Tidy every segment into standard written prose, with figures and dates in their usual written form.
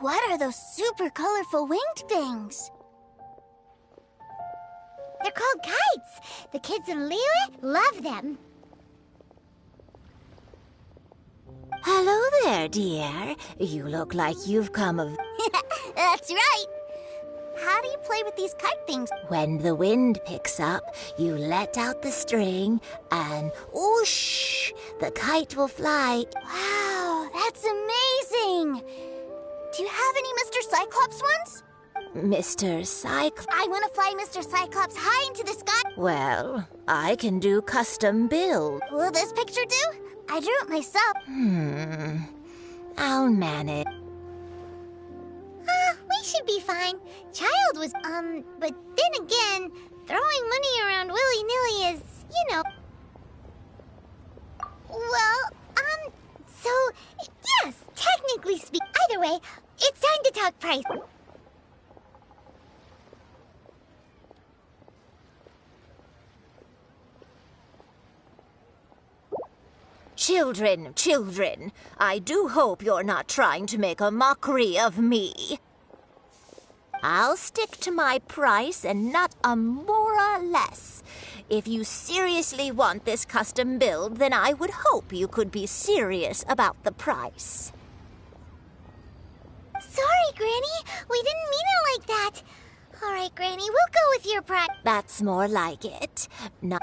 What are those super colorful winged things? They're called kites. The kids in Liyue love them. Hello there, dear. You look like you've come of... That's right. How do you play with these kite things? When the wind picks up, you let out the string and whoosh, the kite will fly. Wow, that's amazing. Do you have any Mr. Cyclops ones? Mr. Cyclops? I want to fly Mr. Cyclops high into the sky. Well, I can do custom build. Will this picture do? I drew it myself. I'll manage. We should be fine. Child was, but then again, throwing money around willy-nilly is, you know... Well, so, yes, technically speaking, either way, it's time to talk price. Children, I do hope you're not trying to make a mockery of me. I'll stick to my price and not a more or less. If you seriously want this custom build, then I would hope you could be serious about the price. Sorry, Granny. We didn't mean it like that. All right, Granny, we'll go with your price. That's more like it. Not...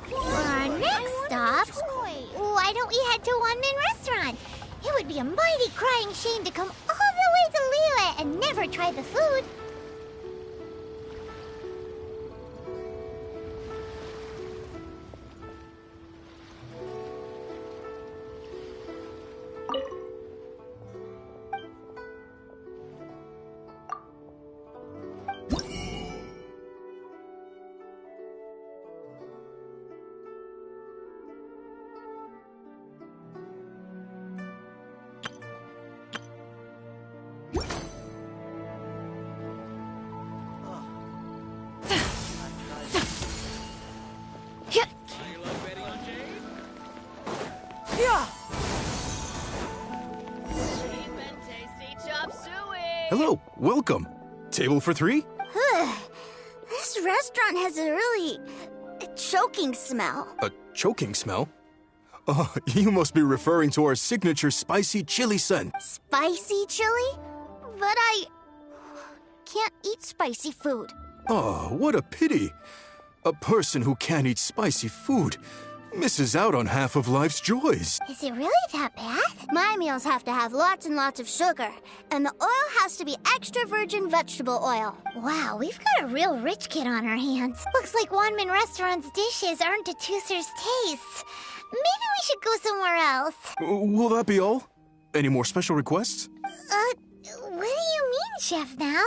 For our next stop, why don't we head to One Min Restaurant? It would be a mighty crying shame to come all the way to Liyue and never try the food. Hello, welcome. Table for three? This restaurant has a really choking smell. A choking smell? Oh, you must be referring to our signature spicy chili sen. Spicy chili? But I can't eat spicy food. Oh, what a pity. A person who can't eat spicy food misses out on half of life's joys. Is it really that bad? My meals have to have lots and lots of sugar, and the oil has to be extra virgin vegetable oil. Wow, we've got a real rich kid on our hands. Looks like One Min Restaurant's dishes aren't to Tooser's taste. Maybe we should go somewhere else. Will that be all? Any more special requests? What do you mean, Chef Now?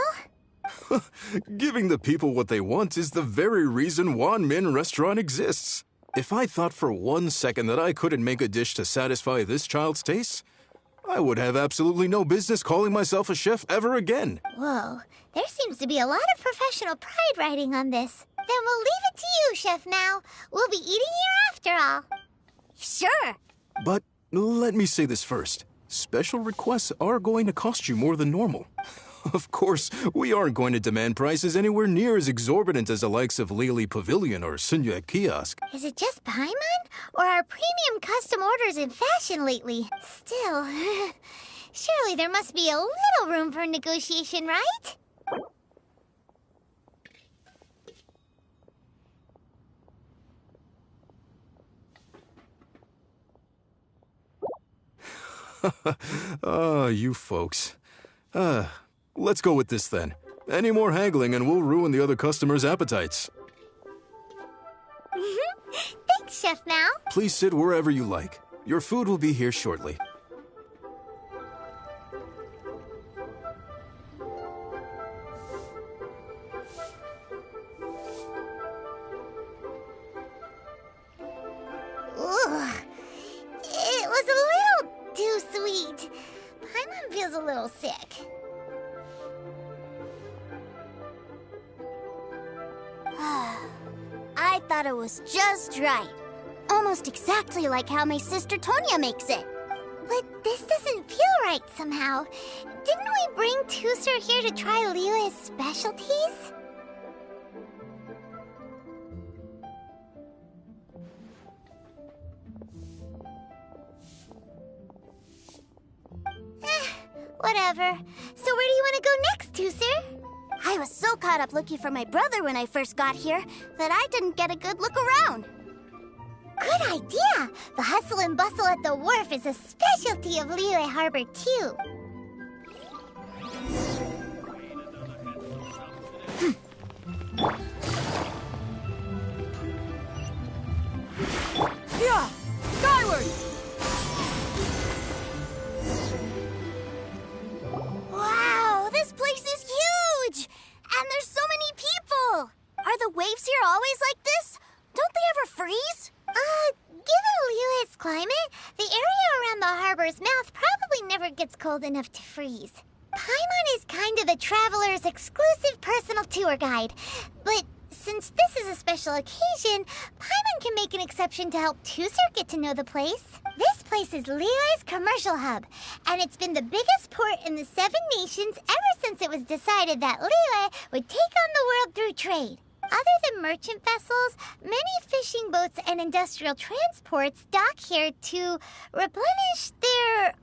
Giving the people what they want is the very reason One Min Restaurant exists. If I thought for 1 second that I couldn't make a dish to satisfy this child's taste, I would have absolutely no business calling myself a chef ever again. Whoa, there seems to be a lot of professional pride riding on this. Then we'll leave it to you, Chef Now. We'll be eating here after all. Sure. But let me say this first. Special requests are going to cost you more than normal. Of course, we aren't going to demand prices anywhere near as exorbitant as the likes of Lily Pavilion or Sunyue Kiosk. Is it just Paimon? Or are premium custom orders in fashion lately? Still, surely there must be a little room for negotiation, right? You folks. Let's go with this then. Any more haggling and we'll ruin the other customers' appetites. Thanks, Chef Now. Please sit wherever you like. Your food will be here shortly. Ugh. It was a little too sweet. Paimon feels a little sick. I thought it was just right. Almost exactly like how my sister Tonya makes it. But this doesn't feel right somehow. Didn't we bring Tooser here to try Liyue's specialties? Whatever. So where do you want to go next, Tooser? I was so caught up looking for my brother when I first got here that I didn't get a good look around. Good idea! The hustle and bustle at the wharf is a specialty of Liyue Harbor, too. Yeah! Skyward! Wow, this place is huge! And there's so many people! Are the waves here always like this? Don't they ever freeze? Given Liyue's climate, the area around the harbor's mouth probably never gets cold enough to freeze. Paimon is kind of the traveler's exclusive personal tour guide. But since this is a special occasion, Paimon can make an exception to help Tooser get to know the place. This place is Liyue's commercial hub, and it's been the biggest port in the Seven Nations ever since it was decided that Liyue would take on the world through trade. Other than merchant vessels, many fishing boats and industrial transports dock here to replenish their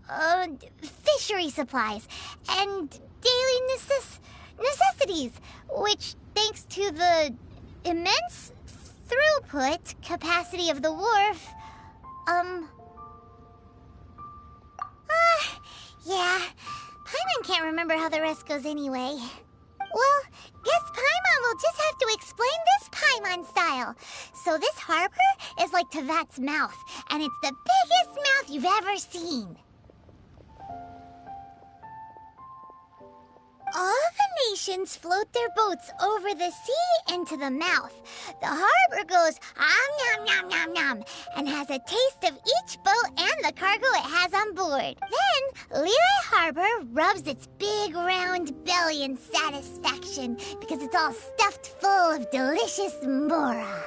fishery supplies and daily necessities, which, thanks to the immense throughput capacity of the wharf, yeah, Paimon can't remember how the rest goes anyway. Well, guess Paimon will just have to explain this Paimon style. So this harbor is like Tevat's mouth, and it's the biggest mouth you've ever seen. All the nations float their boats over the sea into the mouth. The harbor goes nom nom nom nom and has a taste of each boat and the cargo it has on board. Then Liyue Harbor rubs its big round belly in satisfaction because it's all stuffed full of delicious mora.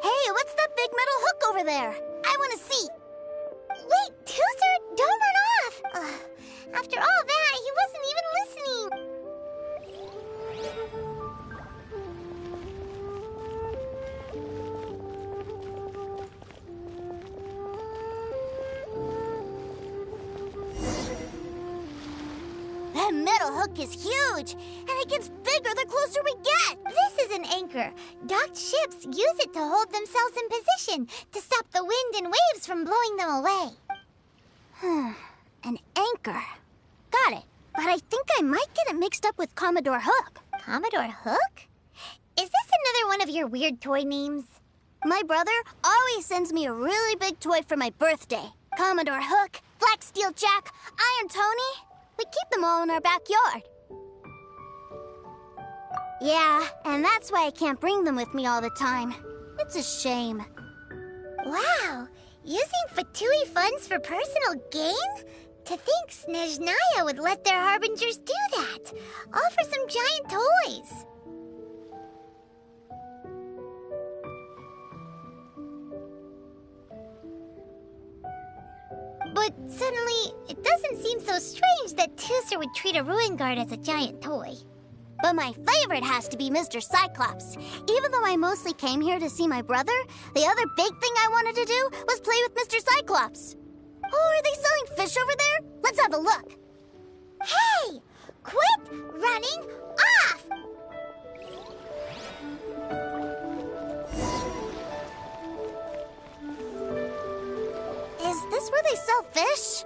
Hey, what's that big metal hook over there? I want to see. Wait, Tooser, don't run off! After all that, he wasn't even listening. That metal hook is huge, and it gets bigger the closer we get. This is an anchor. Docked ships use it to hold themselves in position to stop the wind and waves from blowing them away. An anchor. Got it. But I think I might get it mixed up with Commodore Hook. Commodore Hook? Is this another one of your weird toy names? My brother always sends me a really big toy for my birthday. Commodore Hook, Black Steel Jack, Iron Tony. We keep them all in our backyard. Yeah, and that's why I can't bring them with me all the time. It's a shame. Wow! Using Fatui funds for personal gain? To think Snezhnaya would let their harbingers do that. All for some giant toys. But suddenly, it doesn't seem so strange that Tooser would treat a ruin guard as a giant toy. But my favorite has to be Mr. Cyclops. Even though I mostly came here to see my brother, the other big thing I wanted to do was play with Mr. Cyclops. Oh, are they selling fish over there? Let's have a look. Hey! Quit running off! Is this where they sell fish?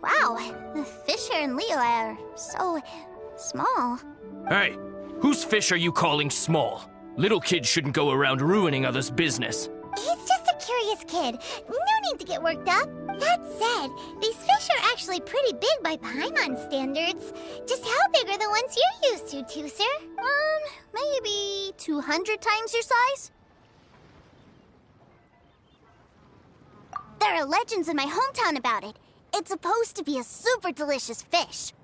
Wow, the fish here in Liyue are so small. Hey, whose fish are you calling small? Little kids shouldn't go around ruining others' business. He's just a curious kid. No need to get worked up. That said, these fish are actually pretty big by Paimon standards. Just how big are the ones you're used to, Tooser? Maybe 200 times your size? There are legends in my hometown about it. It's supposed to be a super delicious fish.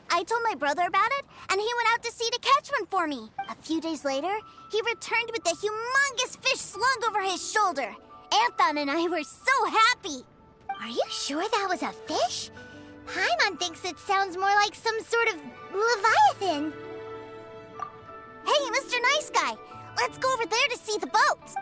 I told my brother about it, and he went out to sea to catch one for me. A few days later, he returned with the humongous fish slung over his shoulder. Anthon and I were so happy. sure that was a fish? Paimon thinks it sounds more like some sort of leviathan. Hey, Mr. Nice Guy! Let's go over there to see the boats!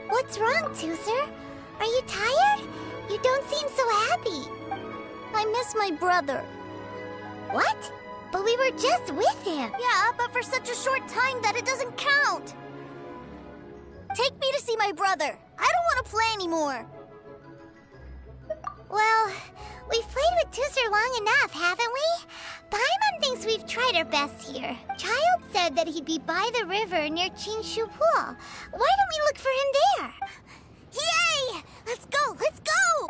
What's wrong, Tooser? Are you tired? You don't seem so happy. I miss my brother. What? But we were just with him. Yeah, but for such a short time that it doesn't count. Take me to see my brother. I don't want to play anymore. Well, we've played with Tooser long enough, haven't we? Paimon thinks we've tried our best here. Child said that he'd be by the river near Chinshu Pool. Why don't we look for him there? Yay! Let's go! Let's go!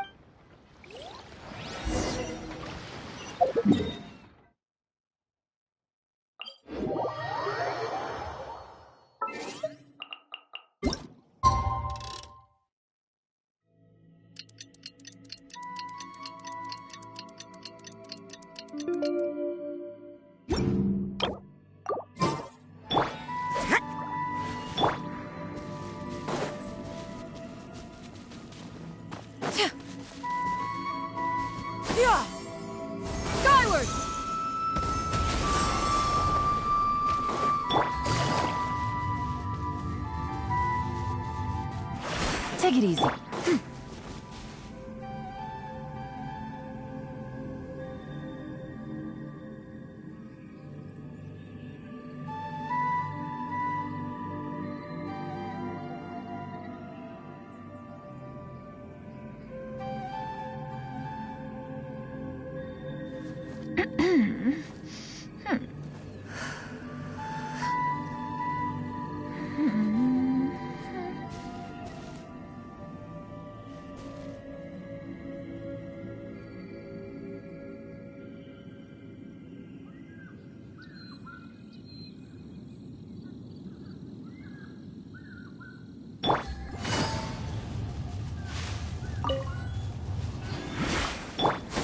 Yeah! Skyward! Take it easy.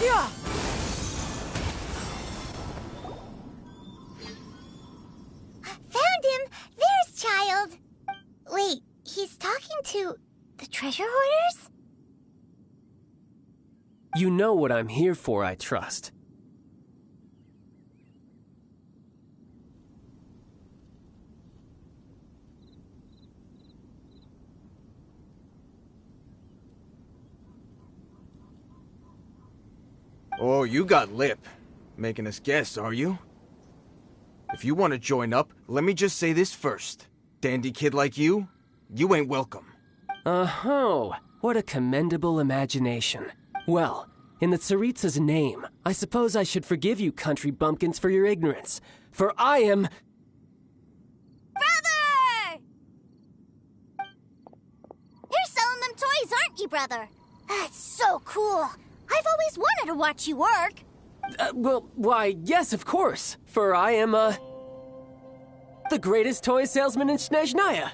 Yeah! Found him! There's Child! Wait, he's talking to the treasure hoarders? You know what I'm here for, I trust. Oh, you got lip. Making us guess, are you? If you want to join up, let me just say this first. Dandy kid like you ain't welcome. Oh, what a commendable imagination. Well, in the Tsaritsa's name, I suppose I should forgive you country bumpkins for your ignorance. For I am... Brother! You're selling them toys, aren't you, brother? That's so cool. I've always wanted to watch you work. well, why, yes, of course. For I am, the greatest toy salesman in Snezhnaya.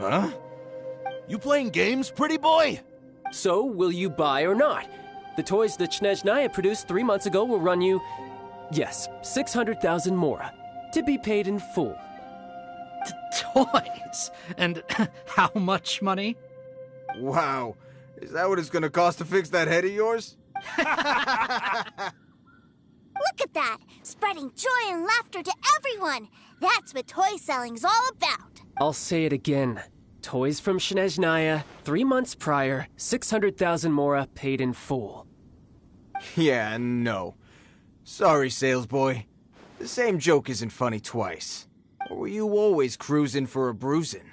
Huh? You playing games, pretty boy? So, will you buy or not? The toys that Snezhnaya produced 3 months ago will run you, yes, 600,000 mora, to be paid in full. Toys? And how much money? Wow. Is that what it's gonna cost to fix that head of yours? Look at that! Spreading joy and laughter to everyone! That's what toy selling's all about! I'll say it again. Toys from Snezhnaya, 3 months prior, 600,000 mora paid in full. Yeah, no. Sorry, salesboy. The same joke isn't funny twice. Or were you always cruising for a bruising?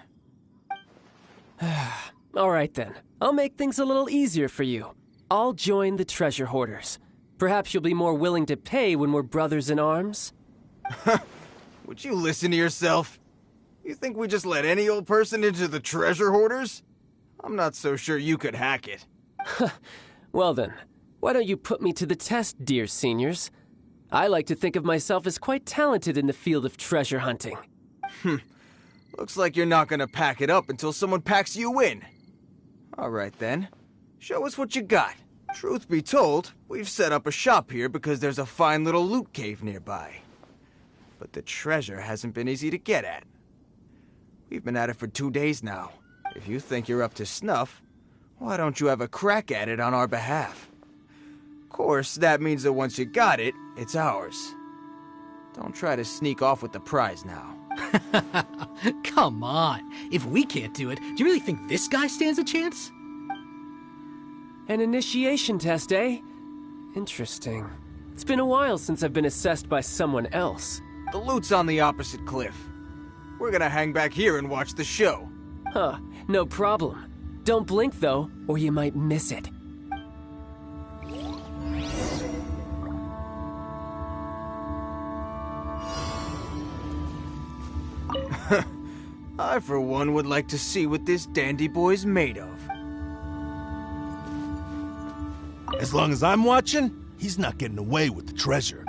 All right then. I'll make things a little easier for you. I'll join the treasure hoarders. Perhaps you'll be more willing to pay when we're brothers in arms? Would you listen to yourself? You think we just let any old person into the treasure hoarders? I'm not so sure you could hack it. Well then, why don't you put me to the test, dear seniors? I like to think of myself as quite talented in the field of treasure hunting. Looks like you're not gonna pack it up until someone packs you in. All right then. Show us what you got. Truth be told, we've set up a shop here because there's a fine little loot cave nearby. But the treasure hasn't been easy to get at. We've been at it for 2 days now. If you think you're up to snuff, why don't you have a crack at it on our behalf? Of course, that means that once you got it, it's ours. Don't try to sneak off with the prize now. Come on. If we can't do it, do you really think this guy stands a chance? An initiation test, eh? Interesting. It's been a while since I've been assessed by someone else. The loot's on the opposite cliff. We're gonna hang back here and watch the show. Huh, no problem. Don't blink though, or you might miss it. I, for one, would like to see what this dandy boy's made of. As long as I'm watching, he's not getting away with the treasure.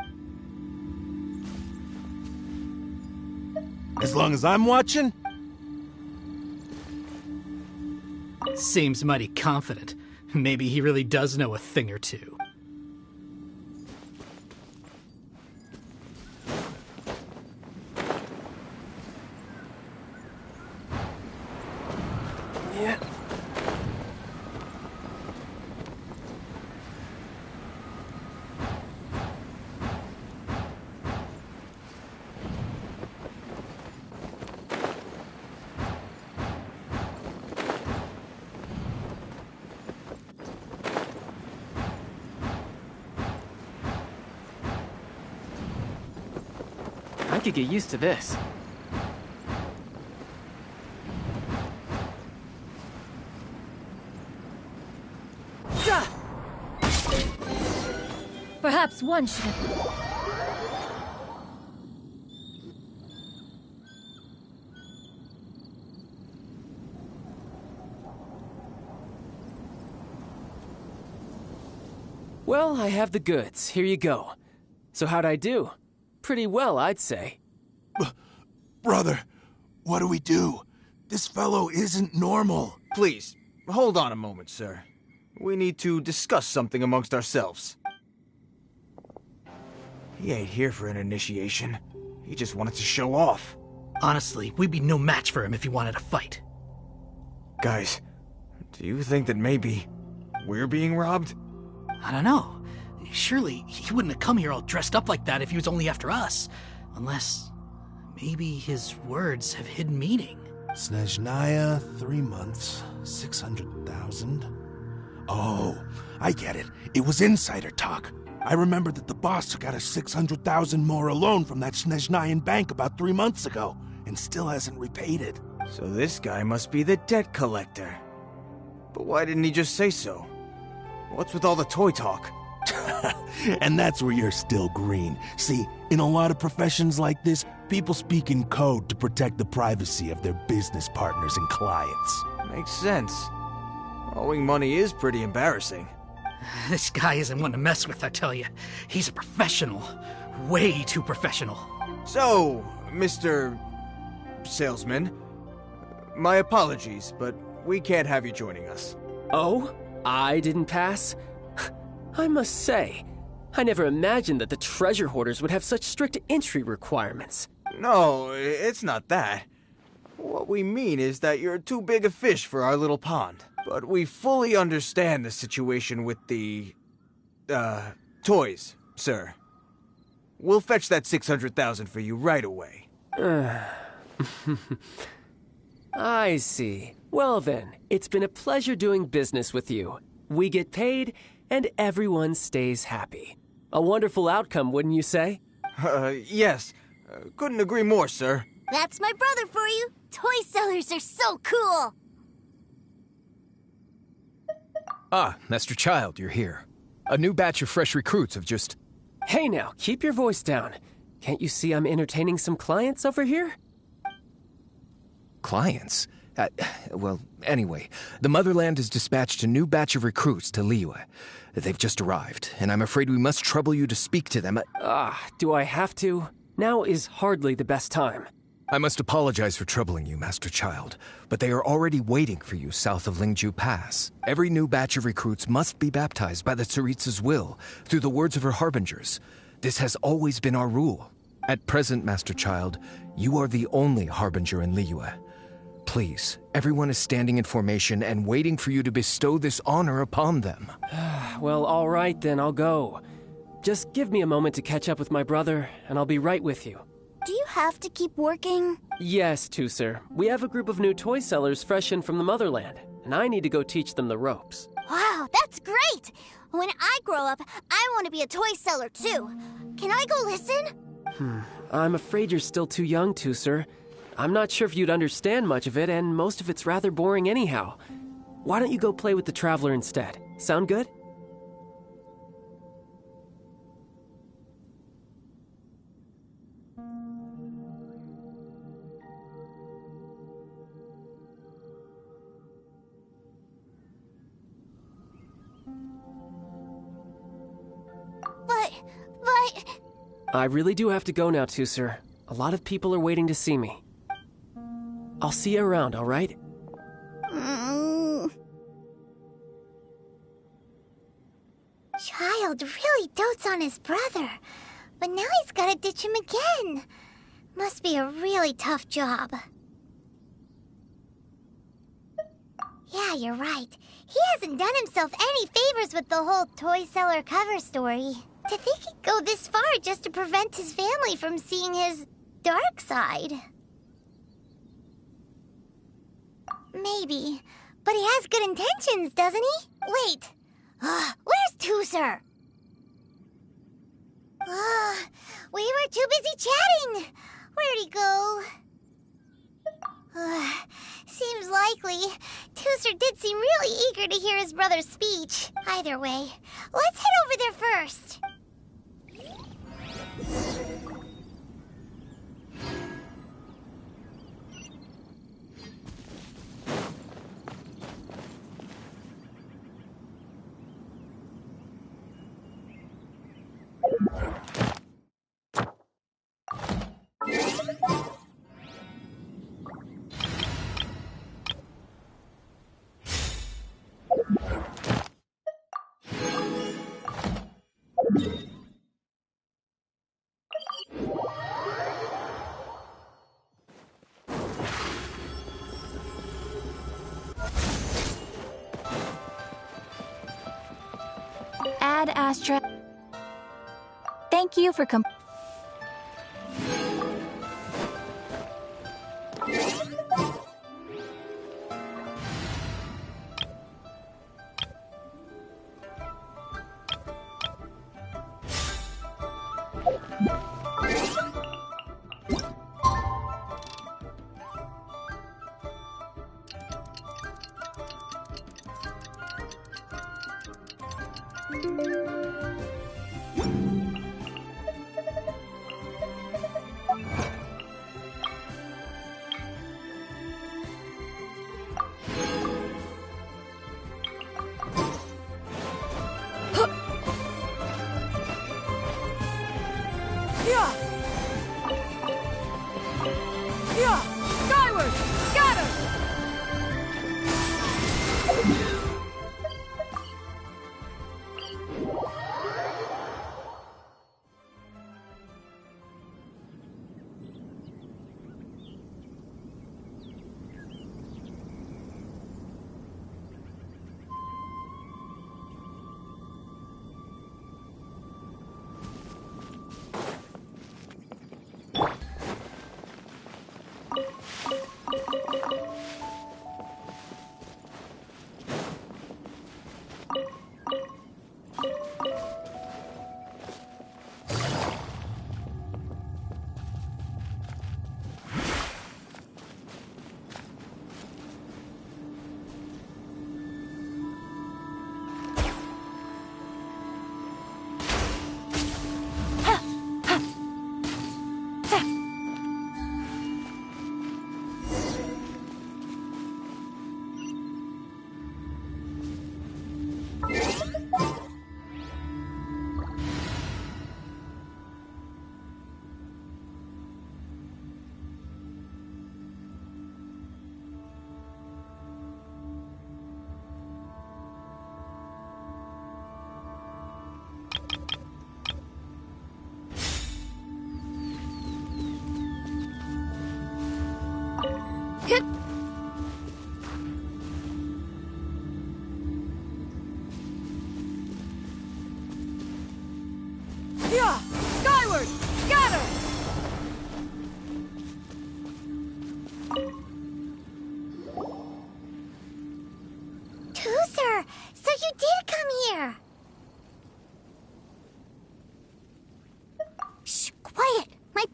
As long as I'm watching? Seems mighty confident. Maybe he really does know a thing or two. Yeah. I could get used to this. Perhaps one should have... Well, I have the goods. Here you go. So how'd I do? Pretty well, I'd say. Brother, what do we do? This fellow isn't normal. Please, hold on a moment, sir. We need to discuss something amongst ourselves. He ain't here for an initiation. He just wanted to show off. Honestly, we'd be no match for him if he wanted a fight. Guys, do you think that maybe we're being robbed? I don't know. Surely he wouldn't have come here all dressed up like that if he was only after us. Unless maybe his words have hidden meaning. Snezhnaya, 3 months, 600,000. Oh, I get it. It was insider talk. I remember that the boss took out a 600,000 more loan from that Snezhnayan bank about 3 months ago, and still hasn't repaid it. So this guy must be the debt collector. But why didn't he just say so? What's with all the toy talk? And that's where you're still green. See, in a lot of professions like this, people speak in code to protect the privacy of their business partners and clients. Makes sense. Owing money is pretty embarrassing. This guy isn't one to mess with, I tell you. He's a professional. Way too professional. So, Mr. Salesman, My apologies, but we can't have you joining us. Oh? I didn't pass? I must say, I never imagined that the treasure hoarders would have such strict entry requirements. No, it's not that. What we mean is that you're too big a fish for our little pond. But we fully understand the situation with the, toys, sir. We'll fetch that 600,000 for you right away. I see. Well then, it's been a pleasure doing business with you. We get paid, and everyone stays happy. A wonderful outcome, wouldn't you say? Yes. Couldn't agree more, sir. That's my brother for you. Toy sellers are so cool. Ah, Master Child, you're here. A new batch of fresh recruits have just... Hey now, keep your voice down. Can't you see I'm entertaining some clients over here? Clients? Well, anyway, the Motherland has dispatched a new batch of recruits to Liyue. They've just arrived, and I'm afraid we must trouble you to speak to them. Do I have to? Now is hardly the best time. I must apologize for troubling you, Master Child, but they are already waiting for you south of Lingju Pass. Every new batch of recruits must be baptized by the Tsaritsa's will, through the words of her harbingers. This has always been our rule. At present, Master Child, you are the only harbinger in Liyue. Please, everyone is standing in formation and waiting for you to bestow this honor upon them. Well, all right then, I'll go. Just give me a moment to catch up with my brother, and I'll be right with you. Do you have to keep working? Yes, Tusser. We have a group of new toy sellers fresh in from the Motherland, and I need to go teach them the ropes. Wow, that's great! When I grow up, I want to be a toy seller too. Can I go listen? I'm afraid you're still too young, Tusser. I'm not sure if you'd understand much of it, and most of it's rather boring anyhow. Why don't you go play with the Traveler instead? Sound good? But... I really do have to go now, Tusser. A lot of people are waiting to see me. I'll see you around, all right? Child really dotes on his brother, but now he's gotta ditch him again. Must be a really tough job. Yeah, you're right. He hasn't done himself any favors with the whole toy seller cover story. To think he'd go this far just to prevent his family from seeing his dark side. Maybe, but he has good intentions, doesn't he? Wait, where's Tusser? We were too busy chatting. Where'd he go? Seems likely. Tusser did seem really eager to hear his brother's speech. Either way, let's head over there first. Ad Astra. Thank you for skyward! Scatter!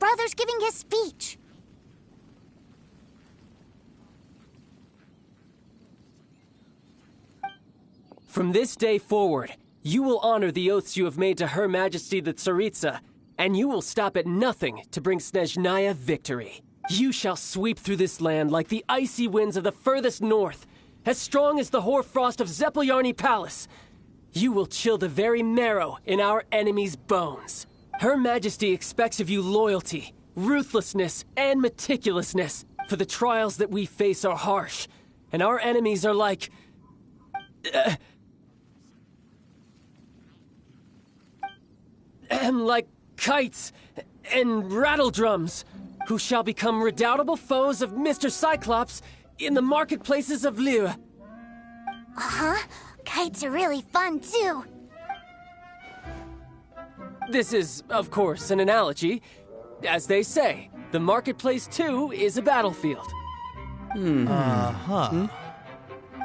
brother's giving his speech. From this day forward, you will honor the oaths you have made to Her Majesty the Tsaritsa, and you will stop at nothing to bring Snezhnaya victory. You shall sweep through this land like the icy winds of the furthest north, as strong as the hoarfrost of Zepelyarny Palace. You will chill the very marrow in our enemies' bones. Her Majesty expects of you loyalty, ruthlessness, and meticulousness, for the trials that we face are harsh, and our enemies are like... like kites and rattledrums, who shall become redoubtable foes of Mr. Cyclops in the marketplaces of Liyue. Uh-huh. Kites are really fun, too. This is, of course, an analogy. As they say, the marketplace, too, is a battlefield.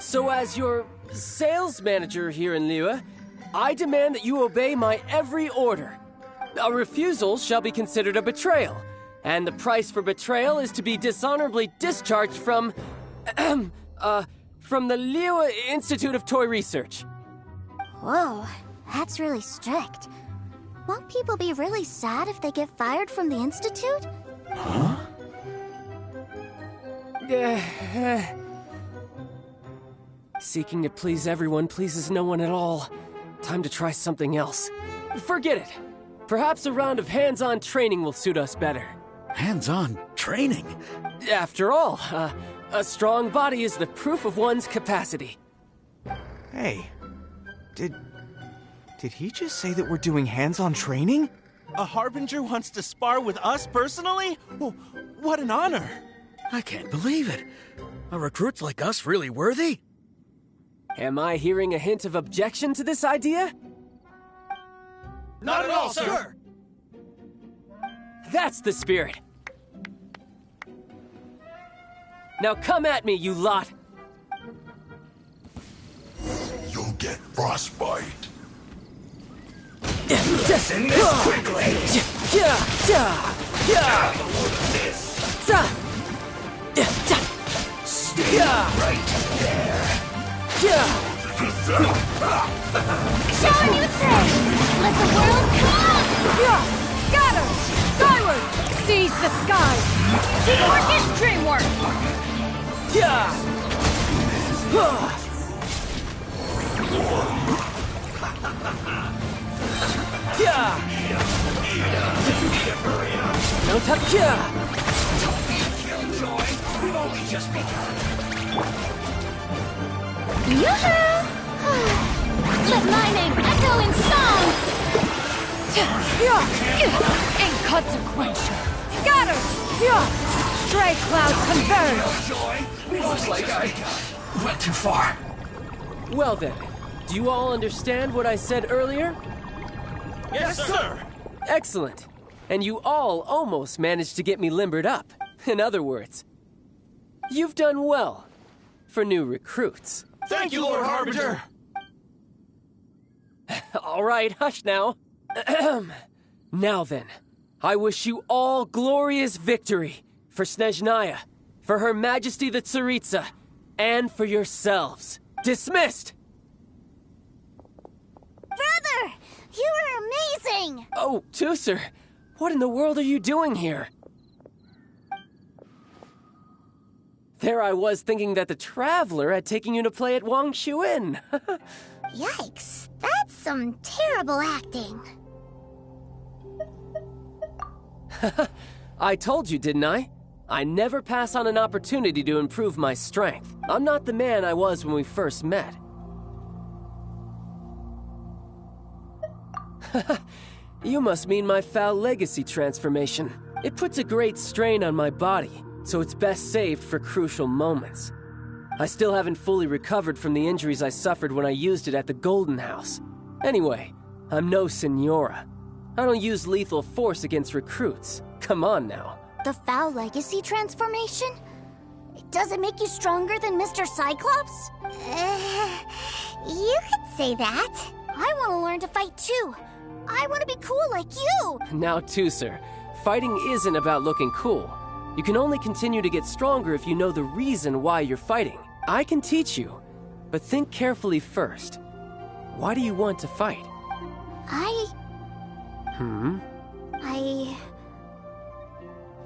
So as your sales manager here in Liyue, I demand that you obey my every order. A refusal shall be considered a betrayal, and the price for betrayal is to be dishonorably discharged from the Liyue Institute of Toy Research. Whoa, that's really strict. Won't people be really sad if they get fired from the Institute? Huh? Seeking to please everyone pleases no one at all. Time to try something else. Forget it. Perhaps a round of hands-on training will suit us better. Hands-on training? After all, a strong body is the proof of one's capacity. Hey, did he just say that we're doing hands-on training? A Harbinger wants to spar with us personally? Well, what an honor! I can't believe it. Are recruits like us really worthy? Am I hearing a hint of objection to this idea? Not at all, sir! That's the spirit. Now come at me, you lot! You'll get frostbite. Send this quickly! Stay right there! Showing you things! Let the world come! Scatter! Skyward! Seize the skies! Teamwork is dreamwork! No touch! Don't be a killjoy! We've only just begun! Yoo-hoo! Let my name echo in song! Inconsequential! Scatter! Stray clouds converge! Looks like I went too far. Well then, do you all understand what I said earlier? Yes, sir! Excellent. And you all almost managed to get me limbered up. In other words, you've done well for new recruits. Thank you, Lord Harbinger! All right, hush now. Now then, I wish you all glorious victory for Snezhnaya, for Her Majesty the Tsaritsa, and for yourselves. Dismissed! Brother! You were amazing! Oh, Tusser, what in the world are you doing here? There I was thinking that the Traveler had taken you to play at Wang Shuin. Yikes, that's some terrible acting. I told you, didn't I? I never pass on an opportunity to improve my strength. I'm not the man I was when we first met. You must mean my foul legacy transformation. It puts a great strain on my body, so it's best saved for crucial moments. I still haven't fully recovered from the injuries I suffered when I used it at the Golden House. Anyway, I'm no Senora. I don't use lethal force against recruits. Come on now. The foul legacy transformation? Does it make you stronger than Mr. Cyclops? You could say that. I want to learn to fight too. I want to be cool like you. Now, Tusser, fighting isn't about looking cool. You can only continue to get stronger if you know the reason why you're fighting. I can teach you, but think carefully first. Why do you want to fight?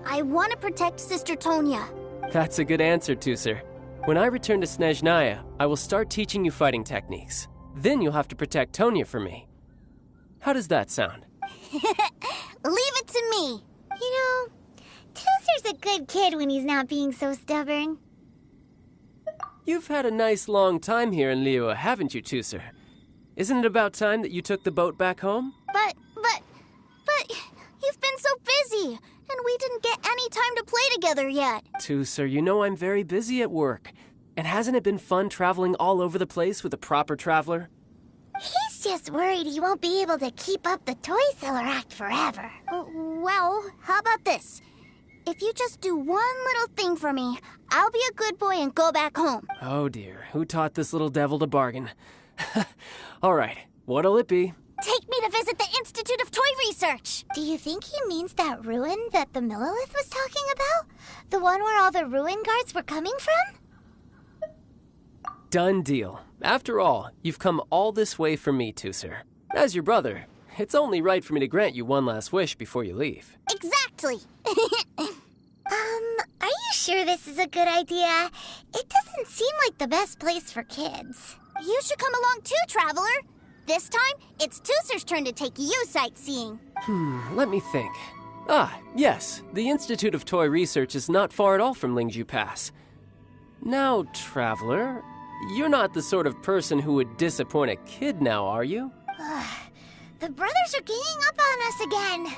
I want to protect Sister Tonya. That's a good answer, Tusser. When I return to Snezhnaya, I will start teaching you fighting techniques. Then you'll have to protect Tonya for me. How does that sound? Leave it to me. You know, Tusser's a good kid when he's not being so stubborn. You've had a nice long time here in Liyue, haven't you, Tusser? Isn't it about time that you took the boat back home? But, you've been so busy, and we didn't get any time to play together yet. Tusser, you know I'm very busy at work. And hasn't it been fun traveling all over the place with a proper traveler? He's just worried he won't be able to keep up the toy seller act forever. Well, how about this? If you just do one little thing for me, I'll be a good boy and go back home. Oh dear, who taught this little devil to bargain? All right, what'll it be? Take me to visit the Institute of Toy Research. Do you think he means that ruin that the Millilith was talking about? The one where all the ruin guards were coming from? Done deal. After all, you've come all this way for me, Tusser. As your brother, it's only right for me to grant you one last wish before you leave. Exactly. Are you sure this is a good idea? It doesn't seem like the best place for kids. You should come along too, Traveler. This time, it's Tusser's turn to take you sightseeing. Let me think. Ah, yes, the Institute of Toy Research is not far at all from Lingju Pass. Now, Traveler, you're not the sort of person who would disappoint a kid now, are you? The brothers are ganging up on us again.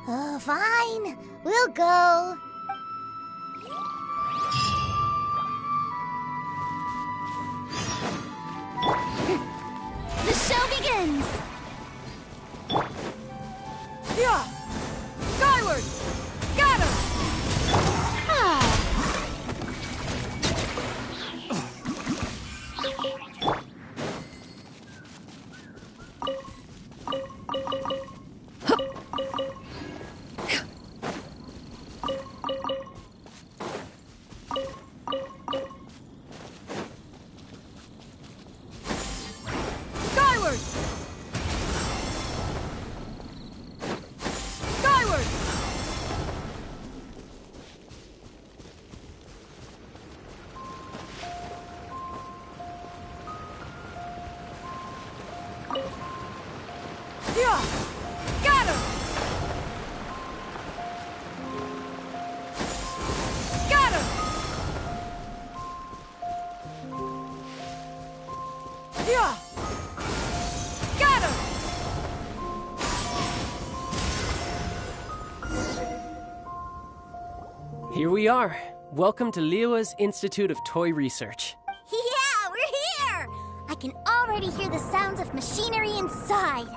Oh, fine. We'll go. The show begins! Yeah! Skyward! Scatter! Skyward! Skyward! Yeah! Scatter! Scatter! Yeah! Scatter! Here we are. Welcome to Liyue's Institute of Toy Research. Yeah, we're here! I can already hear the sounds of machinery inside.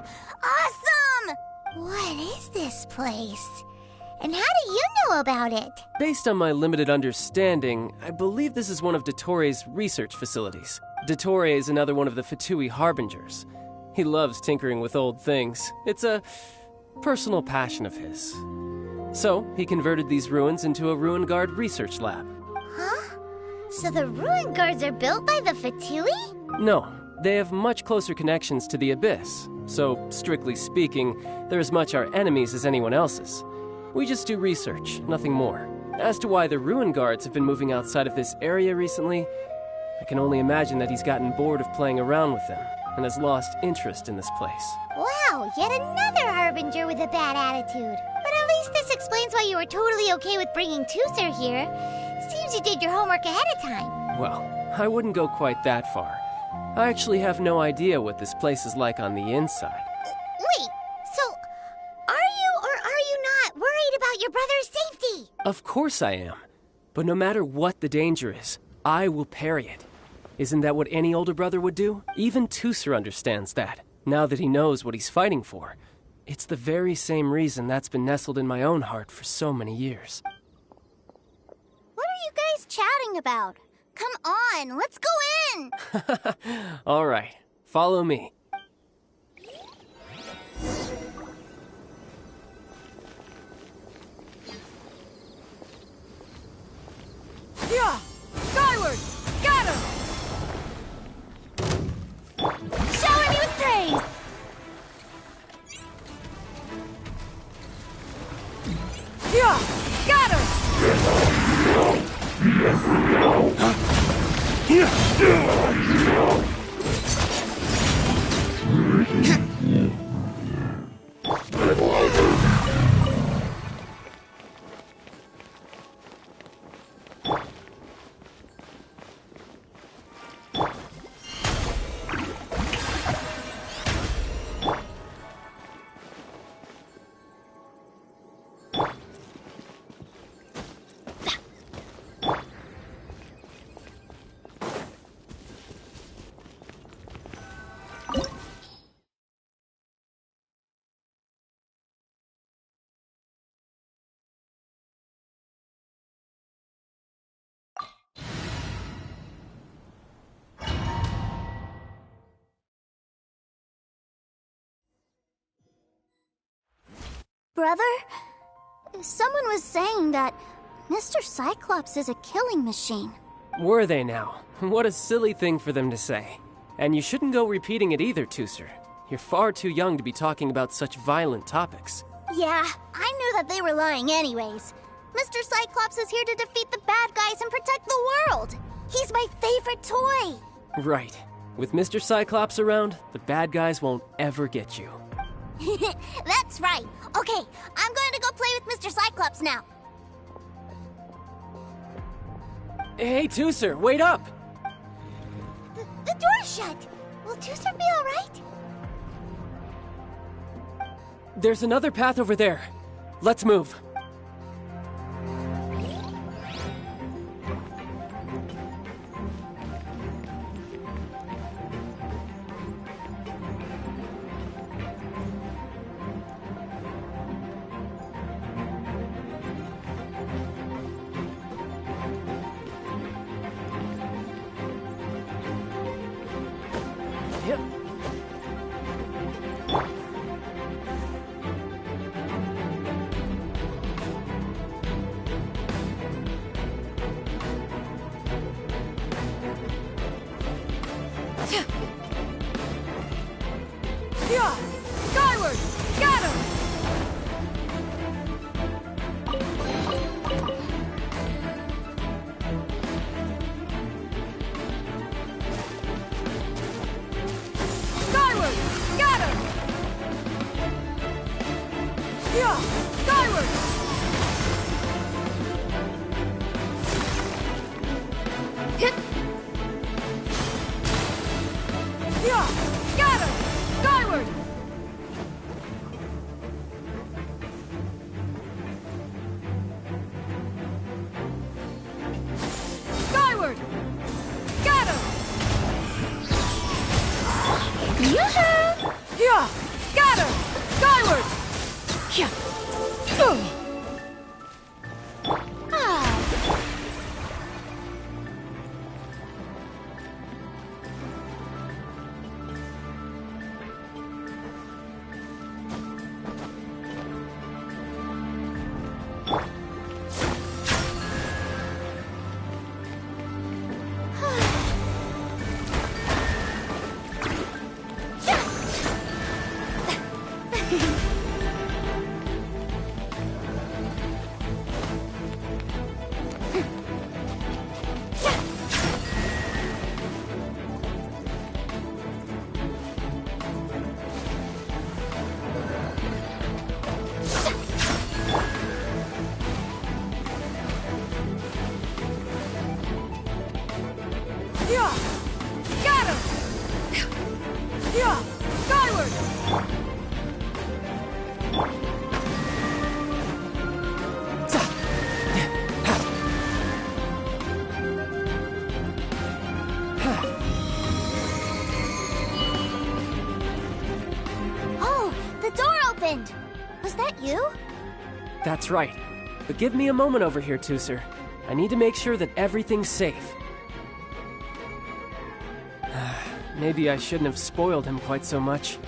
Awesome! What is this place? And how do you know about it? Based on my limited understanding, I believe this is one of Dottoro's research facilities. Dottore is another one of the Fatui Harbingers. He loves tinkering with old things. It's a personal passion of his. So, he converted these ruins into a Ruin Guard research lab. Huh? So the ruin guards are built by the Fatui? No, they have much closer connections to the Abyss. So, strictly speaking, they're as much our enemies as anyone else's. We just do research, nothing more. As to why the Ruin Guards have been moving outside of this area recently, I can only imagine that he's gotten bored of playing around with them and has lost interest in this place. Wow, yet another Harbinger with a bad attitude. But at least this explains why you were totally okay with bringing Tusser here. Seems you did your homework ahead of time. Well, I wouldn't go quite that far. I actually have no idea what this place is like on the inside. Wait, so are you or are you not worried about your brother's safety? Of course I am. But no matter what the danger is, I will parry it. Isn't that what any older brother would do? Even Tusser understands that, now that he knows what he's fighting for. It's the very same reason that's been nestled in my own heart for so many years. What are you guys chatting about? Come on, let's go in! All right, follow me. Yeah! Got her! Brother, someone was saying that Mr. Cyclops is a killing machine. Were they now? What a silly thing for them to say. And you shouldn't go repeating it either, Tooser. You're far too young to be talking about such violent topics. Yeah, I knew that they were lying anyways. Mr. Cyclops is here to defeat the bad guys and protect the world. He's my favorite toy. Right. With Mr. Cyclops around, the bad guys won't ever get you. That's right. Okay, I'm going to go play with Mr. Cyclops now. Hey, Tooser, wait up! The door's shut. Will Tooser be all right? There's another path over there. Let's move. Yep. Yeah! Skyward! Got him! Skyward! Got him! Yeah! Skyward! Hit! Yeah! Got him! Skyward! Skyward! Got him! Yoo-hoo! Yeah! Got her! Skyward! Yeah! Yeah! Got him! Yeah! Skyward! Oh, the door opened. Was that you? That's right. But give me a moment over here, Tooser. I need to make sure that everything's safe. Maybe I shouldn't have spoiled him quite so much.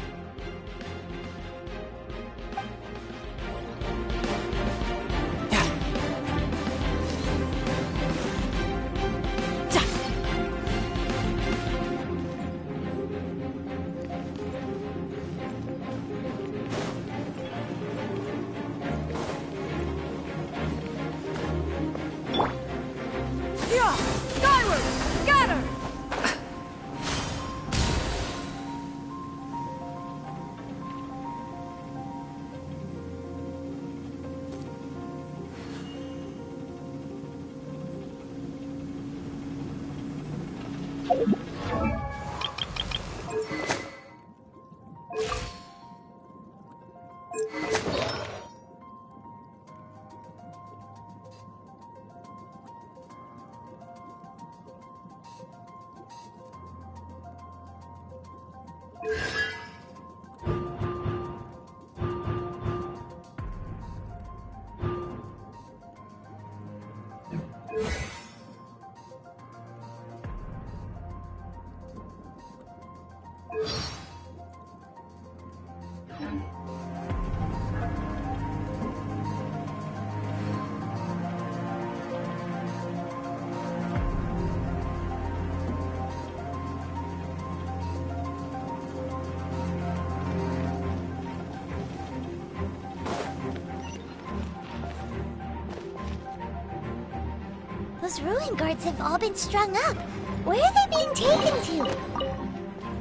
Those ruin guards have all been strung up. Where are they being taken to?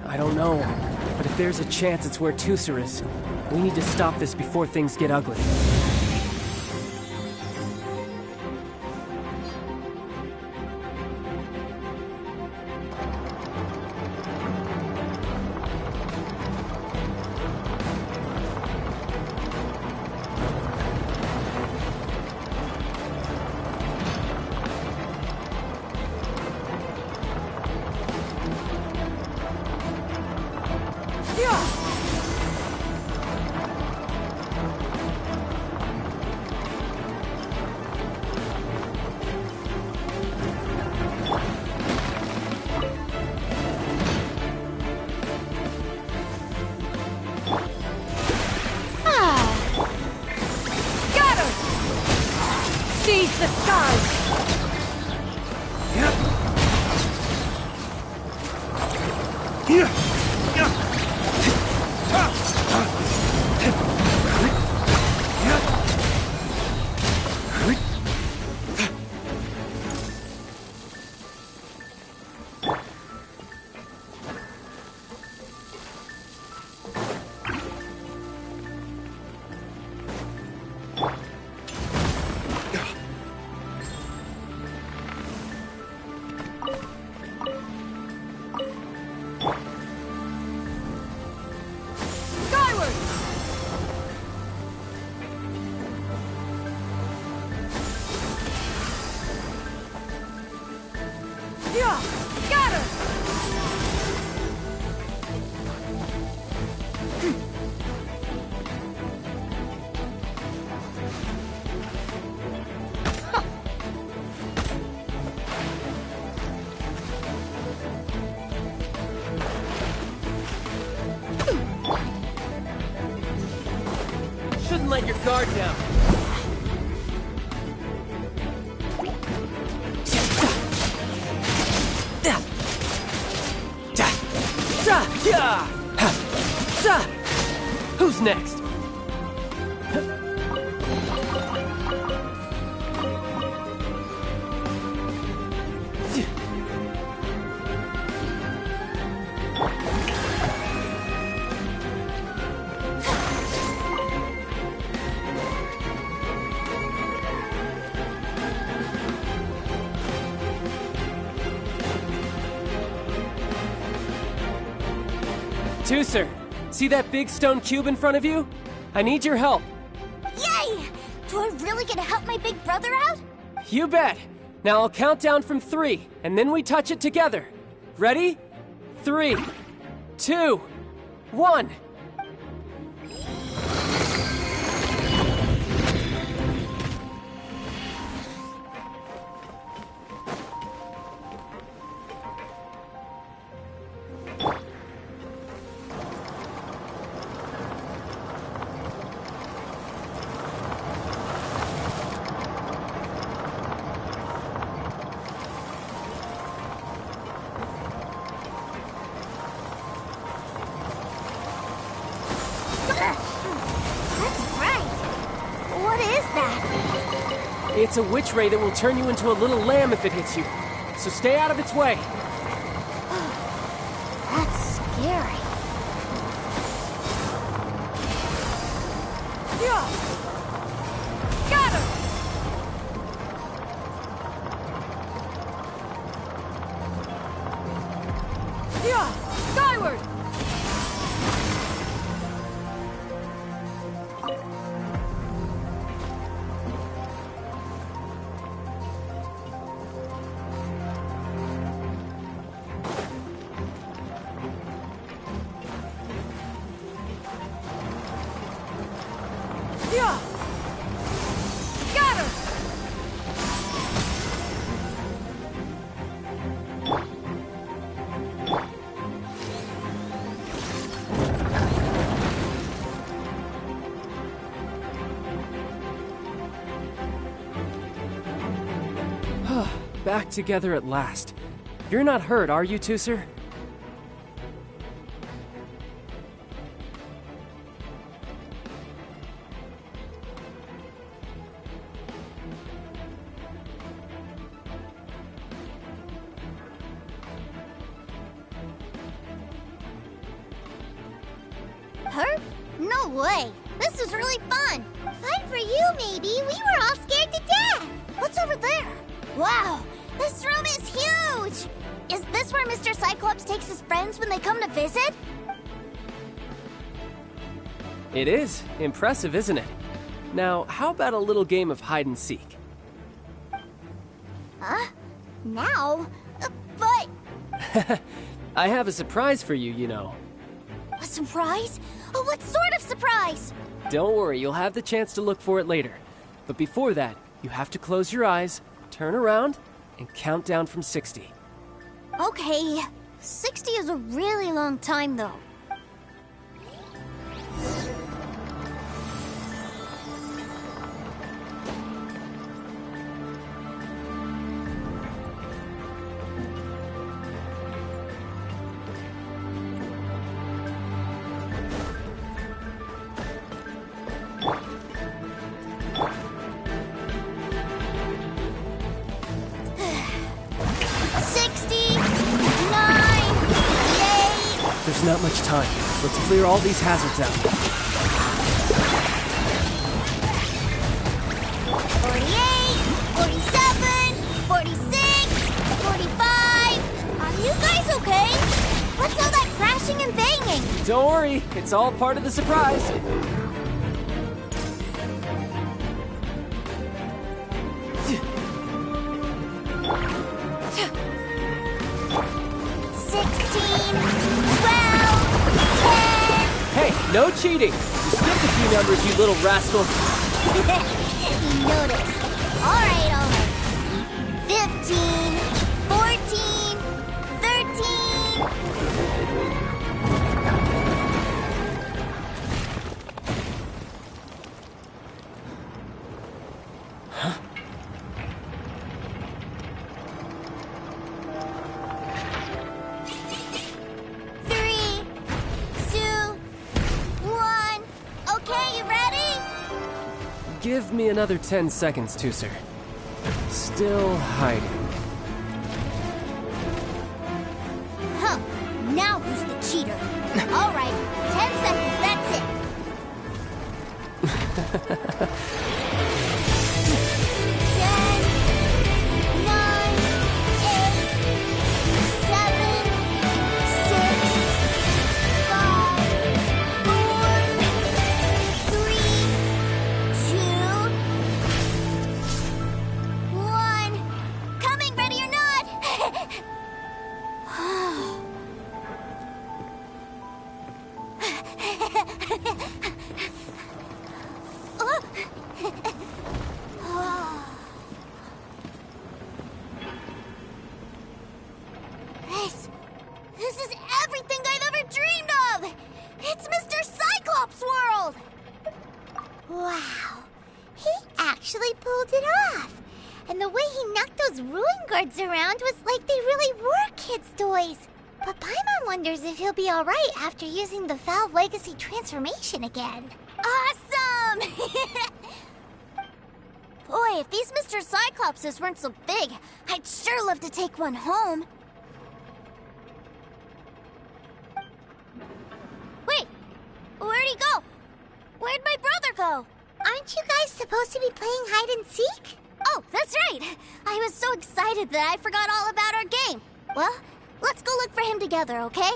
I don't know, but if there's a chance it's where Tusser is, we need to stop this before things get ugly. Seize the skies! Shouldn't let your guard down. Who's next? Tusser, see that big stone cube in front of you? I need your help. Yay! Do I really get to help my big brother out? You bet. Now I'll count down from 3, and then we touch it together. Ready? 3, 2, 1. It's a witch ray that will turn you into a little lamb if it hits you. So stay out of its way. That's scary. Got him! Skyward! Yeah! Got her! Back together at last. You're not hurt, are you, Tusser? Hurt? No way. This is really fun. Fun for you, maybe. We were all scared to death. What's over there? Wow, this room is huge! Is this where Mr. Cyclops takes his friends when they come to visit? It is. Impressive, isn't it? Now, how about a little game of hide and seek? Huh? Now? But... I have a surprise for you, you know. A surprise? Oh, what sort of surprise? Don't worry, you'll have the chance to look for it later. But before that, you have to close your eyes, turn around, and count down from 60. Okay. 60 is a really long time, though. There's not much time. Let's clear all these hazards out. 48, 47, 46, 45. Are you guys okay? What's all that crashing and banging? Don't worry, it's all part of the surprise. Hey, no cheating! You skipped a few numbers, you little rascal. You noticed. All right. 15, 14, 13. Huh? Give me another 10 seconds, Tusser. Still hiding. Huh. Now who's the cheater? All right. 10 seconds, that's it. 10, 9, 8, 7, 6, 5, 4, 3, 2, 1. Coming, ready or not. This is everything I've ever dreamed of! It's Mr. Cyclops' world! Wow, he actually pulled it off. And the way he knocked those ruin guards around was like they really were kids' toys. But Paimon wonders if he'll be alright after using the Valve Legacy transformation again. Awesome! Boy, if these Mr. Cyclopses weren't so big, I'd sure love to take one home. Wait, where'd he go? Where'd my brother go? Aren't you guys supposed to be playing hide and seek? Oh, that's right. I was so excited that I forgot all about our game. Well, let's go look for him together, okay?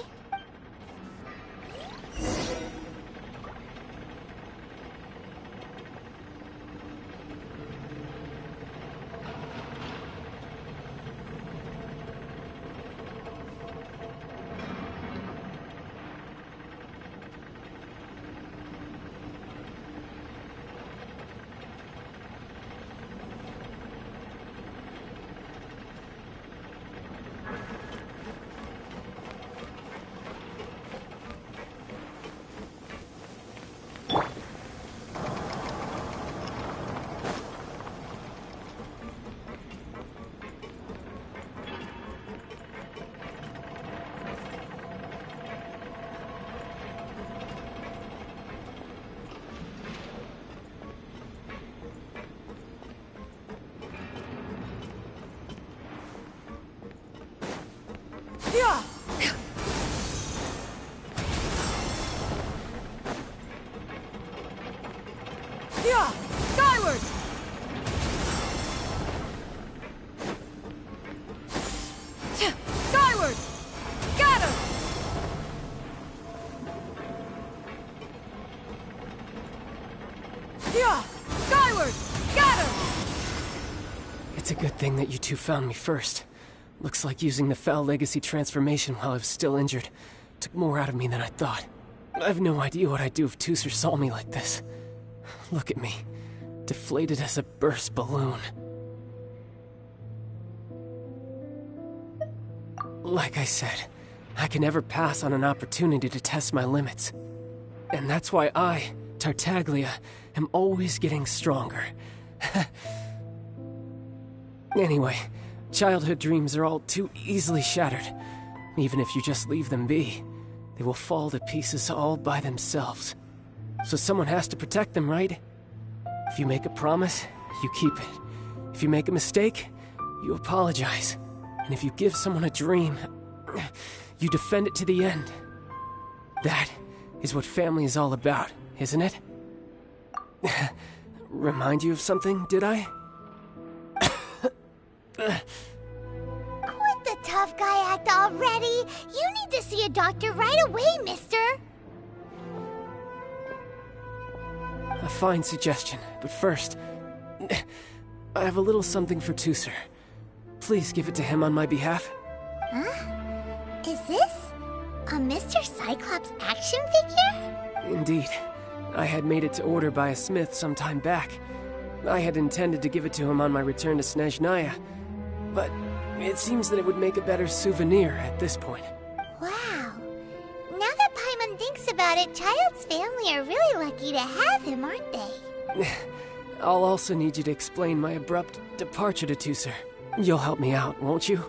Yeah! Skyward! Skyward! Got him! Yeah! Skyward! Got him! It's a good thing that you two found me first. Looks like using the Foul Legacy transformation while I was still injured took more out of me than I thought. I have no idea what I'd do if Tooser saw me like this. Look at me, deflated as a burst balloon. Like I said, I can never pass on an opportunity to test my limits. And that's why I, Tartaglia, am always getting stronger. Anyway, childhood dreams are all too easily shattered. Even if you just leave them be, they will fall to pieces all by themselves. So someone has to protect them, right? If you make a promise, you keep it. If you make a mistake, you apologize. And if you give someone a dream, you defend it to the end. That is what family is all about, isn't it? Remind you of something, did I? Quit the tough guy act already! You need to see a doctor right away, mister! A fine suggestion, but first, I have a little something for Tooser. Please give it to him on my behalf. Huh? Is this a Mr. Cyclops action figure? Indeed. I had made it to order by a smith some time back. I had intended to give it to him on my return to Snezhnaya, but it seems that it would make a better souvenir at this point. Wow. Now that Paimon thinks about it, Child's family are really lucky to have him, aren't they? I'll also need you to explain my abrupt departure to Tooser. You'll help me out, won't you?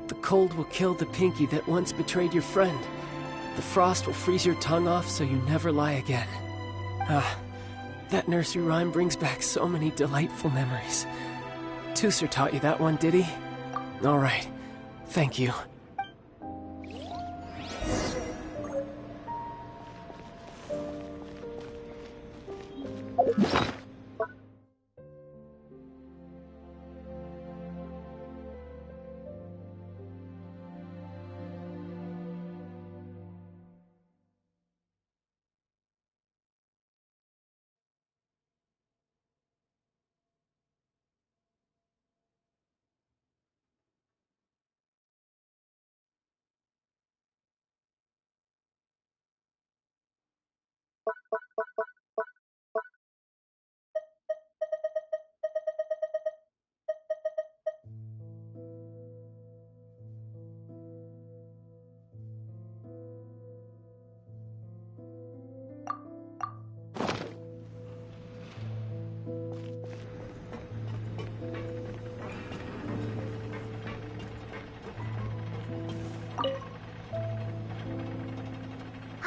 The cold will kill the pinky that once betrayed your friend. The frost will freeze your tongue off so you never lie again. Ah, that nursery rhyme brings back so many delightful memories. Tooser taught you that one, did he? All right. Thank you.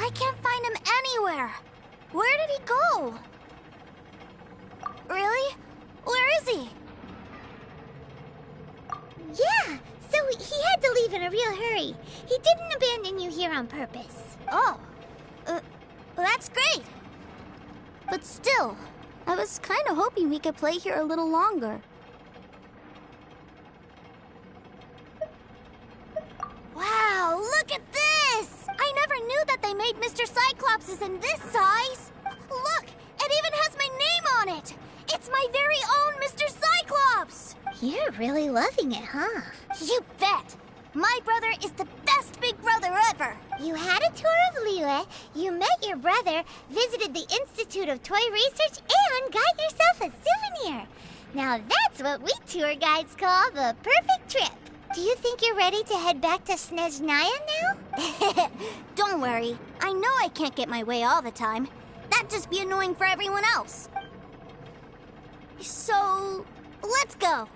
I can't find him anywhere. Where did he go? Really? Where is he? Yeah, so he had to leave in a real hurry. He didn't abandon you here on purpose. Oh, that's great. But still, I was kind of hoping we could play here a little longer. Wow, look at this! I never knew that they made Mr. Cyclopses in this size. Look, it even has my name on it. It's my very own Mr. Cyclops! You're really loving it, huh? You bet! My brother is the best big brother ever! You had a tour of Liyue, you met your brother, visited the Institute of Toy Research, and got yourself a souvenir. Now that's what we tour guides call the perfect trip. Do you think you're ready to head back to Snezhnaya now? Don't worry. I know I can't get my way all the time. That'd just be annoying for everyone else. So, let's go.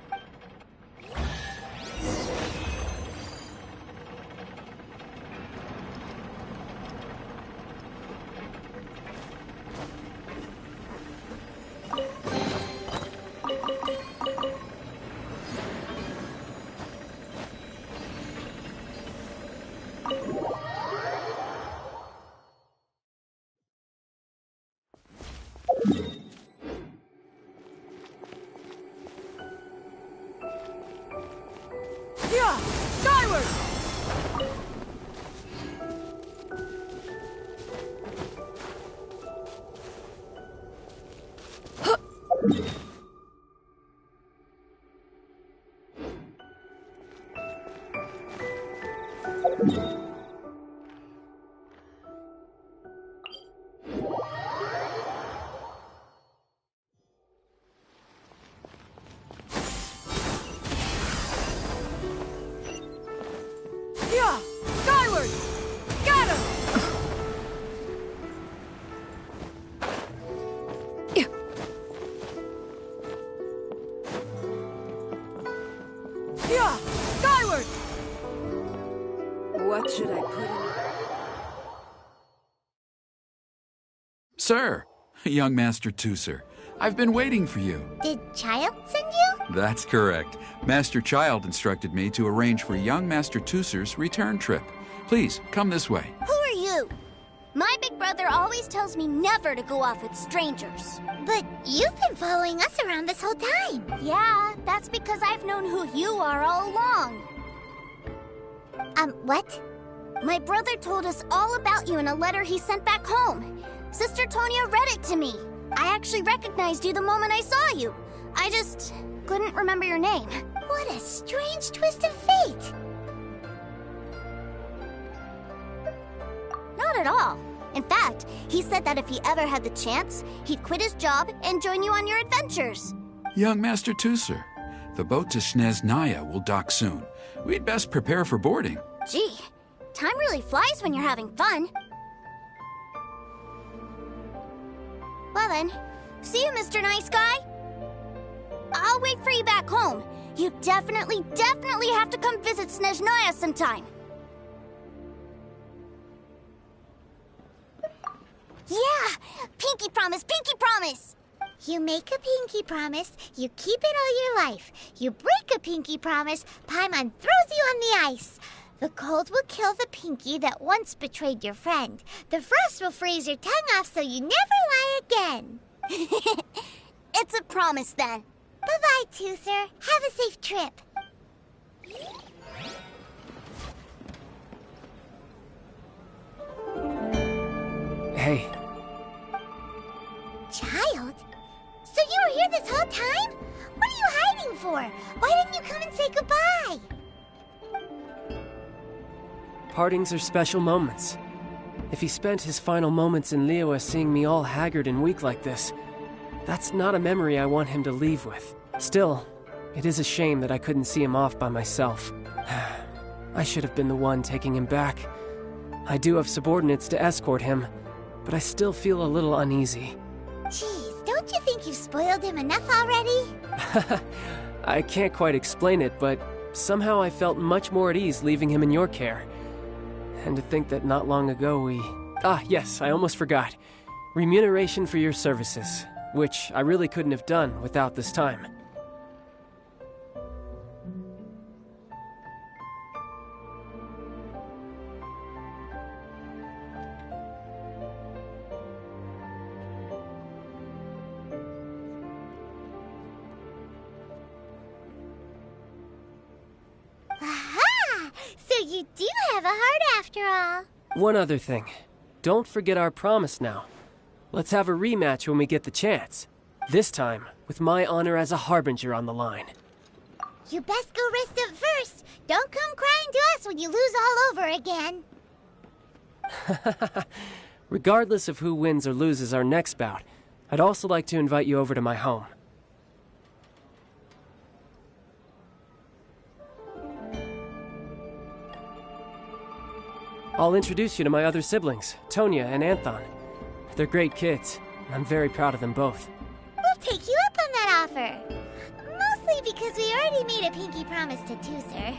Sir, young Master Tooser, I've been waiting for you. Did Child send you? That's correct. Master Child instructed me to arrange for young Master Tooser's return trip. Please, come this way. Who are you? My big brother always tells me never to go off with strangers. But you've been following us around this whole time. Yeah, that's because I've known who you are all along. What? My brother told us all about you in a letter he sent back home. Sister Tonya read it to me. I actually recognized you the moment I saw you. I just couldn't remember your name. What a strange twist of fate. Not at all. In fact, he said that if he ever had the chance, he'd quit his job and join you on your adventures. Young Master Tooser, the boat to Sneznaya will dock soon. We'd best prepare for boarding. Gee, time really flies when you're having fun. Well then, see you, Mr. Nice Guy. I'll wait for you back home. You definitely have to come visit Sneznaya sometime. Yeah! Pinky promise, pinky promise! You make a pinky promise, you keep it all your life. You break a pinky promise, Paimon throws you on the ice. The cold will kill the pinky that once betrayed your friend. The frost will freeze your tongue off so you never lie again. It's a promise then. Bye-bye, Tooser. Have a safe trip. Hey. Child? So you were here this whole time? What are you hiding for? Why didn't you come and say goodbye? Partings are special moments. If he spent his final moments in Liyue seeing me all haggard and weak like this, that's not a memory I want him to leave with. Still, it is a shame that I couldn't see him off by myself. I should have been the one taking him back. I do have subordinates to escort him, but I still feel a little uneasy. Jeez, don't you think you've spoiled him enough already? I can't quite explain it, but somehow I felt much more at ease leaving him in your care. And to think that not long ago we... yes, I almost forgot. Remuneration for your services, which I really couldn't have done without this time. So you do have a heart after all. One other thing. Don't forget our promise now. Let's have a rematch when we get the chance. This time, with my honor as a harbinger on the line. You best go rest up first. Don't come crying to us when you lose all over again. Regardless of who wins or loses our next bout, I'd also like to invite you over to my home. I'll introduce you to my other siblings, Tonya and Anthon. They're great kids, and I'm very proud of them both. We'll take you up on that offer. Mostly because we already made a pinky promise to Tooser.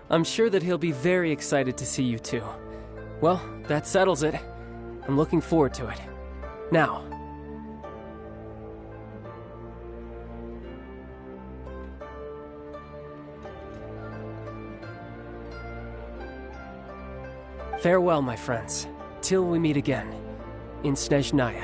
I'm sure that he'll be very excited to see you too. Well, that settles it. I'm looking forward to it. Now, farewell, my friends, till we meet again, in Sneznaya.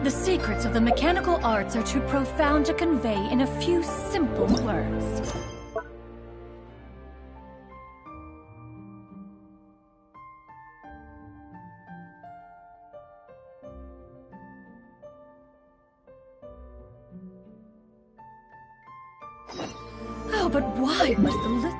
The secrets of the mechanical arts are too profound to convey in a few simple words. Oh, but why must the listener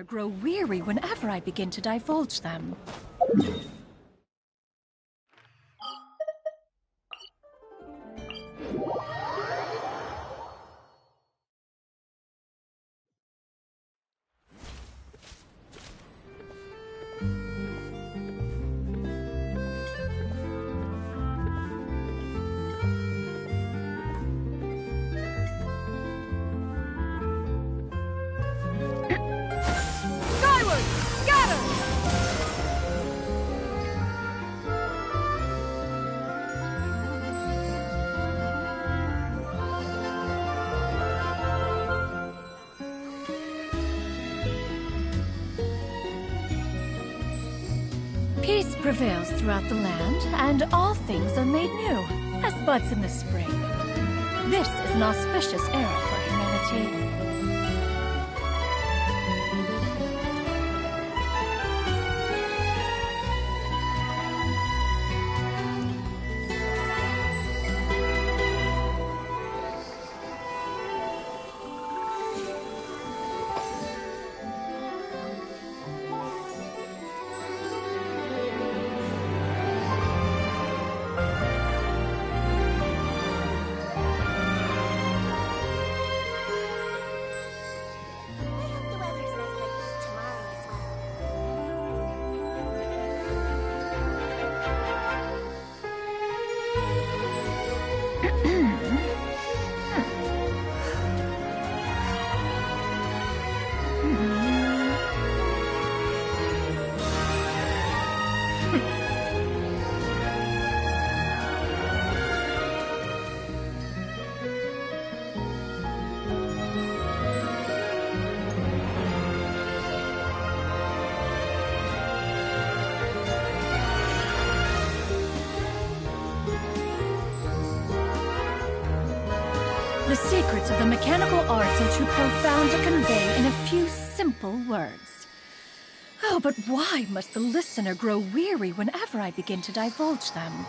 grow weary whenever I begin to divulge them? Skyward! Scatter! Peace prevails throughout the land, and all things are made new, as buds in the spring. This is an auspicious era for humanity. The weather's nice like this tomorrow as well. The secrets of the mechanical arts are too profound to convey in a few simple words. Oh, but why must the listener grow weary whenever I begin to divulge them?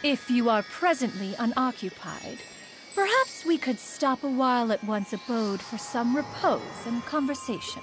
If you are presently unoccupied, perhaps we could stop a while at one's abode for some repose and conversation.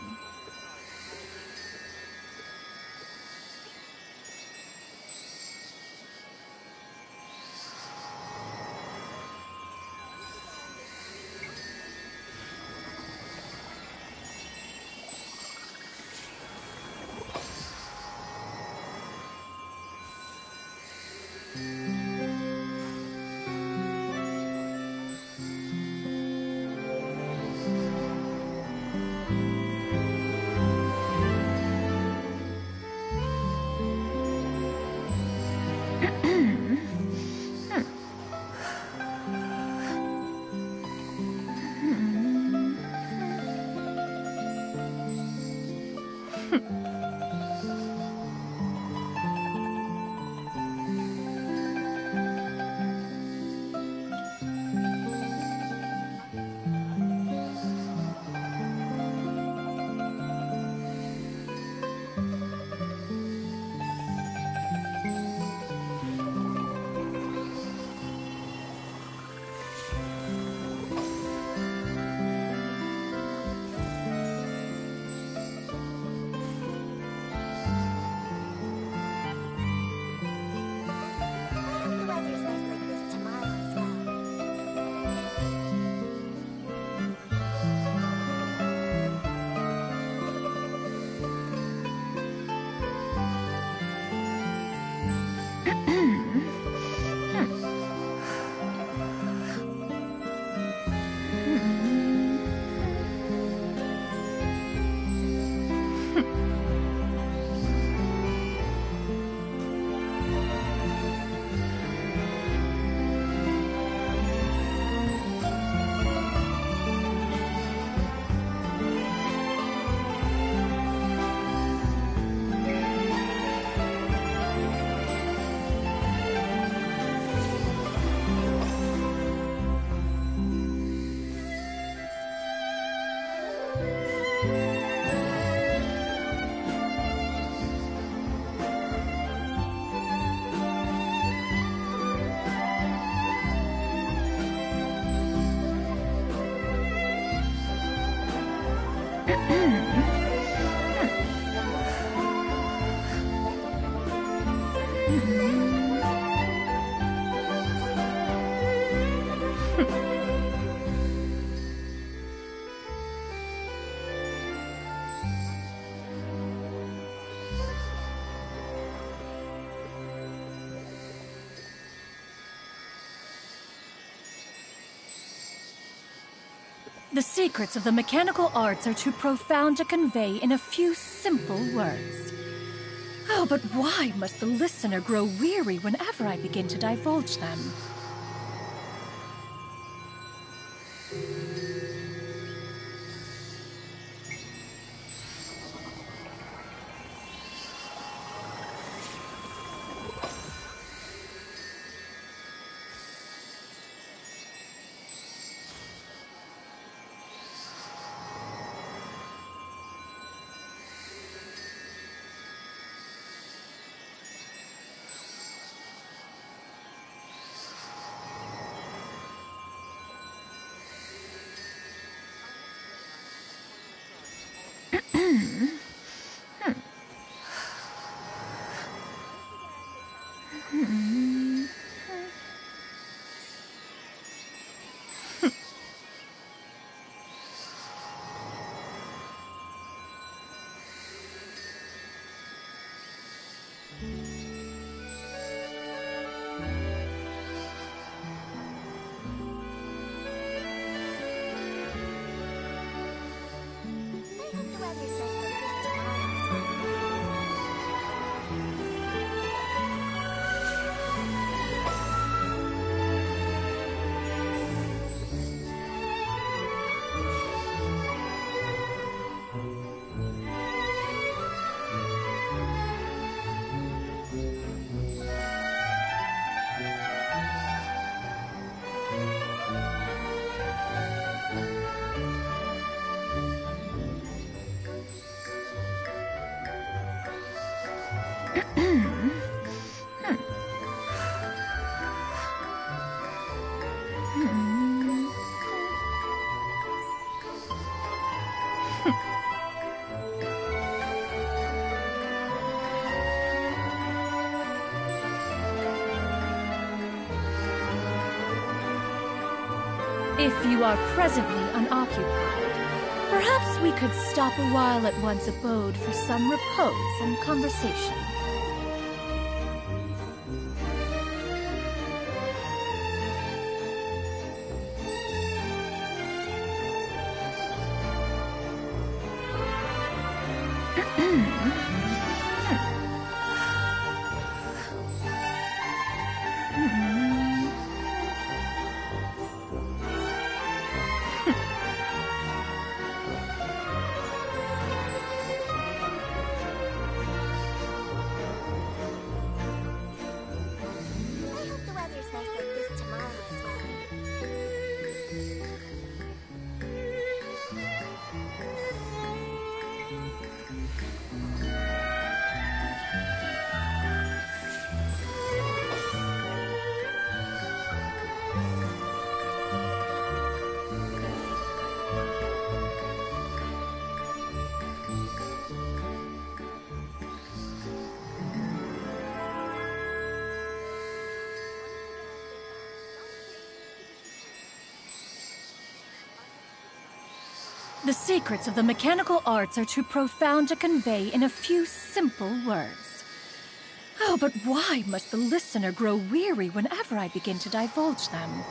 The secrets of the mechanical arts are too profound to convey in a few simple words. Oh, but why must the listener grow weary whenever I begin to divulge them? If you are presently unoccupied, perhaps we could stop a while at one's abode for some repose and conversation. The secrets of the mechanical arts are too profound to convey in a few simple words. Oh, but why must the listener grow weary whenever I begin to divulge them?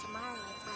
Tomorrow as well.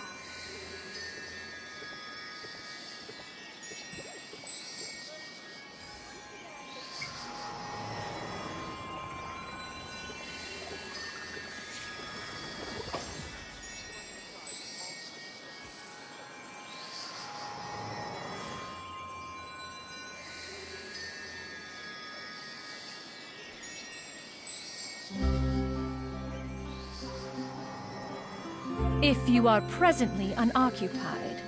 If you are presently unoccupied,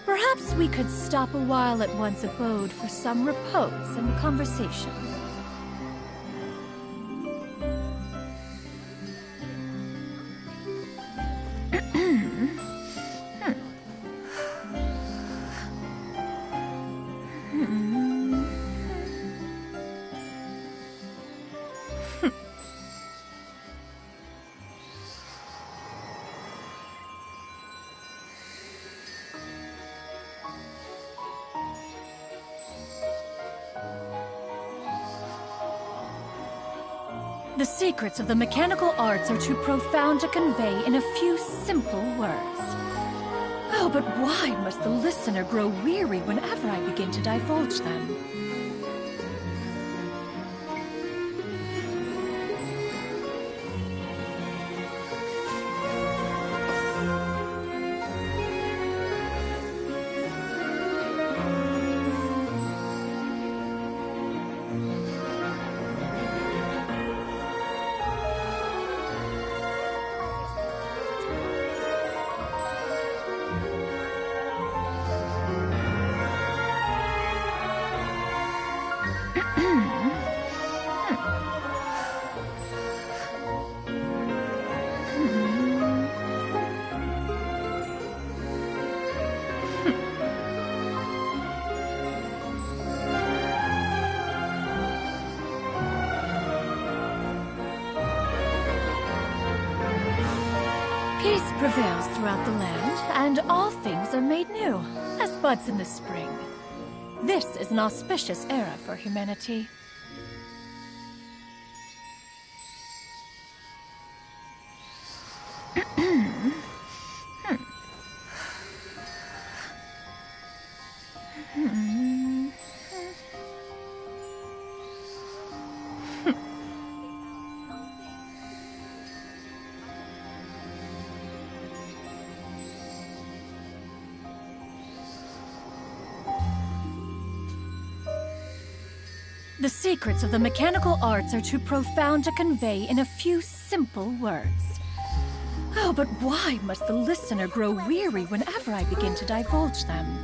perhaps we could stop a while at one's abode for some repose and conversation. The secrets of the mechanical arts are too profound to convey in a few simple words. Oh, but why must the listener grow weary whenever I begin to divulge them? Peace prevails throughout the land, and all things are made new, as buds in the spring. This is an auspicious era for humanity. The secrets of the mechanical arts are too profound to convey in a few simple words. Oh, but why must the listener grow weary whenever I begin to divulge them?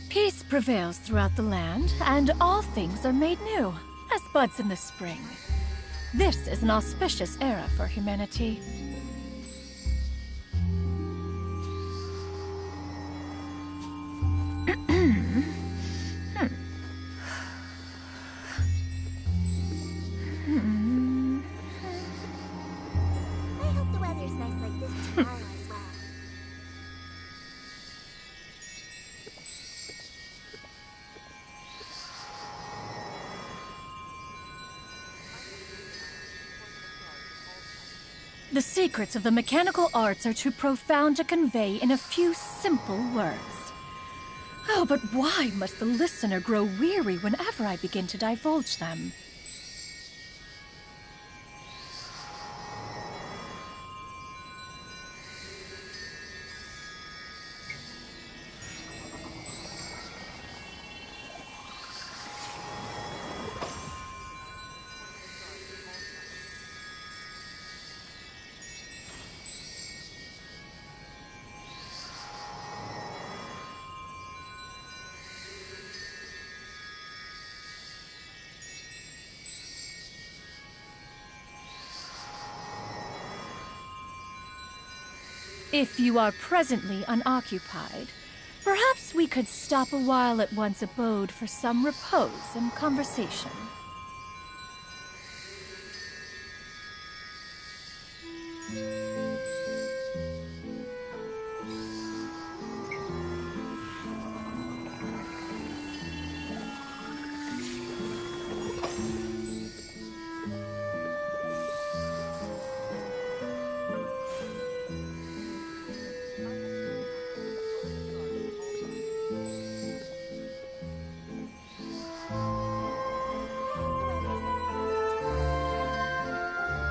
Peace prevails throughout the land, and all things are made new, as buds in the spring. This is an auspicious era for humanity. The secrets of the mechanical arts are too profound to convey in a few simple words. Oh, but why must the listener grow weary whenever I begin to divulge them? If you are presently unoccupied, perhaps we could stop a while at one's abode for some repose and conversation.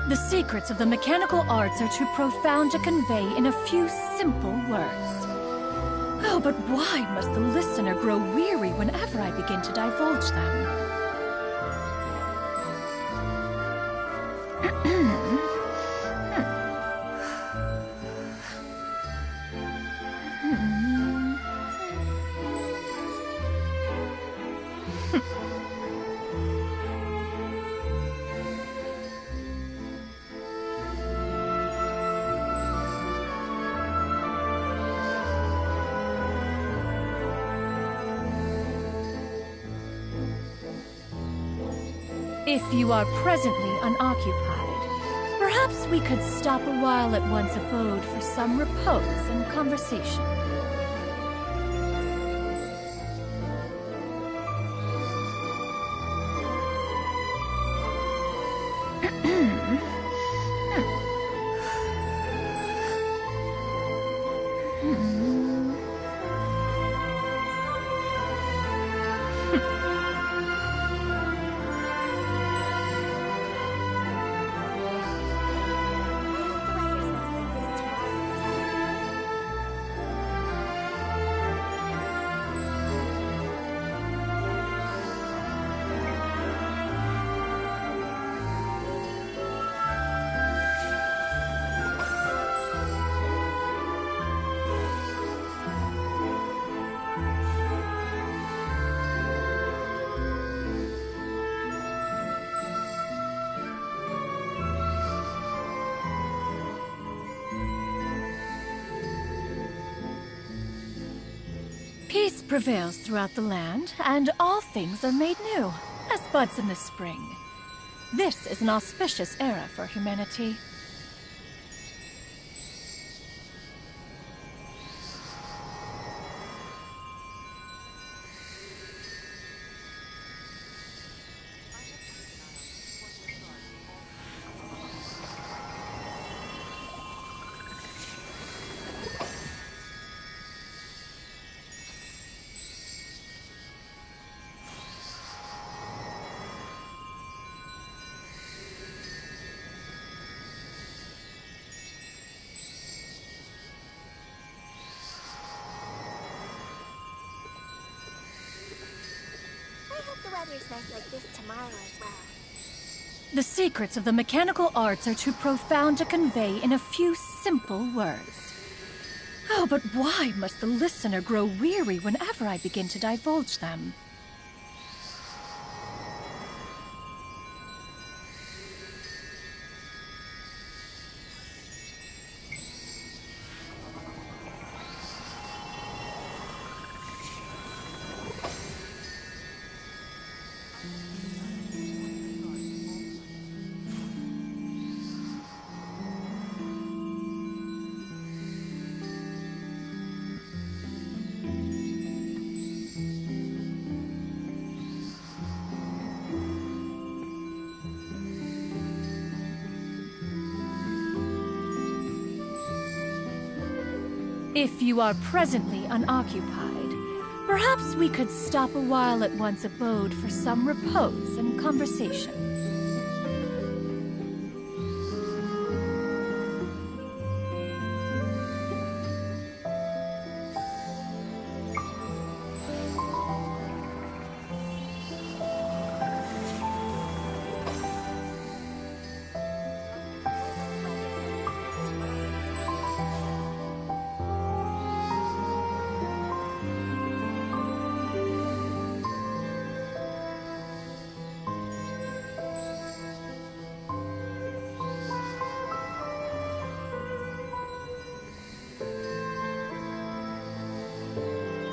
The secrets of the mechanical arts are too profound to convey in a few simple words. Oh, but why must the listener grow weary whenever I begin to divulge them? If you are presently unoccupied, perhaps we could stop a while at one's abode for some repose and conversation. Peace prevails throughout the land, and all things are made new, as buds in the spring. This is an auspicious era for humanity. Weather's nice like this tomorrow as well. The secrets of the mechanical arts are too profound to convey in a few simple words. Oh, but why must the listener grow weary whenever I begin to divulge them? If you are presently unoccupied, perhaps we could stop a while at one's abode for some repose and conversation.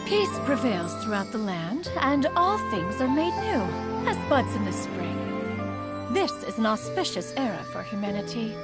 Peace prevails throughout the land, and all things are made new, as buds in the spring. This is an auspicious era for humanity.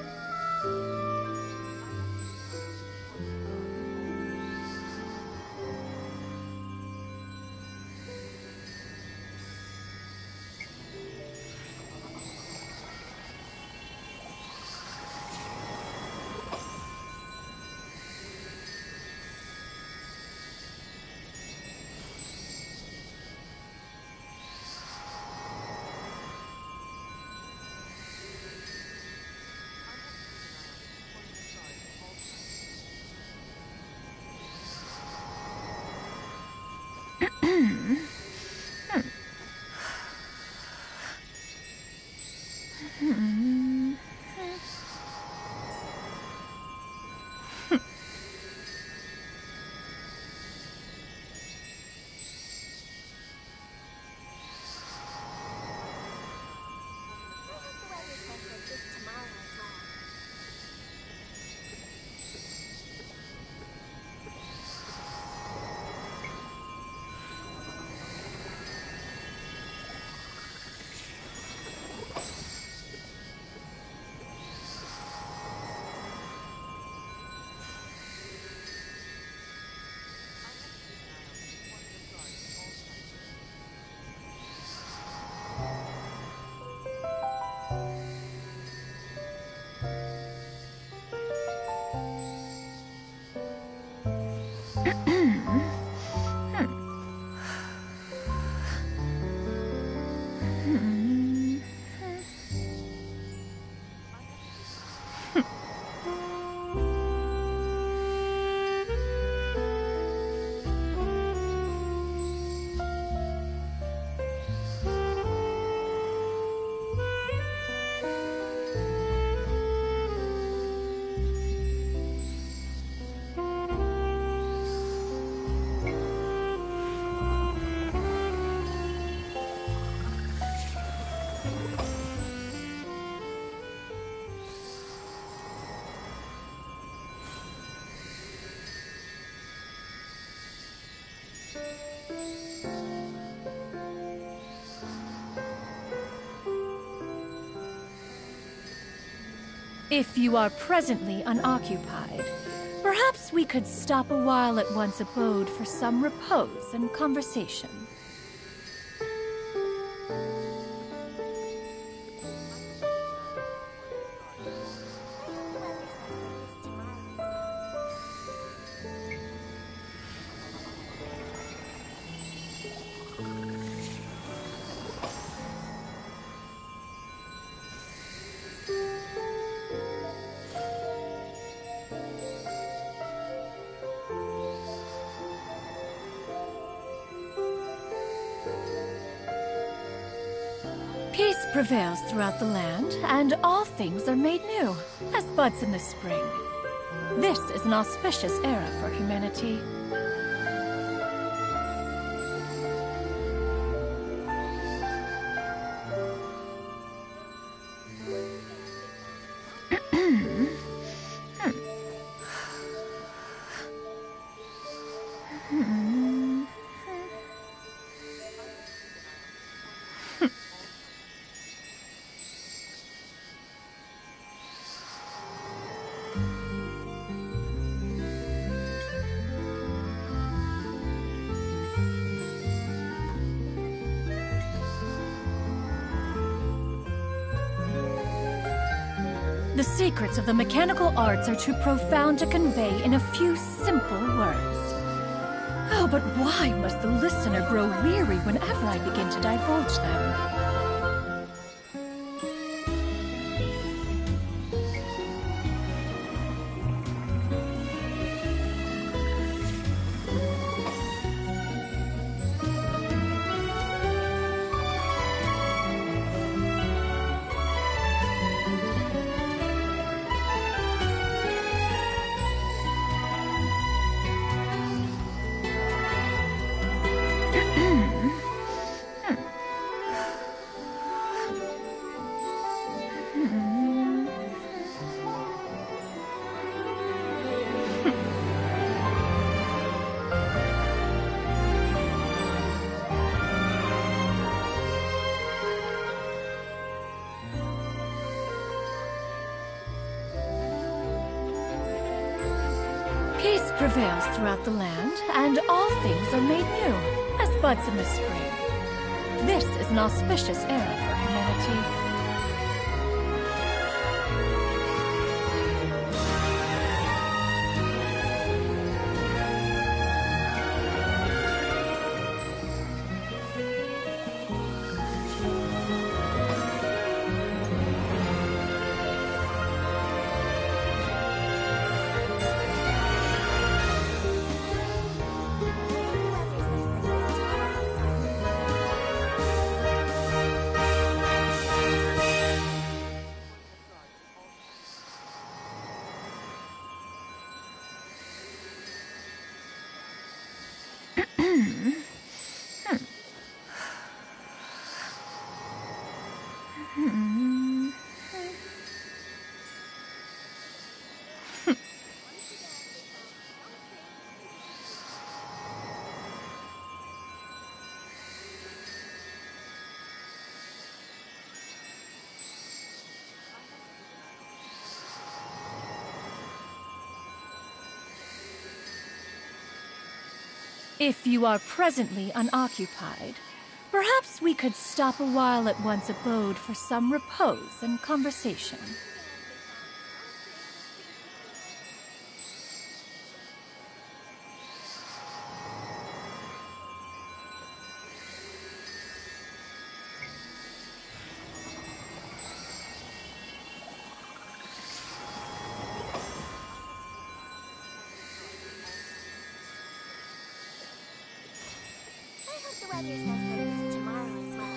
If you are presently unoccupied, perhaps we could stop a while at one's abode for some repose and conversation. Peace prevails throughout the land, and all things are made new, as buds in the spring. This is an auspicious era for humanity. The secrets of the mechanical arts are too profound to convey in a few simple words. Oh, but why must the listener grow weary whenever I begin to divulge them? Peace prevails throughout the land, and all things are made new, as buds in the spring. This is an auspicious era for humanity. If you are presently unoccupied, perhaps we could stop a while at one's abode for some repose and conversation. The weather's nice like this tomorrow as well.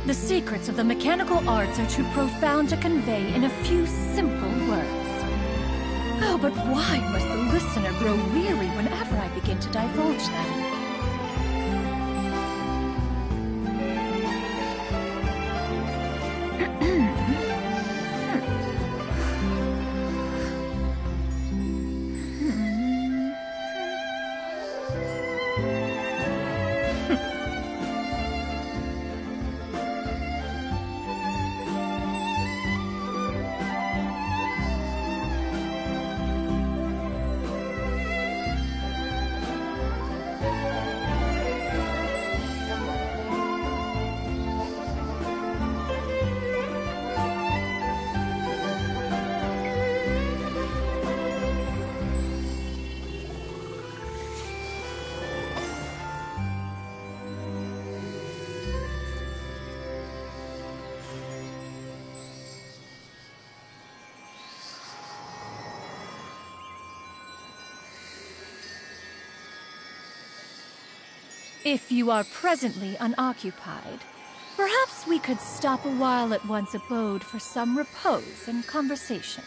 The secrets of the mechanical arts are too profound to convey in a few simple words. Oh, but why must the listener grow weary whenever I begin to divulge them? If you are presently unoccupied, perhaps we could stop a while at one's abode for some repose and conversation.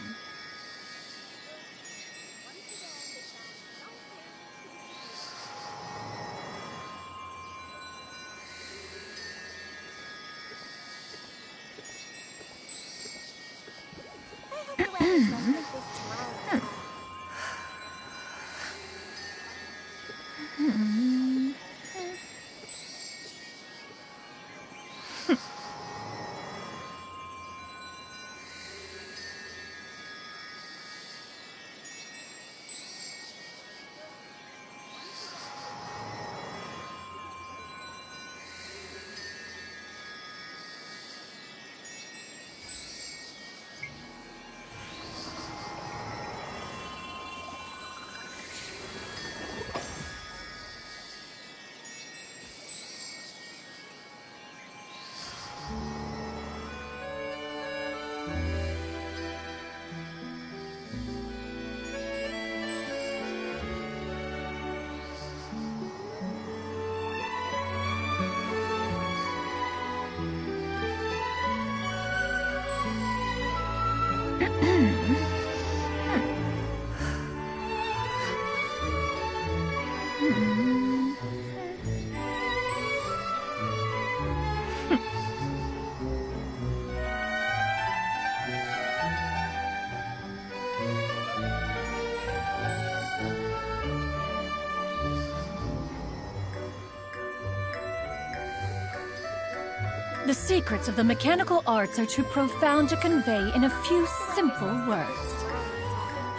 The secrets of the mechanical arts are too profound to convey in a few simple words.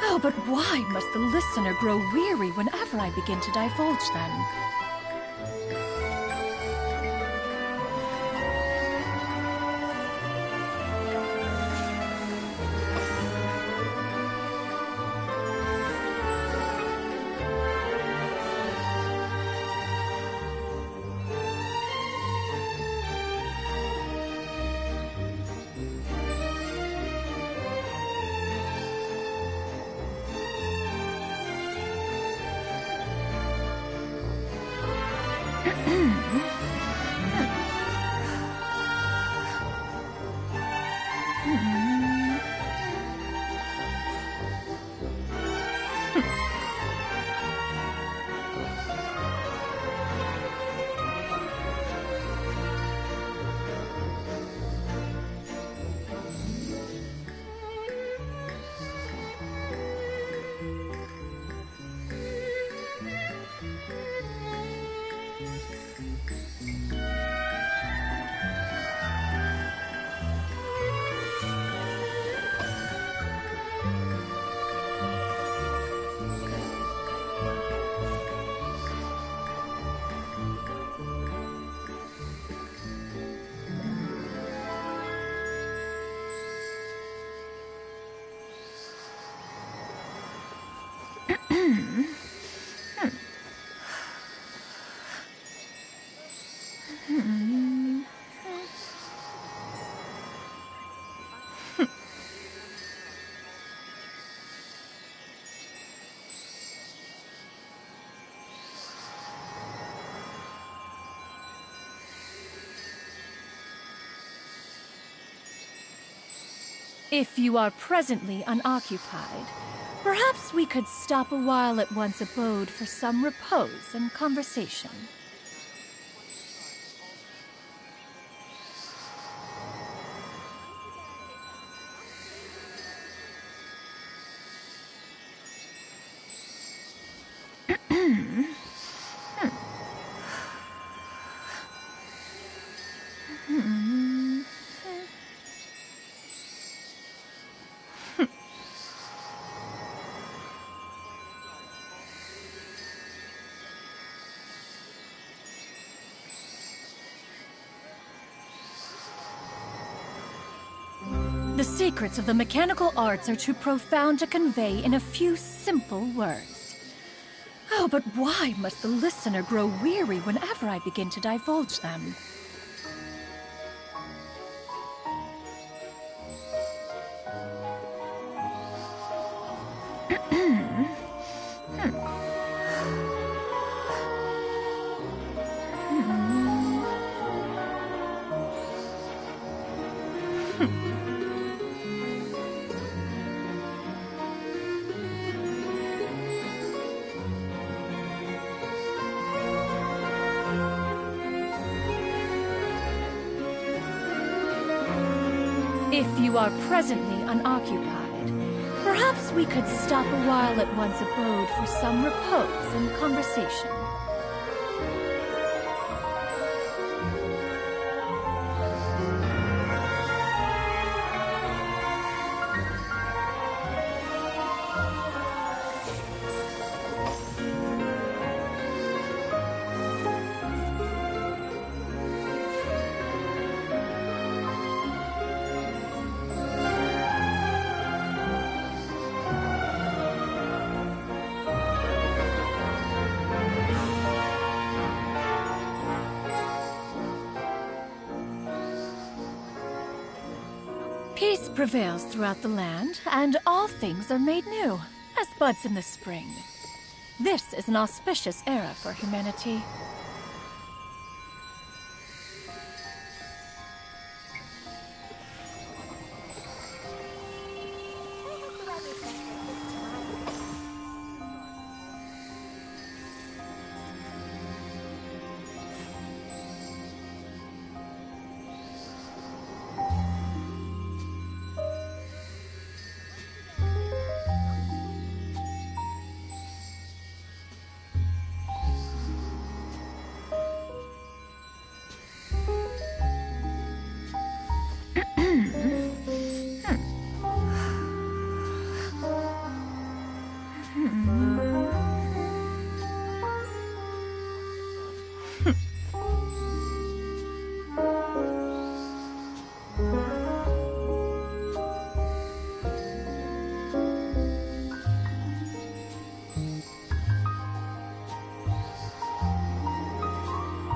Oh, but why must the listener grow weary whenever I begin to divulge them? If you are presently unoccupied, perhaps we could stop a while at one's abode for some repose and conversation. The secrets of the mechanical arts are too profound to convey in a few simple words. Oh, but why must the listener grow weary whenever I begin to divulge them? If you are presently unoccupied, perhaps we could stop a while at one's abode for some repose and conversation. Peace prevails throughout the land, and all things are made new, as buds in the spring. This is an auspicious era for humanity.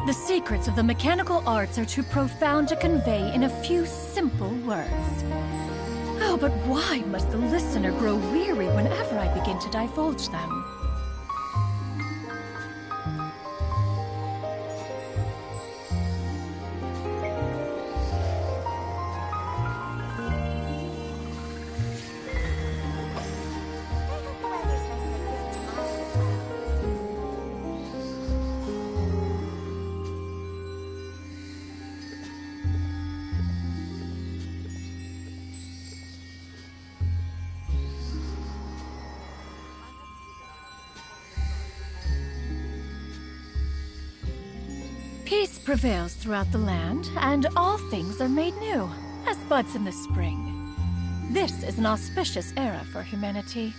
The secrets of the mechanical arts are too profound to convey in a few simple words. Oh, but why must the listener grow weary whenever I begin to divulge them? Peace prevails throughout the land, and all things are made new, as buds in the spring. This is an auspicious era for humanity.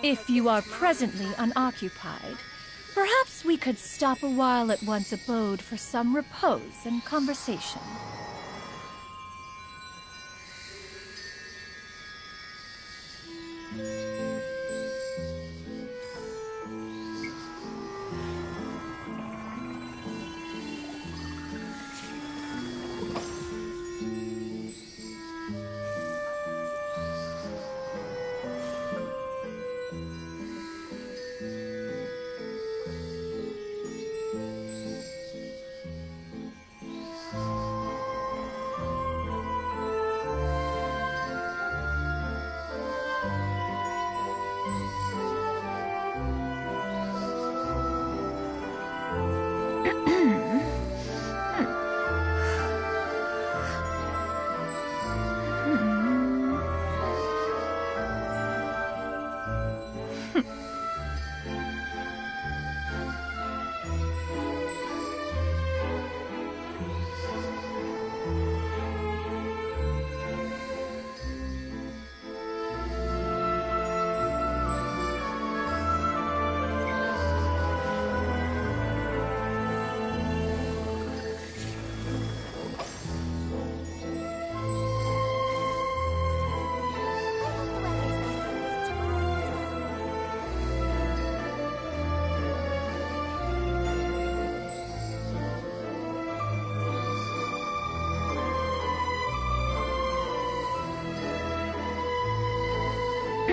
If you are presently unoccupied, perhaps we could stop a while at one's abode for some repose and conversation.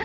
I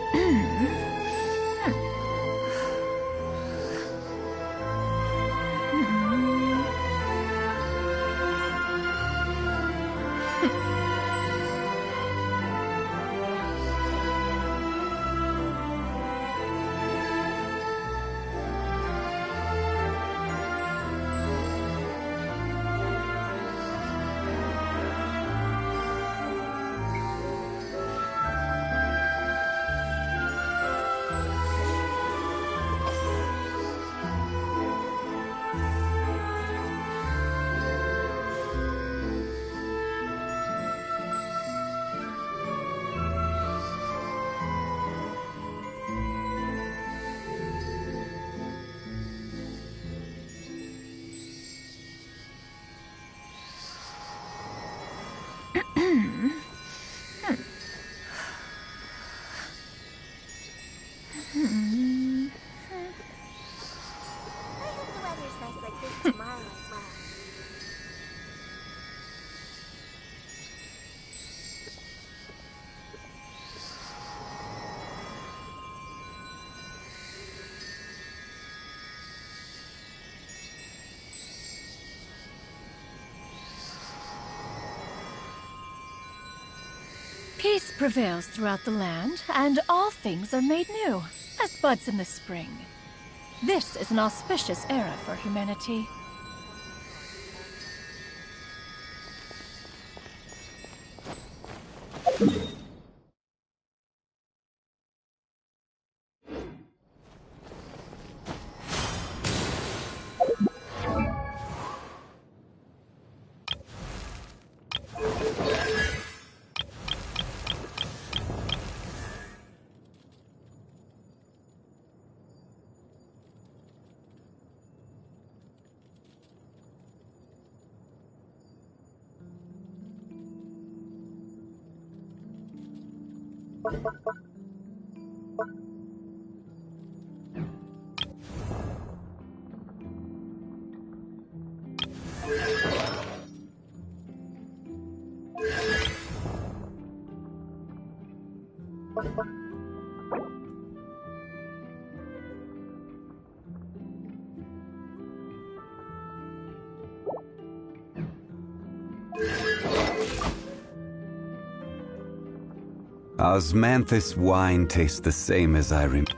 hope the weather's nice like this tomorrow as well. Peace prevails throughout the land, and all things are made new, as buds in the spring. This is an auspicious era for humanity. Osmanthus wine tastes the same as I remember.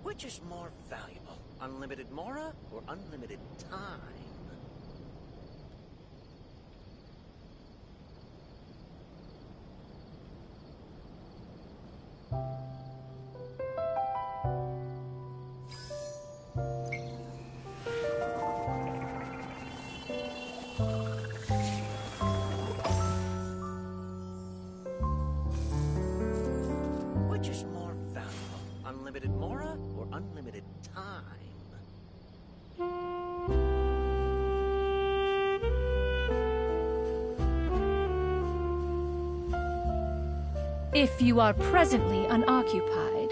Which is more valuable, unlimited mora or unlimited time? mora or unlimited time? If you are presently unoccupied,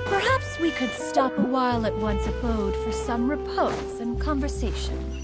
perhaps we could stop a while at one's abode for some repose and conversation.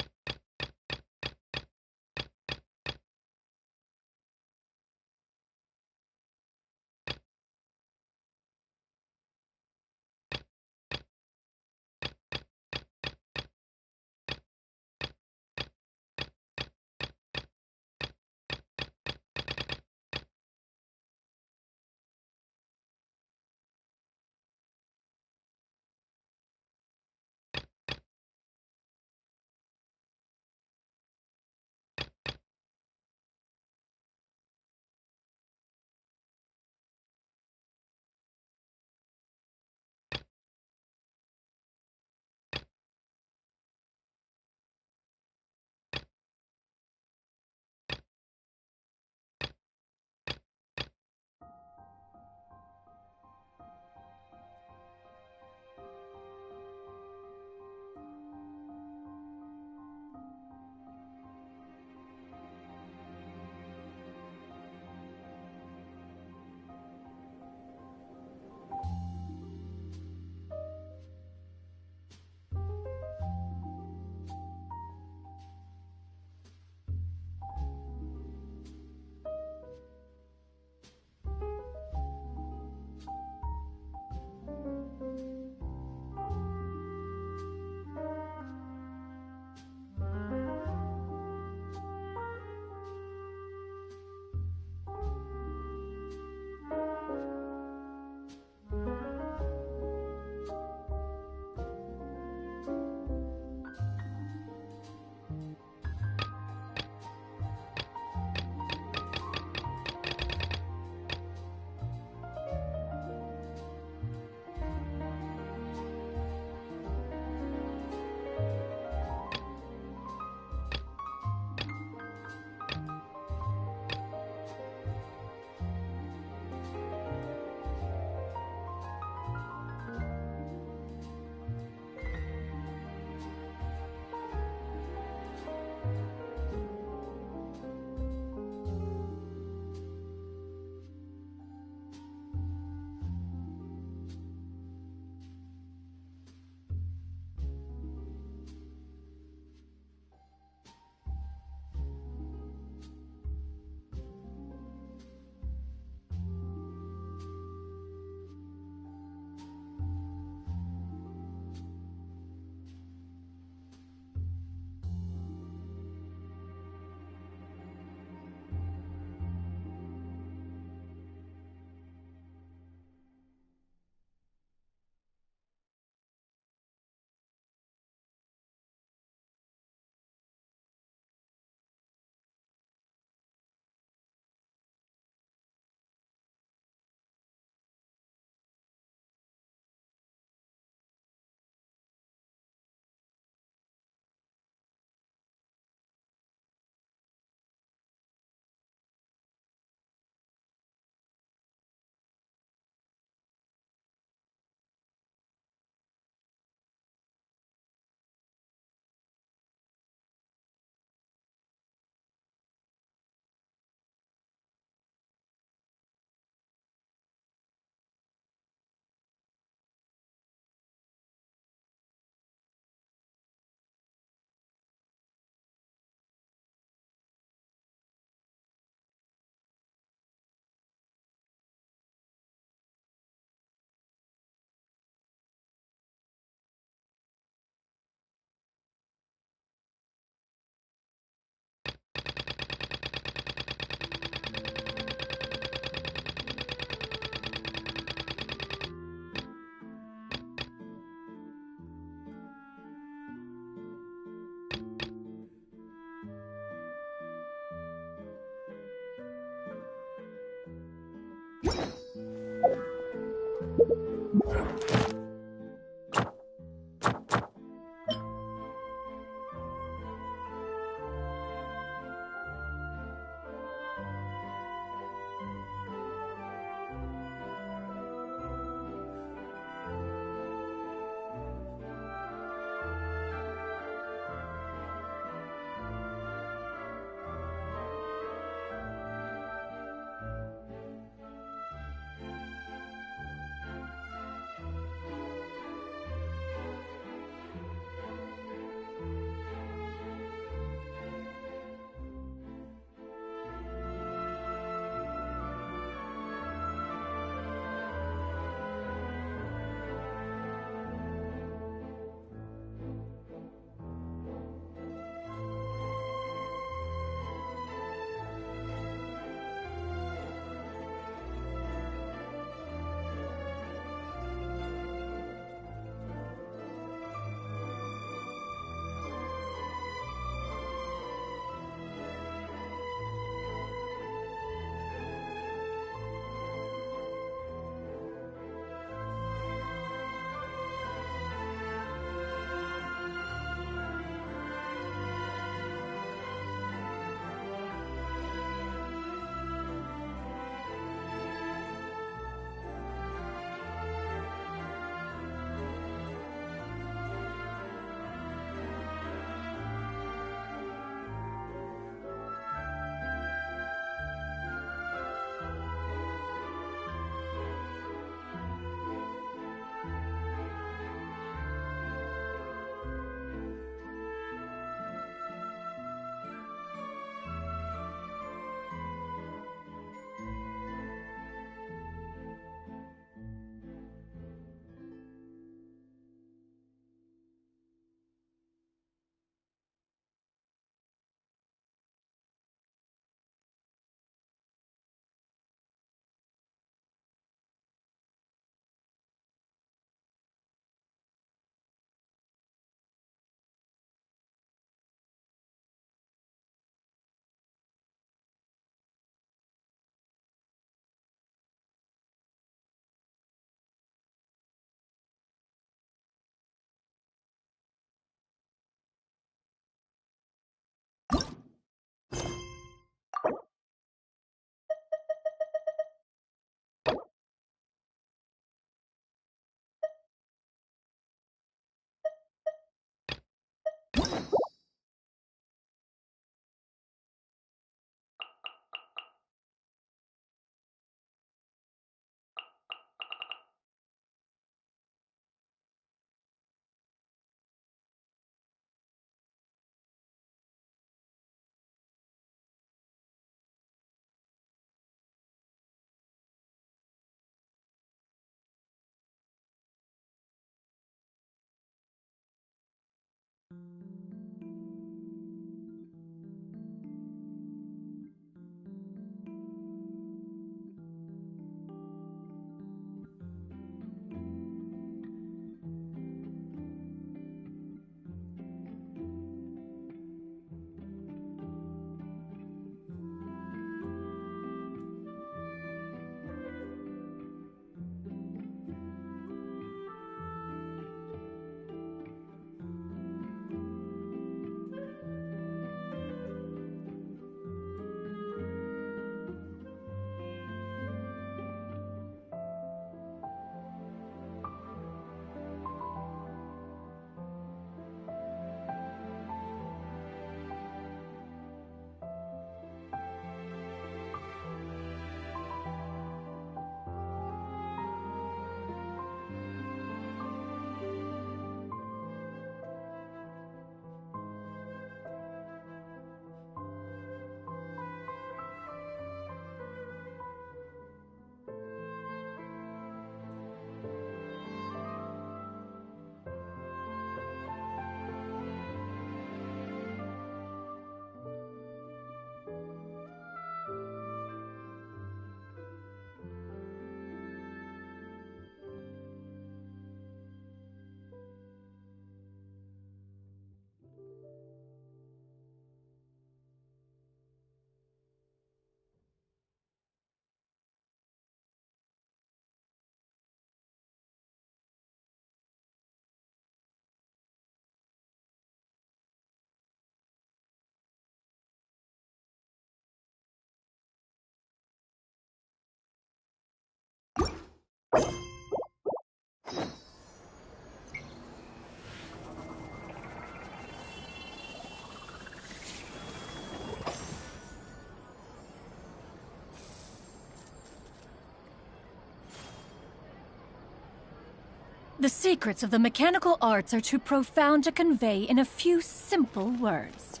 The secrets of the mechanical arts are too profound to convey in a few simple words.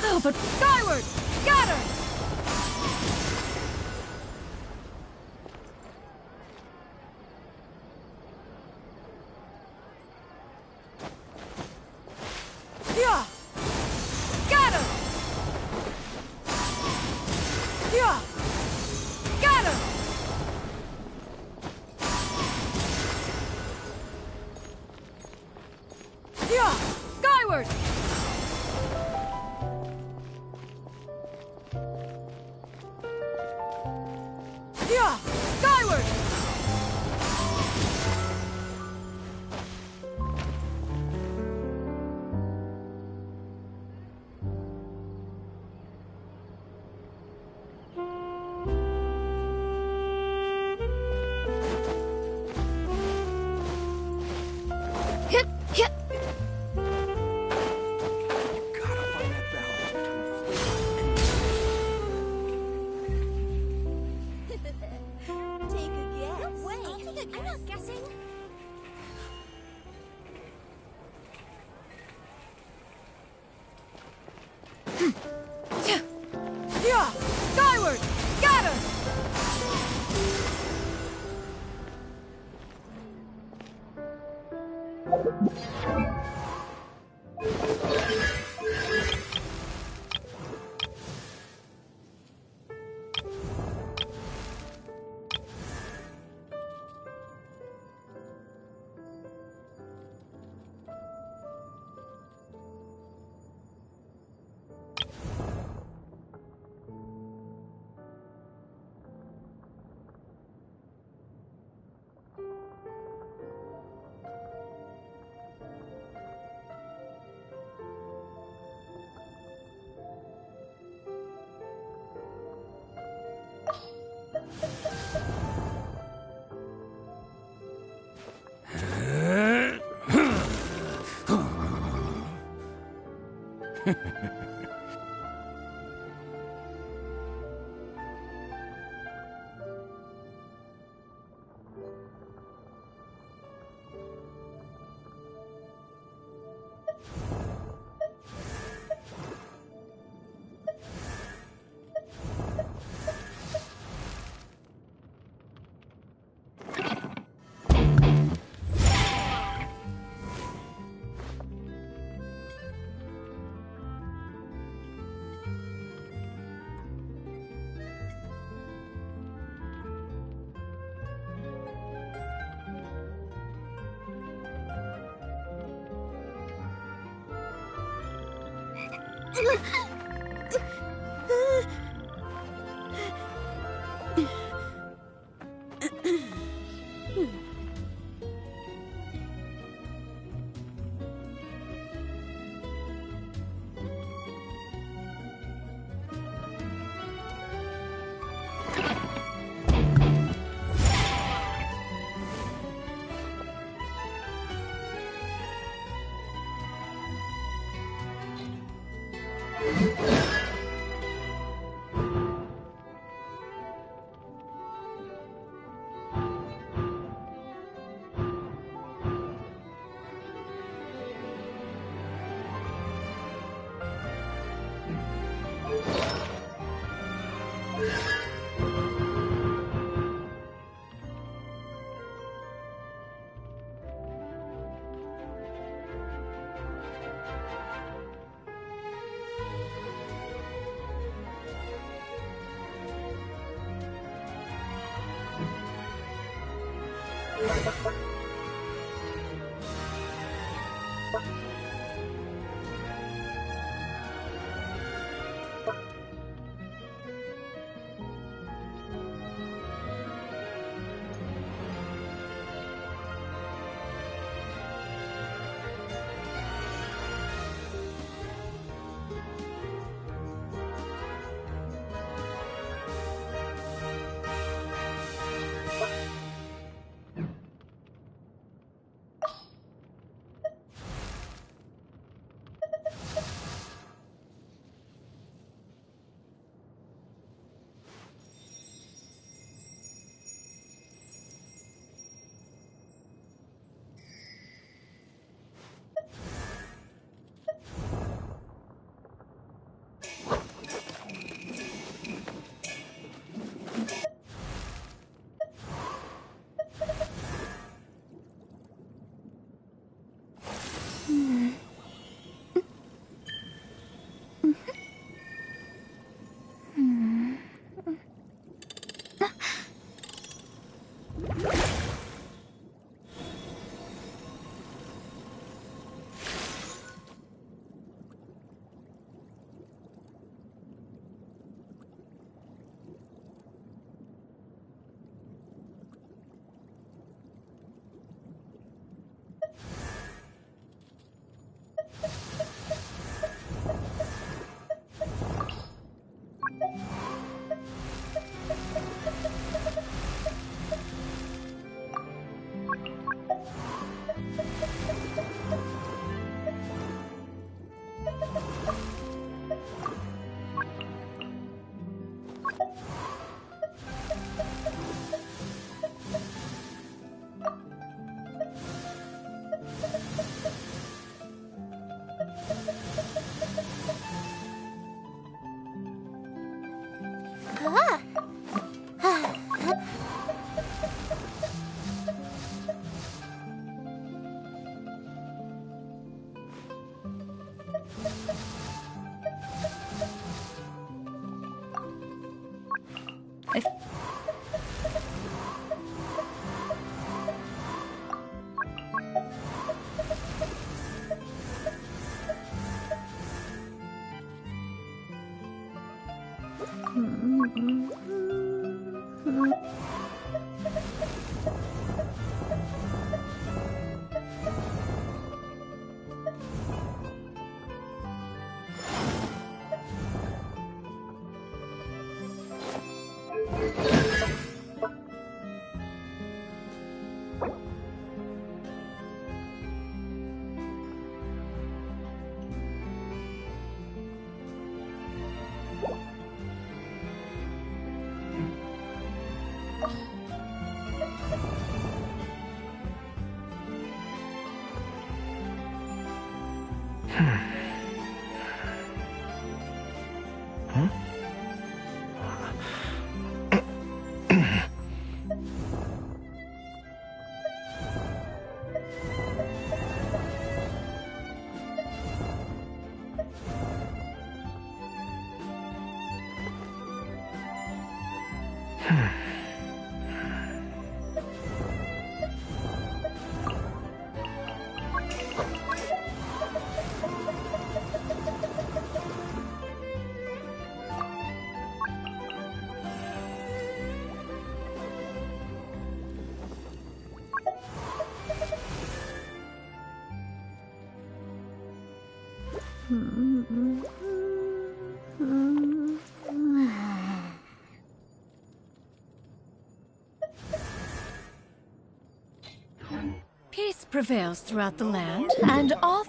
Oh, but skyward! Scatter! Yeah! Scatter! Yeah! Scatter! Yeah! Skyward! Yeah! Skyward! hit, hit. Take a guess. No way. I'm not guessing. Yeah! Skyward! Scatter! Peace prevails throughout the land, and all...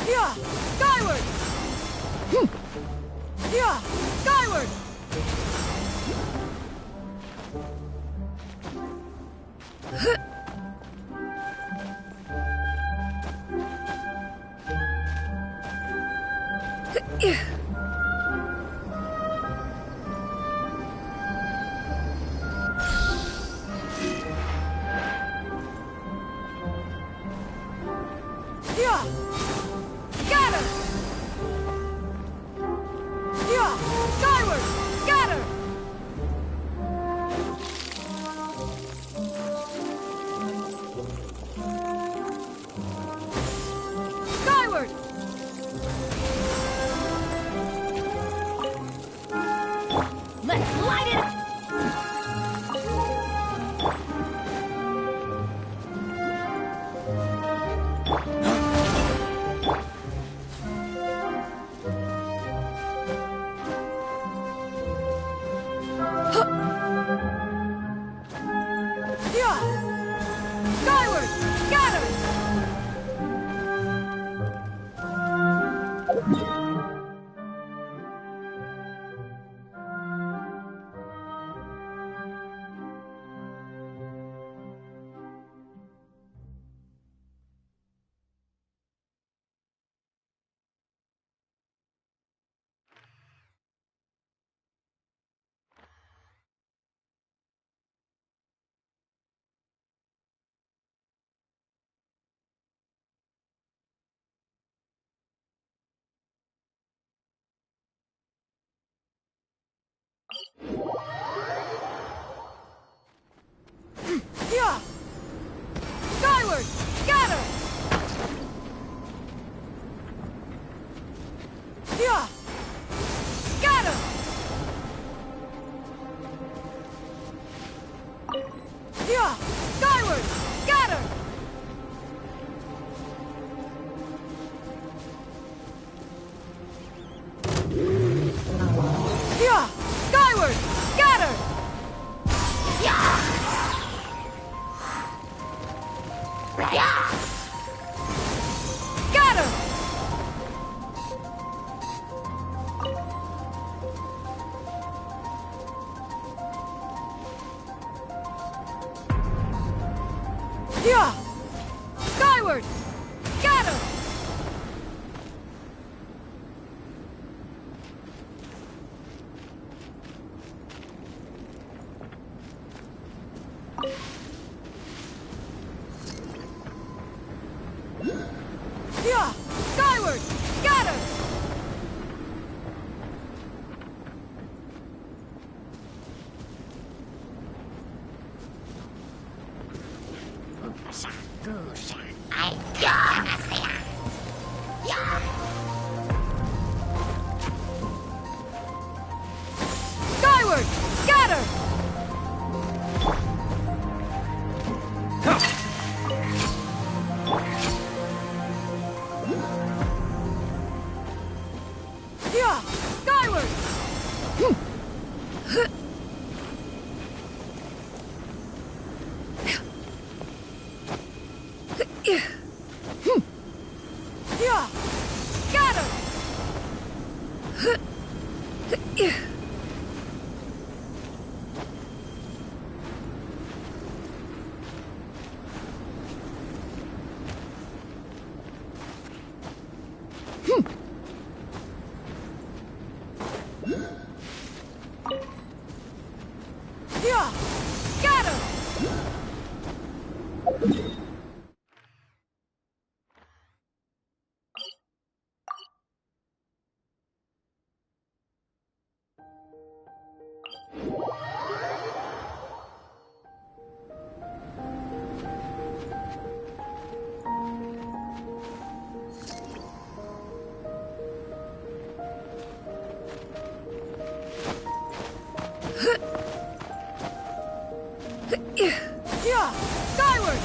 Yeah! Skyward! Yeah! Skyward! Yeah! Scatter! Yeah! Skyward! Scatter! Skyward! Let's light it up! Yeah! Skyward! Scatter! Skyward! Got him! Yeah! Skyward! Got him! Skyward! Scatter! Yeah! Skyward! Yeah! Scatter! Yeah! Scatter! Yeah! Skyward!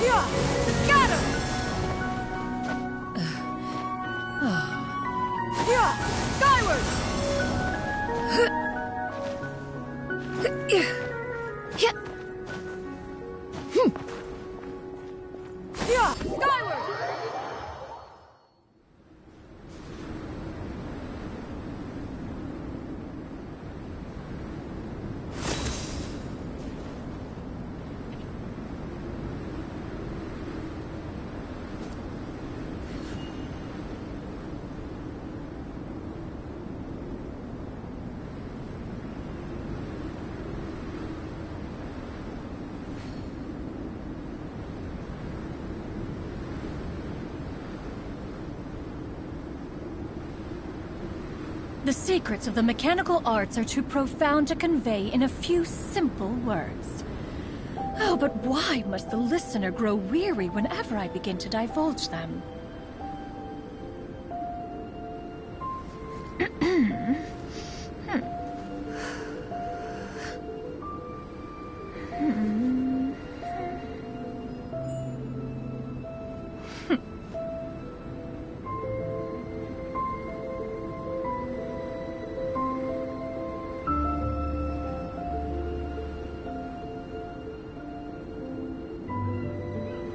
Yeah! Scatter! Yeah! Skyward! Yeah! Skyward! The secrets of the mechanical arts are too profound to convey in a few simple words. Oh, but why must the listener grow weary whenever I begin to divulge them?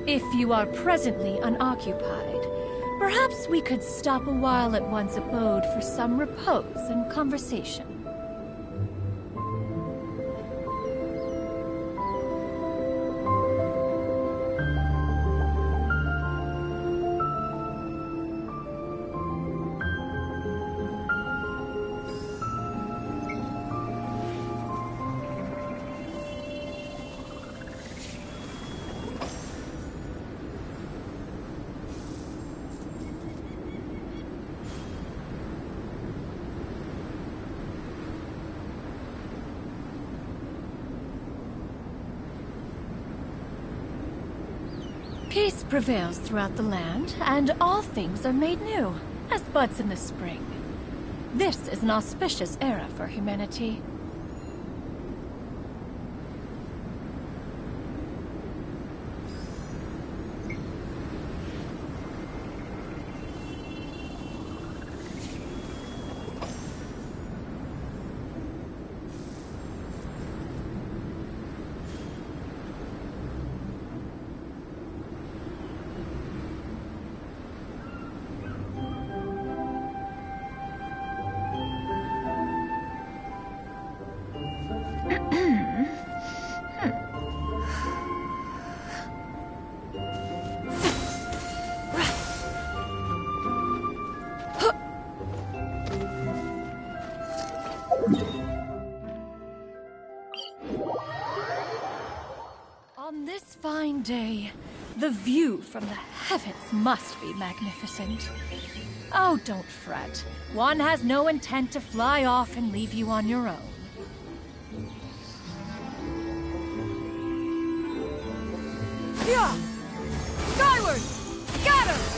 If you are presently unoccupied, perhaps we could stop a while at one's abode for some repose and conversation. Peace prevails throughout the land, and all things are made new, as buds in the spring. This is an auspicious era for humanity. day, the view from the heavens must be magnificent. Oh, don't fret. One has no intent to fly off and leave you on your own. Yeah! Skyward! Scatter!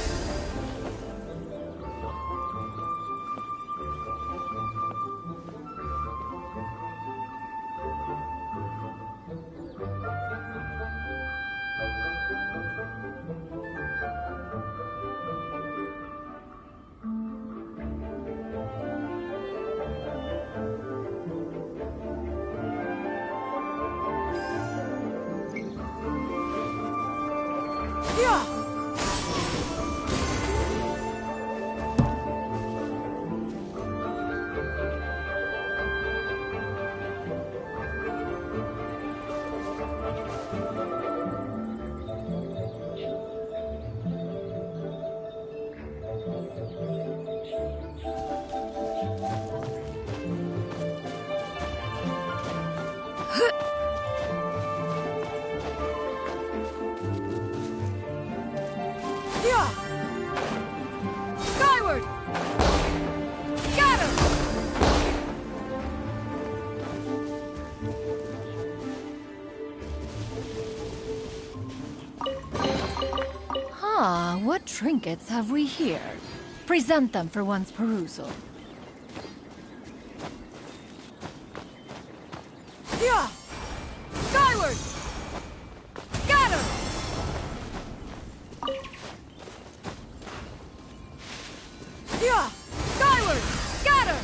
Yeah! Yeah! Skyward! Scatter! Ah, what trinkets have we here? Present them for one's perusal. Yeah! Skyward! Scatter! Yeah! Skyward! Scatter!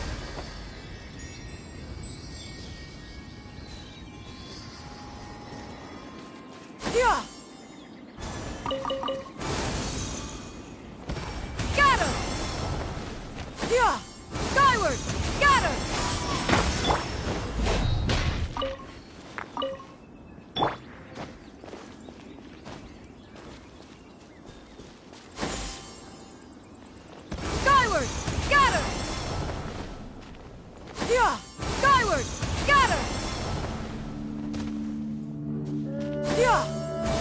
Yeah! Scatter! Yeah! Skyward! Scatter! Skyward! Scatter! Yeah! Skyward! Scatter! Yeah!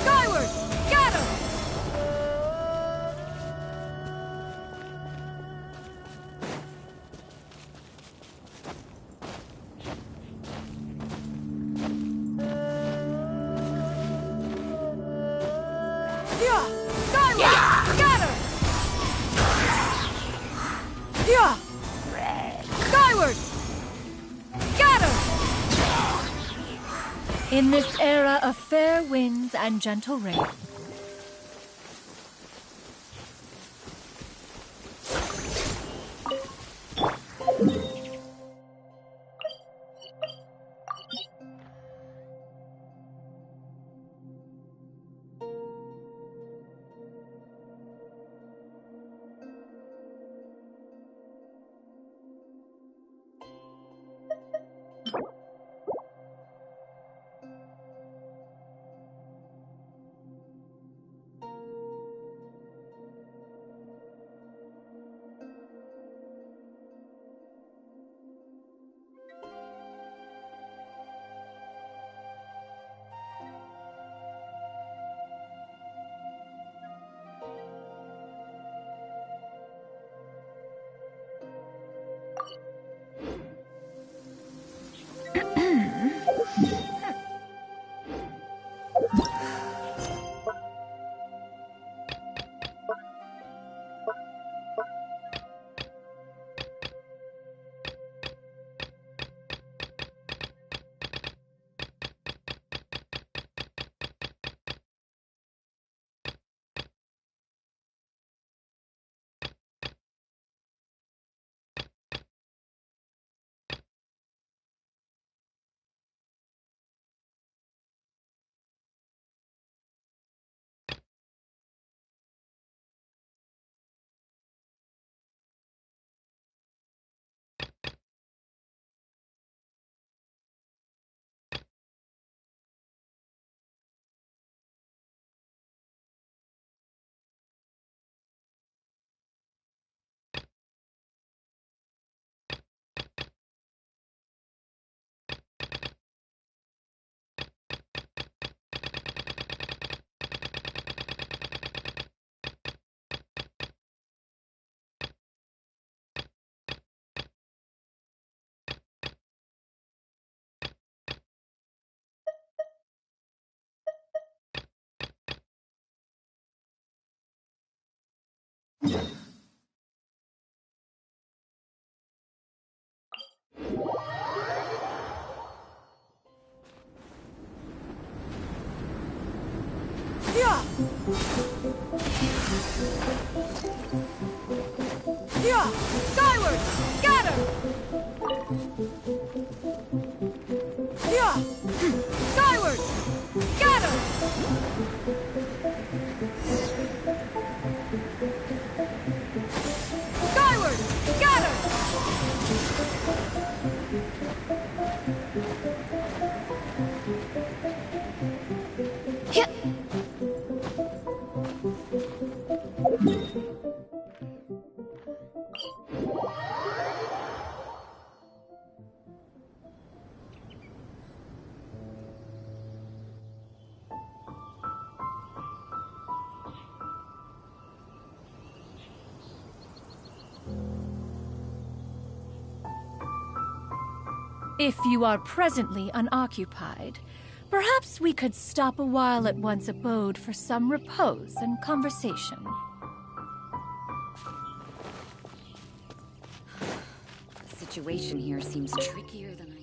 Skyward! Scatter! Yeah! Skyward! Scatter! Yeah! Skyward! Scatter! In this era of fair winds and gentle rain, Yeah! Yeah! Skyward! Scatter! Yeah! Skyward! Scatter! Skyward! Scatter! If you are presently unoccupied, perhaps we could stop a while at one's abode for some repose and conversation. The situation here seems trickier than I thought.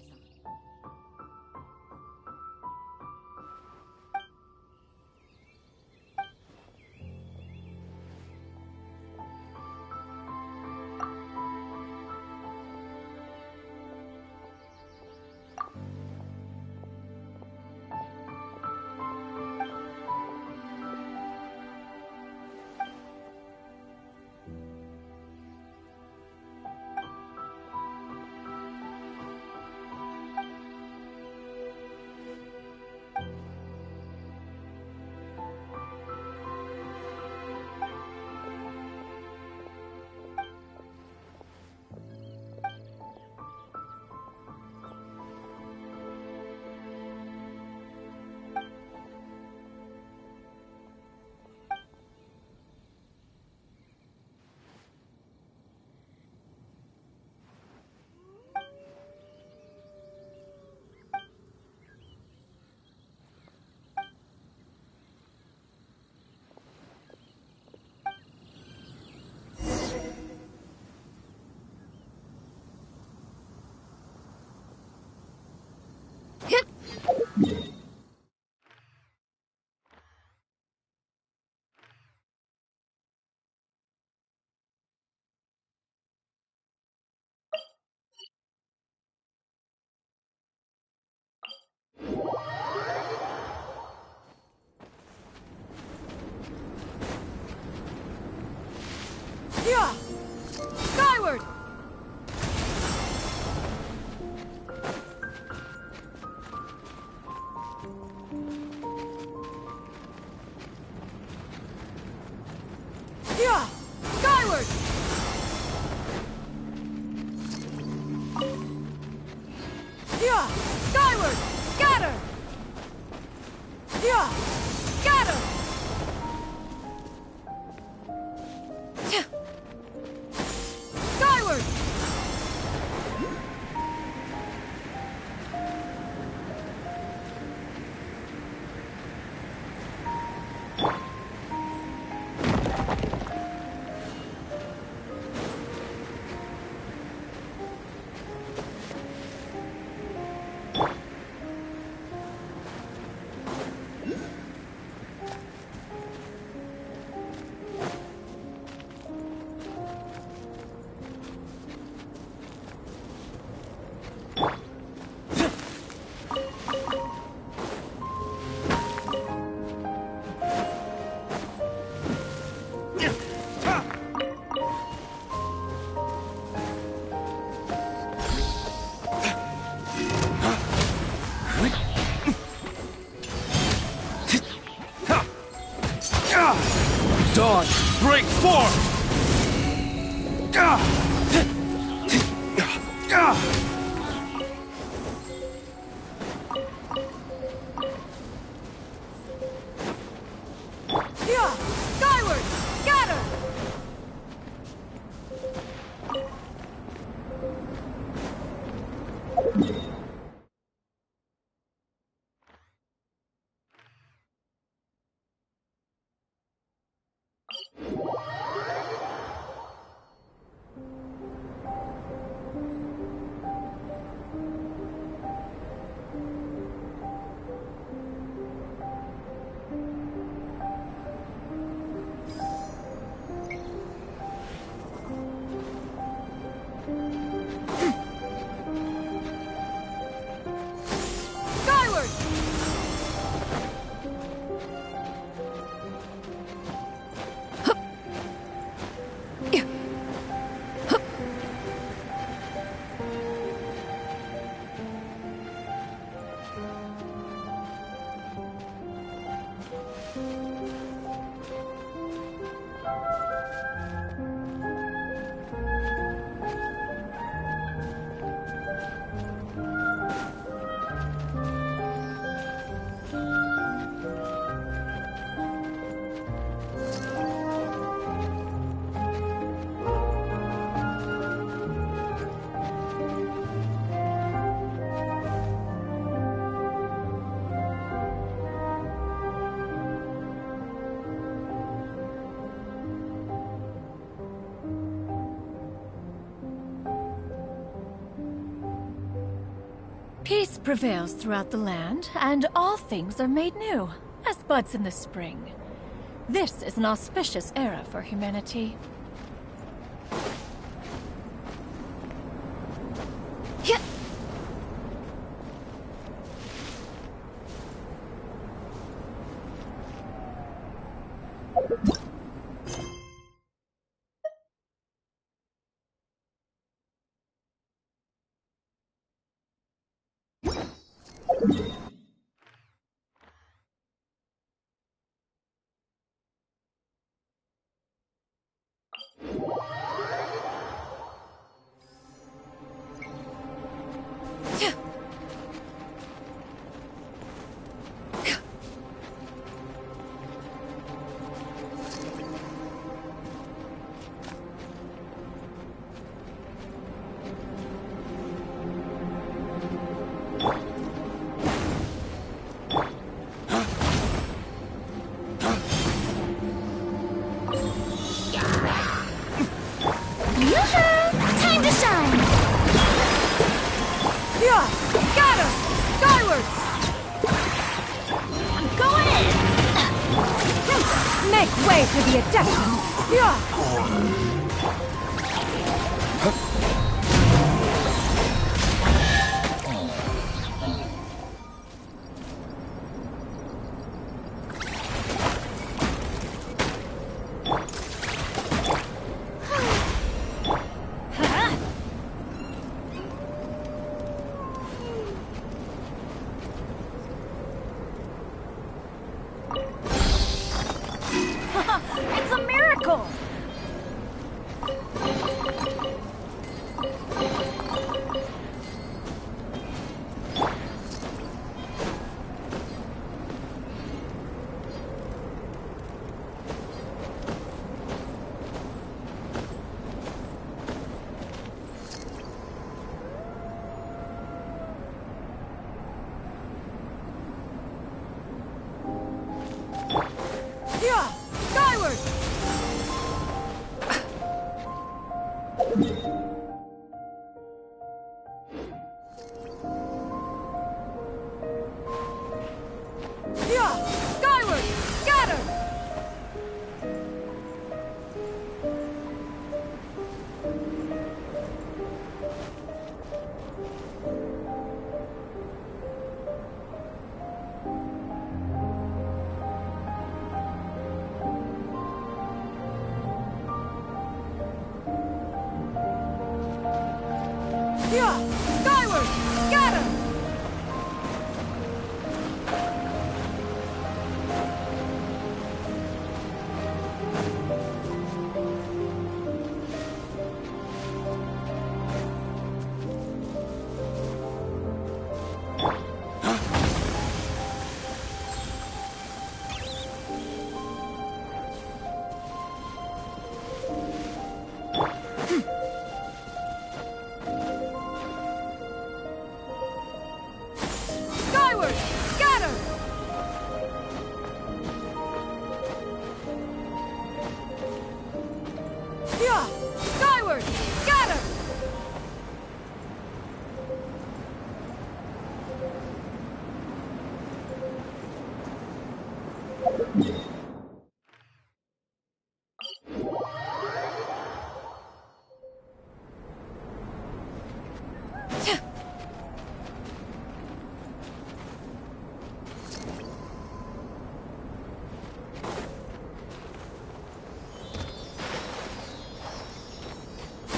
Yeah! Skyward! Yeah! Skyward! Yeah! Skyward! Scatter! Yeah! Scatter! Skyward! Dawn, break forth! Yeah! Skyward! Scatter! Peace prevails throughout the land, and all things are made new, as buds in the spring. This is an auspicious era for humanity. Time to shine! Yeah! Scatter! Skyward! I'm going in! Make way for the Adeptus! Yeah! It's a miracle! Yeah! Skyward! Yeah! Skyward! Scatter! Yeah! Skyward! Scatter! Skyward! Scatter! Yeah! Skyward! Scatter!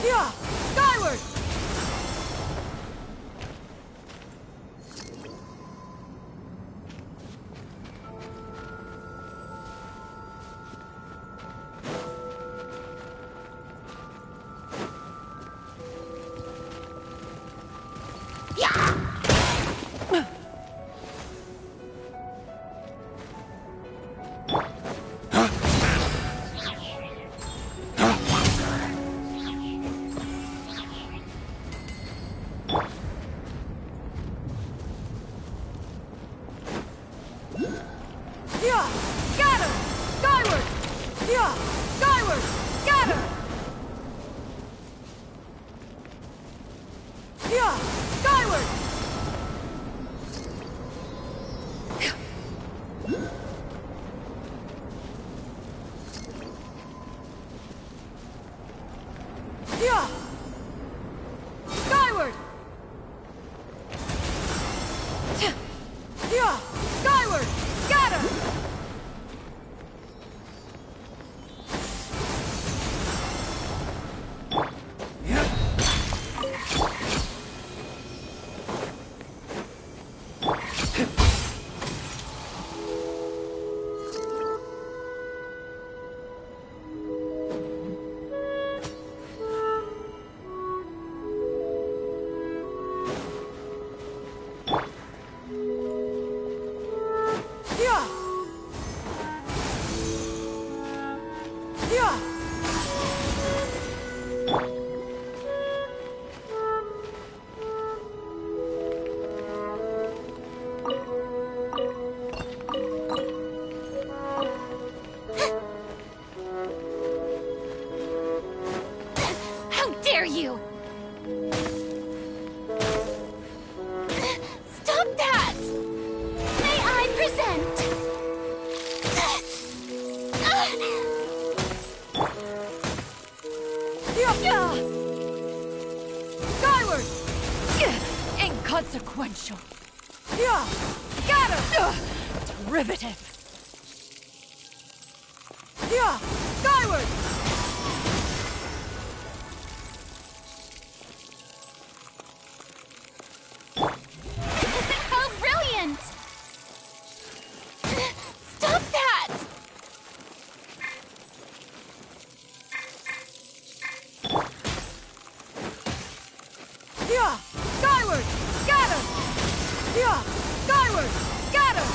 Yeah! Skyward! Yeah! Scatter! Skyward! Yeah! Skyward! Scatter! Yeah! Skyward! Yeah! Skyward! Yeah! Skyward! Scatter! Yeah! Yeah! How dare you! Stop that! May I present? Yeah! Skyward! Inconsequential. Yeah! Scatter! Derivative. Yeah! Skyward! How brilliant! Stop that! Yeah! Skyward! Scatter! Yeah! Skyward! Scatter!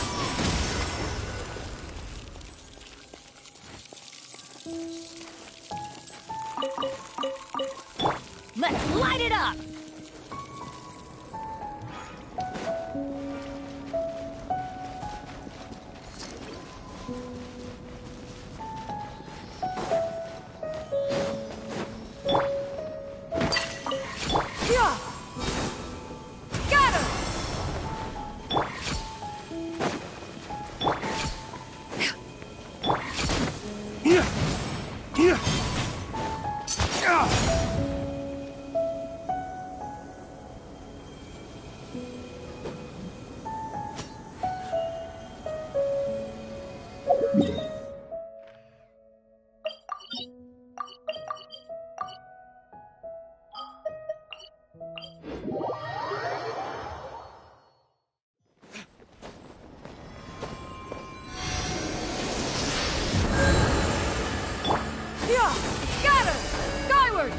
Let's light it up! Yeah! Scatter! Yeah! Yeah! Yeah! Scatter! Skyward!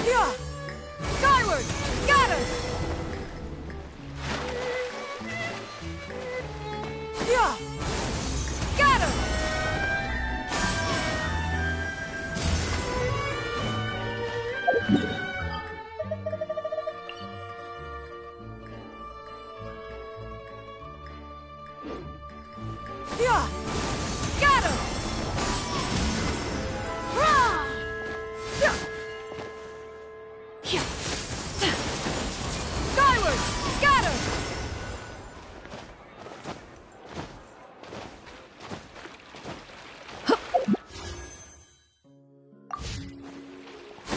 Yeah! Skyward! Scatter! Yeah! Scatter!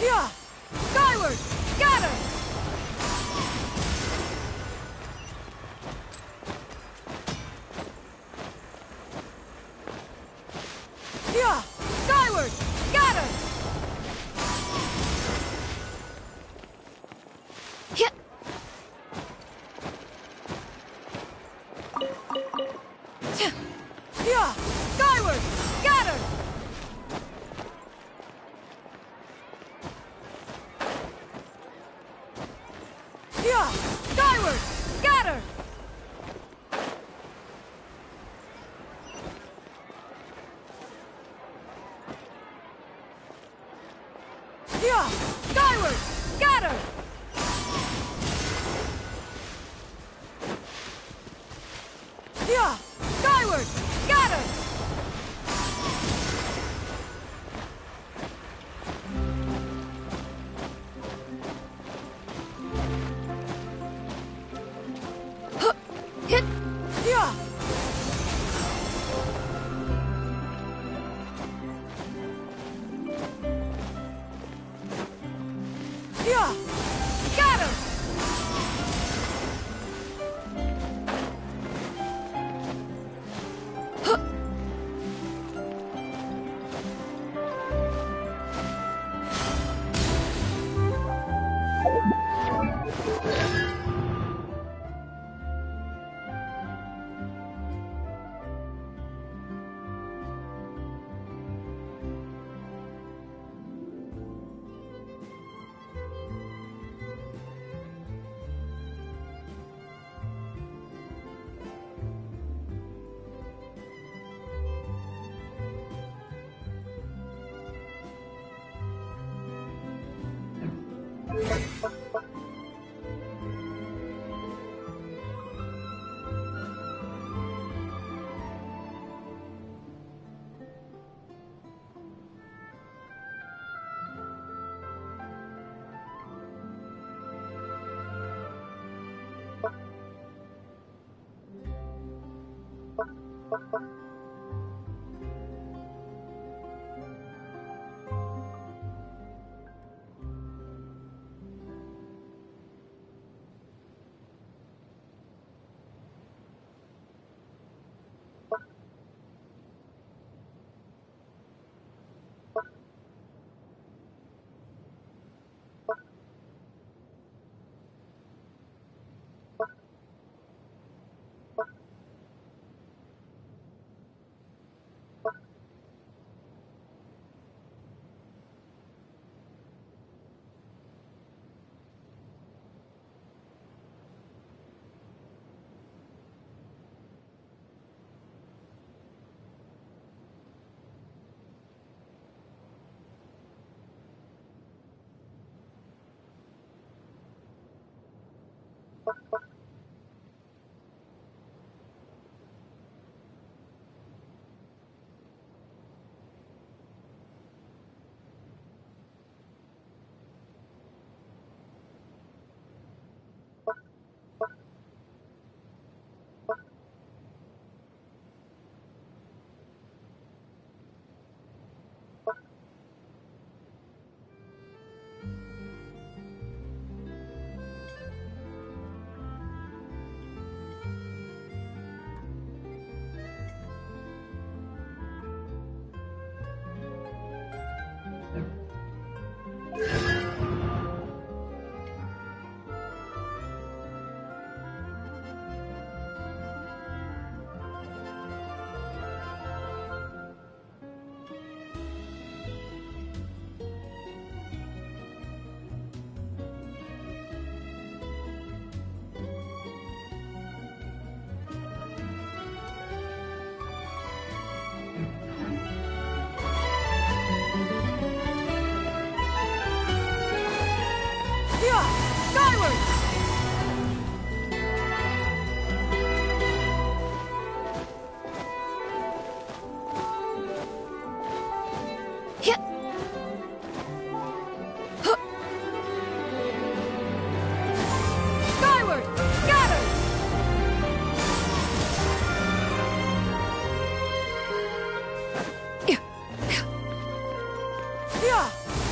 Yeah! Skyward! Scatter! Yeah! Skyward! Scatter! Yeah. Yeah! Skyward! Scatter! Yeah! Skyward! Scatter! Yeah! Skyward! Scatter! Yeah! Skyward! Scatter! Hit. Yeah! Yeah! Scatter!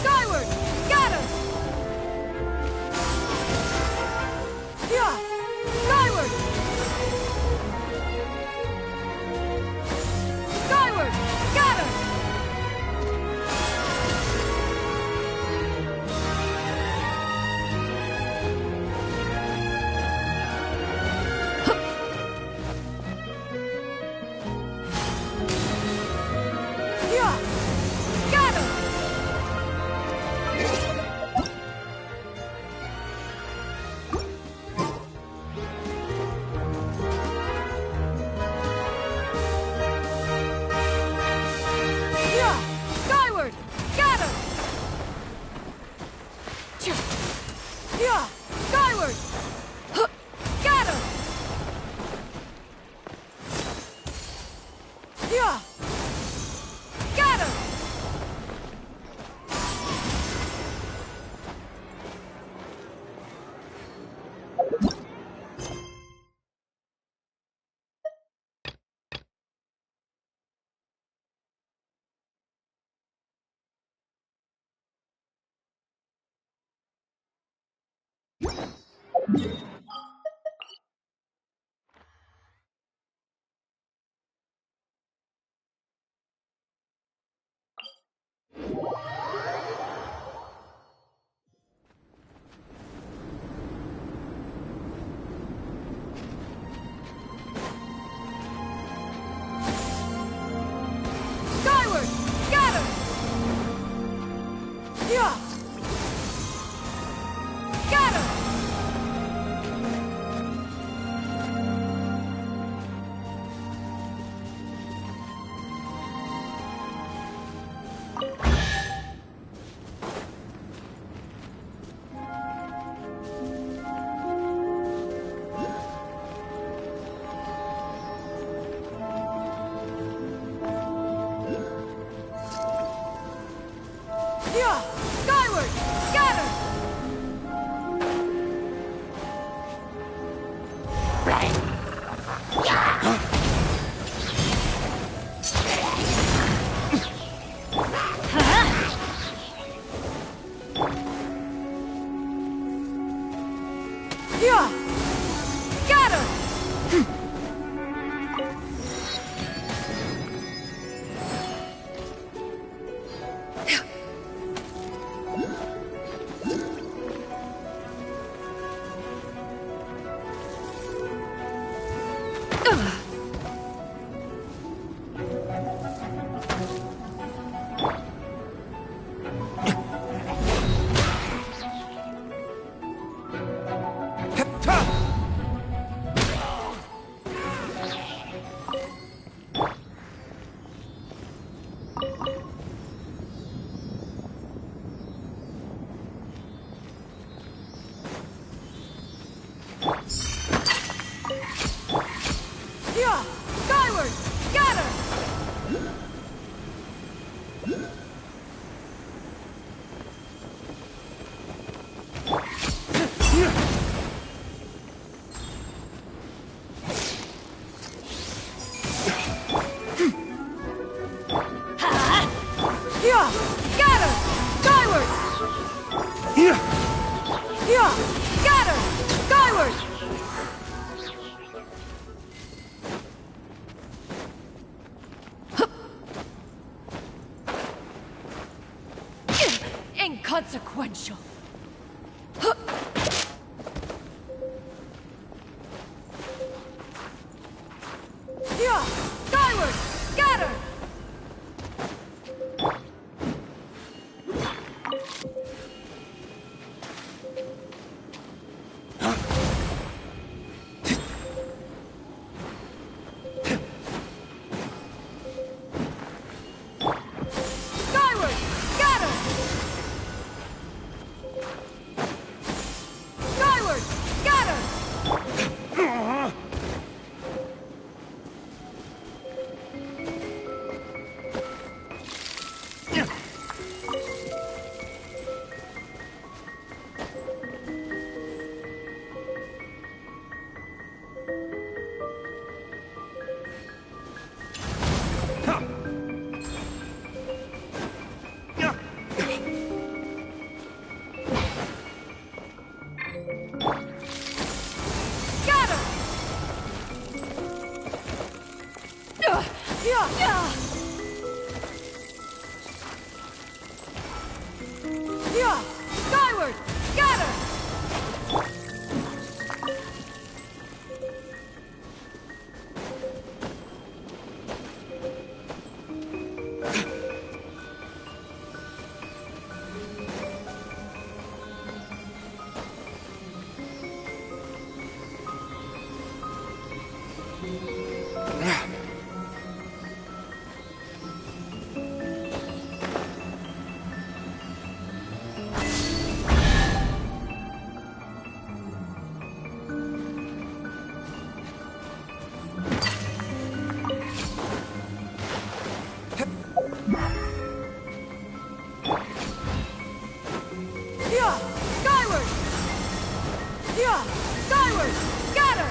Skyward! Scatter! Skyward! Scatter! Yeah! Scatter! Yeah! Skyward! Scatter! Yeah! Scatter! Yeah! Skyward! Scatter! Yeah! Scatter! Skyward! Yeah! Scatter! Skyward! Inconsequential. Yeah! Skyward! Scatter! Skyward! Scatter! Skyward! Scatter! Scatter! Yeah! Yeah! Skyward! Scatter! Yeah! Skyward! Yeah! Skyward! Scatter!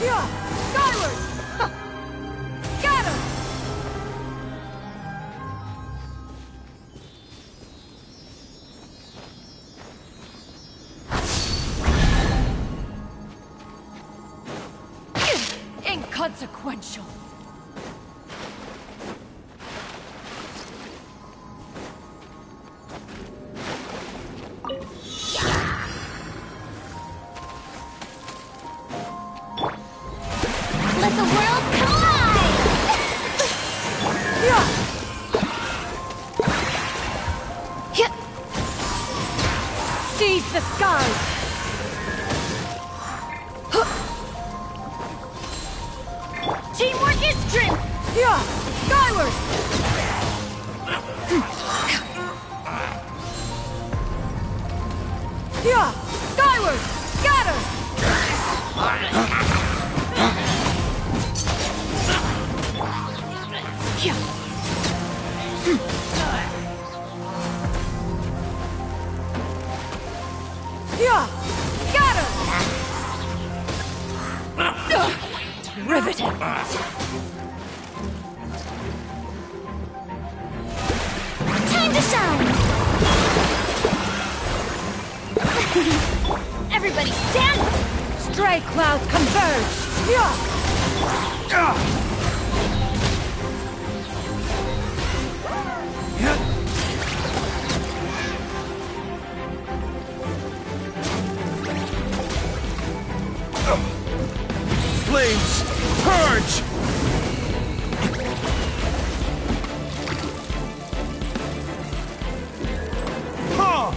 Yeah! Skyward! Scatter! Inconsequential. Let the world collide! Yeah! Seize the skies! Teamwork is strength! Yeah! Skyward! Yeah! Skyward! Scatter! Yeah! Scatter! Riveting! Time to shine! Everybody stand! Stray clouds converge! Flames! Purge! Huh!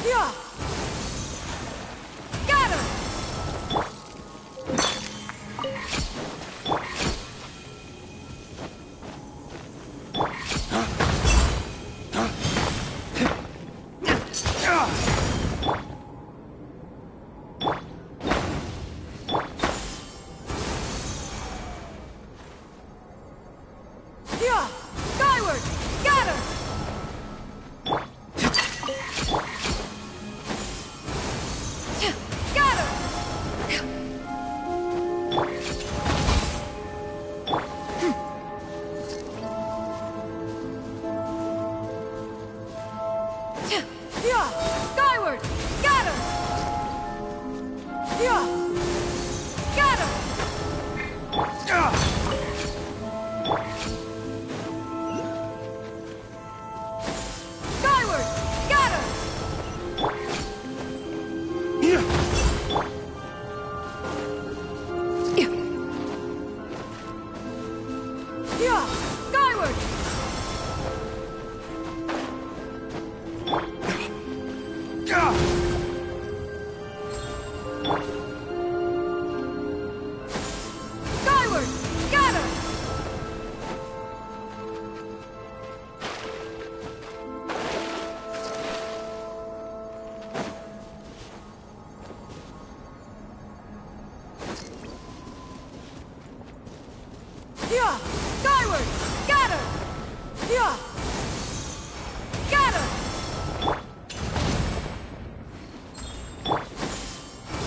Yeah! Scatter! Yeah! Skyward! Scatter! Scatter! Yeah! Skyward! Scatter! Yeah! Scatter! Skyward! Scatter! Yeah! Skyward! Skyward! Scatter! Yeah! Skyward! Scatter! Yeah! Scatter!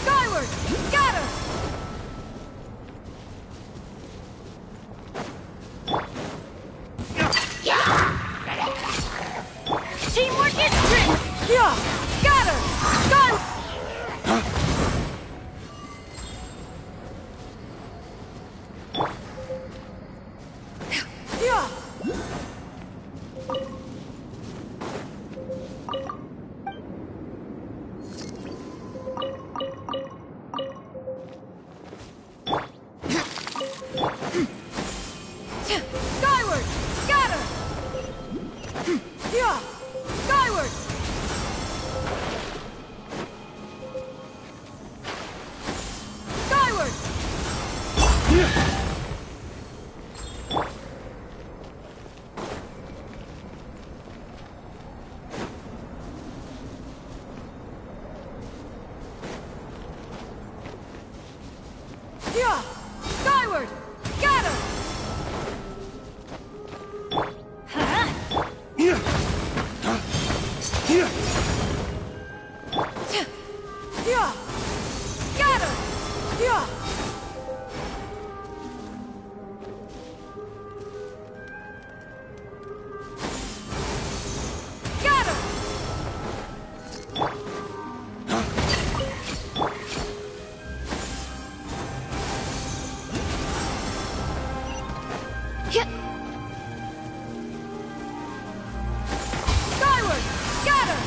Skyward! Scatter! Teamwork is strength! Yeah! Scatter! Sky! Yeah! Skyward! Scatter! Yeah! Skyward! Skyward! Yeah! Skyward! Scatter! Yeah! Yeah! Yeah! Scatter! Yeah! Scatter! Skyward! Scatter!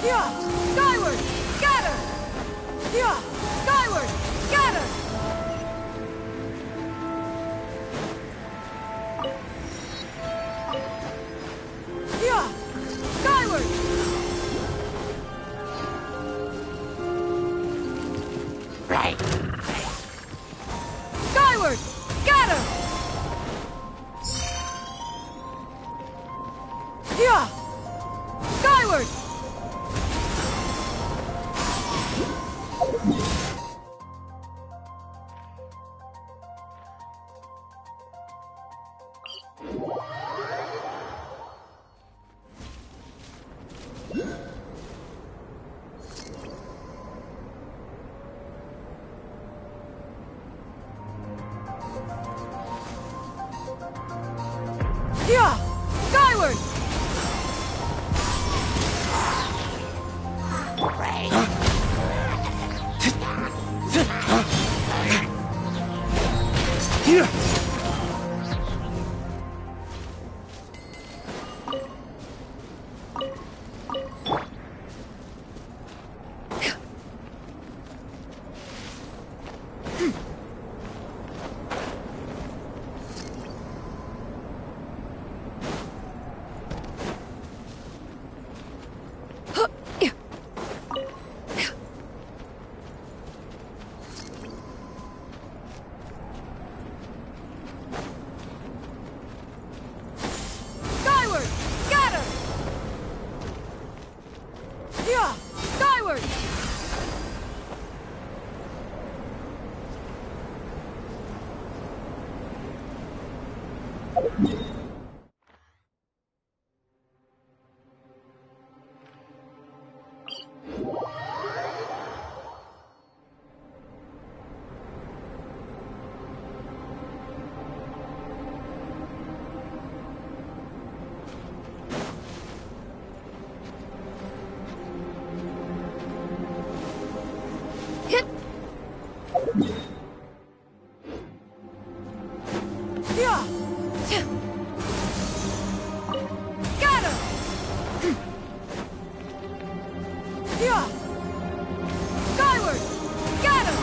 Yeah! Skyward! Scatter! Yeah! Skyward! Scatter! Yeah! Skyward! Right. Skyward! Scatter! Yeah! Skyward! Yeah! Skyward! Yeah! Skyward! Scatter! Yeah! Skyward! Yeah! Scatter! Yeah! Skyward! Scatter!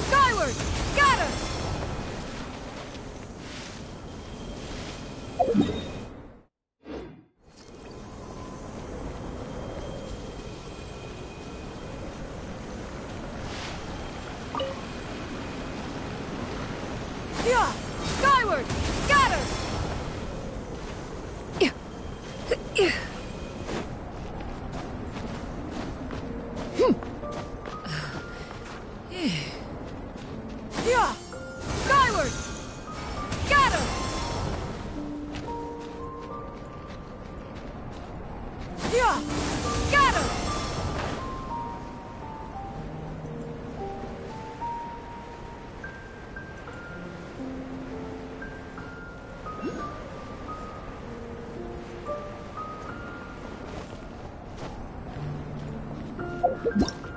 Skyward! Scatter! Yeah! Skyward! Scatter! Yeah! Skyward! Scatter! Yeah! Scatter! Skyward!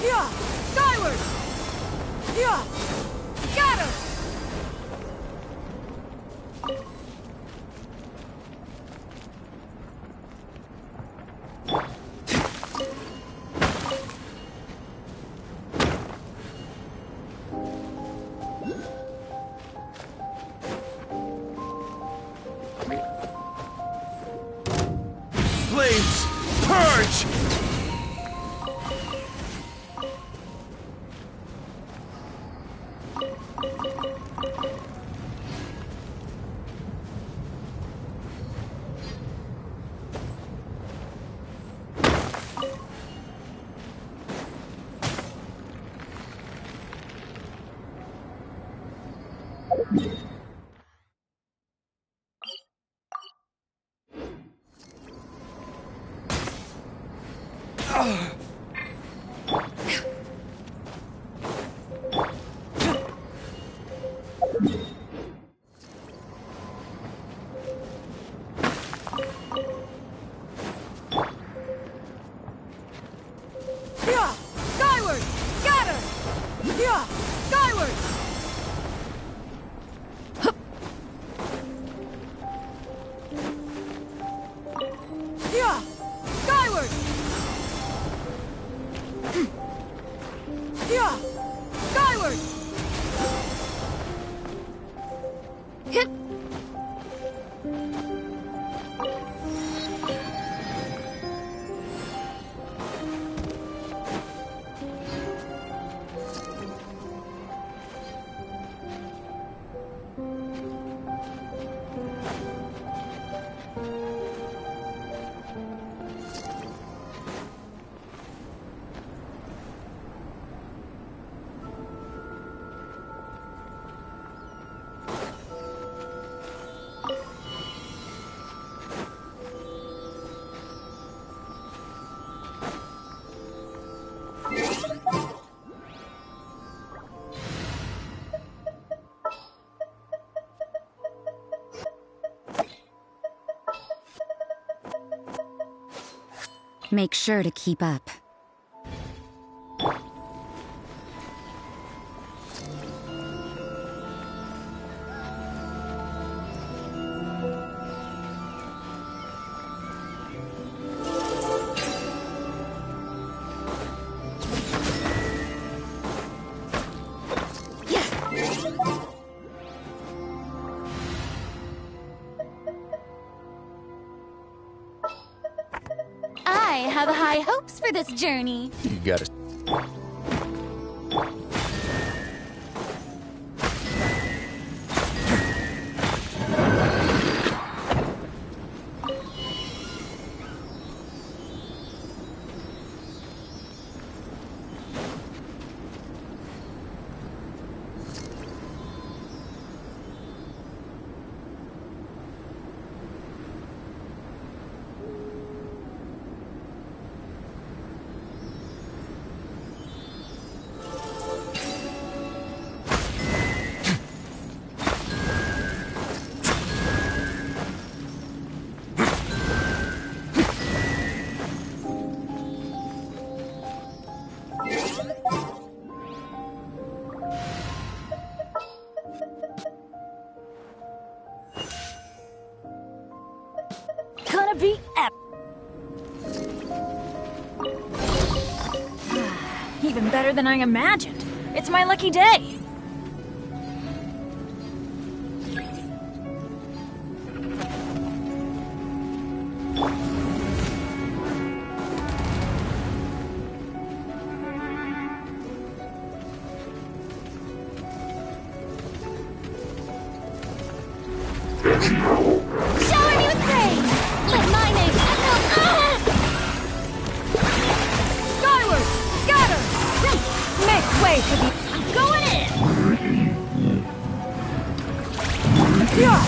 Yeah! Skyward! Yeah! Got him! Flames! Purge! Yeah! Skyward! Got her! Yeah! Skyward! Yeah! Skyward! Yeah! Skyward! Make sure to keep up. I have high hopes for this journey. You gotta. better than I imagined. It's my lucky day. Shower me with praise! Let my name echo. Skyward! Scatter! Make way for the... I'm going in! Yeah!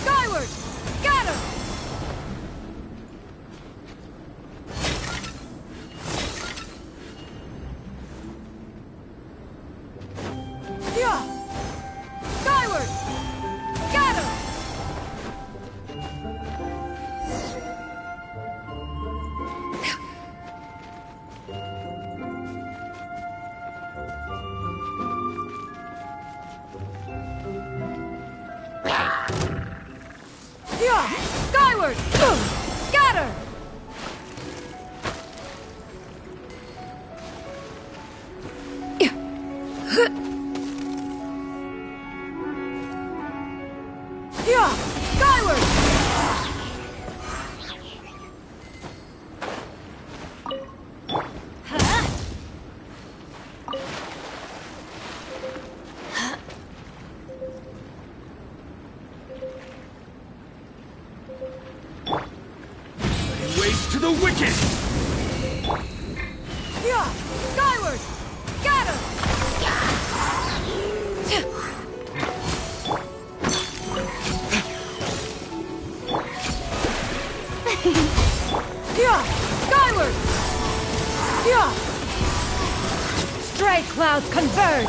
Skyward! Scatter! Yeah! Skyward! Scatter! Yeah! Skyward! Scatter! Yeah! Skyward! Ways to the wicked! Yeah! Skyward! Scatter! Yeah! Skyward! Yeah! Stray clouds converge!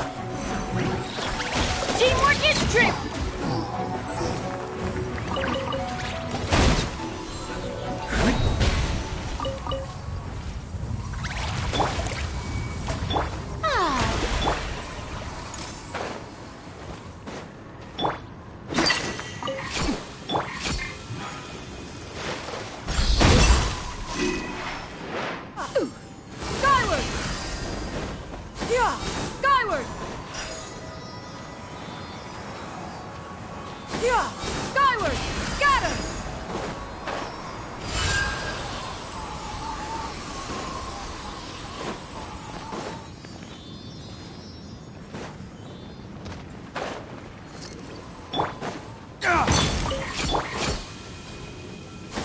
Teamwork is trip! Skyward! Yeah! Skyward! Yeah! Skyward! Scatter!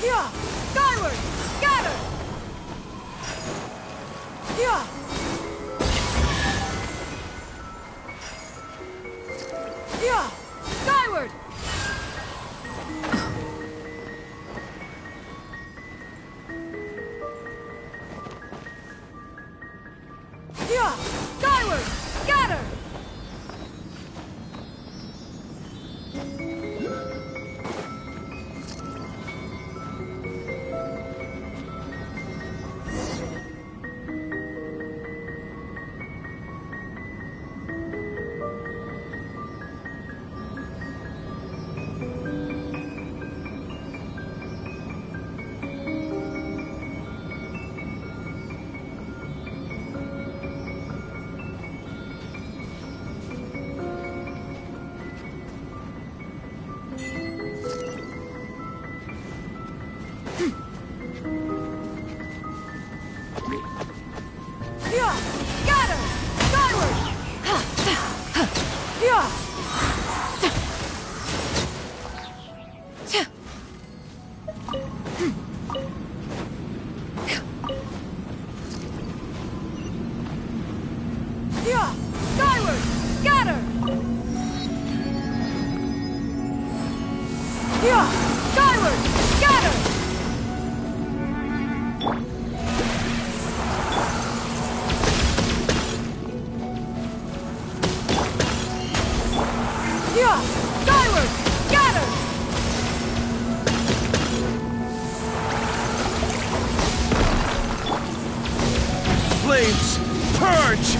Yeah! Skyward! Scatter! Yeah! Yeah! Skyward! Yeah! Skyward! Scatter! Yeah! Scatter! Skyward! Yeah! Yeah! Skyward! Scatter! Yeah! Skyward! Scatter! Yeah! Skyward! Scatter! Flames! Purge!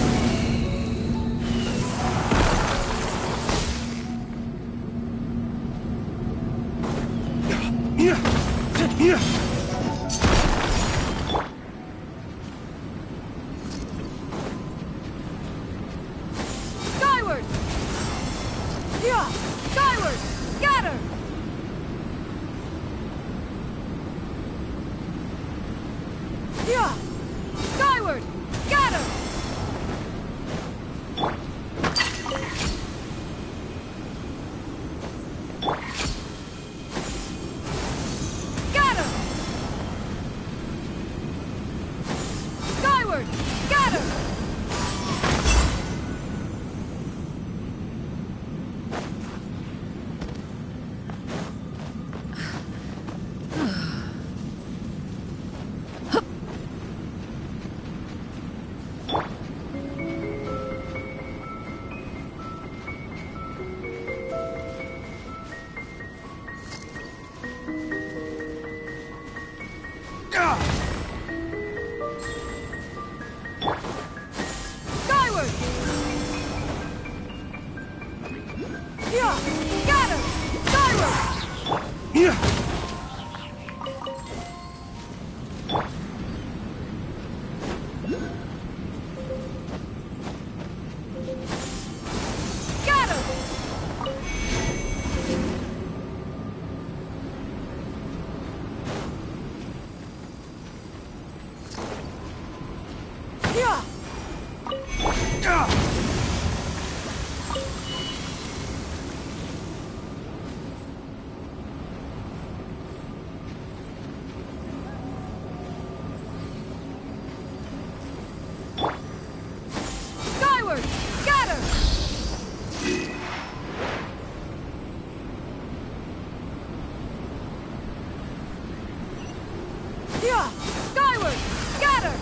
Yeah! Skyward! Scatter!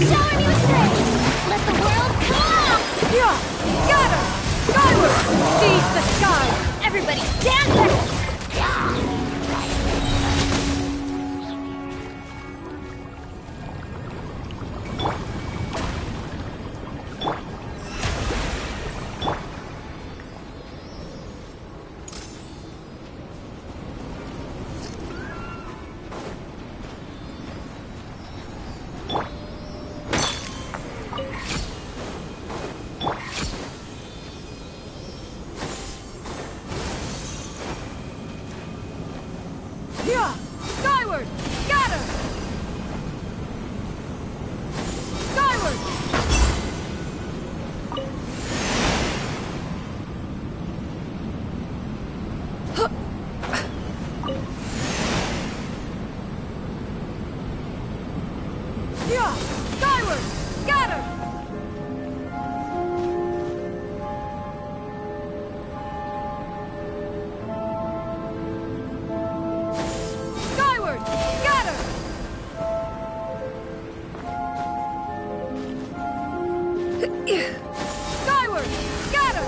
Shower me with praise! Let the world come! Yeah! Scatter! Skyward! Seize the sky! Everybody stand back! Yeah! Skyward! Scatter! Skyward! Yeah! Skyward! Scatter! Skyward! Scatter! Skyward! Scatter!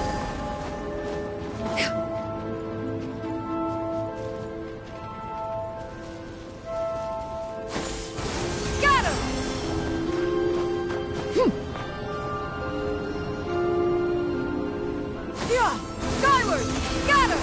Scatter! Yeah! Skyward! Scatter!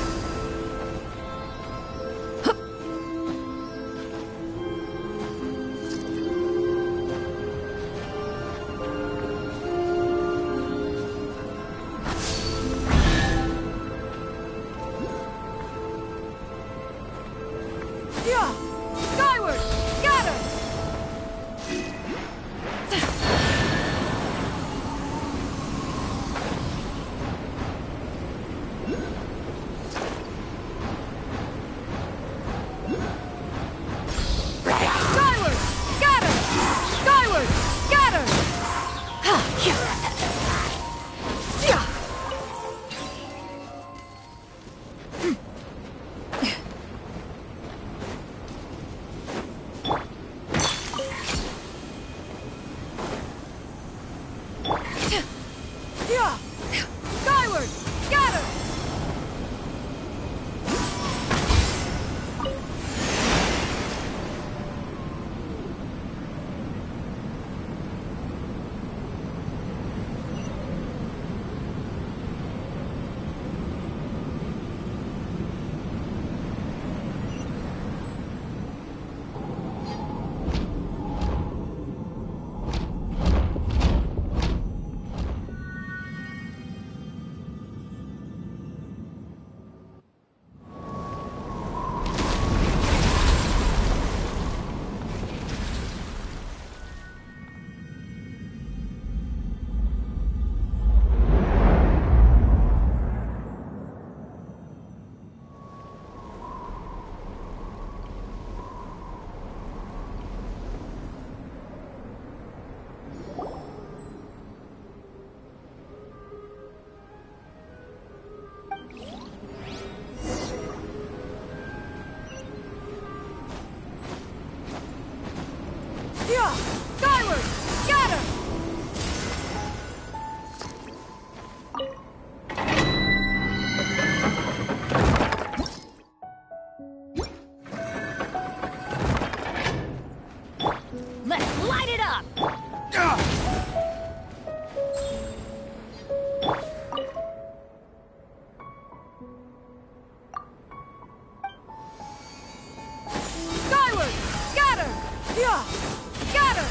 Yeah! Skyward! Scatter! Skyward! Scatter! Skyward! Scatter! Yeah! Skyward! Scatter! Yeah! Skyward! Scatter! Let's light it up! Skyward! Scatter! Yeah! Scatter!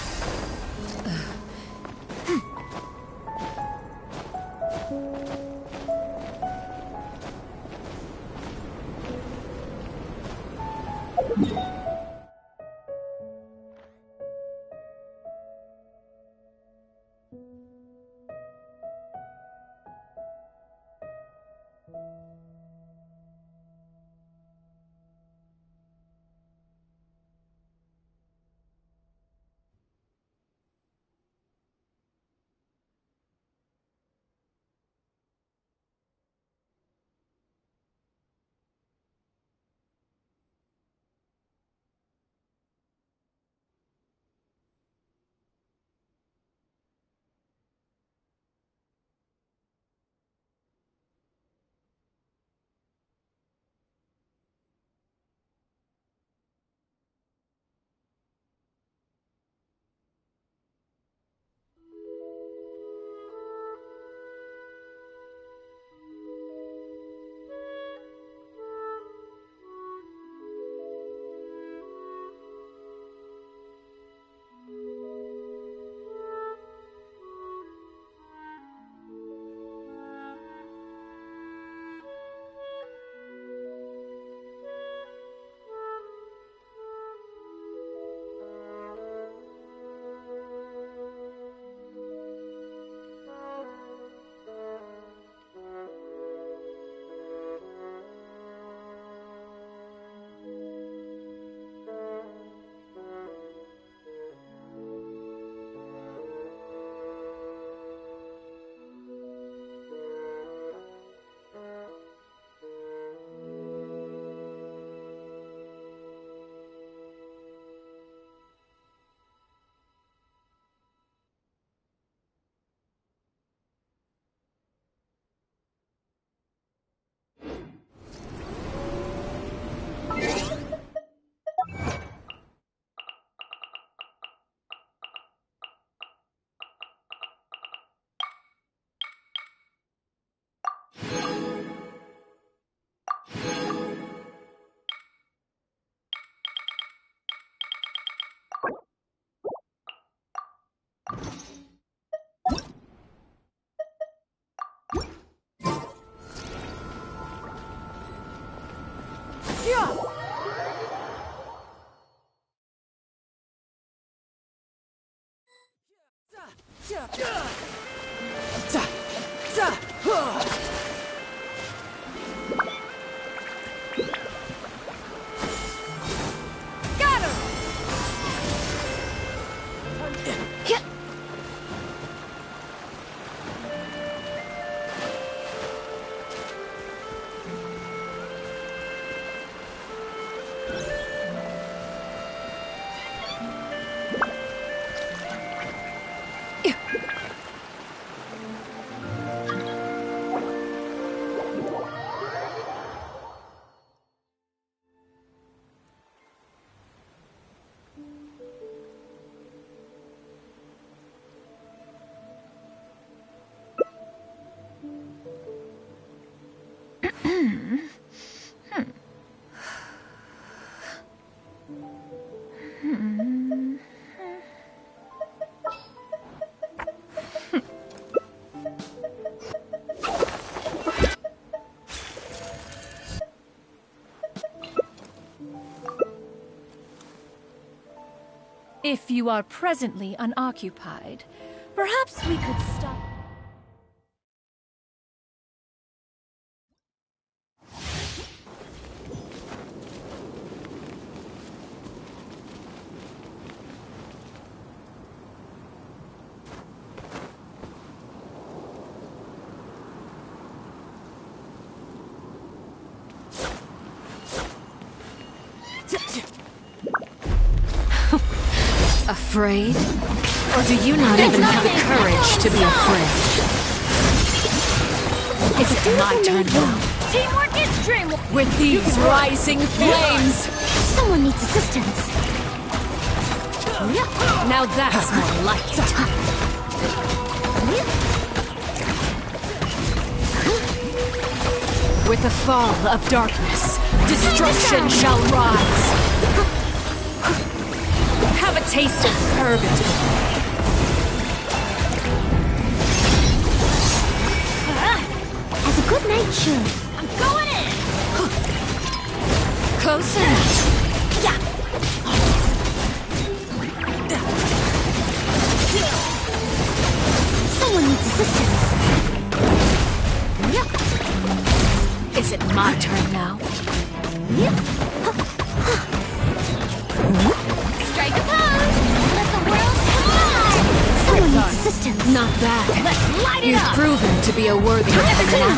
If you are presently unoccupied, perhaps we could stop... Afraid? Or do you not even have the courage to be afraid? Is it my turn now? Teamwork is dreamwork! With these rising flames! Someone needs assistance. Now that's more like it. With the fall of darkness, destruction shall rise. Have a taste of purgatory. As a good night should. I'm going in! Close enough. Someone needs assistance. Is it my turn now? Strike a pose! Let the world collide! Someone needs assistance. Not bad. Let's light it You've up! proven to be a worthy companion.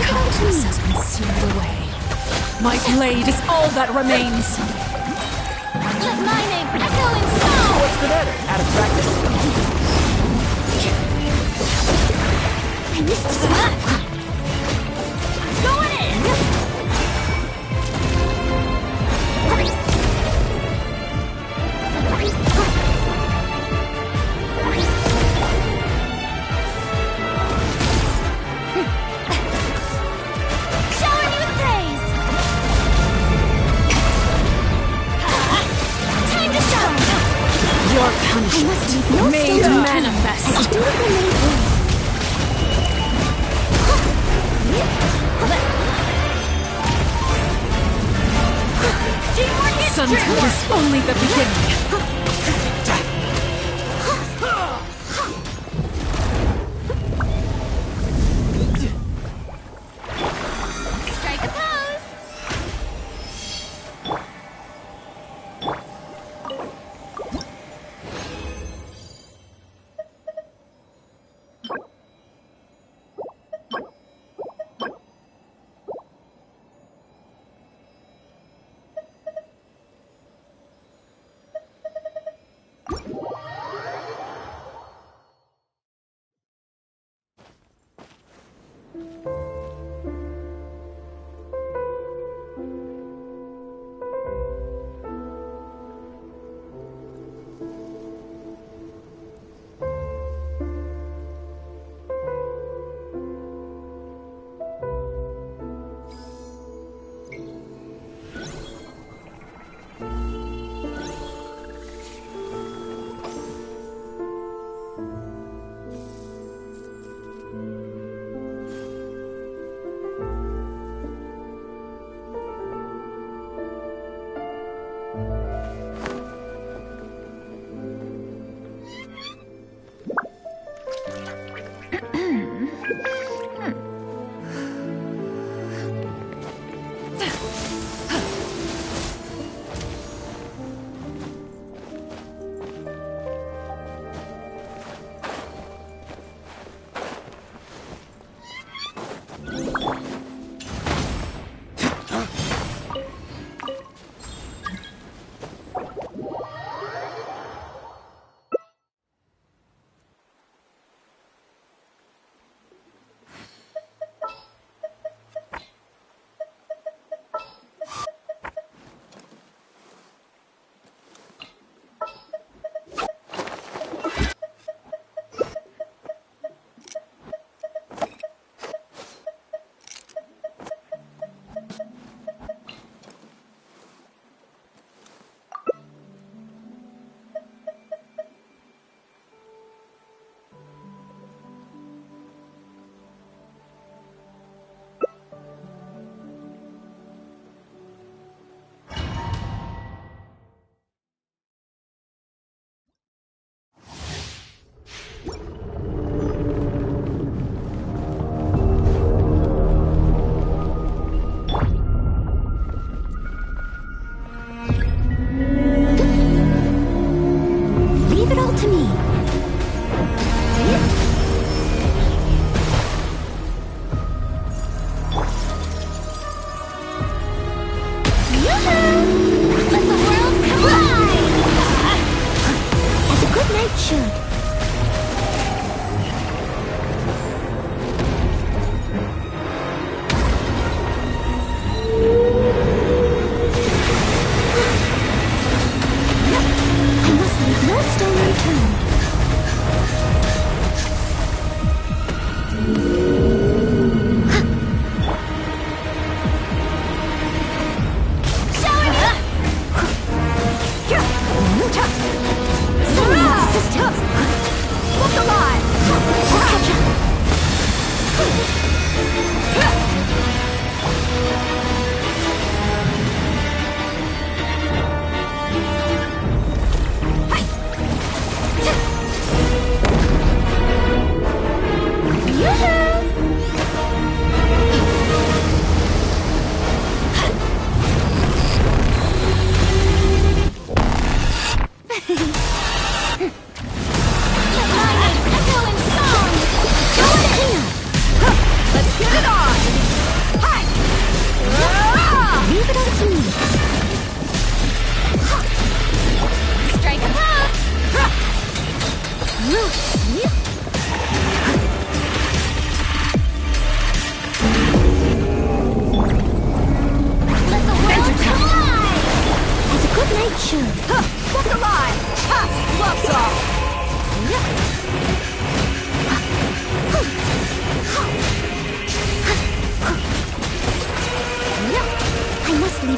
Darkness has been sealed away. My blade is all that remains. Let my name echo in sound! What's the matter? Out of practice? I missed a spot. I'm going in! Showing you the praise! Time to show! Your punishment made manifest. Sometimes it's only the beginning. Strike a pose!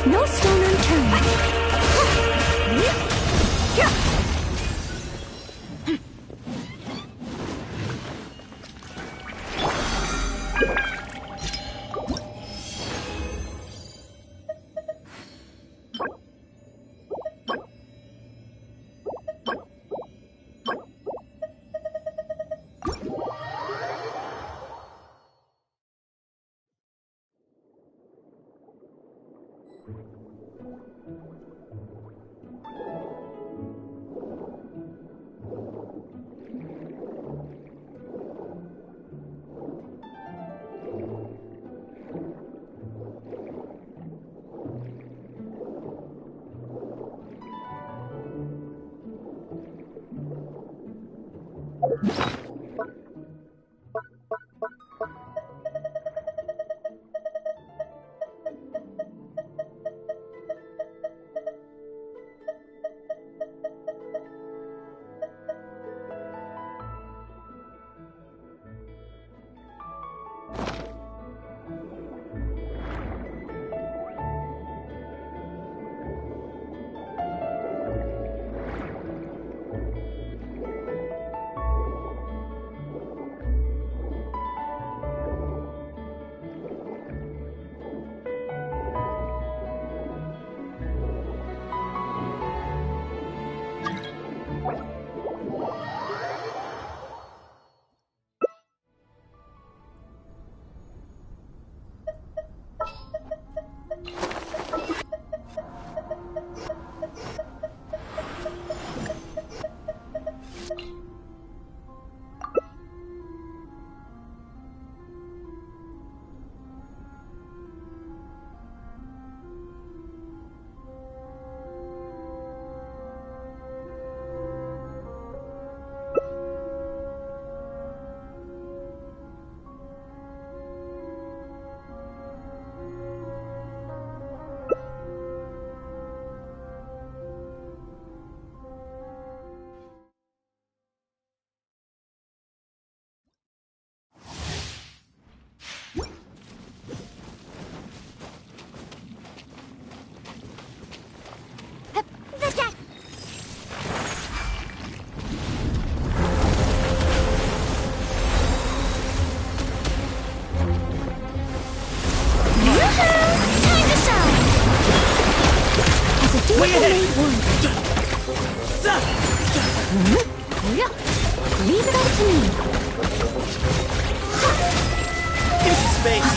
leave no stone unturned. Leave it up to me. Into space.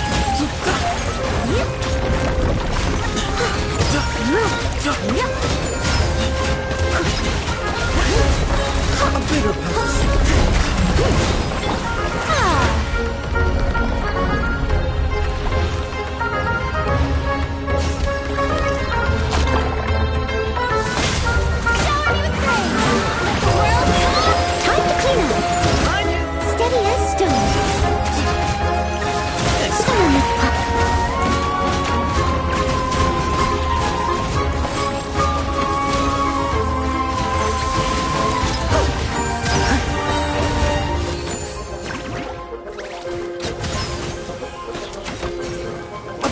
A bigger purpose.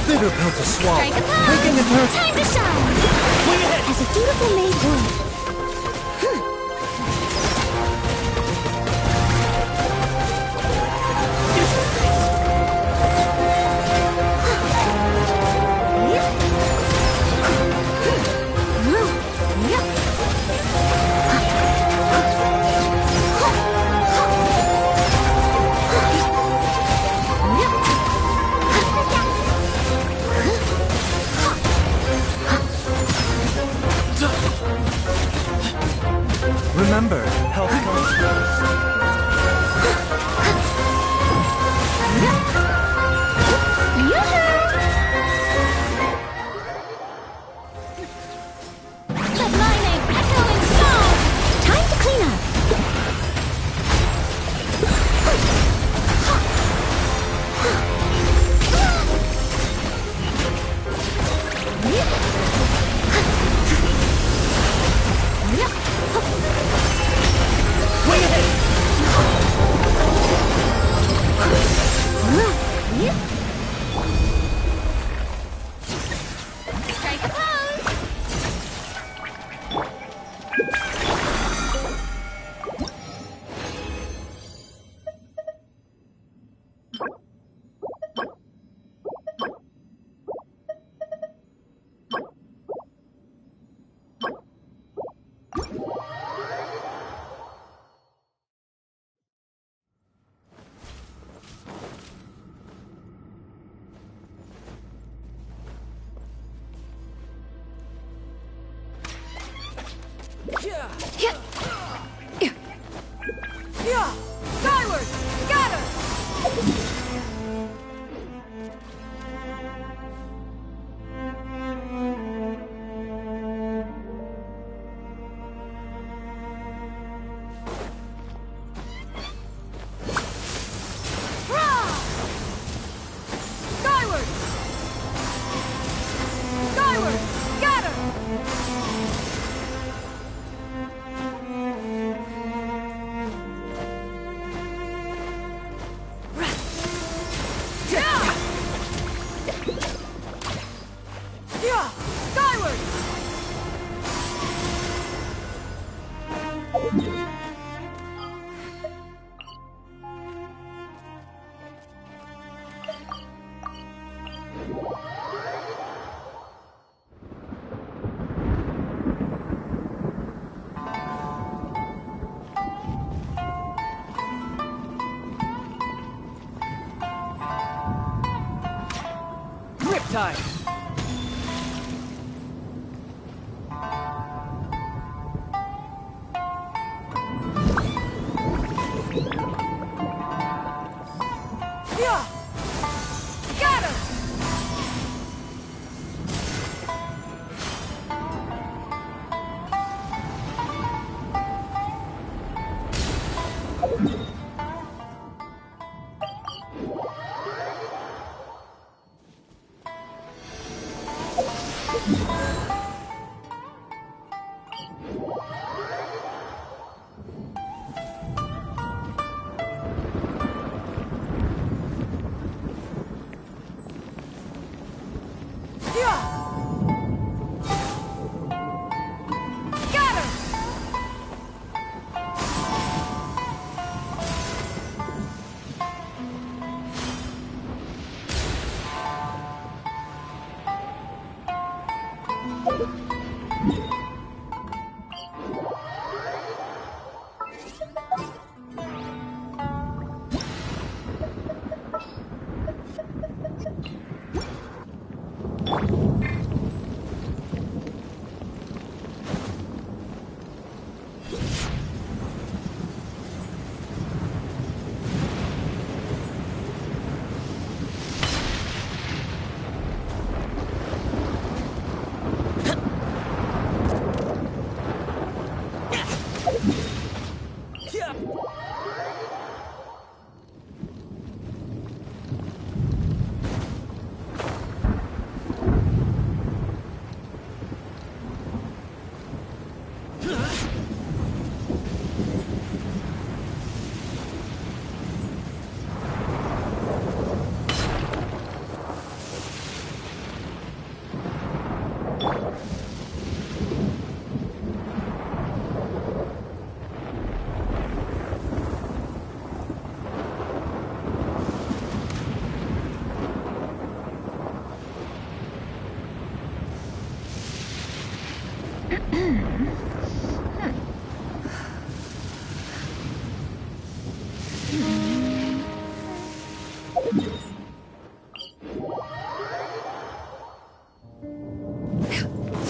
Bigger pill to swallow. Strike a pose. Making it hurt. Time to shine. Swing ahead. As a dutiful maid would. Skyward! Scatter! Skyward! Skyward! Scatter! Yeah! Skyward! Riptide! Yeah! Scatter!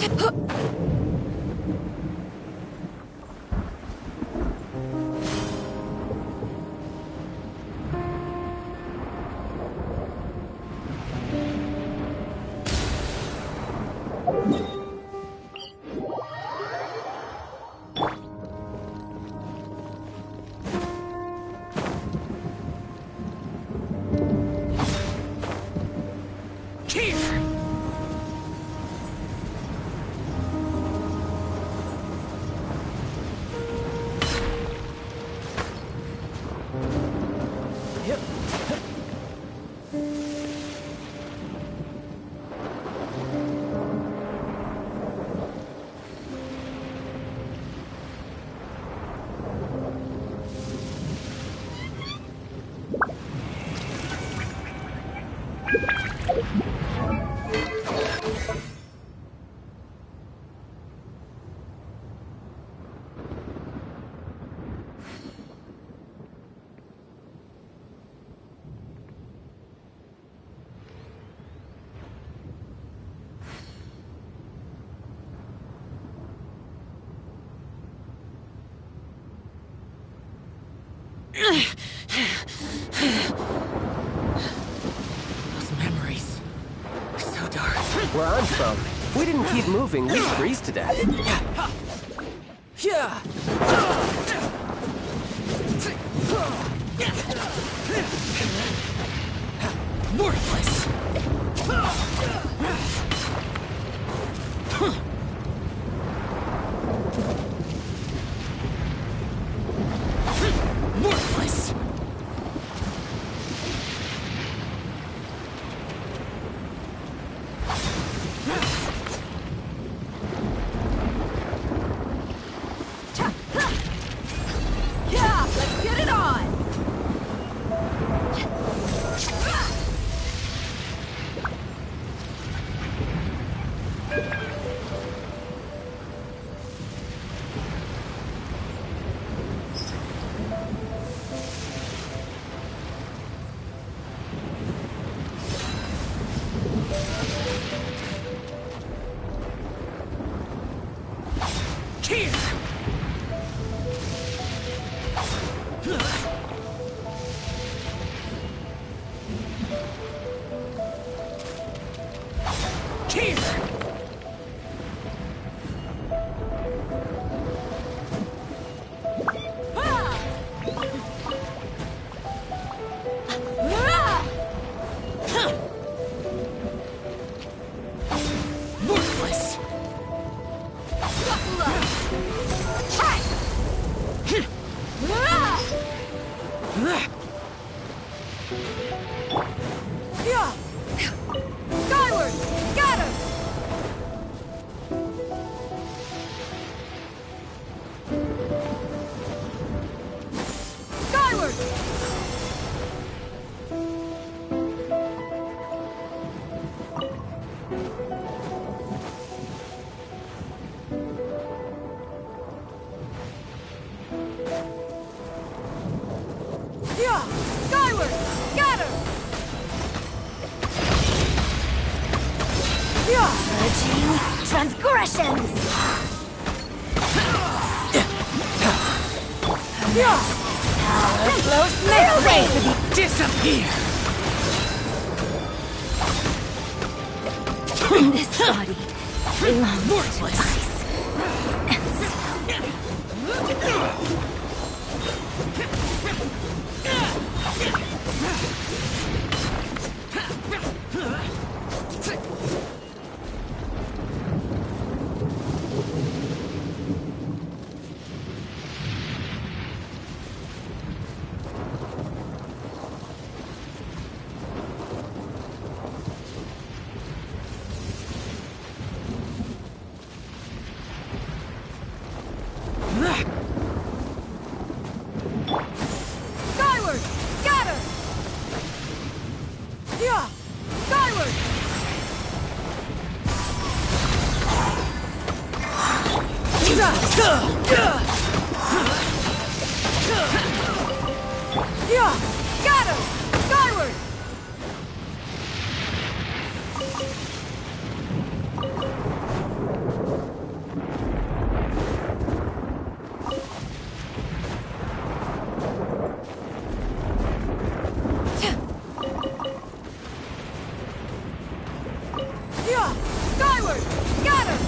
Scatter! Those memories are so dark. Where I'm from, if we didn't keep moving, we'd freeze to death. Yeah. Worthless. Worthless. Yeah, let's get it on! Here. Here. Worthless. Yeah! Skyward! Scatter! Skyward! Yeah! Skyward! Scatter! Yeah! Purging transgressions! Yeah! Power flows through me! Disappear. This body belongs Worthless. to ice. Skyward! Scatter! Yeah! Skyward! Yeah! Scatter! Skyward! Yeah! Skyward! Scatter!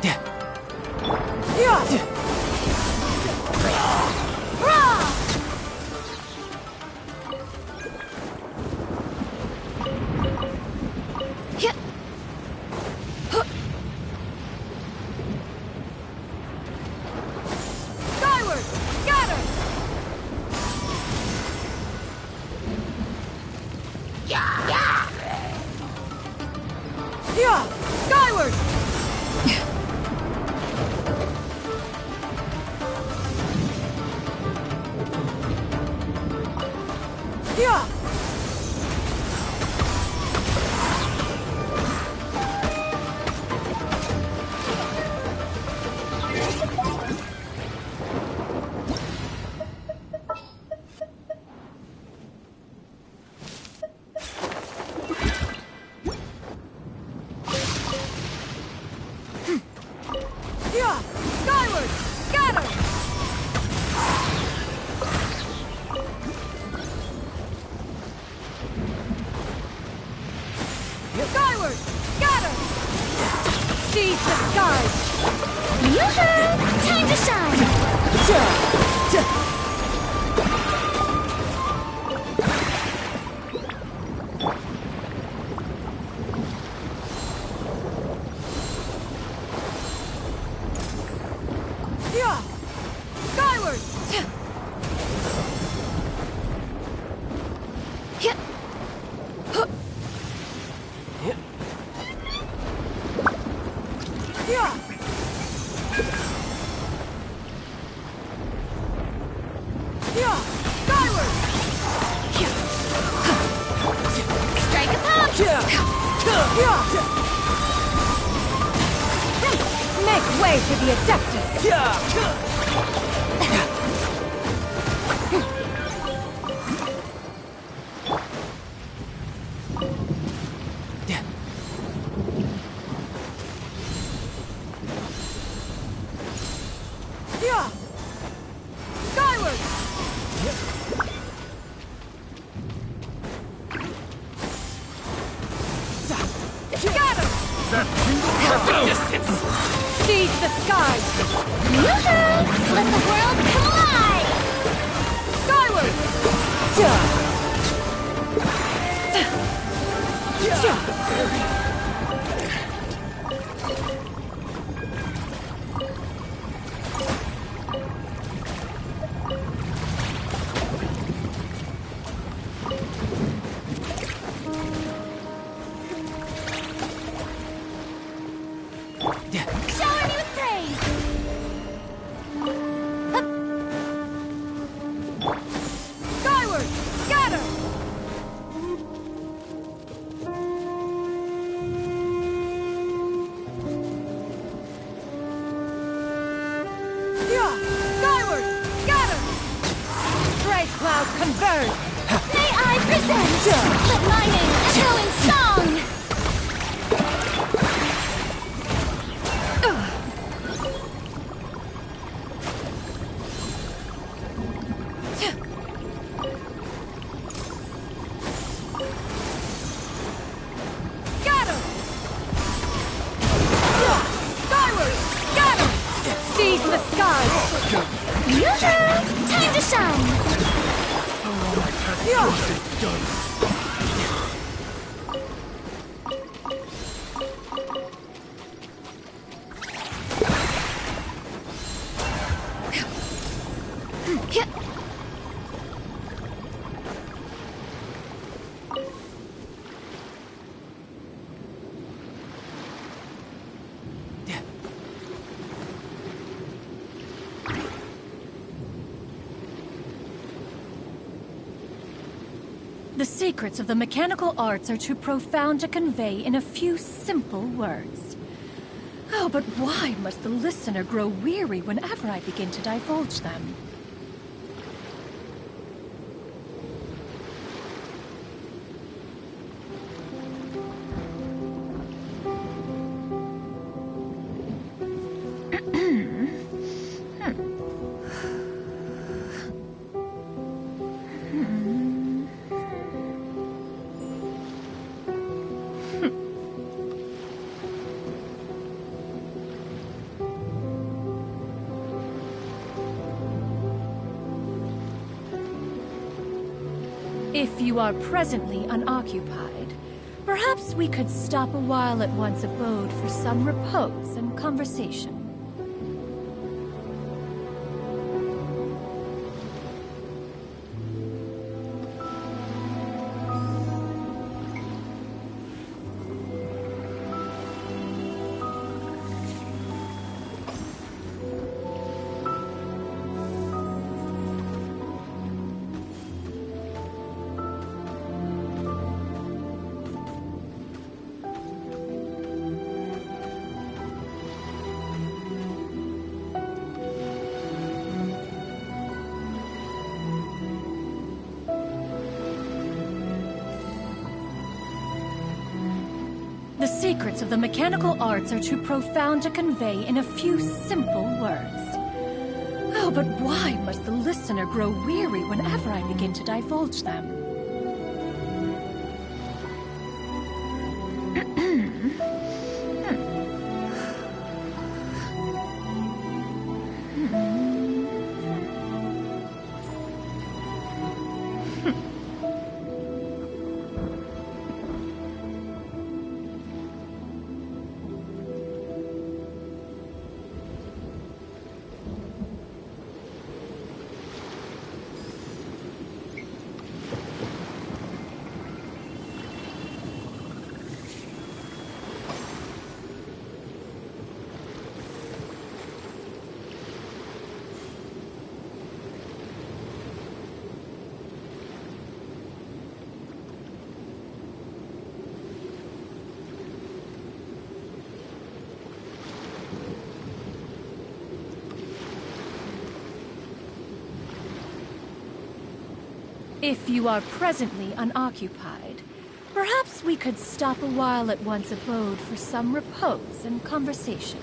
Yeah! Rah! Yeah. Skyward! Scatter! Skyward! Strike a pop! Make way for the Adeptus! Skyward! Got him! Perfect distance! Seize the skies! Yoo-hoo! Let the world collide! Skyward! Shower me with praise! Skyward! Scatter! Skyward! Scatter! Great cloud converge! May I present! Let my name echo in song! Scatter! Skyward! Scatter! Seize the skies! Yoo-hoo! Time to shine! The secrets of the mechanical arts are too profound to convey in a few simple words. Oh, but why must the listener grow weary whenever I begin to divulge them? If you are presently unoccupied, perhaps we could stop a while at one's abode for some repose and conversation. The secrets of the mechanical arts are too profound to convey in a few simple words. Oh, but why must the listener grow weary whenever I begin to divulge them? If you are presently unoccupied, perhaps we could stop a while at one's abode for some repose and conversation.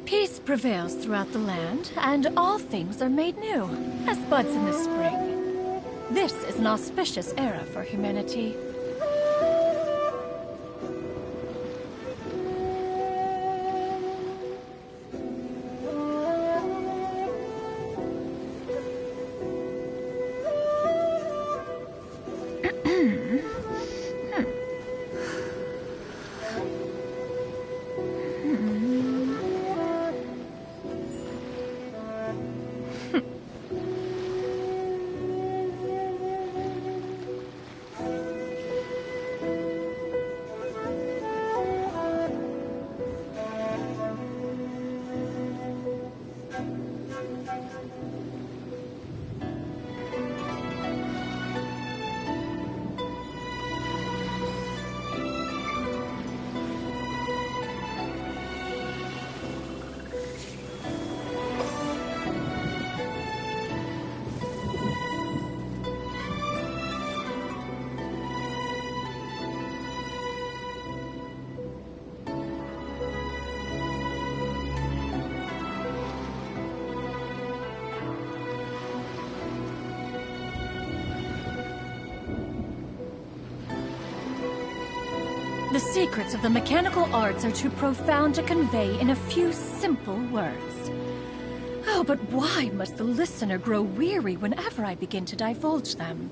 Peace prevails throughout the land, and all things are made new, as buds in the spring. This is an auspicious era for humanity. The secrets of the mechanical arts are too profound to convey in a few simple words. Oh, but why must the listener grow weary whenever I begin to divulge them?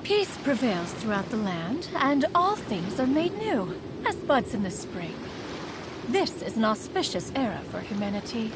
Peace prevails throughout the land, and all things are made new, as buds in the spring. This is an auspicious era for humanity.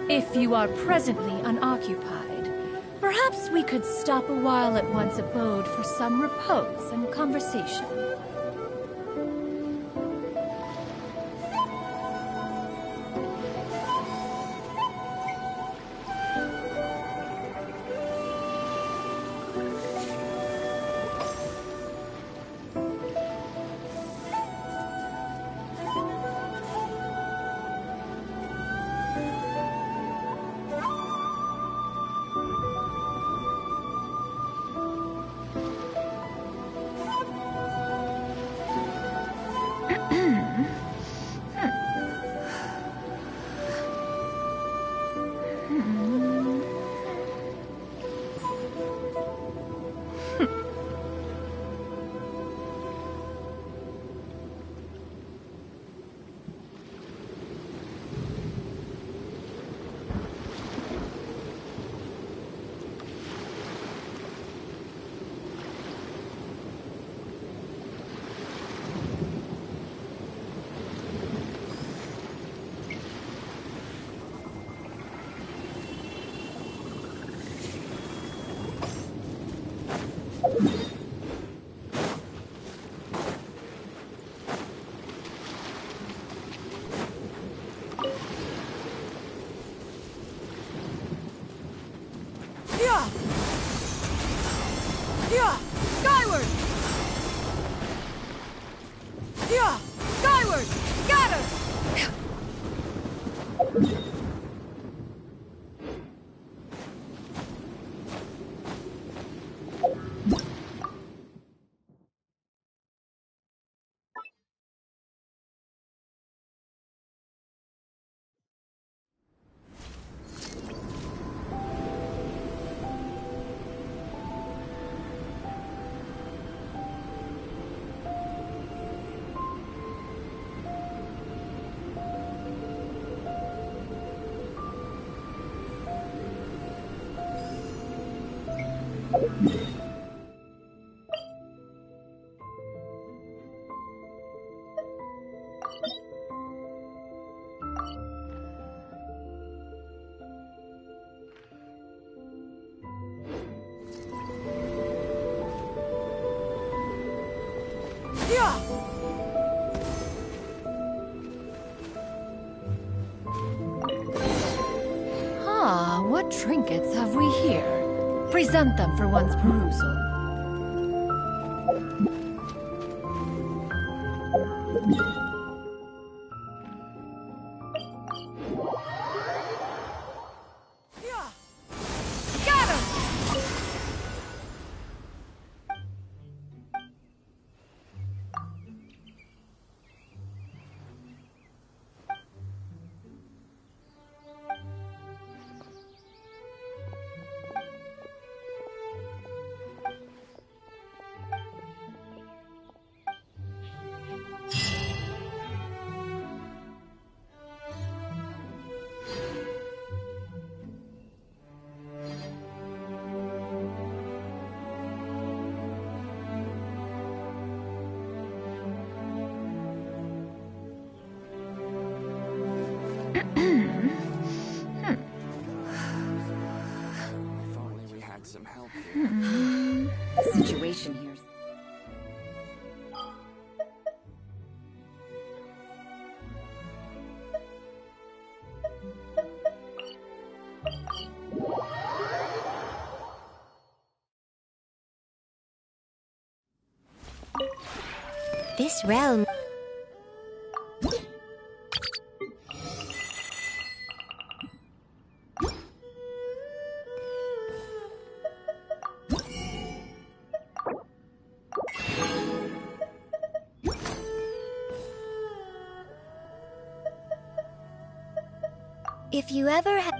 If you are presently unoccupied, perhaps we could stop a while at one's abode for some repose and conversation. Ah, what trinkets have we here? Present them for one's perusal. Got him! If only we had some help here. The situation here. This realm... If you ever have...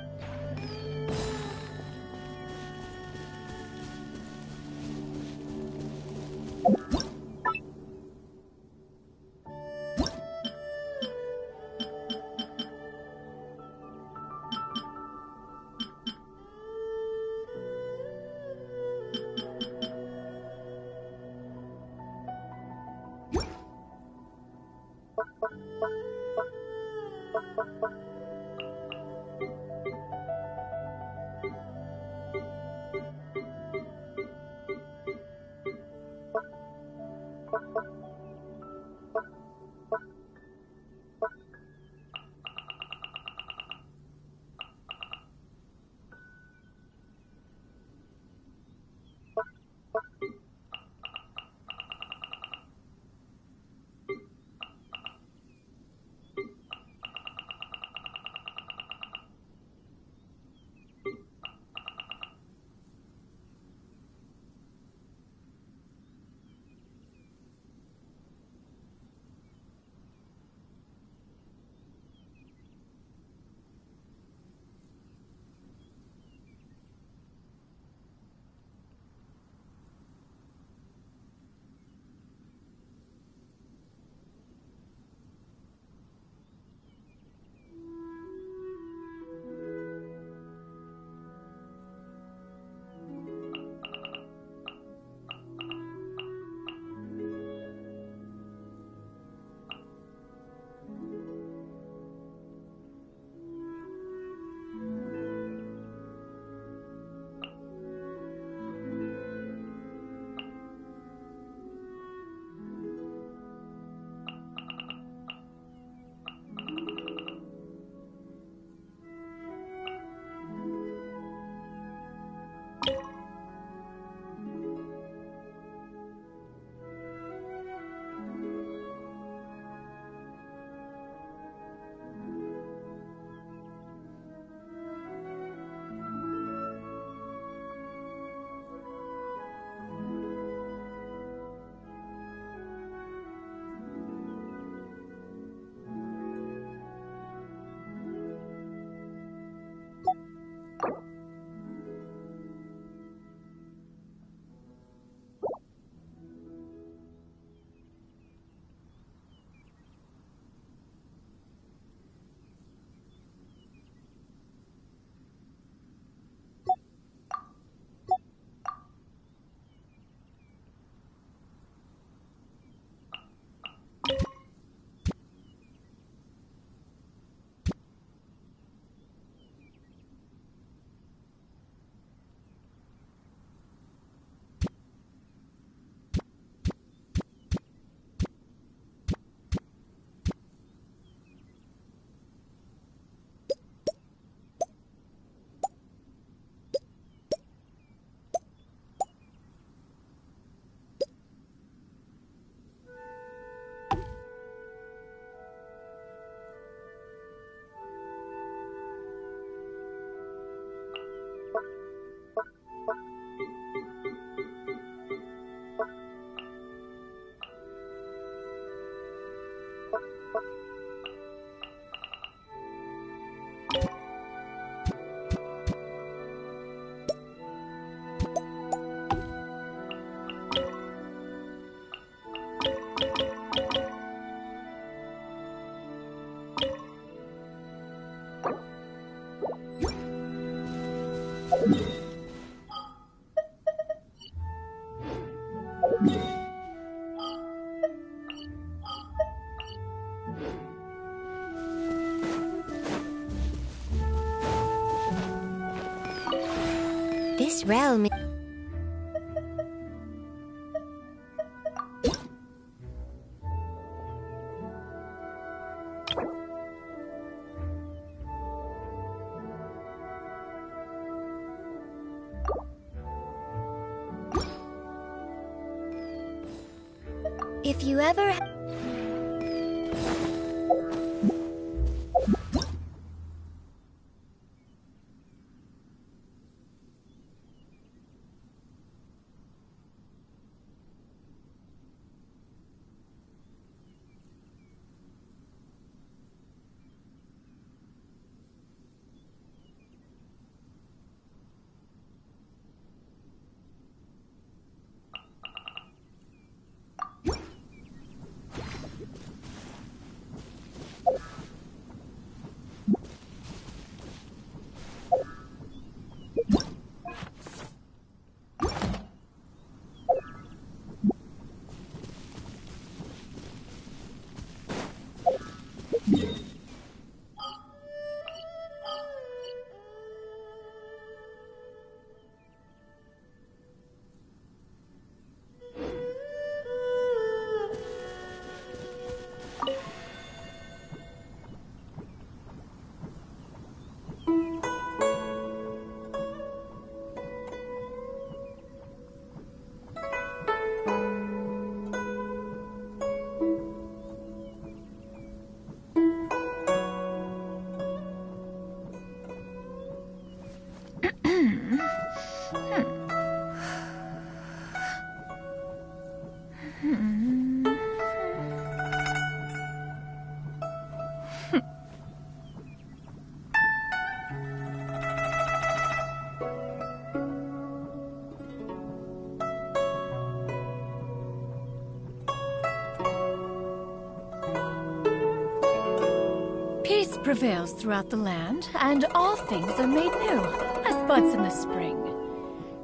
This realm... If you ever... Peace prevails throughout the land, and all things are made new, as buds in the spring.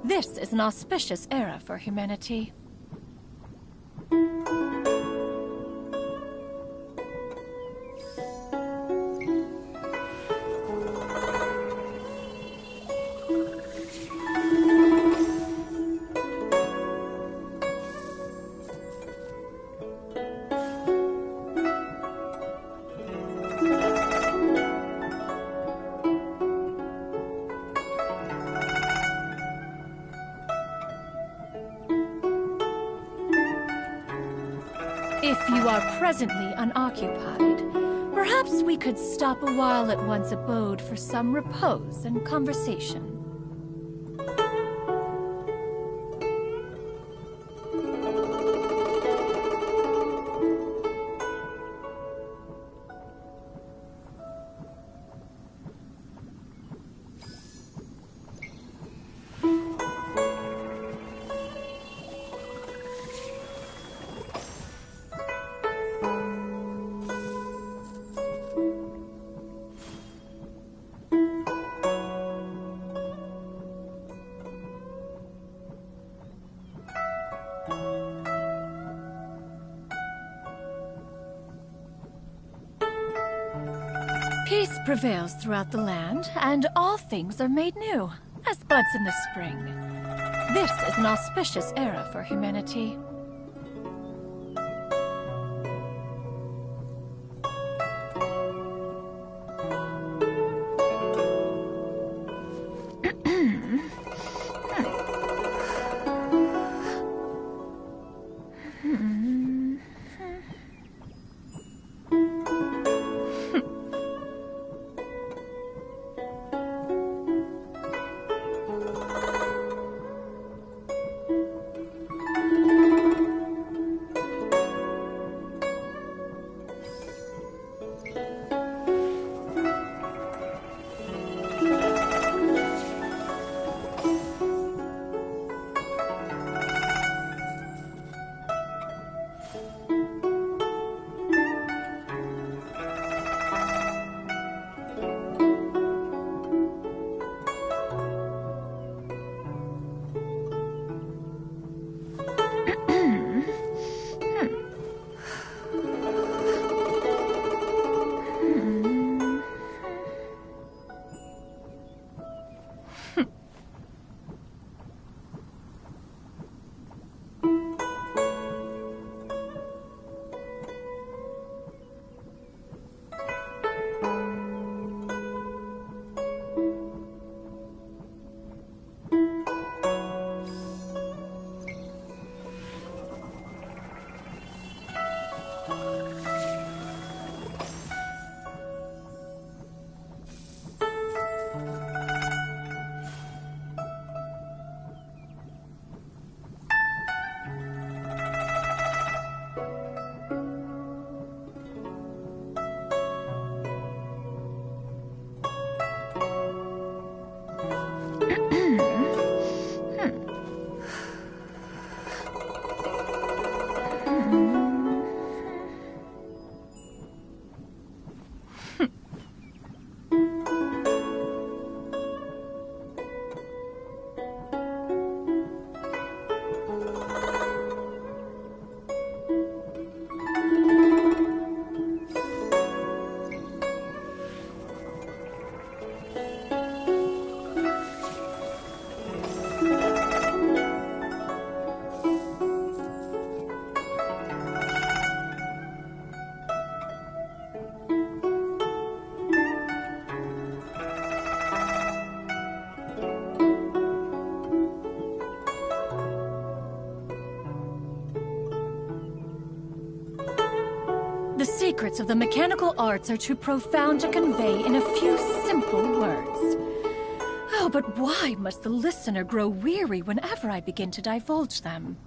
This is an auspicious era for humanity. If you are presently unoccupied, perhaps we could stop a while at one's abode for some repose and conversation. Peace prevails throughout the land, and all things are made new, as buds in the spring. This is an auspicious era for humanity. secrets of the mechanical arts are too profound to convey in a few simple words. Oh, but why must the listener grow weary whenever I begin to divulge them?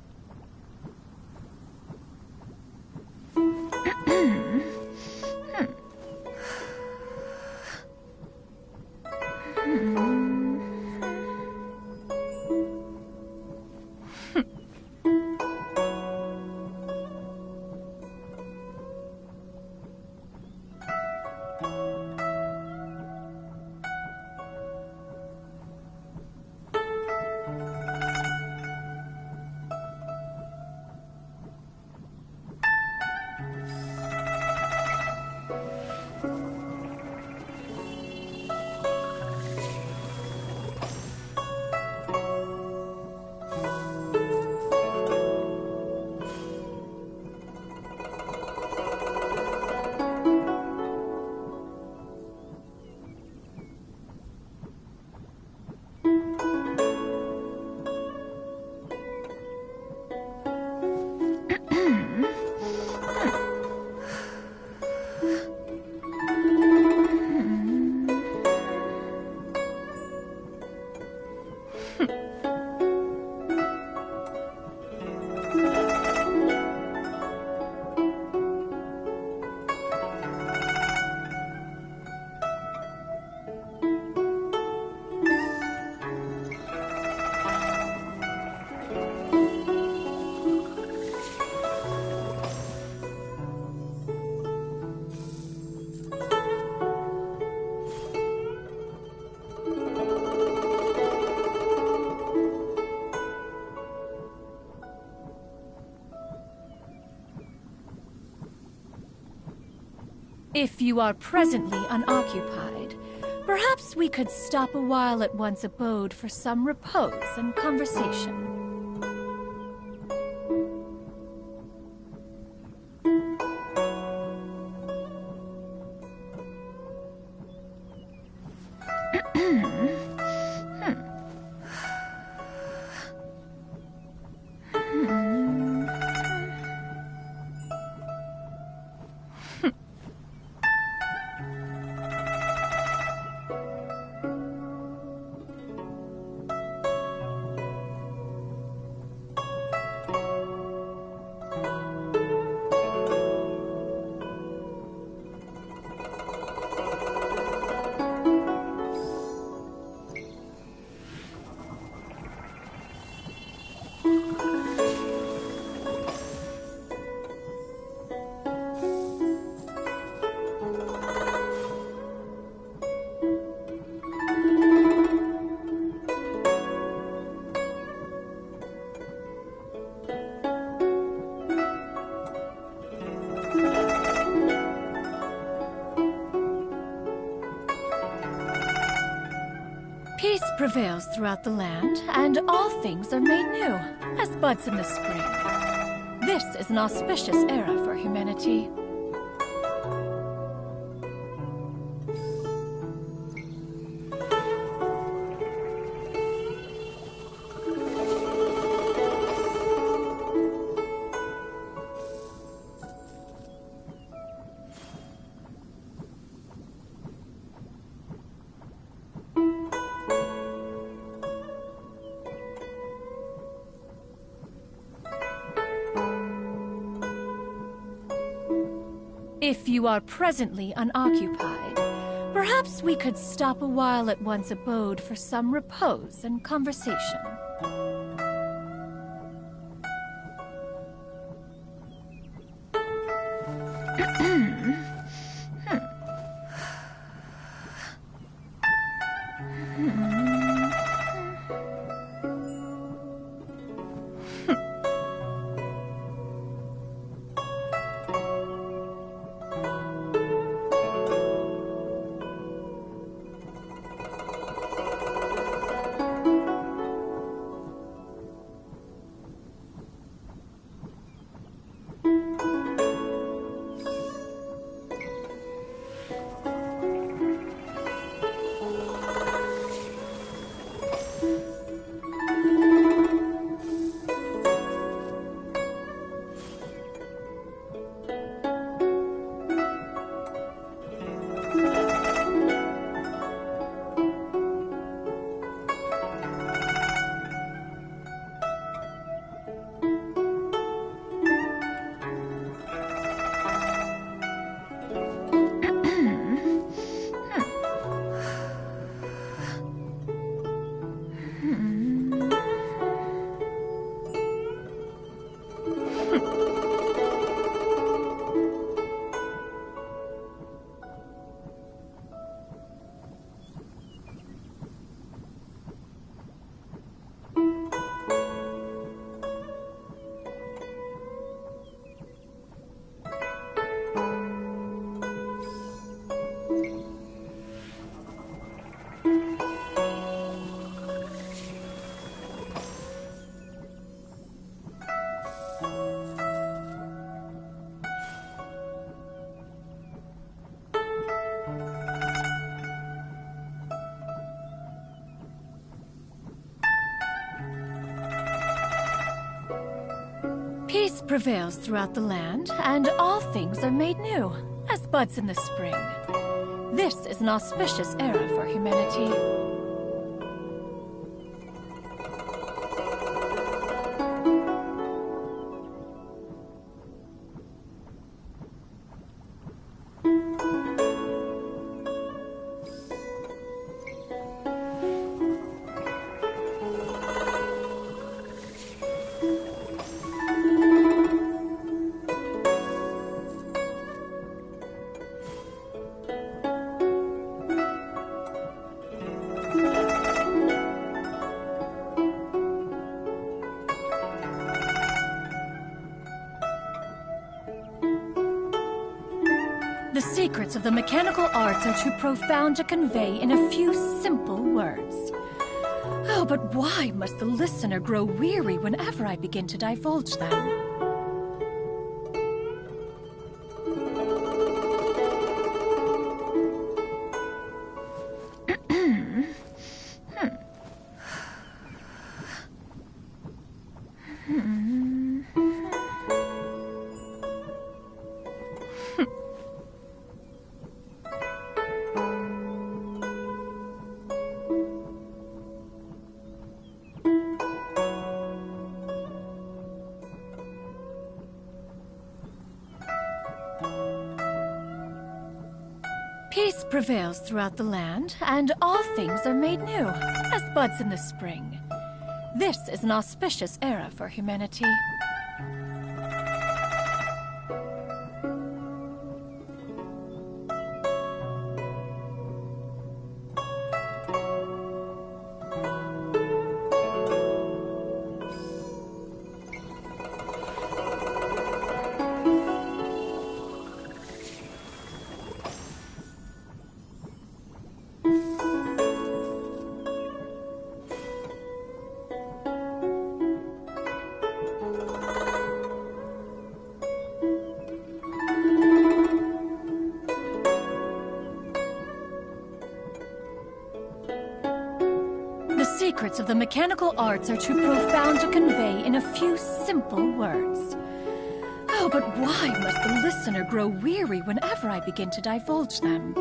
If you are presently unoccupied, perhaps we could stop a while at one's abode for some repose and conversation. Peace prevails throughout the land, and all things are made new, as buds in the spring. This is an auspicious era for humanity. If you are presently unoccupied, perhaps we could stop a while at one's abode for some repose and conversation. Peace prevails throughout the land, and all things are made new, as buds in the spring. This is an auspicious era for humanity. The secrets of the mechanical arts are too profound to convey in a few simple words. Oh, but why must the listener grow weary whenever I begin to divulge them? Peace prevails throughout the land, and all things are made new, as buds in the spring. This is an auspicious era for humanity. The secrets of the mechanical arts are too profound to convey in a few simple words. Oh, but why must the listener grow weary whenever I begin to divulge them?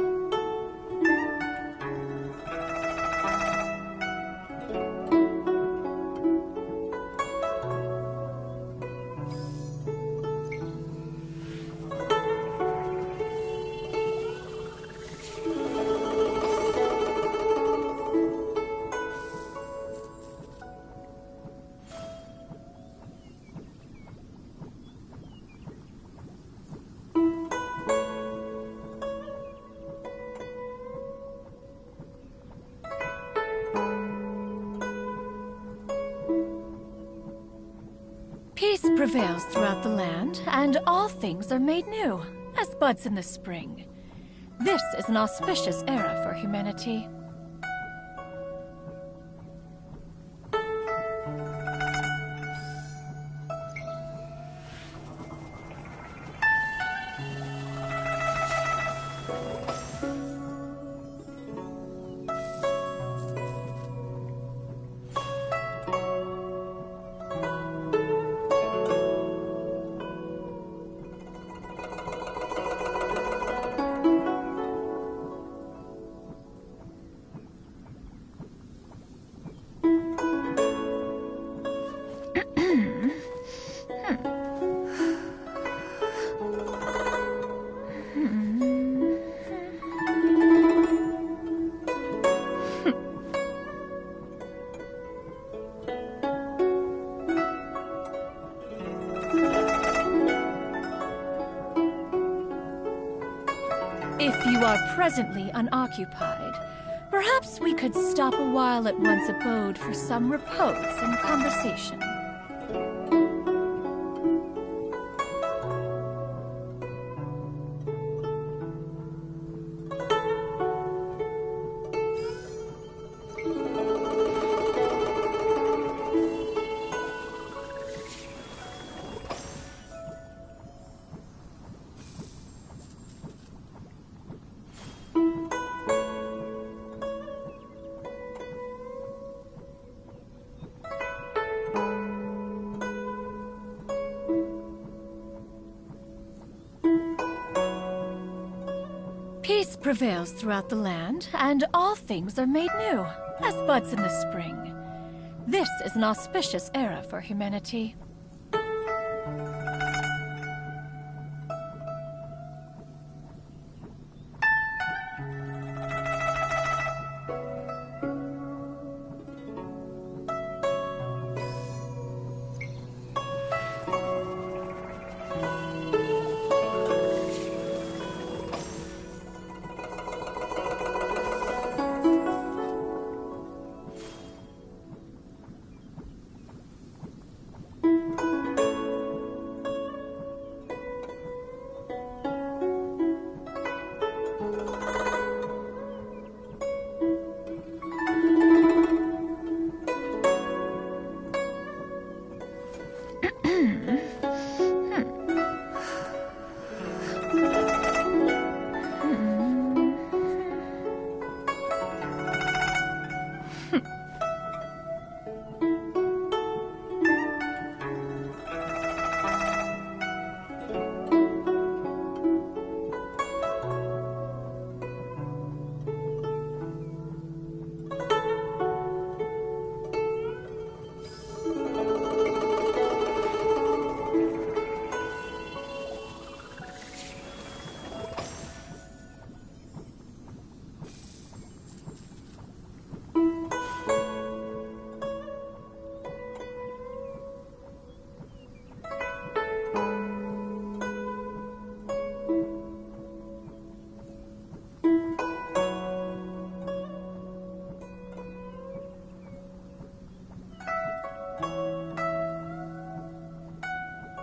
Peace prevails throughout the land, and all things are made new, as buds in the spring. This is an auspicious era for humanity. If you are presently unoccupied, perhaps we could stop a while at one's abode for some repose and conversation. Peace prevails throughout the land, and all things are made new, as buds in the spring. This is an auspicious era for humanity.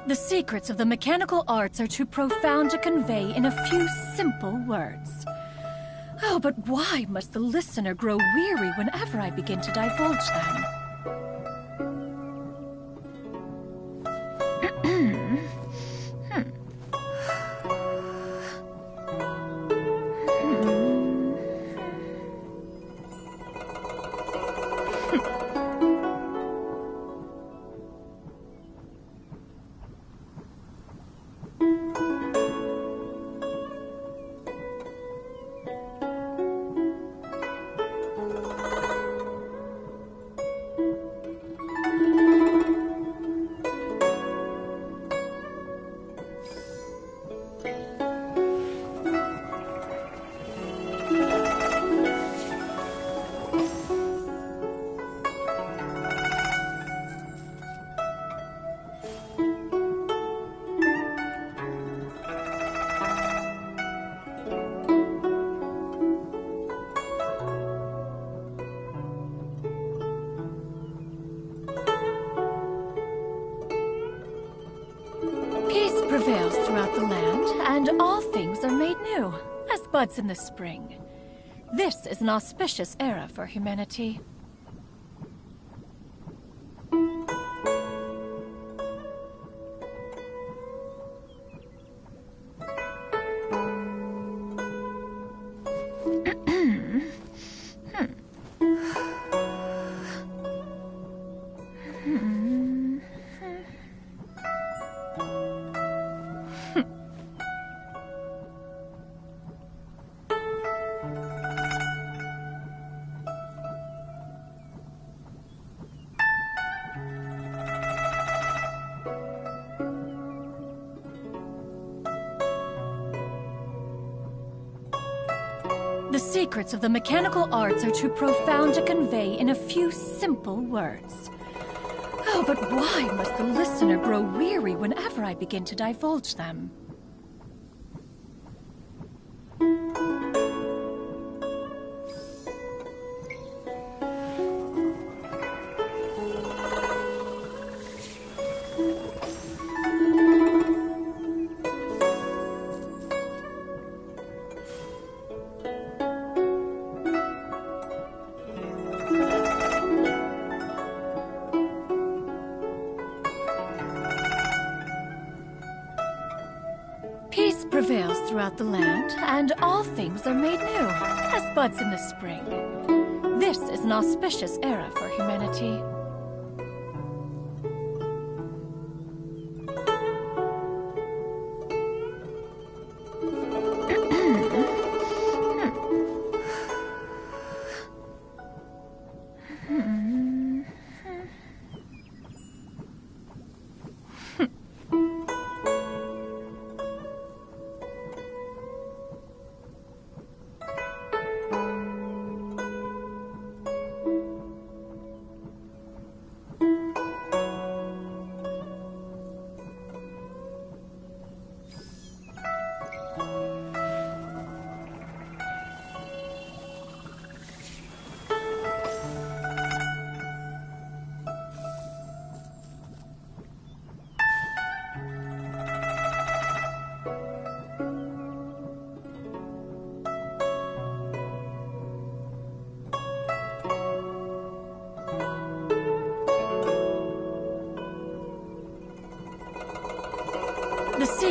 The secrets of the mechanical arts are too profound to convey in a few simple words. Oh, but why must the listener grow weary whenever I begin to divulge them? Prevails throughout the land, and all things are made new, as buds in the spring. This is an auspicious era for humanity. The secrets of the mechanical arts are too profound to convey in a few simple words. Oh, but why must the listener grow weary whenever I begin to divulge them? Peace prevails throughout the land, and all things are made new, as buds in the spring. This is an auspicious era for humanity.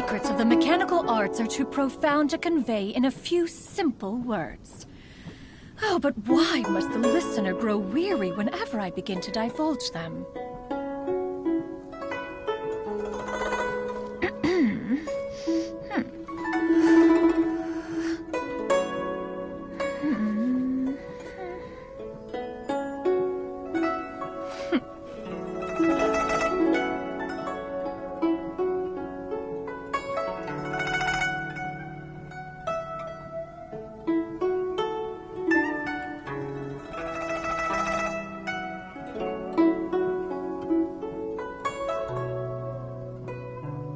secrets of the mechanical arts are too profound to convey in a few simple words. Oh, but why must the listener grow weary whenever I begin to divulge them?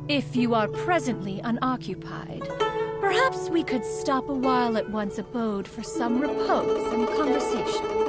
If you are presently unoccupied, perhaps we could stop a while at one's abode for some repose and conversation.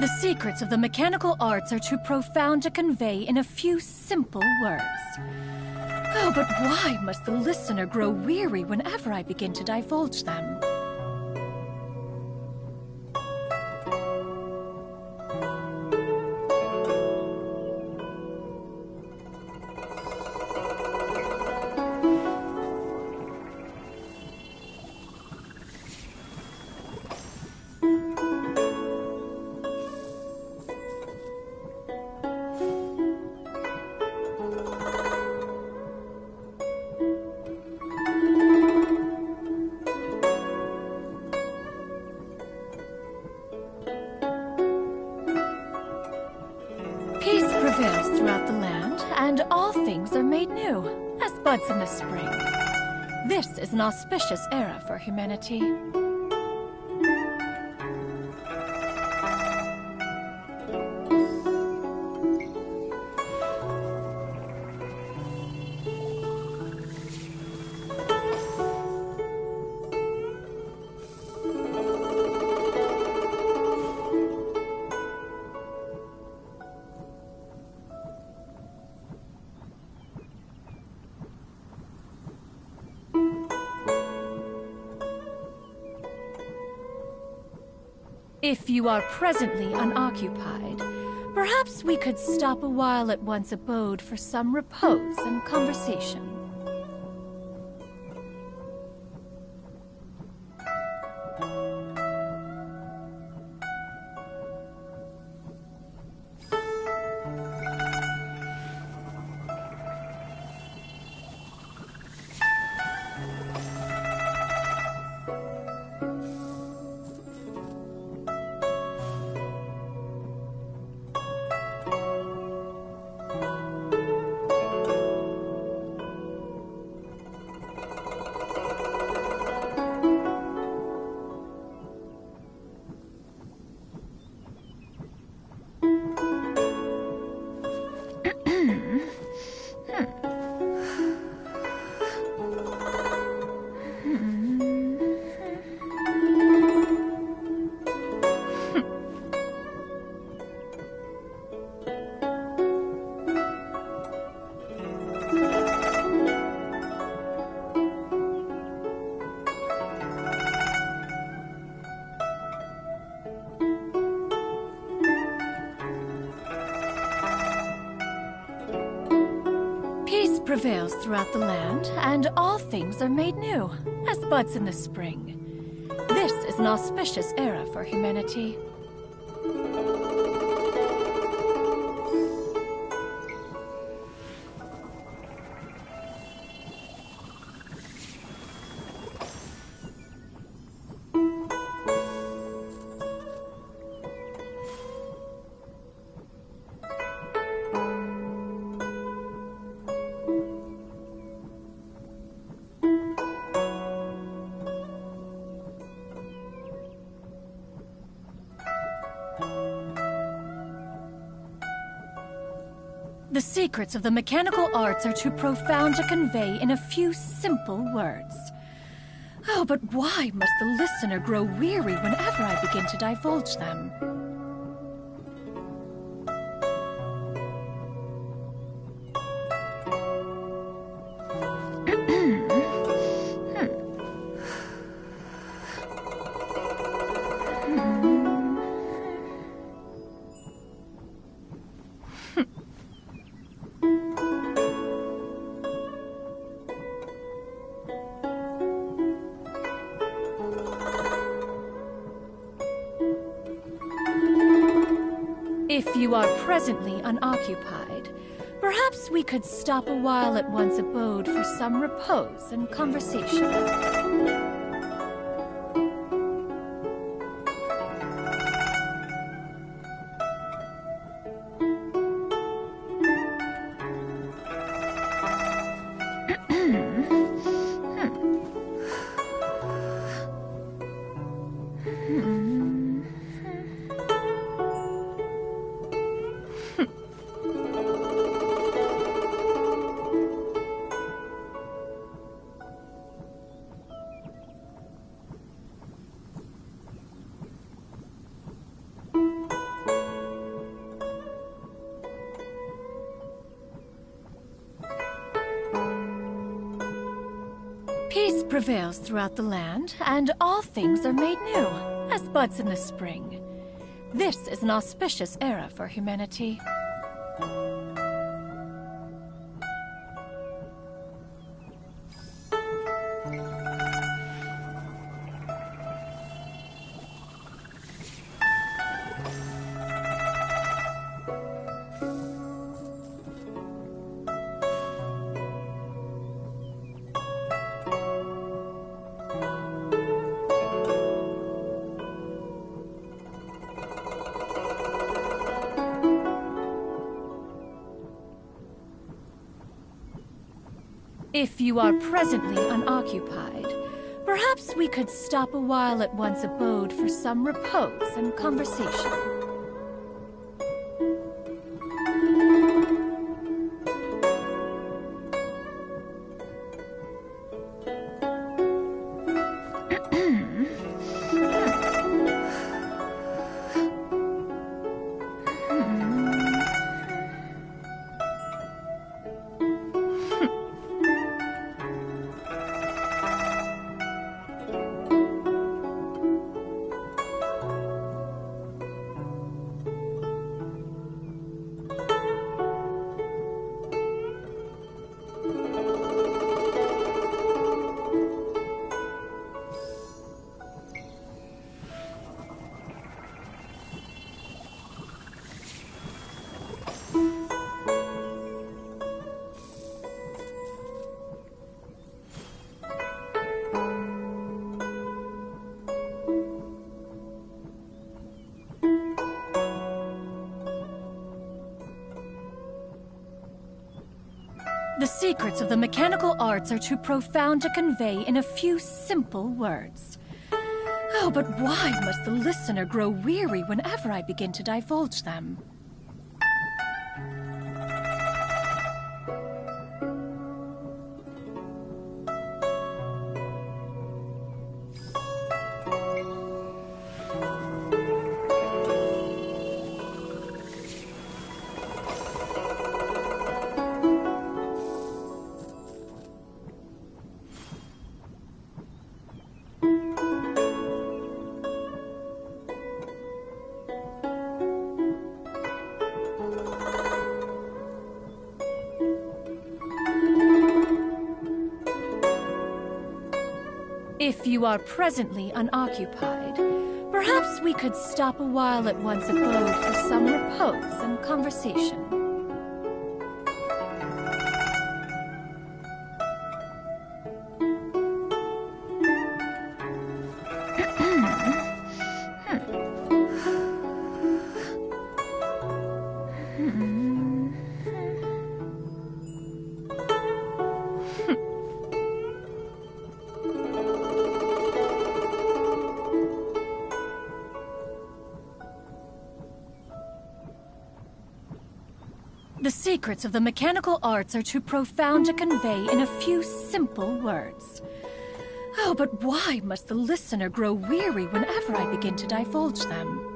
The secrets of the mechanical arts are too profound to convey in a few simple words. Oh, but why must the listener grow weary whenever I begin to divulge them? Peace prevails throughout the land, and all things are made new, as buds in the spring. This is an auspicious era for humanity. If you are presently unoccupied, perhaps we could stop a while at one's abode for some repose and conversation. Peace prevails throughout the land, and all things are made new, as buds in the spring. This is an auspicious era for humanity. The secrets of the mechanical arts are too profound to convey in a few simple words. Oh, but why must the listener grow weary whenever I begin to divulge them? If you are presently unoccupied, perhaps we could stop a while at one's abode for some repose and conversation. Peace prevails throughout the land, and all things are made new, as buds in the spring. This is an auspicious era for humanity. If you are presently unoccupied, perhaps we could stop a while at one's abode for some repose and conversation. The secrets of the mechanical arts are too profound to convey in a few simple words. Oh, but why must the listener grow weary whenever I begin to divulge them? If you are presently unoccupied, perhaps we could stop a while at one's abode for some repose and conversation. secrets of the mechanical arts are too profound to convey in a few simple words. Oh, but why must the listener grow weary whenever I begin to divulge them?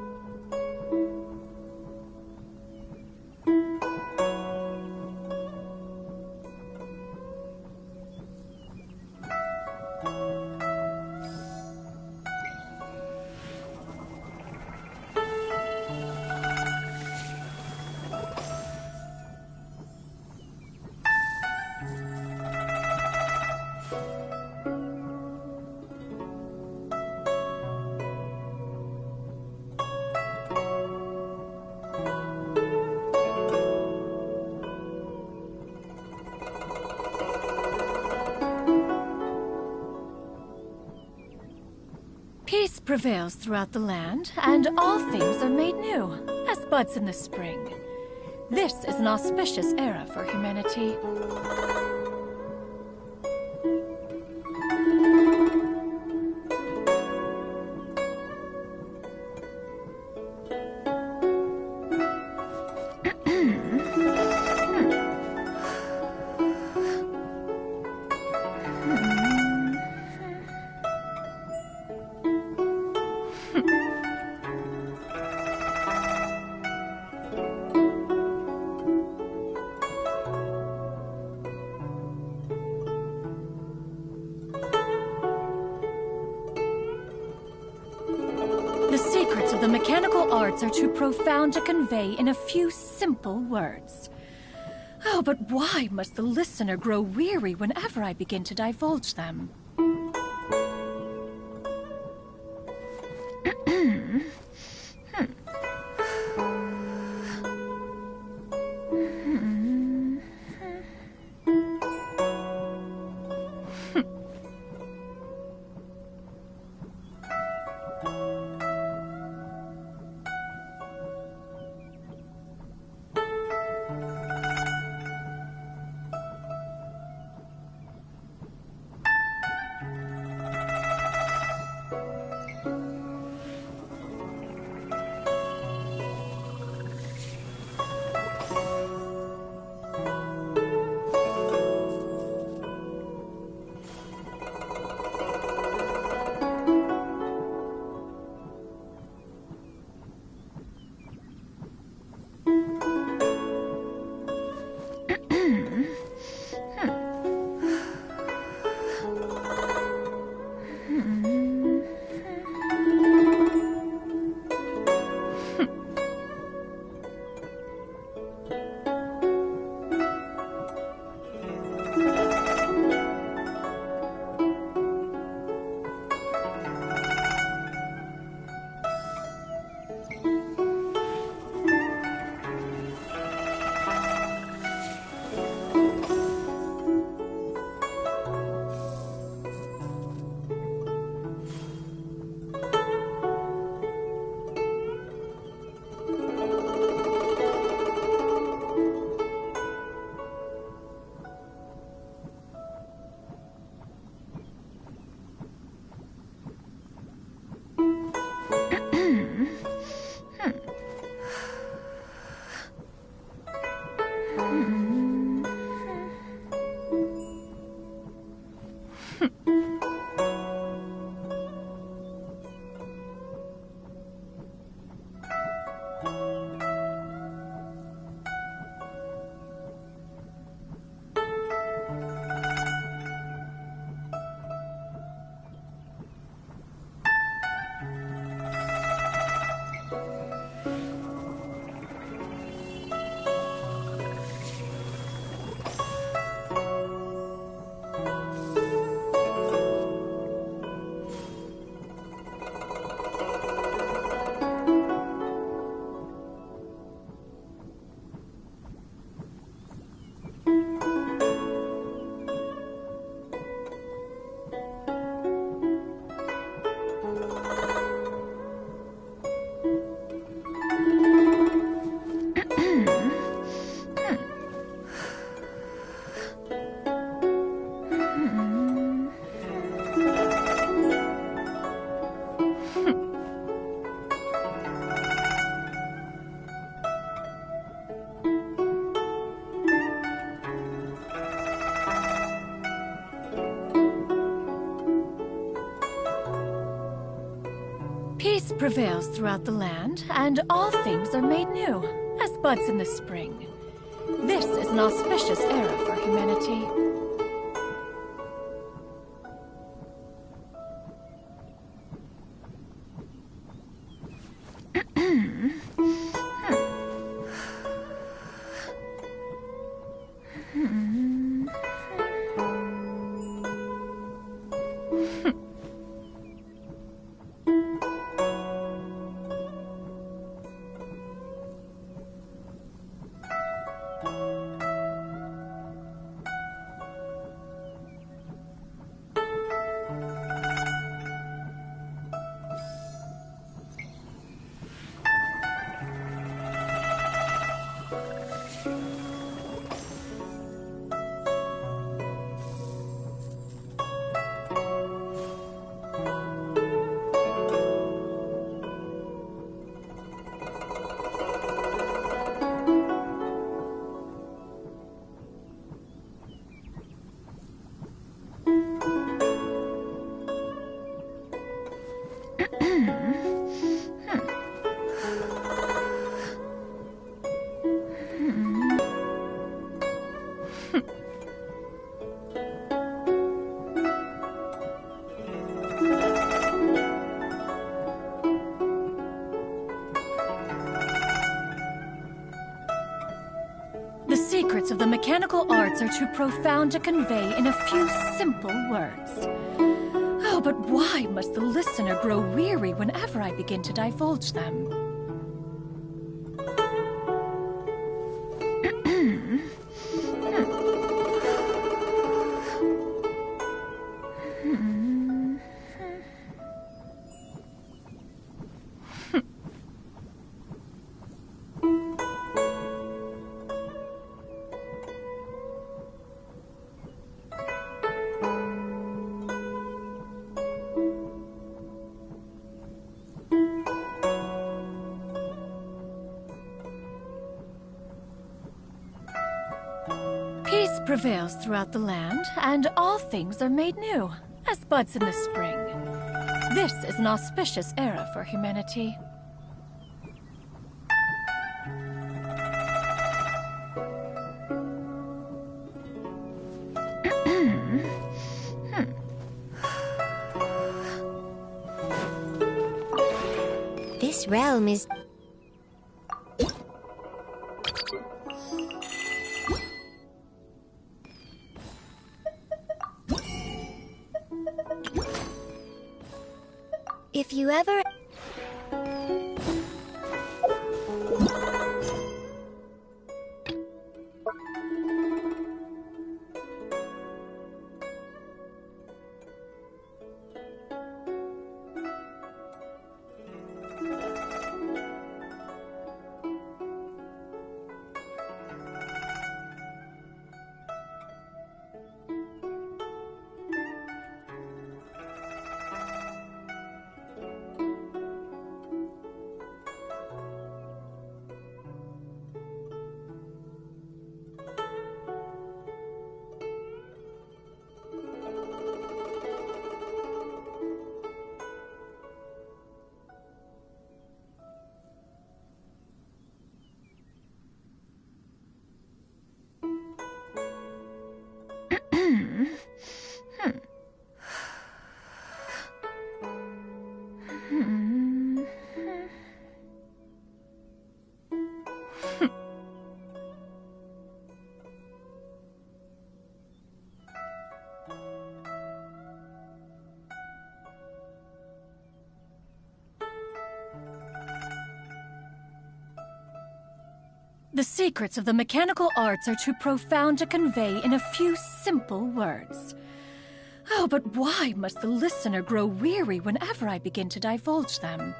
Peace prevails throughout the land, and all things are made new, as buds in the spring. This is an auspicious era for humanity. The secrets of the mechanical arts are too profound to convey in a few simple words. Oh, but why must the listener grow weary whenever I begin to divulge them? Peace prevails throughout the land, and all things are made new, as buds in the spring. This is an auspicious era for humanity. The secrets of the mechanical arts are too profound to convey in a few simple words. Oh, but why must the listener grow weary whenever I begin to divulge them? Peace prevails throughout the land, and all things are made new, as buds in the spring. This is an auspicious era for humanity. This realm is... If you ever... The secrets of the mechanical arts are too profound to convey in a few simple words. Oh, but why must the listener grow weary whenever I begin to divulge them?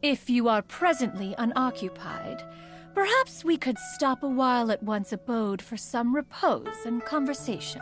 If you are presently unoccupied, perhaps we could stop a while at one's abode for some repose and conversation.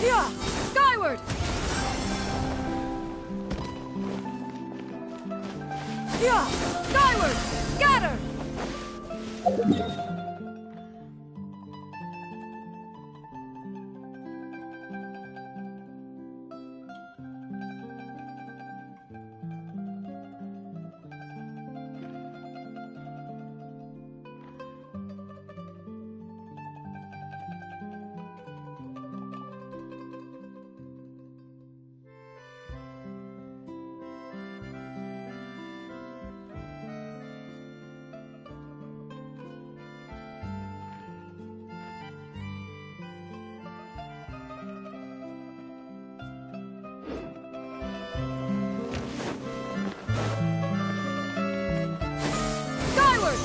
Yeah! Skyward! Yeah! Skyward! Scatter! Skyward!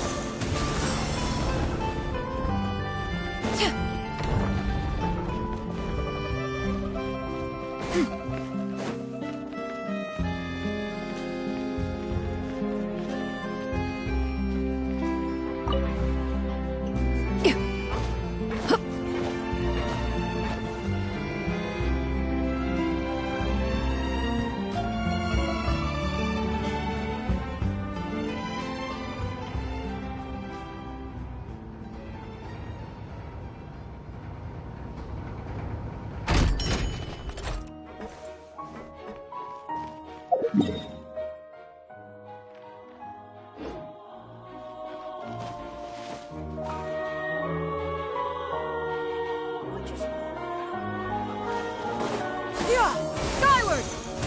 Yeah! Skyward!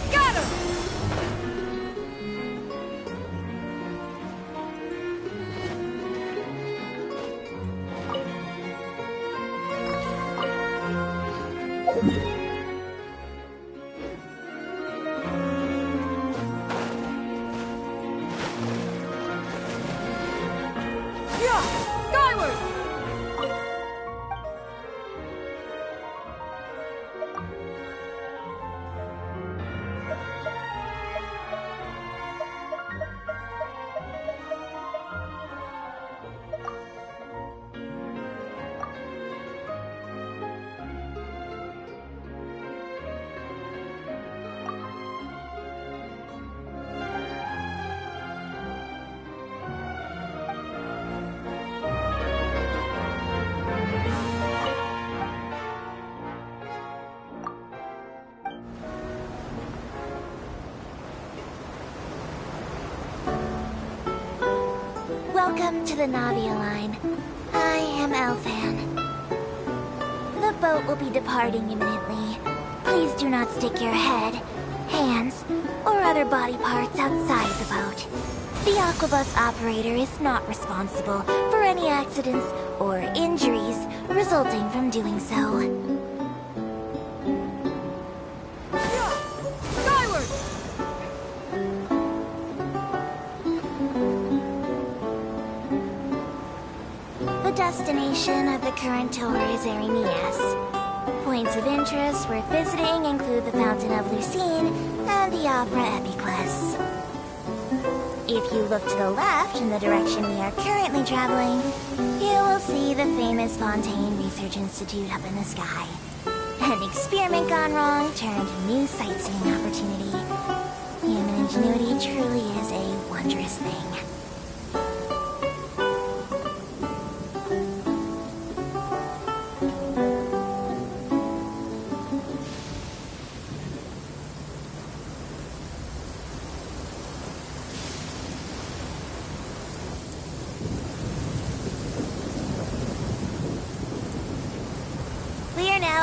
Scatter! Yeah! Skyward! Welcome to the Navia line. I am Elfan. The boat will be departing imminently. Please do not stick your head, hands, or other body parts outside the boat. The Aquabus operator is not responsible for any accidents or injuries resulting from doing so. Skyward! The destination of the current tour is Arenias. Points of interest worth visiting include the Fountain of Lucine and the Opera Epiclese. If you look to the left in the direction we are currently traveling, you will see the famous Fontaine Research Institute up in the sky. An experiment gone wrong turned new sightseeing opportunity. Human ingenuity truly is a wondrous thing.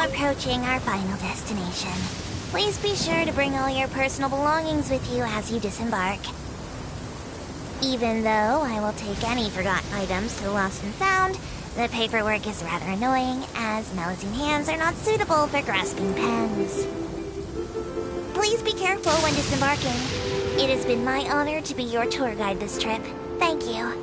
now approaching our final destination. Please be sure to bring all your personal belongings with you as you disembark. Even though I will take any forgotten items to the lost and found, the paperwork is rather annoying, as Melusine hands are not suitable for grasping pens. Please be careful when disembarking. It has been my honor to be your tour guide this trip. Thank you.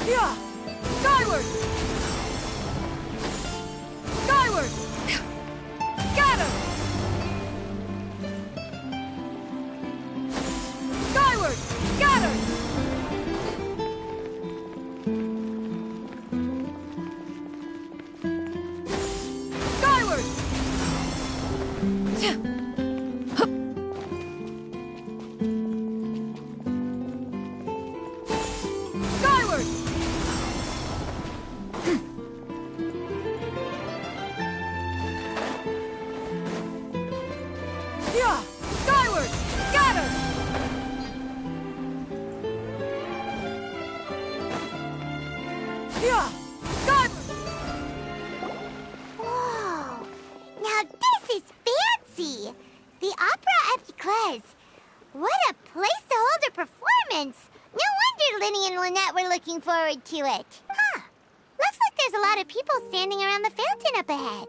Yeah! Skyward! Skyward! Scatter! Skyward! Scatter! Skyward! Skyward! Yeah! Skyward! Scatter! Yeah! Skyward! Whoa! Now this is fancy! The Opera Epiclese. What a place to hold a performance! No wonder Linny and Lynette were looking forward to it. Huh. Looks like there's a lot of people standing around the fountain up ahead.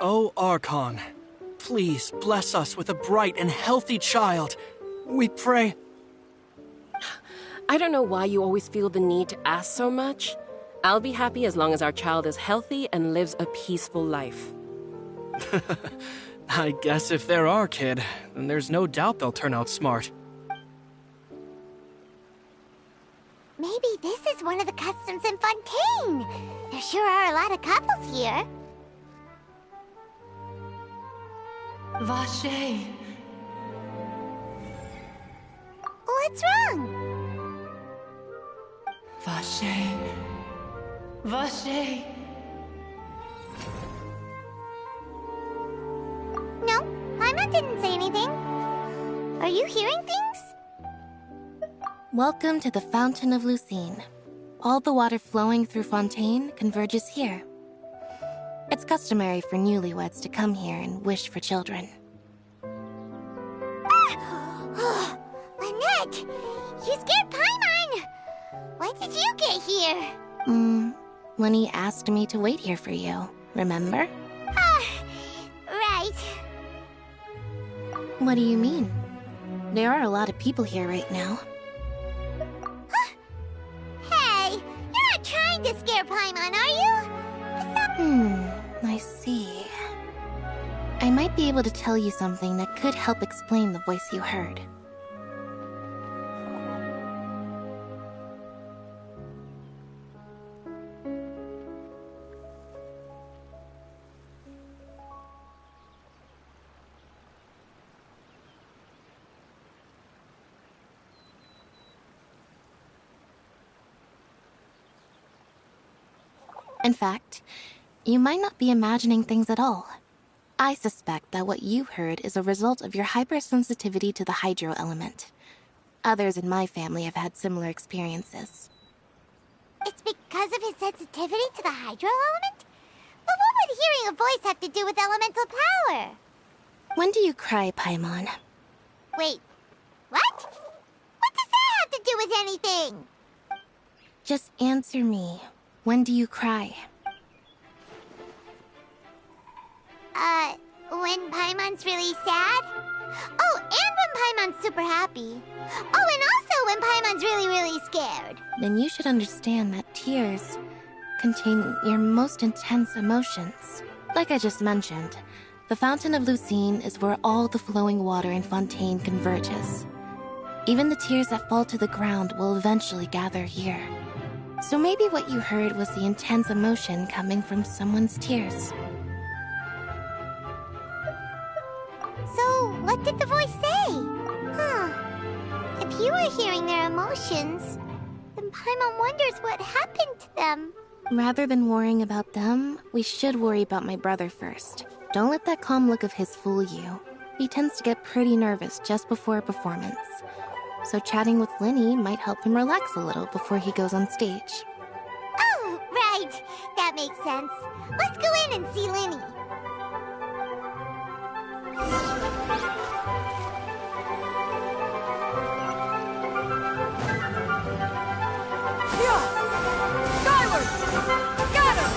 Oh, Archon, please bless us with a bright and healthy child. We pray. I don't know why you always feel the need to ask so much. I'll be happy as long as our child is healthy and lives a peaceful life. I guess if they're our kid, then there's no doubt they'll turn out smart. Maybe this is one of the customs in Fontaine. There sure are a lot of couples here. Vache. What's wrong? Vache. Vache. No, Paimon didn't say anything. Are you hearing things? Welcome to the Fountain of Lucine. All the water flowing through Fontaine converges here. It's customary for newlyweds to come here and wish for children. Ah! Lynette! You scared Paimon! When did you get here? Lenny asked me to wait here for you, remember? Right. What do you mean? There are a lot of people here right now. Hey, you're not trying to scare Paimon, are you? I see. I might be able to tell you something that could help explain the voice you heard. In fact, you might not be imagining things at all. I suspect that what you heard is a result of your hypersensitivity to the hydro element. Others in my family have had similar experiences. It's because of his sensitivity to the hydro element? But what would hearing a voice have to do with elemental power? When do you cry, Paimon? Wait, what? What does that have to do with anything? Just answer me. When do you cry? when Paimon's really sad? Oh, and when Paimon's super happy. Oh, and also when Paimon's really, really scared. Then you should understand that tears contain your most intense emotions. Like I just mentioned, the Fountain of Lucine is where all the flowing water in Fontaine converges. Even the tears that fall to the ground will eventually gather here. So maybe what you heard was the intense emotion coming from someone's tears. So, what did the voice say? Huh. If you were hearing their emotions, then Paimon wonders what happened to them. Rather than worrying about them, we should worry about my brother first. Don't let that calm look of his fool you. He tends to get pretty nervous just before a performance. So chatting with Linny might help him relax a little before he goes on stage. Oh, right. That makes sense. Let's go in and see Linny. Skyward! Scatter!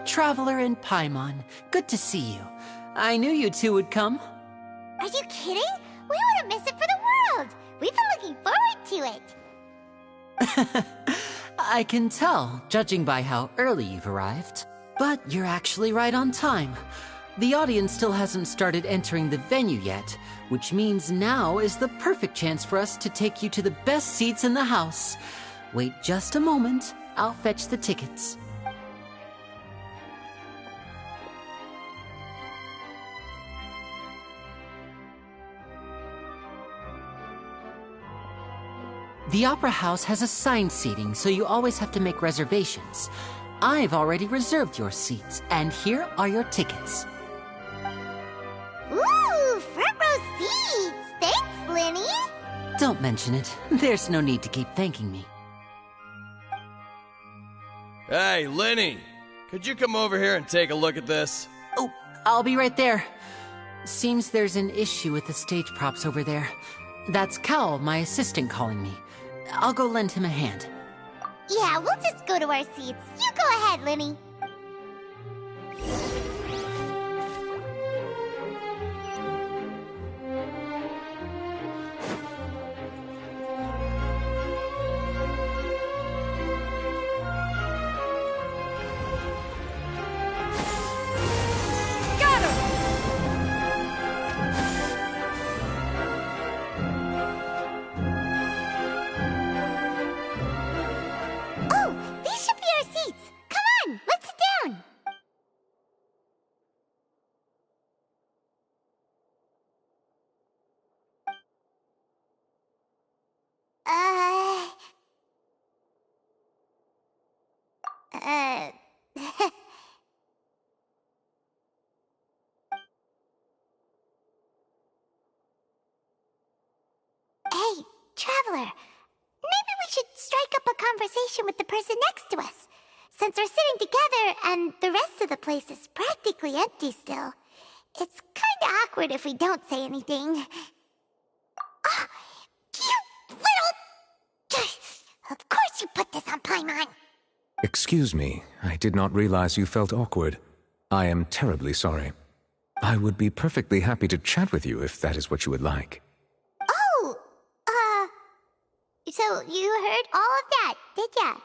Traveler and Paimon, good to see you. I knew you two would come. Are you kidding? We wouldn't miss it for the world. We've been looking forward to it. I can tell, judging by how early you've arrived. But you're actually right on time. The audience still hasn't started entering the venue yet, which means now is the perfect chance for us to take you to the best seats in the house. Wait just a moment, I'll fetch the tickets. The Opera House has assigned seating, so you always have to make reservations. I've already reserved your seats, and here are your tickets. Ooh, front row seats! Thanks, Linny! Don't mention it. There's no need to keep thanking me. Hey, Linny! Could you come over here and take a look at this? Oh, I'll be right there. Seems there's an issue with the stage props over there. That's Cal, my assistant, calling me. I'll go lend him a hand. Yeah, we'll just go to our seats. You go ahead, Linny. Hey, Traveler. Maybe we should strike up a conversation with the person next to us. Since we're sitting together and the rest of the place is practically empty still, it's kinda awkward if we don't say anything. Oh, you little... Of course you put this on Paimon. Excuse me, I did not realize you felt awkward. I am terribly sorry. I would be perfectly happy to chat with you if that is what you would like. Oh, so you heard all of that, did ya?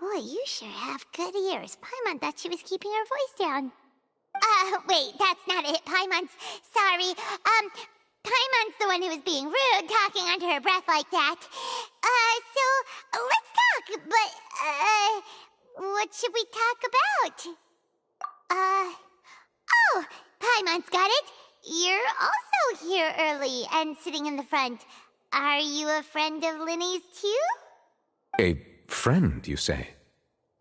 Boy, you sure have good ears. Paimon thought she was keeping her voice down. Wait, that's not it. Paimon's... Sorry. Paimon's the one who was being rude, talking under her breath like that. So, let's talk, but, what should we talk about? Oh, Paimon's got it. You're also here early and sitting in the front. Are you a friend of Linny's too? A friend, you say?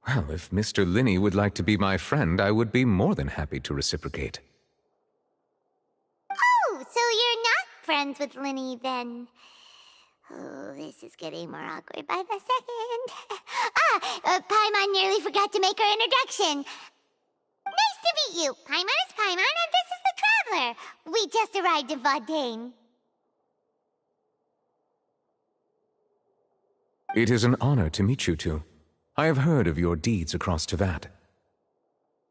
Well, if Mr. Linny would like to be my friend, I would be more than happy to reciprocate. Oh, so you're not friends with Linny then? Oh, this is getting more awkward by the second. Paimon nearly forgot to make her introduction. to meet you. Paimon is Paimon, and this is the Traveler. We just arrived in Fontaine. It is an honor to meet you two. I have heard of your deeds across Tevat.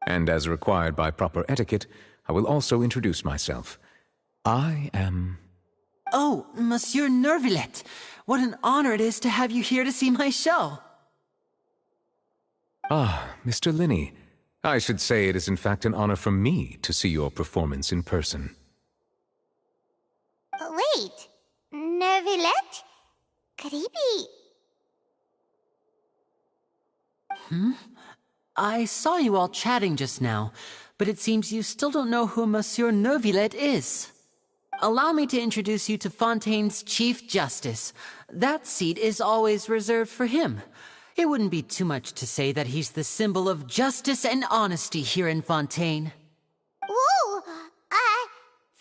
And as required by proper etiquette, I will also introduce myself. I am... Oh, Monsieur Nervillet. What an honor it is to have you here to see my show. Ah, Mr. Linney. I should say it is in fact an honor for me to see your performance in person. Wait, Nervillet? Could he be... I saw you all chatting just now, but it seems you still don't know who Monsieur Nervillet is. Allow me to introduce you to Fontaine's Chief Justice. That seat is always reserved for him. It wouldn't be too much to say that he's the symbol of justice and honesty here in Fontaine. Whoa!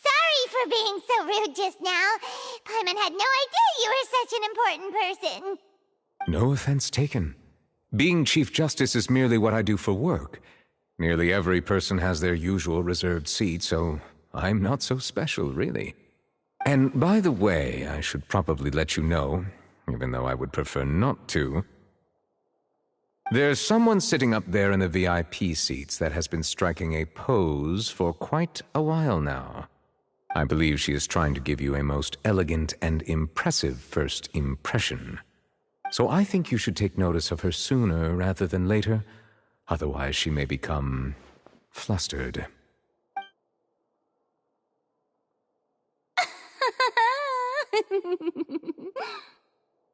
Sorry for being so rude just now. Paimon had no idea you were such an important person. No offense taken. Being Chief Justice is merely what I do for work. Nearly every person has their usual reserved seat, so I'm not so special, really. And by the way, I should probably let you know, even though I would prefer not to. There's someone sitting up there in the VIP seats that has been striking a pose for quite a while now. I believe she is trying to give you a most elegant and impressive first impression. So I think you should take notice of her sooner rather than later, otherwise she may become flustered.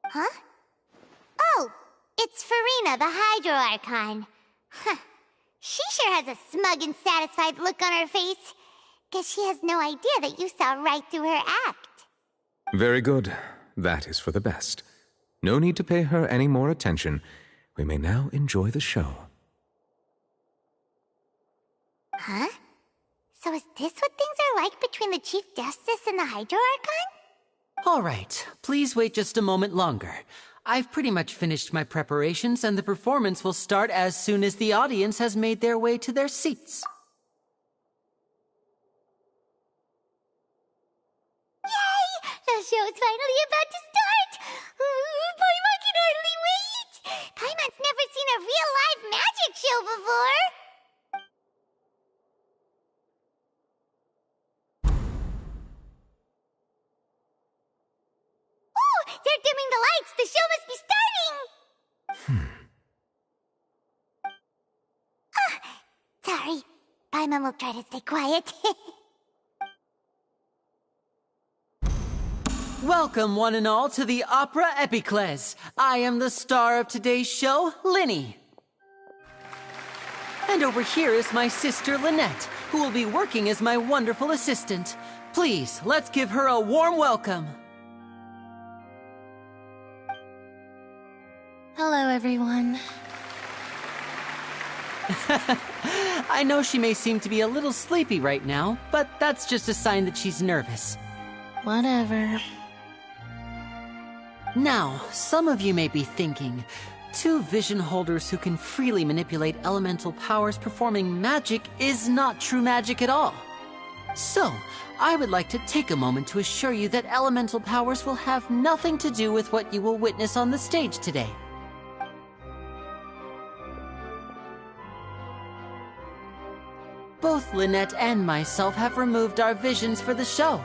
Huh? Oh, it's Farina, the Hydro Archon. Huh. She sure has a smug and satisfied look on her face. Guess she has no idea that you saw right through her act. Very good. That is for the best. No need to pay her any more attention. We may now enjoy the show. Huh? So is this what things are like between the Chief Justice and the Hydro Archon? All right, please wait just a moment longer. I've pretty much finished my preparations, and the performance will start as soon as the audience has made their way to their seats. Yay! The show's finally about to start! Paimon can hardly wait! Paimon's never seen a real live magic show before! Oh! They're dimming the lights! The show must be starting! Sorry. Paimon will try to stay quiet. Welcome, one and all, to the Opera Epiclese. I am the star of today's show, Linny. And over here is my sister, Lynette, who will be working as my wonderful assistant. Please, let's give her a warm welcome. Hello, everyone. I know she may seem to be a little sleepy right now, but that's just a sign that she's nervous. Whatever. Now, some of you may be thinking, two vision holders who can freely manipulate elemental powers performing magic is not true magic at all. So, I would like to take a moment to assure you that elemental powers will have nothing to do with what you will witness on the stage today. Both Lynette and myself have removed our visions for the show.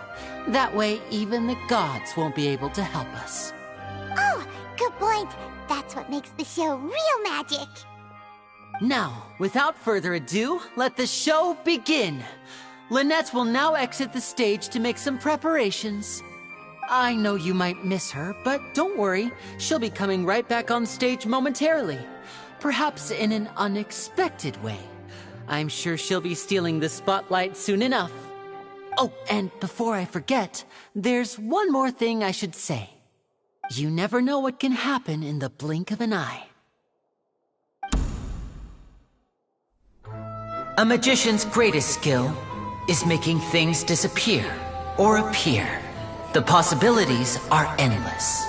That way, even the gods won't be able to help us. Oh, good point. That's what makes the show real magic. Now, without further ado, let the show begin. Lynette will now exit the stage to make some preparations. I know you might miss her, but don't worry. She'll be coming right back on stage momentarily. Perhaps in an unexpected way. I'm sure she'll be stealing the spotlight soon enough. Oh, and before I forget, there's one more thing I should say. You never know what can happen in the blink of an eye. A magician's greatest skill is making things disappear or appear. The possibilities are endless.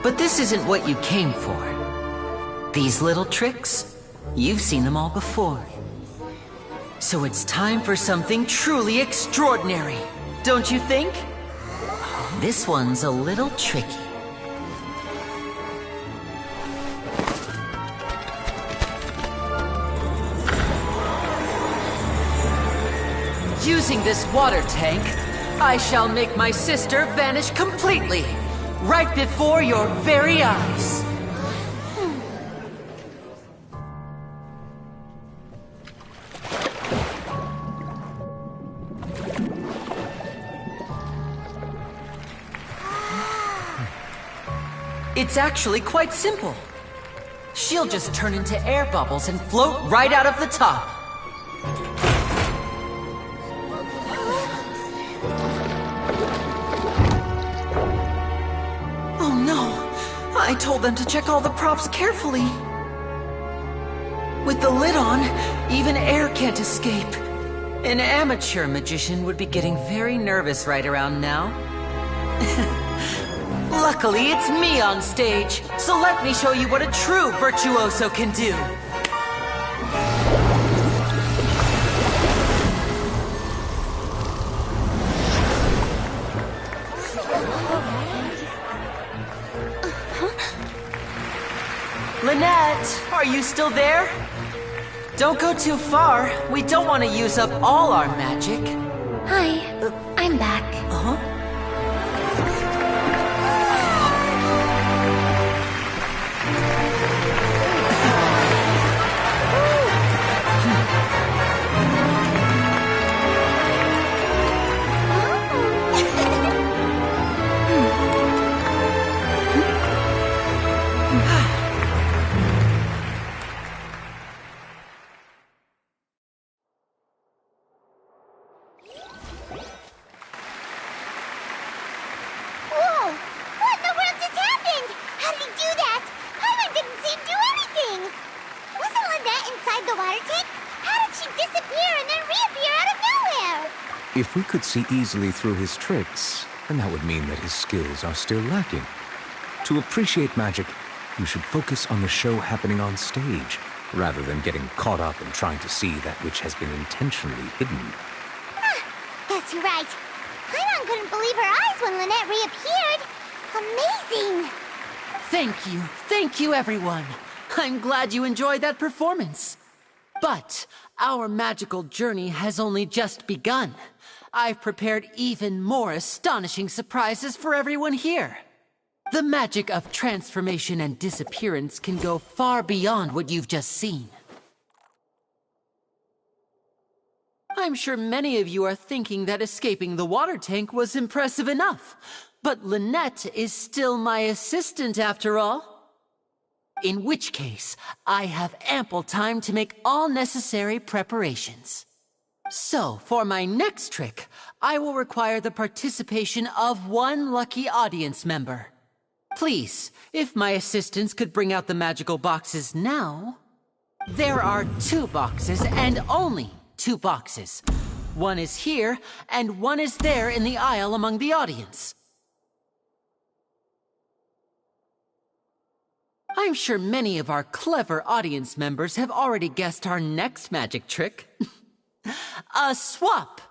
But this isn't what you came for. These little tricks, you've seen them all before. So it's time for something truly extraordinary, don't you think? This one's a little tricky. Using this water tank, I shall make my sister vanish completely, right before your very eyes. It's actually quite simple. She'll just turn into air bubbles and float right out of the top. Oh no! I told them to check all the props carefully. With the lid on, even air can't escape. An amateur magician would be getting very nervous right around now. Luckily, it's me on stage, so let me show you what a true virtuoso can do. Lynette, are you still there? Don't go too far. We don't want to use up all our magic. Hi, I'm back. Uh-huh. If we could see easily through his tricks, then that would mean that his skills are still lacking. To appreciate magic, you should focus on the show happening on stage, rather than getting caught up in trying to see that which has been intentionally hidden. Guess you're right. Paimon couldn't believe her eyes when Lynette reappeared. Amazing! Thank you everyone. I'm glad you enjoyed that performance. But our magical journey has only just begun. I've prepared even more astonishing surprises for everyone here. The magic of transformation and disappearance can go far beyond what you've just seen. I'm sure many of you are thinking that escaping the water tank was impressive enough, but Lynette is still my assistant after all. In which case, I have ample time to make all necessary preparations. So, for my next trick, I will require the participation of one lucky audience member. Please, if my assistants could bring out the magical boxes now. There are 2 boxes, and only 2 boxes. One is here, and one is there in the aisle among the audience. I'm sure many of our clever audience members have already guessed our next magic trick. A swap!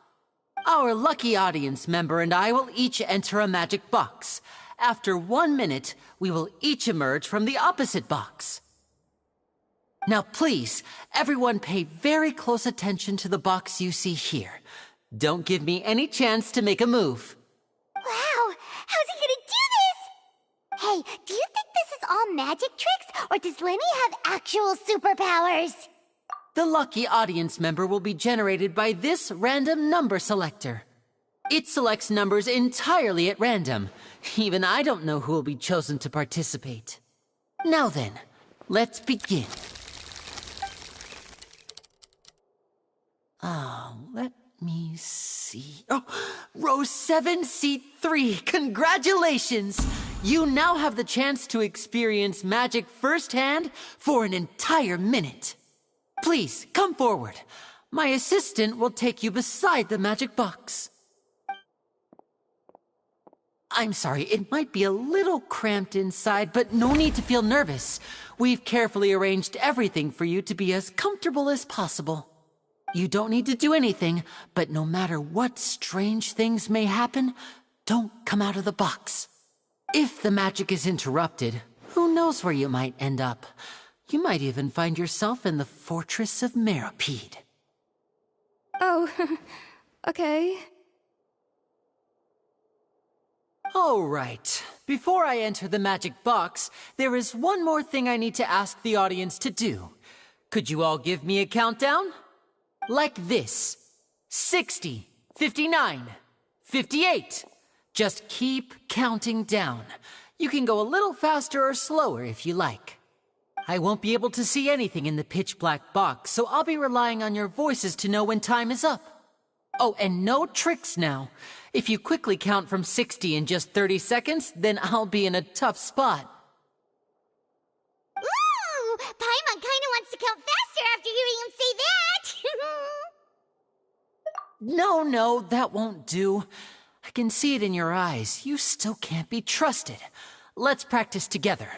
Our lucky audience member and I will each enter a magic box. After 1 minute, we will each emerge from the opposite box. Now please, everyone pay very close attention to the box you see here. Don't give me any chance to make a move. Wow! How's he gonna do this? Hey, do you think this is all magic tricks, or does Lenny have actual superpowers? The lucky audience member will be generated by this random number selector. It selects numbers entirely at random. Even I don't know who will be chosen to participate. Now then, let's begin. Let me see. Oh, row 7, seat 3. Congratulations! You now have the chance to experience magic firsthand for an entire minute. Please, come forward. My assistant will take you beside the magic box. I'm sorry, it might be a little cramped inside, but no need to feel nervous. We've carefully arranged everything for you to be as comfortable as possible. You don't need to do anything, but no matter what strange things may happen, don't come out of the box. If the magic is interrupted, who knows where you might end up? You might even find yourself in the Fortress of Meropide. Oh, okay. All right. Before I enter the magic box, there is one more thing I need to ask the audience to do. Could you all give me a countdown? Like this. 60, 59, 58. Just keep counting down. You can go a little faster or slower if you like. I won't be able to see anything in the pitch black box, so I'll be relying on your voices to know when time is up. Oh, and no tricks now. If you quickly count from 60 in just 30 seconds, then I'll be in a tough spot. Ooh! Paimon kinda wants to count faster after hearing him say that! No, that won't do. I can see it in your eyes. You still can't be trusted. Let's practice together.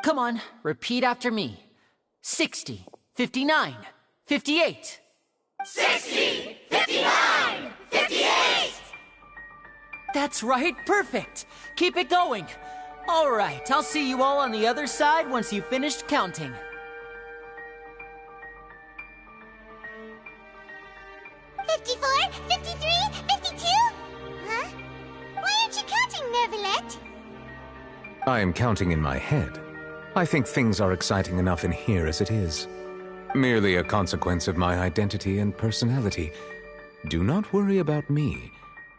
Come on, repeat after me. 60, 59, 58. 60, 59, 58! That's right, perfect. Keep it going. All right, I'll see you all on the other side once you've finished counting. $54, $53, $52? Huh? Why aren't you counting, Nervalet? I am counting in my head. I think things are exciting enough in here as it is. Merely a consequence of my identity and personality. Do not worry about me.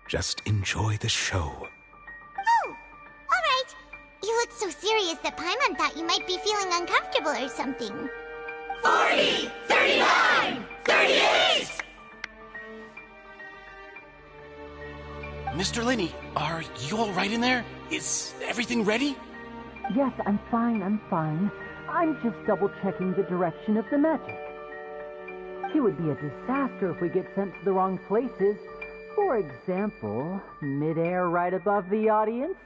Just enjoy the show. Oh, all right. You look so serious that Paimon thought you might be feeling uncomfortable or something. 40, 39, 38! Mr. Linney, are you all right in there? Is everything ready? Yes, I'm fine. I'm just double-checking the direction of the magic. It would be a disaster if we get sent to the wrong places. For example, mid-air right above the audience.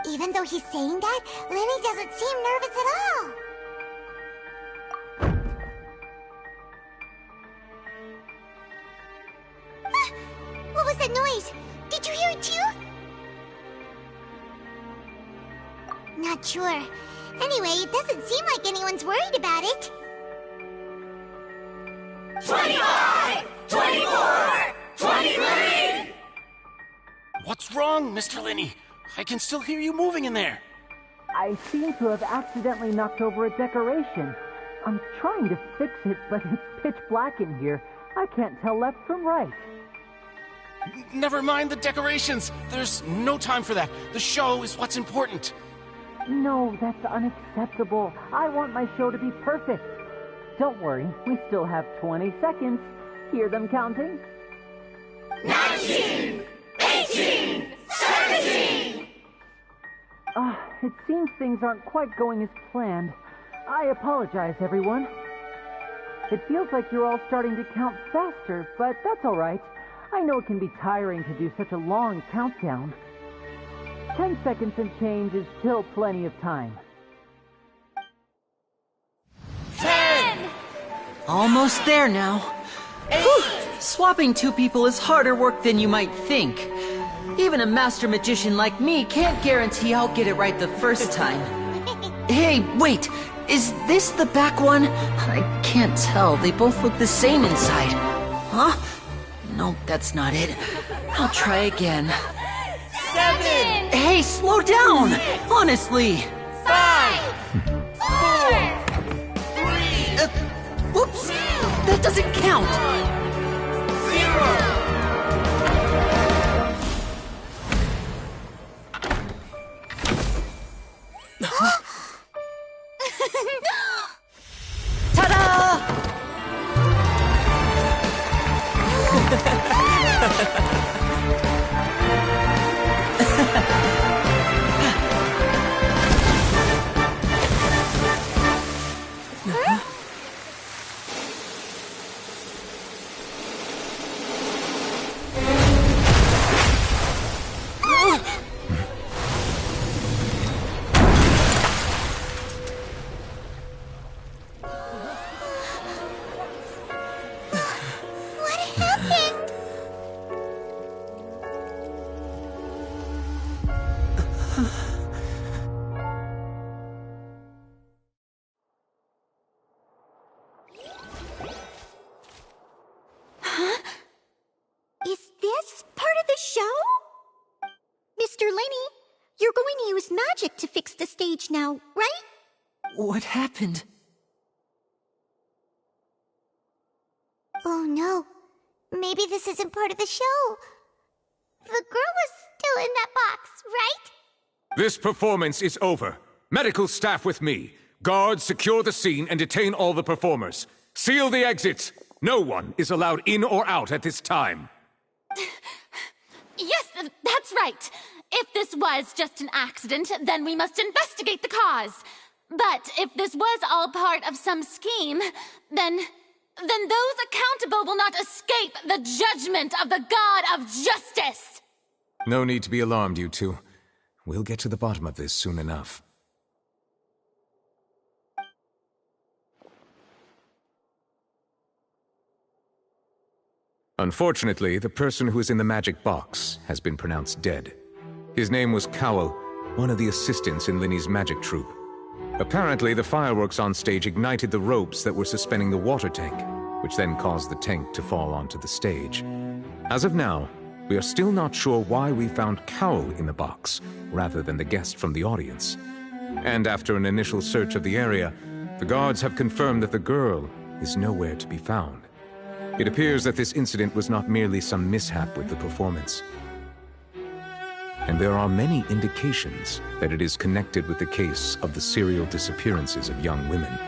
Even though he's saying that, Lenny doesn't seem nervous at all. Ah, what was that noise? Did you hear it too? Not sure. Anyway, it doesn't seem like anyone's worried about it. 25, 24, 23! What's wrong, Mr. Linney? I can still hear you moving in there. I seem to have accidentally knocked over a decoration. I'm trying to fix it, but it's pitch black in here. I can't tell left from right. Never mind the decorations. There's no time for that. The show is what's important. No, that's unacceptable. I want my show to be perfect. Don't worry, we still have 20 seconds. Hear them counting? 19, 18, 17! It seems things aren't quite going as planned. I apologize, everyone. It feels like you're all starting to count faster, but that's all right. I know it can be tiring to do such a long countdown. 10 seconds and change is still plenty of time. 10! Almost there now. 8! Whew. Swapping two people is harder work than you might think. Even a master magician like me can't guarantee I'll get it right the first time. Hey, wait! Is this the back one? I can't tell. They both look the same inside. Huh? Nope, that's not it. I'll try again. 7! Hey, slow down! Honestly! 5! 4! 3! Whoops! That doesn't count! 0! Ta-da! equipped to fix the stage now, right? What happened? Oh no. Maybe this isn't part of the show. The girl was still in that box, right? This performance is over. Medical staff with me. Guards, secure the scene and detain all the performers. Seal the exits. No one is allowed in or out at this time. Yes, that's right. If this was just an accident, then we must investigate the cause. But if this was all part of some scheme, then those accountable will not escape the judgment of the God of Justice! No need to be alarmed, you two. We'll get to the bottom of this soon enough. Unfortunately, the person who is in the magic box has been pronounced dead. His name was Cowell, one of the assistants in Linny's magic troupe. Apparently, the fireworks on stage ignited the ropes that were suspending the water tank, which then caused the tank to fall onto the stage. As of now, we are still not sure why we found Cowell in the box, rather than the guest from the audience. And after an initial search of the area, the guards have confirmed that the girl is nowhere to be found. It appears that this incident was not merely some mishap with the performance. And there are many indications that it is connected with the case of the serial disappearances of young women.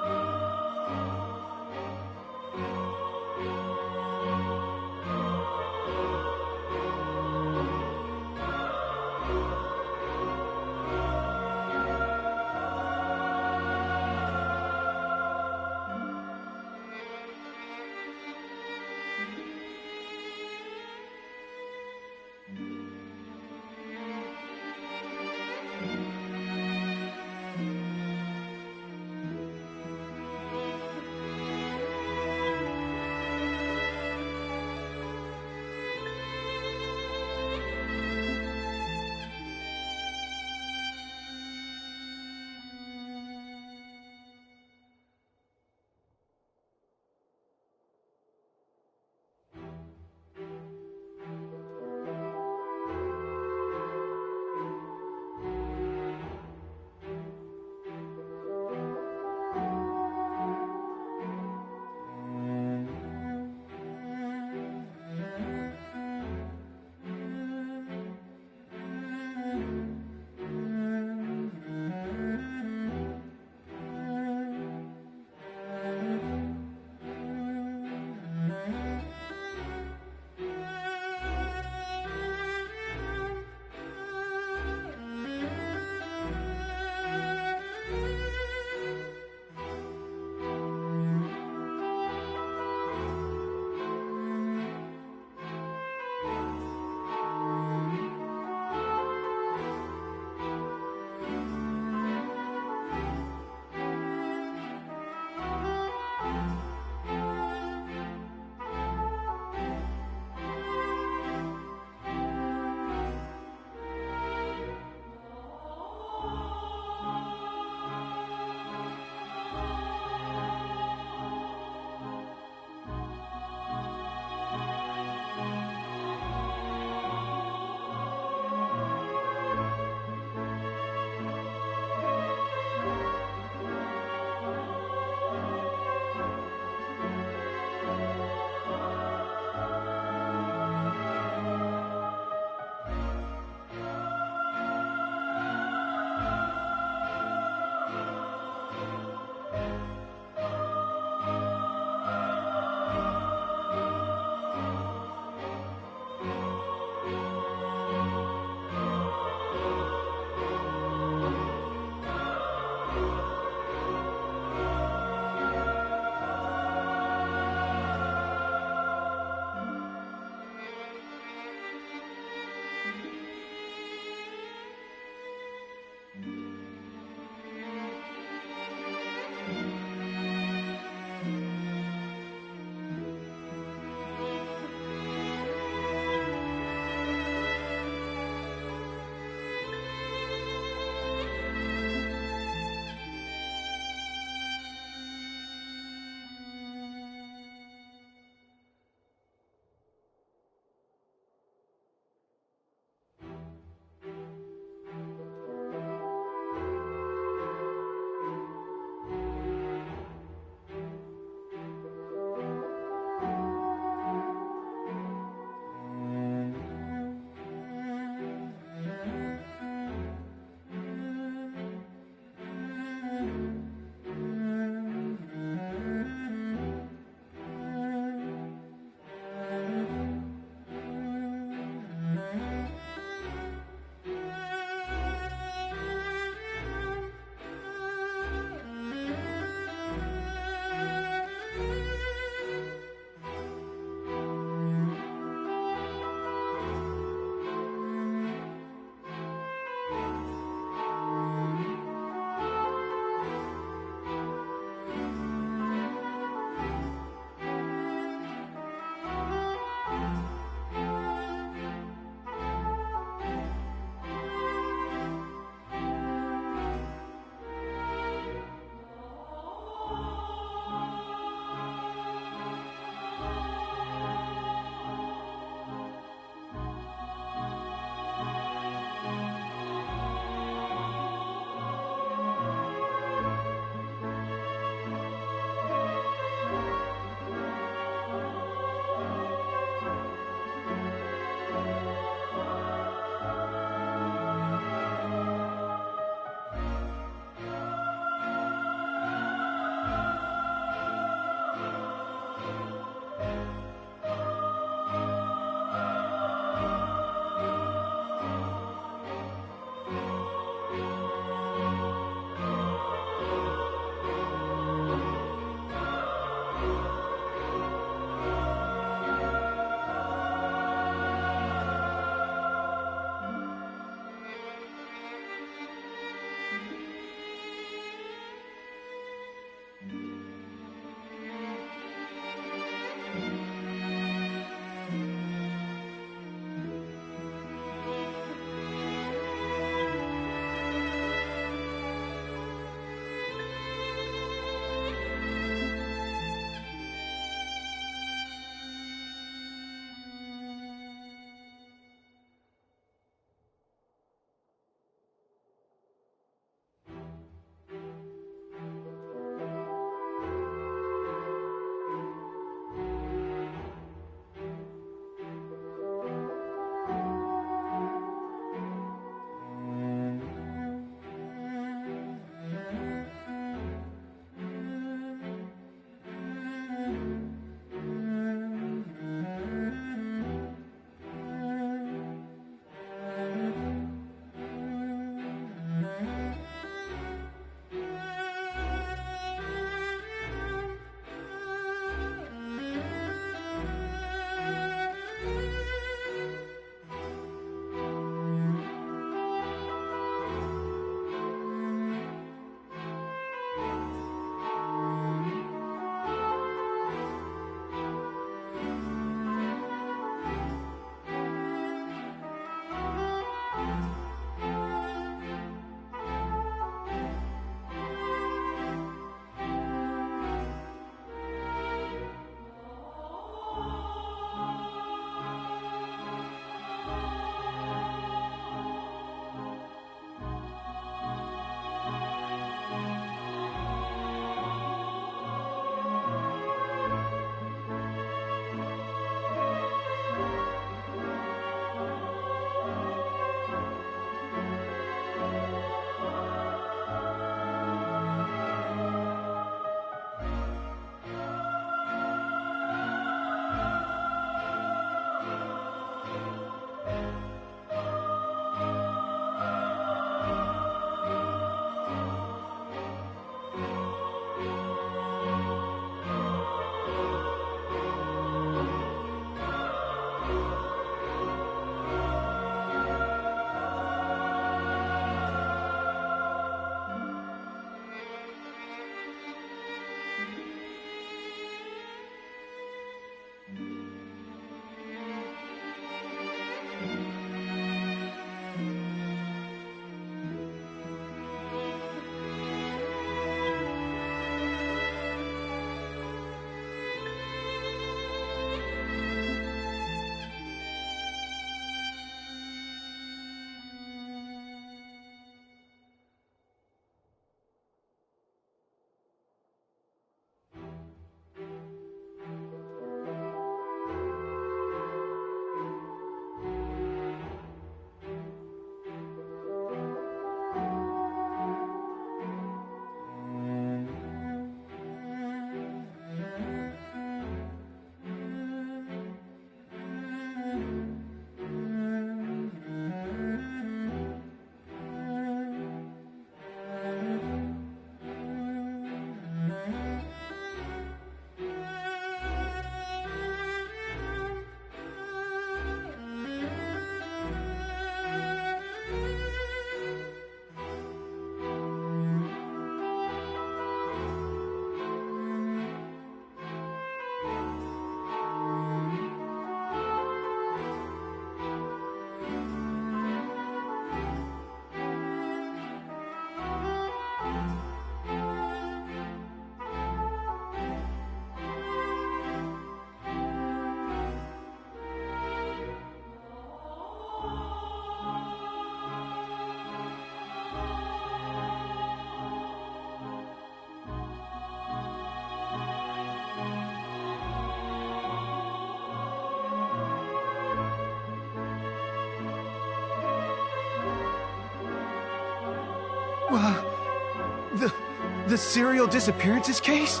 The serial disappearances case?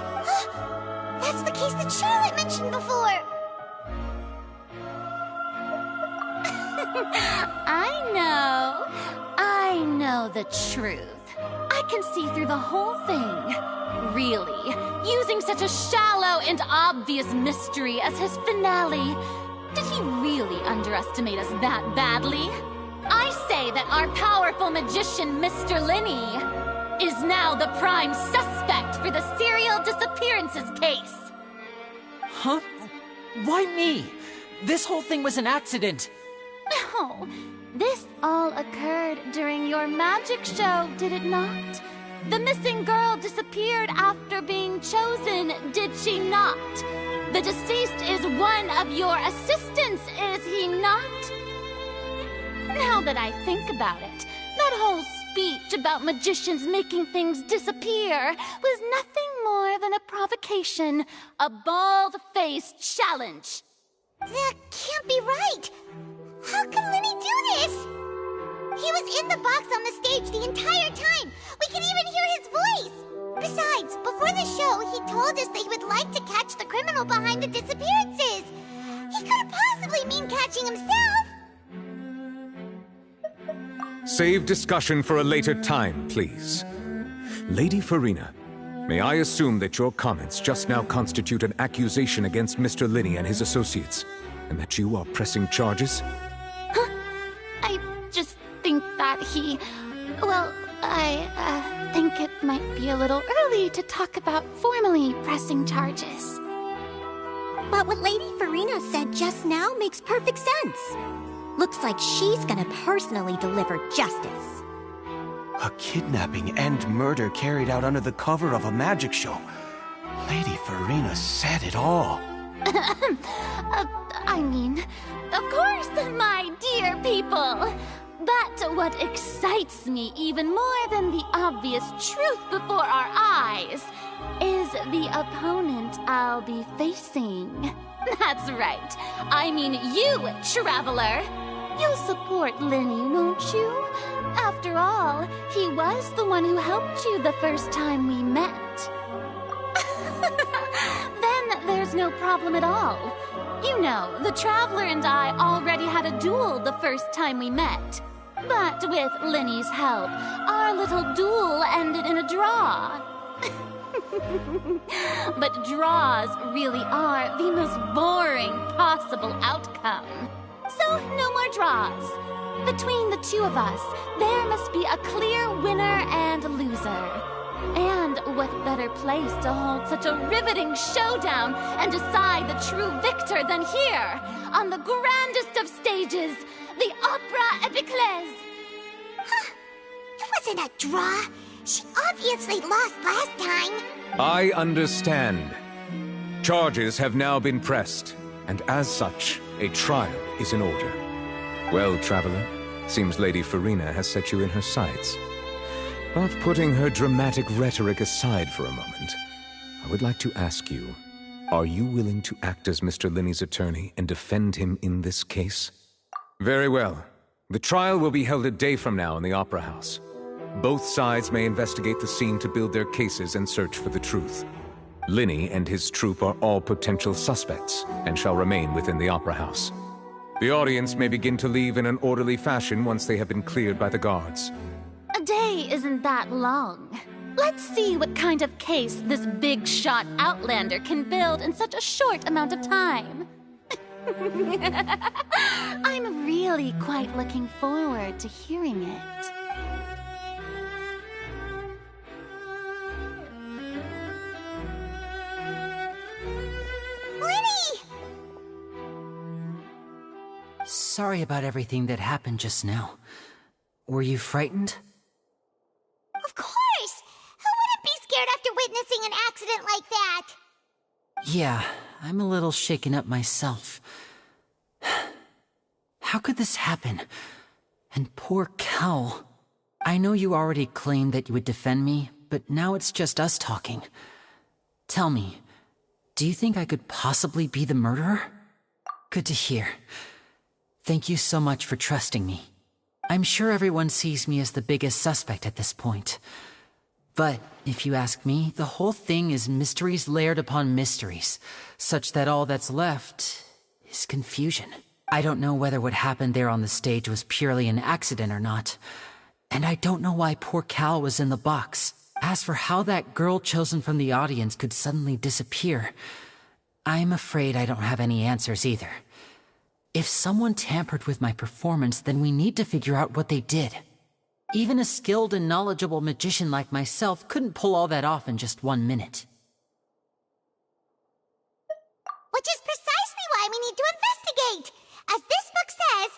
That's the case that Charlotte mentioned before! I know the truth. I can see through the whole thing. Really, using such a shallow and obvious mystery as his finale. Did he really underestimate us that badly? I say that our powerful magician, Mr. Linney, is now the prime suspect for the serial disappearances case. Huh? Why me? This whole thing was an accident. No, this all occurred during your magic show, did it not? The missing girl disappeared after being chosen, did she not? The deceased is one of your assistants, is he not? Now that I think about it, that whole speech about magicians making things disappear was nothing more than a provocation, a bald-faced challenge. That can't be right! How can Linny do this? He was in the box on the stage the entire time! We can even hear his voice! Besides, before the show, he told us that he would like to catch the criminal behind the disappearances! He couldn't possibly mean catching himself! Save discussion for a later time, please. Lady Farina, may I assume that your comments just now constitute an accusation against Mr. Linney and his associates, and that you are pressing charges? I just think that I think it might be a little early to talk about formally pressing charges. But what Lady Farina said just now makes perfect sense. Looks like she's gonna personally deliver justice. A kidnapping and murder carried out under the cover of a magic show. Lady Farina said it all. I mean, of course, my dear people. But what excites me even more than the obvious truth before our eyes is the opponent I'll be facing. That's right. I mean you, Traveler. You'll support Linny, won't you? After all, he was the one who helped you the first time we met. Then there's no problem at all. You know, the Traveler and I already had a duel the first time we met. But with Linny's help, our little duel ended in a draw. But draws really are the most boring possible outcome. So, no more draws. Between the two of us, there must be a clear winner and loser. And what better place to hold such a riveting showdown and decide the true victor than here, on the grandest of stages, the Opera Epiclese. Huh. It wasn't a draw. She obviously lost last time. I understand. Charges have now been pressed, and as such, a trial is in order. Well, Traveler, seems Lady Farina has set you in her sights. But putting her dramatic rhetoric aside for a moment, I would like to ask you, are you willing to act as Mr. Linney's attorney and defend him in this case? Very well. The trial will be held a day from now in the Opera House. Both sides may investigate the scene to build their cases and search for the truth. Linney and his troupe are all potential suspects and shall remain within the Opera House. The audience may begin to leave in an orderly fashion once they have been cleared by the guards. A day isn't that long. Let's see what kind of case this big-shot Outlander can build in such a short amount of time. I'm really quite looking forward to hearing it. Sorry about everything that happened just now. Were you frightened? Of course! Who wouldn't be scared after witnessing an accident like that? Yeah, I'm a little shaken up myself. How could this happen? And poor Kel. I know you already claimed that you would defend me, but now it's just us talking. Tell me, do you think I could possibly be the murderer? Good to hear. Thank you so much for trusting me. I'm sure everyone sees me as the biggest suspect at this point. But if you ask me, the whole thing is mysteries layered upon mysteries, such that all that's left is confusion. I don't know whether what happened there on the stage was purely an accident or not. And I don't know why poor Cal was in the box. As for how that girl chosen from the audience could suddenly disappear, I'm afraid I don't have any answers either. If someone tampered with my performance, then we need to figure out what they did. Even a skilled and knowledgeable magician like myself couldn't pull all that off in just 1 minute. Which is precisely why we need to investigate! As this book says,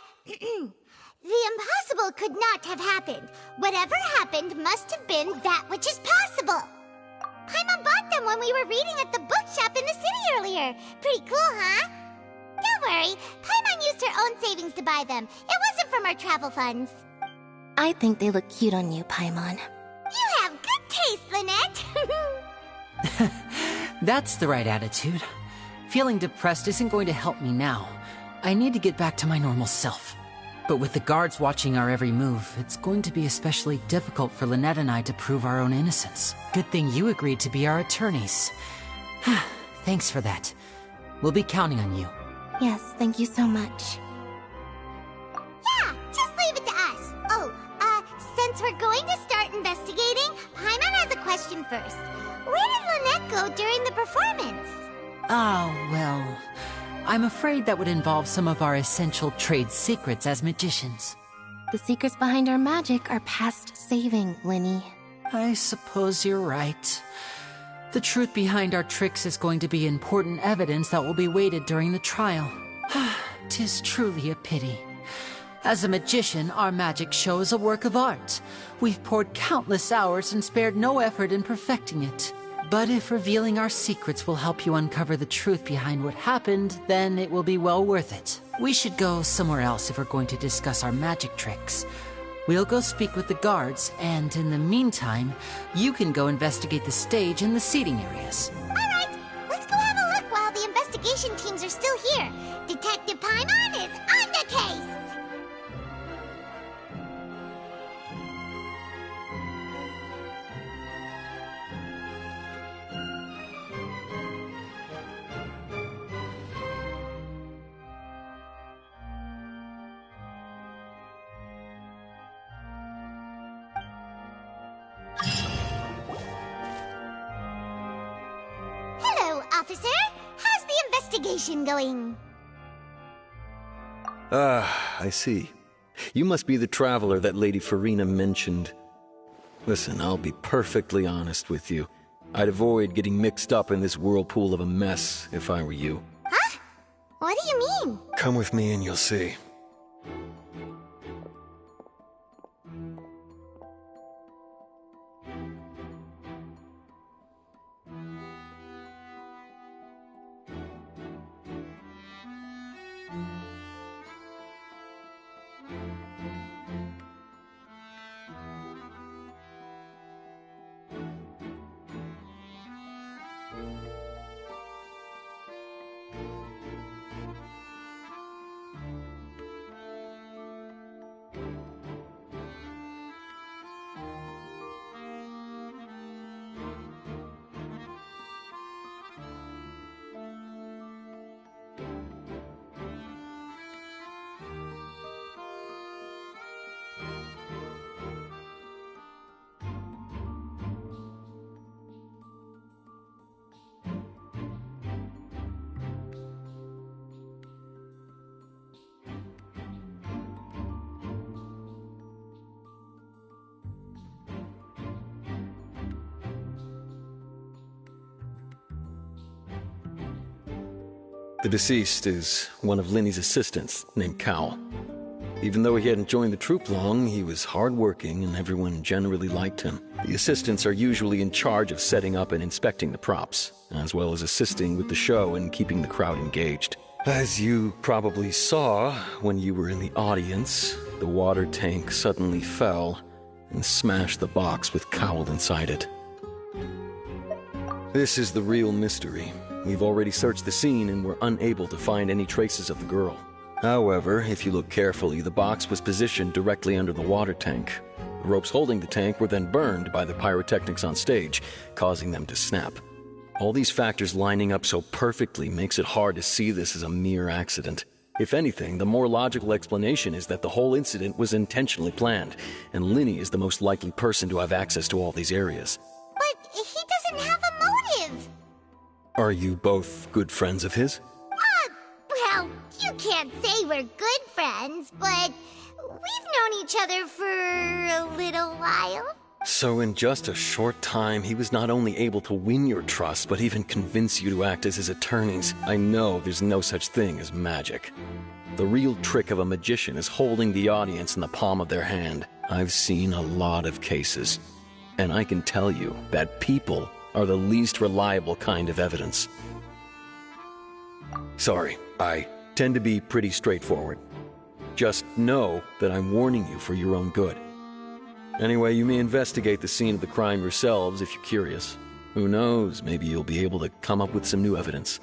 the impossible could not have happened. Whatever happened must have been that which is possible. Paimon bought them when we were reading at the bookshop in the city earlier. Pretty cool, huh? Don't worry, Paimon used her own savings to buy them. It wasn't from our travel funds. I think they look cute on you, Paimon. You have good taste, Lynette! That's the right attitude. Feeling depressed isn't going to help me now. I need to get back to my normal self. But with the guards watching our every move, it's going to be especially difficult for Lynette and I to prove our own innocence. Good thing you agreed to be our attorneys. Thanks for that. We'll be counting on you. Yes, thank you so much. Yeah, just leave it to us. Oh, since we're going to start investigating, Paimon has a question first. Where did Lynette go during the performance? Oh, well, I'm afraid that would involve some of our essential trade secrets as magicians. The secrets behind our magic are past saving, Linny. I suppose you're right. The truth behind our tricks is going to be important evidence that will be weighted during the trial. 'Tis truly a pity. As a magician, our magic show is a work of art. We've poured countless hours and spared no effort in perfecting it. But if revealing our secrets will help you uncover the truth behind what happened, then it will be well worth it. We should go somewhere else if we're going to discuss our magic tricks. We'll go speak with the guards, and in the meantime, you can go investigate the stage and the seating areas. Alright, let's go have a look while the investigation teams are still here. Detective Paimon is on the case! Hello, officer. How's the investigation going? Ah, I see. You must be the traveler that Lady Farina mentioned. Listen, I'll be perfectly honest with you. I'd avoid getting mixed up in this whirlpool of a mess if I were you. Huh? What do you mean? Come with me and you'll see. The deceased is one of Linny's assistants, named Cal. Even though he hadn't joined the troupe long, he was hardworking and everyone generally liked him. The assistants are usually in charge of setting up and inspecting the props, as well as assisting with the show and keeping the crowd engaged. As you probably saw when you were in the audience, the water tank suddenly fell and smashed the box with Cowl inside it. This is the real mystery. We've already searched the scene and were unable to find any traces of the girl. However, if you look carefully, the box was positioned directly under the water tank. The ropes holding the tank were then burned by the pyrotechnics on stage, causing them to snap. All these factors lining up so perfectly makes it hard to see this as a mere accident. If anything, the more logical explanation is that the whole incident was intentionally planned, and Linny is the most likely person to have access to all these areas. But he doesn't have a motive. Are you both good friends of his? Well, you can't say we're good friends, but we've known each other for a little while. So in just a short time, he was not only able to win your trust, but even convince you to act as his attorneys. I know there's no such thing as magic. The real trick of a magician is holding the audience in the palm of their hand. I've seen a lot of cases, and I can tell you that people are the least reliable kind of evidence. Sorry, I tend to be pretty straightforward. Just know that I'm warning you for your own good. Anyway, you may investigate the scene of the crime yourselves if you're curious. Who knows, maybe you'll be able to come up with some new evidence.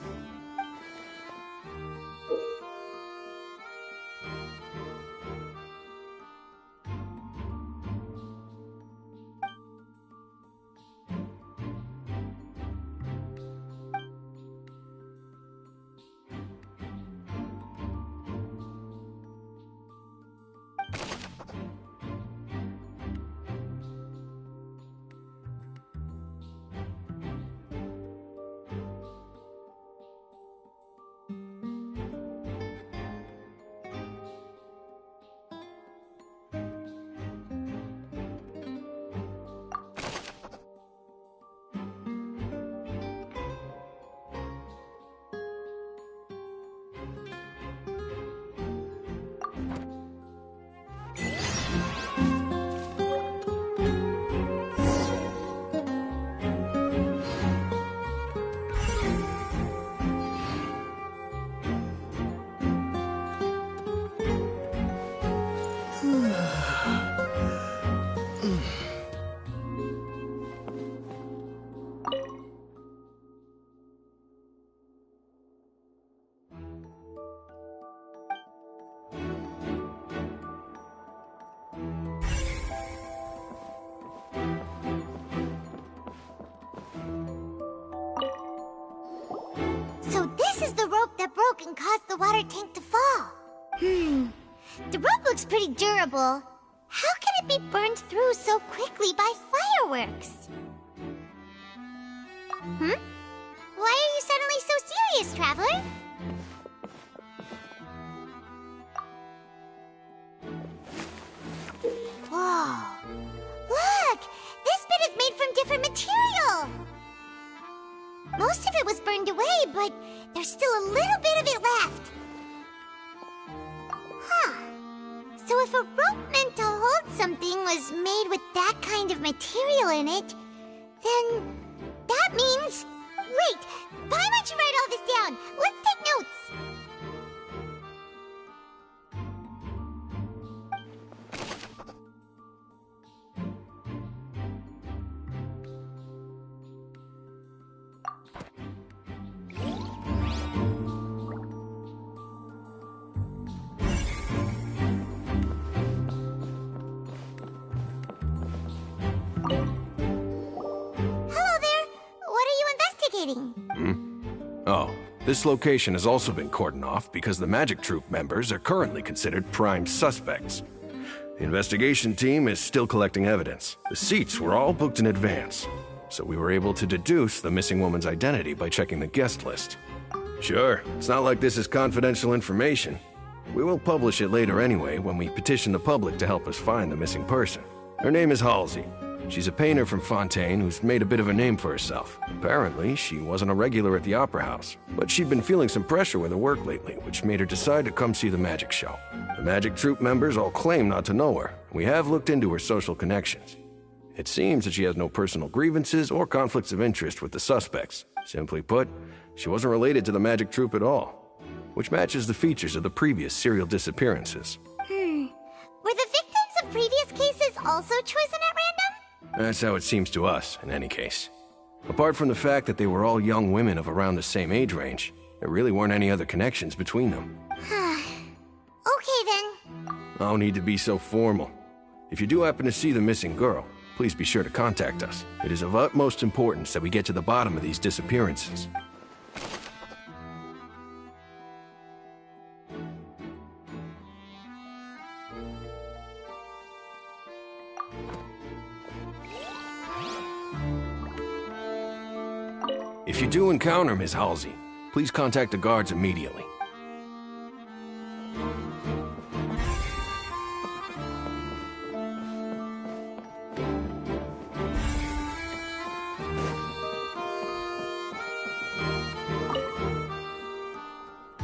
So this is the rope that broke and caused the water tank to fall. The rope looks pretty durable. How can it be burned through so quickly by fireworks? Why are you suddenly so serious, Traveler? Whoa! Look! This bit is made from different material! Most of it was burned away, but there's still a little bit of it left. So if a rope meant to hold something was made with that kind of material in it, then that means... Wait! Why don't you write all this down? Let's take notes! Oh, this location has also been cordoned off because the Magic Troop members are currently considered prime suspects. The investigation team is still collecting evidence. The seats were all booked in advance, so we were able to deduce the missing woman's identity by checking the guest list. Sure, it's not like this is confidential information. We will publish it later anyway when we petition the public to help us find the missing person. Her name is Halsey. She's a painter from Fontaine who's made a bit of a name for herself. Apparently, she wasn't a regular at the Opera House, but she'd been feeling some pressure with her work lately, which made her decide to come see the magic show. The Magic Troop members all claim not to know her. We have looked into her social connections. It seems that she has no personal grievances or conflicts of interest with the suspects. Simply put, she wasn't related to the Magic Troop at all, which matches the features of the previous serial disappearances. Were the victims of previous cases also chosen at random? That's how it seems to us, in any case. Apart from the fact that they were all young women of around the same age range, there really weren't any other connections between them. No need to be so formal. If you do happen to see the missing girl, please be sure to contact us. It is of utmost importance that we get to the bottom of these disappearances. If you do encounter Miss Halsey, please contact the guards immediately.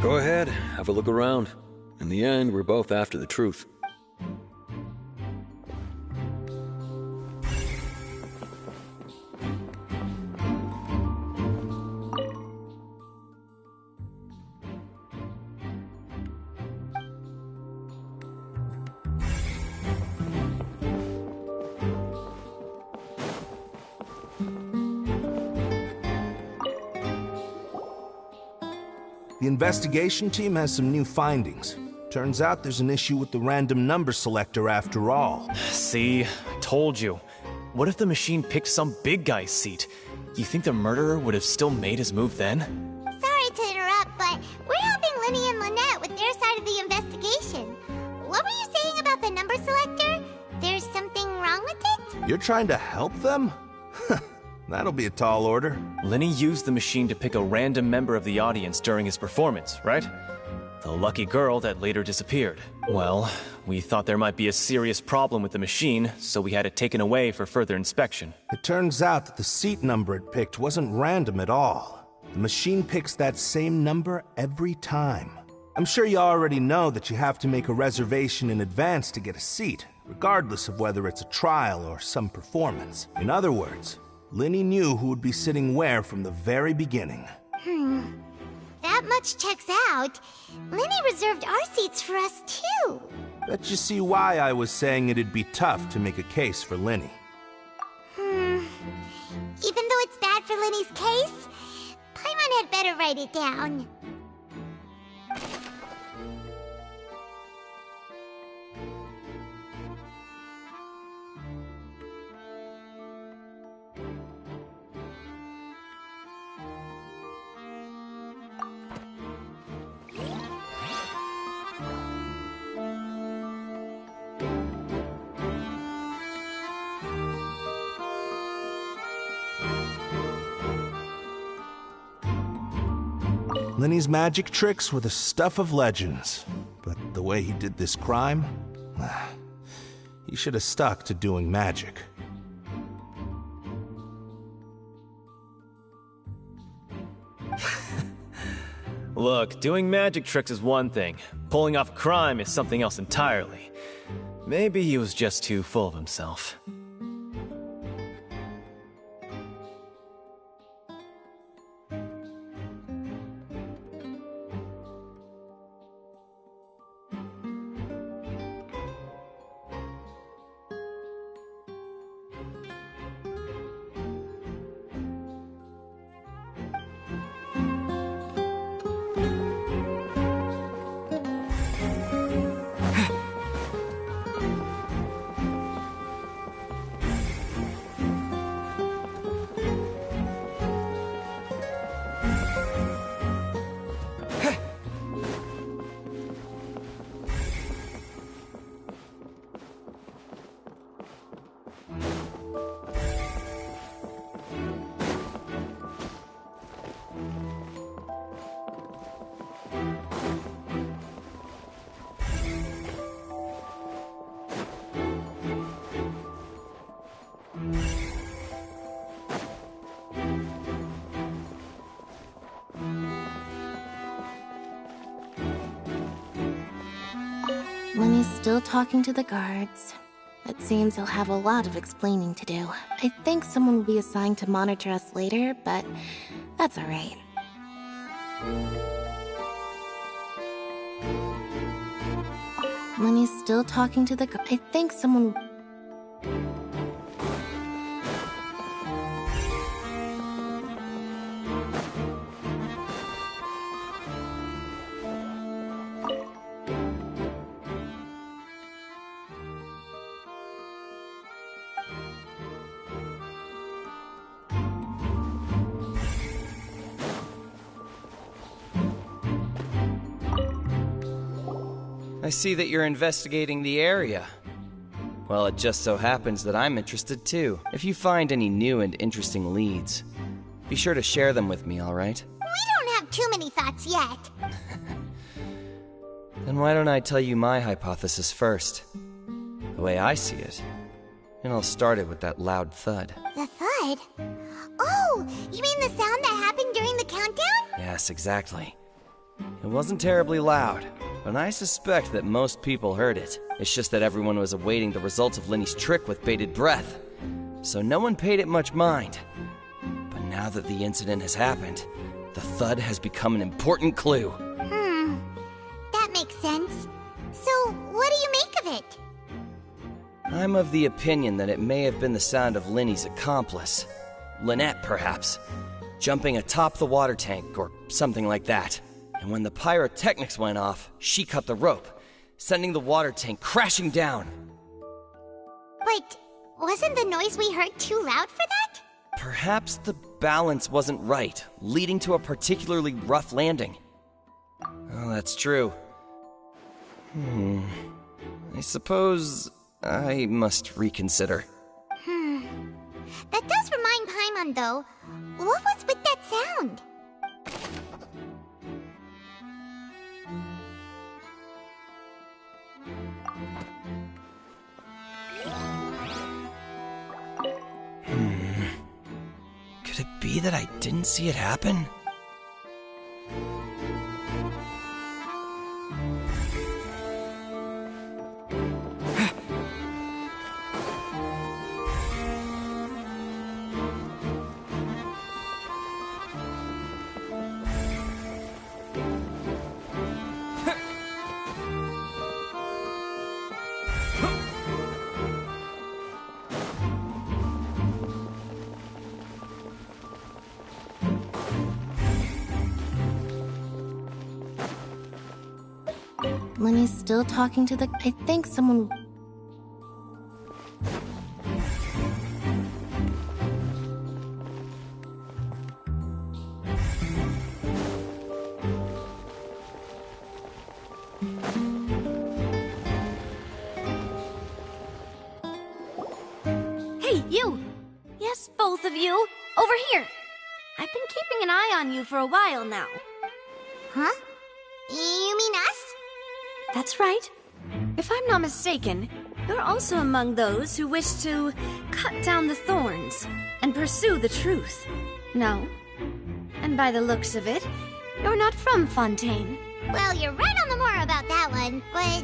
Go ahead, have a look around. In the end, we're both after the truth. The investigation team has some new findings. Turns out there's an issue with the random number selector after all. See? I told you. What if the machine picked some big guy's seat? You think the murderer would have still made his move then? Sorry to interrupt, but we're helping Linny and Lynette with their side of the investigation. What were you saying about the number selector? There's something wrong with it? You're trying to help them? That'll be a tall order. Linny used the machine to pick a random member of the audience during his performance, right? The lucky girl that later disappeared. Well, we thought there might be a serious problem with the machine, so we had it taken away for further inspection. It turns out that the seat number it picked wasn't random at all. The machine picks that same number every time. I'm sure you already know that you have to make a reservation in advance to get a seat, regardless of whether it's a trial or some performance. In other words, Linny knew who would be sitting where from the very beginning. That much checks out. Linny reserved our seats for us, too. Bet you see why I was saying it'd be tough to make a case for Linny. Even though it's bad for Linny's case, Paimon had better write it down. Linny's magic tricks were the stuff of legends, but the way he did this crime, he should have stuck to doing magic. Look, doing magic tricks is one thing. Pulling off a crime is something else entirely. Maybe he was just too full of himself. Linny's still talking to the guards. It seems he'll have a lot of explaining to do. I think someone will be assigned to monitor us later, but that's alright. Linny's still talking to the guards. I think someone... I see that you're investigating the area. Well, it just so happens that I'm interested too. If you find any new and interesting leads, be sure to share them with me, alright? We don't have too many thoughts yet. Then why don't I tell you my hypothesis first? The way I see it. And I'll start it with that loud thud. The thud? Oh, you mean the sound that happened during the countdown? Yes, exactly. It wasn't terribly loud, but I suspect that most people heard it. It's just that everyone was awaiting the results of Linny's trick with bated breath, so no one paid it much mind. But now that the incident has happened, the thud has become an important clue. That makes sense. So, what do you make of it? I'm of the opinion that it may have been the sound of Linny's accomplice. Lynette, perhaps. Jumping atop the water tank, or something like that. And when the pyrotechnics went off, she cut the rope, sending the water tank crashing down. But wasn't the noise we heard too loud for that? Perhaps the balance wasn't right, leading to a particularly rough landing. Oh, that's true. I suppose I must reconsider. That does remind Paimon, though. What was with that sound? Could it be that I didn't see it happen? Lenny's still talking to the... I think someone... Hey, you! Yes, both of you! Over here! I've been keeping an eye on you for a while now. Huh? You mean us? That's right. If I'm not mistaken, you're also among those who wish to cut down the thorns and pursue the truth. No? And by the looks of it, you're not from Fontaine. Well, you're right on the more about that one, but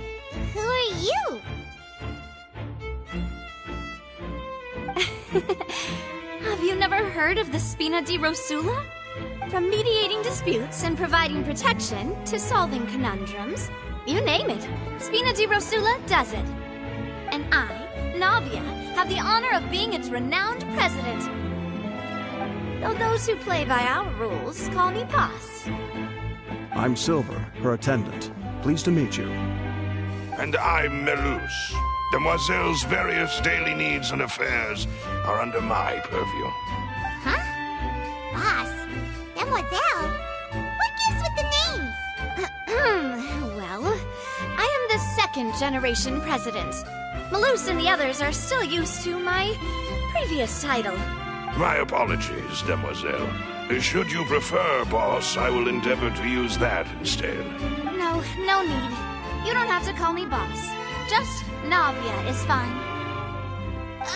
who are you? Have you never heard of the Spina di Rosula? From mediating disputes and providing protection to solving conundrums, you name it, Spina di Rosula does it. And I, Navia, have the honor of being its renowned president. Though those who play by our rules call me boss. I'm Silver, her attendant. Pleased to meet you. And I'm Melus. Demoiselle's various daily needs and affairs are under my purview. Huh? Boss? Demoiselle? What gives with the names? Well, I am the second-generation president. Melus and the others are still used to my previous title. My apologies, Demoiselle. Should you prefer, boss, I will endeavor to use that instead. No need. You don't have to call me boss. Just Navia is fine.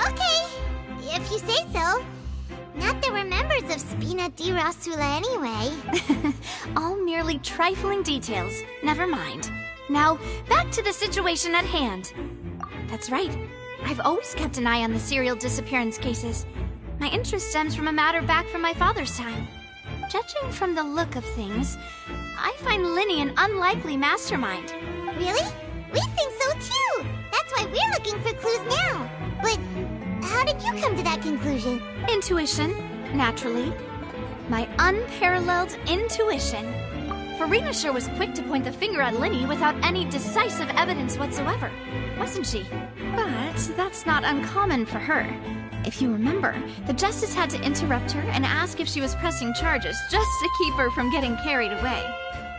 Okay, if you say so. Not that we're members of Spina di Rosula anyway. All merely trifling details. Never mind. Now, back to the situation at hand. That's right. I've always kept an eye on the serial disappearance cases. My interest stems from a matter back from my father's time. Judging from the look of things, I find Linny an unlikely mastermind. Really? We think so too! That's why we're looking for clues now. But how did you come to that conclusion? Intuition, naturally. My unparalleled intuition. Farina sure was quick to point the finger at Linny without any decisive evidence whatsoever, wasn't she? But that's not uncommon for her. If you remember, the Justice had to interrupt her and ask if she was pressing charges just to keep her from getting carried away.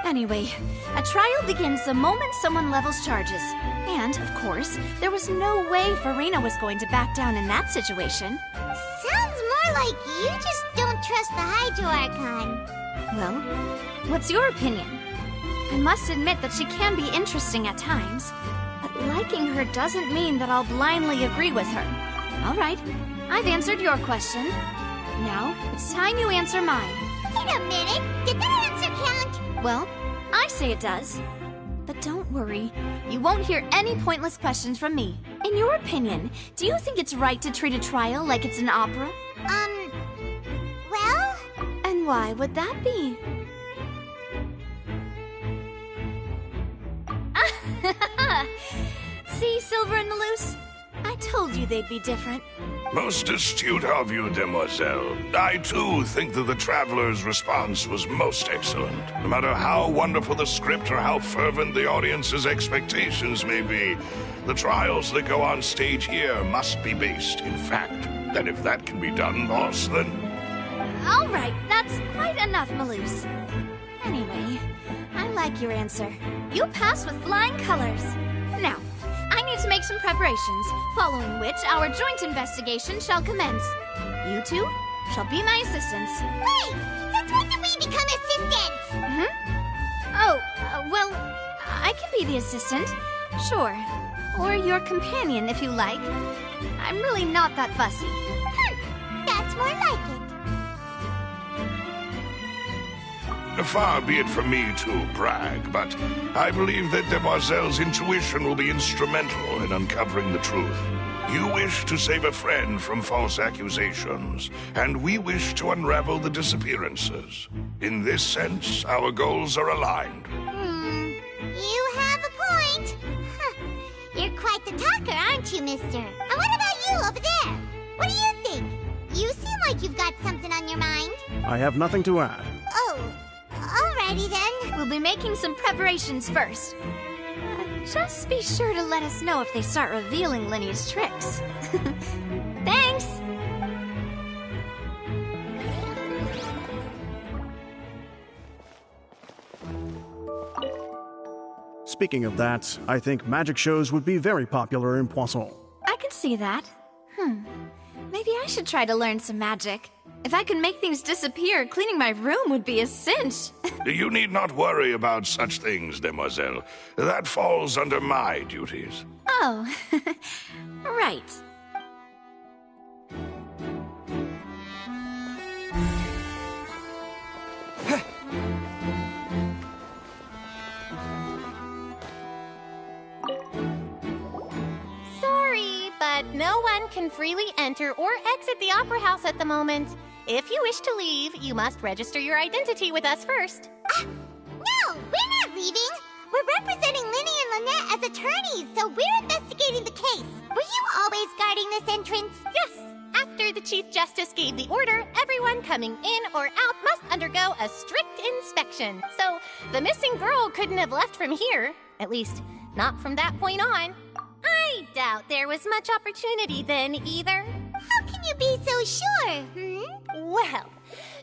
Anyway, a trial begins the moment someone levels charges. And, of course, there was no way Farina was going to back down in that situation. Sounds more like you just don't trust the Hydro Archon. Well, what's your opinion? I must admit that she can be interesting at times, but liking her doesn't mean that I'll blindly agree with her. All right, I've answered your question. Now, it's time you answer mine. Wait a minute, did that answer count? Well, I say it does. But don't worry, you won't hear any pointless questions from me. In your opinion, do you think it's right to treat a trial like it's an opera? Well? And why would that be? See, Silver and Malus? I told you they'd be different. Most astute of you, demoiselle. I, too, think that the Traveler's response was most excellent. No matter how wonderful the script or how fervent the audience's expectations may be, the trials that go on stage here must be based in fact. And if that can be done, boss, then... All right, that's quite enough, Malus. Anyway, I like your answer. You pass with flying colors. Now, I need to make some preparations, following which our joint investigation shall commence. You two shall be my assistants. Wait! Since when did we become assistants? Oh, well, I can be the assistant, sure. Or your companion, if you like. I'm really not that fussy. That's more like it. Far be it from me to brag, but I believe that Demoiselle's intuition will be instrumental in uncovering the truth. You wish to save a friend from false accusations, and we wish to unravel the disappearances. In this sense, our goals are aligned. You have a point. You're quite the talker, aren't you, mister? And what about you over there? What do you think? You seem like you've got something on your mind. I have nothing to add. Oh, alrighty then. We'll be making some preparations first. Just be sure to let us know if they start revealing Linny's tricks. Thanks! Speaking of that, I think magic shows would be very popular in Poisson. I can see that. Maybe I should try to learn some magic. If I could make things disappear, cleaning my room would be a cinch. You need not worry about such things, demoiselle. That falls under my duties. Oh, right. Sorry, but no one can freely enter or exit the Opera House at the moment. If you wish to leave, you must register your identity with us first. No, we're not leaving. We're representing Linny and Lynette as attorneys, so we're investigating the case. Were you always guarding this entrance? Yes. After the Chief Justice gave the order, everyone coming in or out must undergo a strict inspection. So the missing girl couldn't have left from here. At least, not from that point on. I doubt there was much opportunity then, either. How can you be so sure, Well,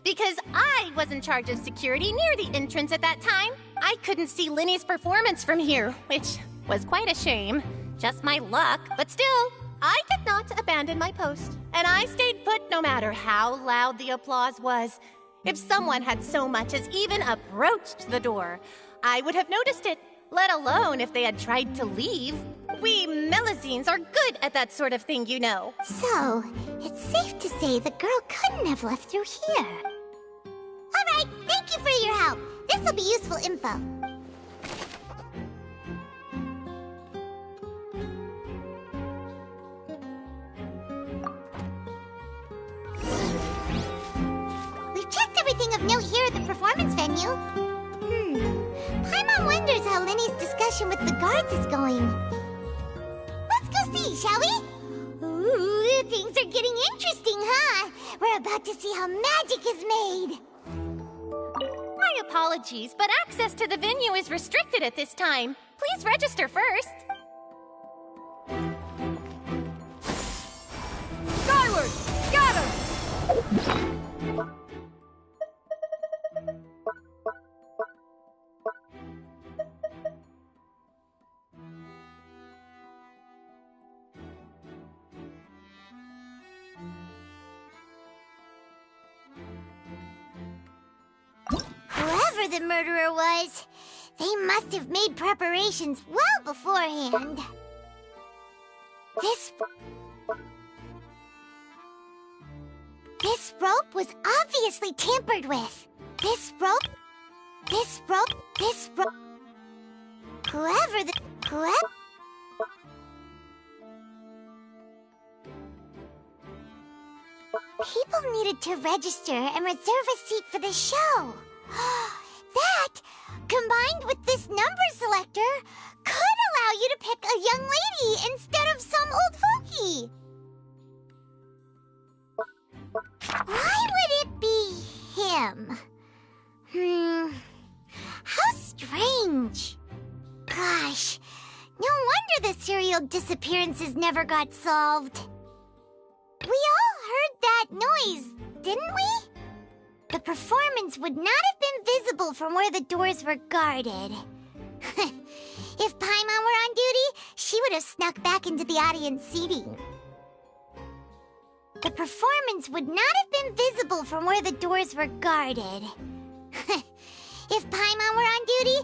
because I was in charge of security near the entrance at that time. I couldn't see Linny's performance from here, which was quite a shame. Just my luck, but still, I did not abandon my post. And I stayed put no matter how loud the applause was. If someone had so much as even approached the door, I would have noticed it, let alone if they had tried to leave. We Melusines are good at that sort of thing, you know. So, it's safe to say the girl couldn't have left through here. All right, thank you for your help. This will be useful info. We've checked everything of note here at the performance venue. Paimon wonders how Linny's discussion with the guards is going. Let's go see, shall we? Ooh, things are getting interesting, huh? We're about to see how magic is made. My apologies, but access to the venue is restricted at this time. Please register first. Skyward! Scatter! the murderer was. They must have made preparations well beforehand. This rope was obviously tampered with. This rope. Whoever. People needed to register and reserve a seat for the show. That, combined with this number selector, could allow you to pick a young lady instead of some old fogey. Why would it be him? How strange. Gosh, no wonder the serial disappearances never got solved. We all heard that noise, didn't we? The performance would not have been visible from where the doors were guarded. If Paimon were on duty, she would have snuck back into the audience seating. The performance would not have been visible from where the doors were guarded. If Paimon were on duty,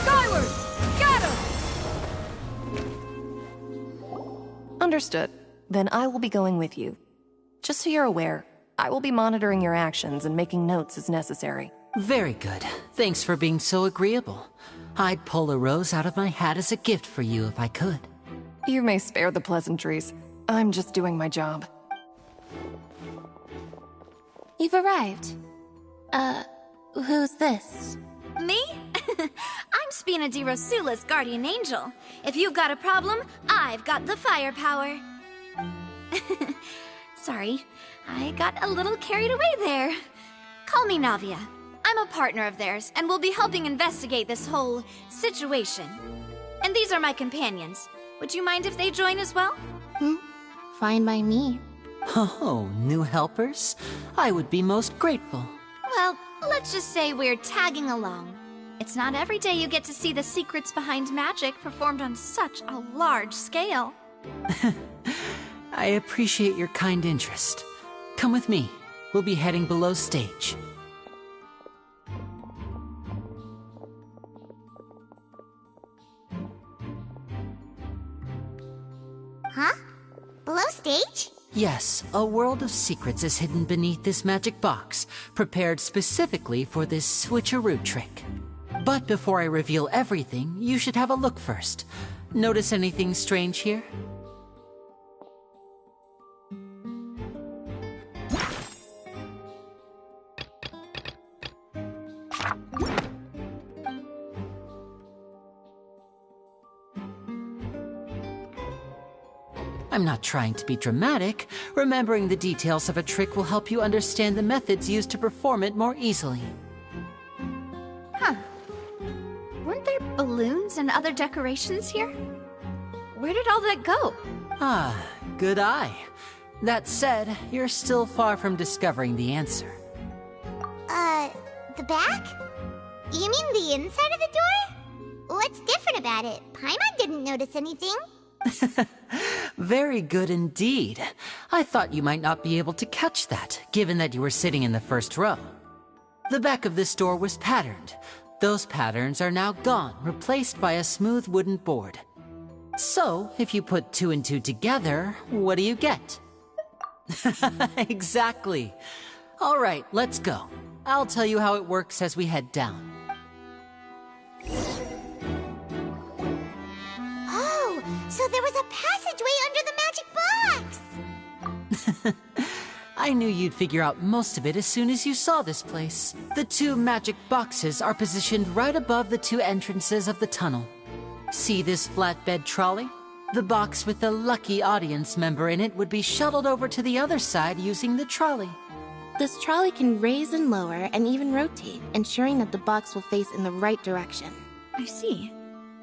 Skyward! Scatter! Understood. Then I will be going with you. Just so you're aware, I will be monitoring your actions and making notes as necessary. Very good. Thanks for being so agreeable. I'd pull a rose out of my hat as a gift for you if I could. You may spare the pleasantries. I'm just doing my job. You've arrived. Who's this? Me? I'm Spina di Rosula's guardian angel. If you've got a problem, I've got the firepower. Sorry, I got a little carried away there. Call me Navia. I'm a partner of theirs, and will be helping investigate this whole situation. And these are my companions. Would you mind if they join as well? Fine by me. Oh, new helpers? I would be most grateful. Well, let's just say we're tagging along. It's not every day you get to see the secrets behind magic performed on such a large scale. I appreciate your kind interest. Come with me. We'll be heading below stage. Huh? Below stage? Yes, a world of secrets is hidden beneath this magic box, prepared specifically for this switcheroo trick. But before I reveal everything, you should have a look first. Notice anything strange here? I'm not trying to be dramatic. Remembering the details of a trick will help you understand the methods used to perform it more easily. Huh. Weren't there balloons and other decorations here? Where did all that go? Ah, good eye. That said, you're still far from discovering the answer. The back? You mean the inside of the door? What's different about it? Paimon didn't notice anything. Very good indeed. I thought you might not be able to catch that, given that you were sitting in the first row. The back of this door was patterned. Those patterns are now gone, replaced by a smooth wooden board. So, if you put 2 and 2 together, what do you get? Exactly. All right, let's go. I'll tell you how it works as we head down. Oh, so there was a passageway under the magic box! I knew you'd figure out most of it as soon as you saw this place. The 2 magic boxes are positioned right above the 2 entrances of the tunnel. See this flatbed trolley? The box with the lucky audience member in it would be shuttled over to the other side using the trolley. This trolley can raise and lower and even rotate, ensuring that the box will face in the right direction. I see.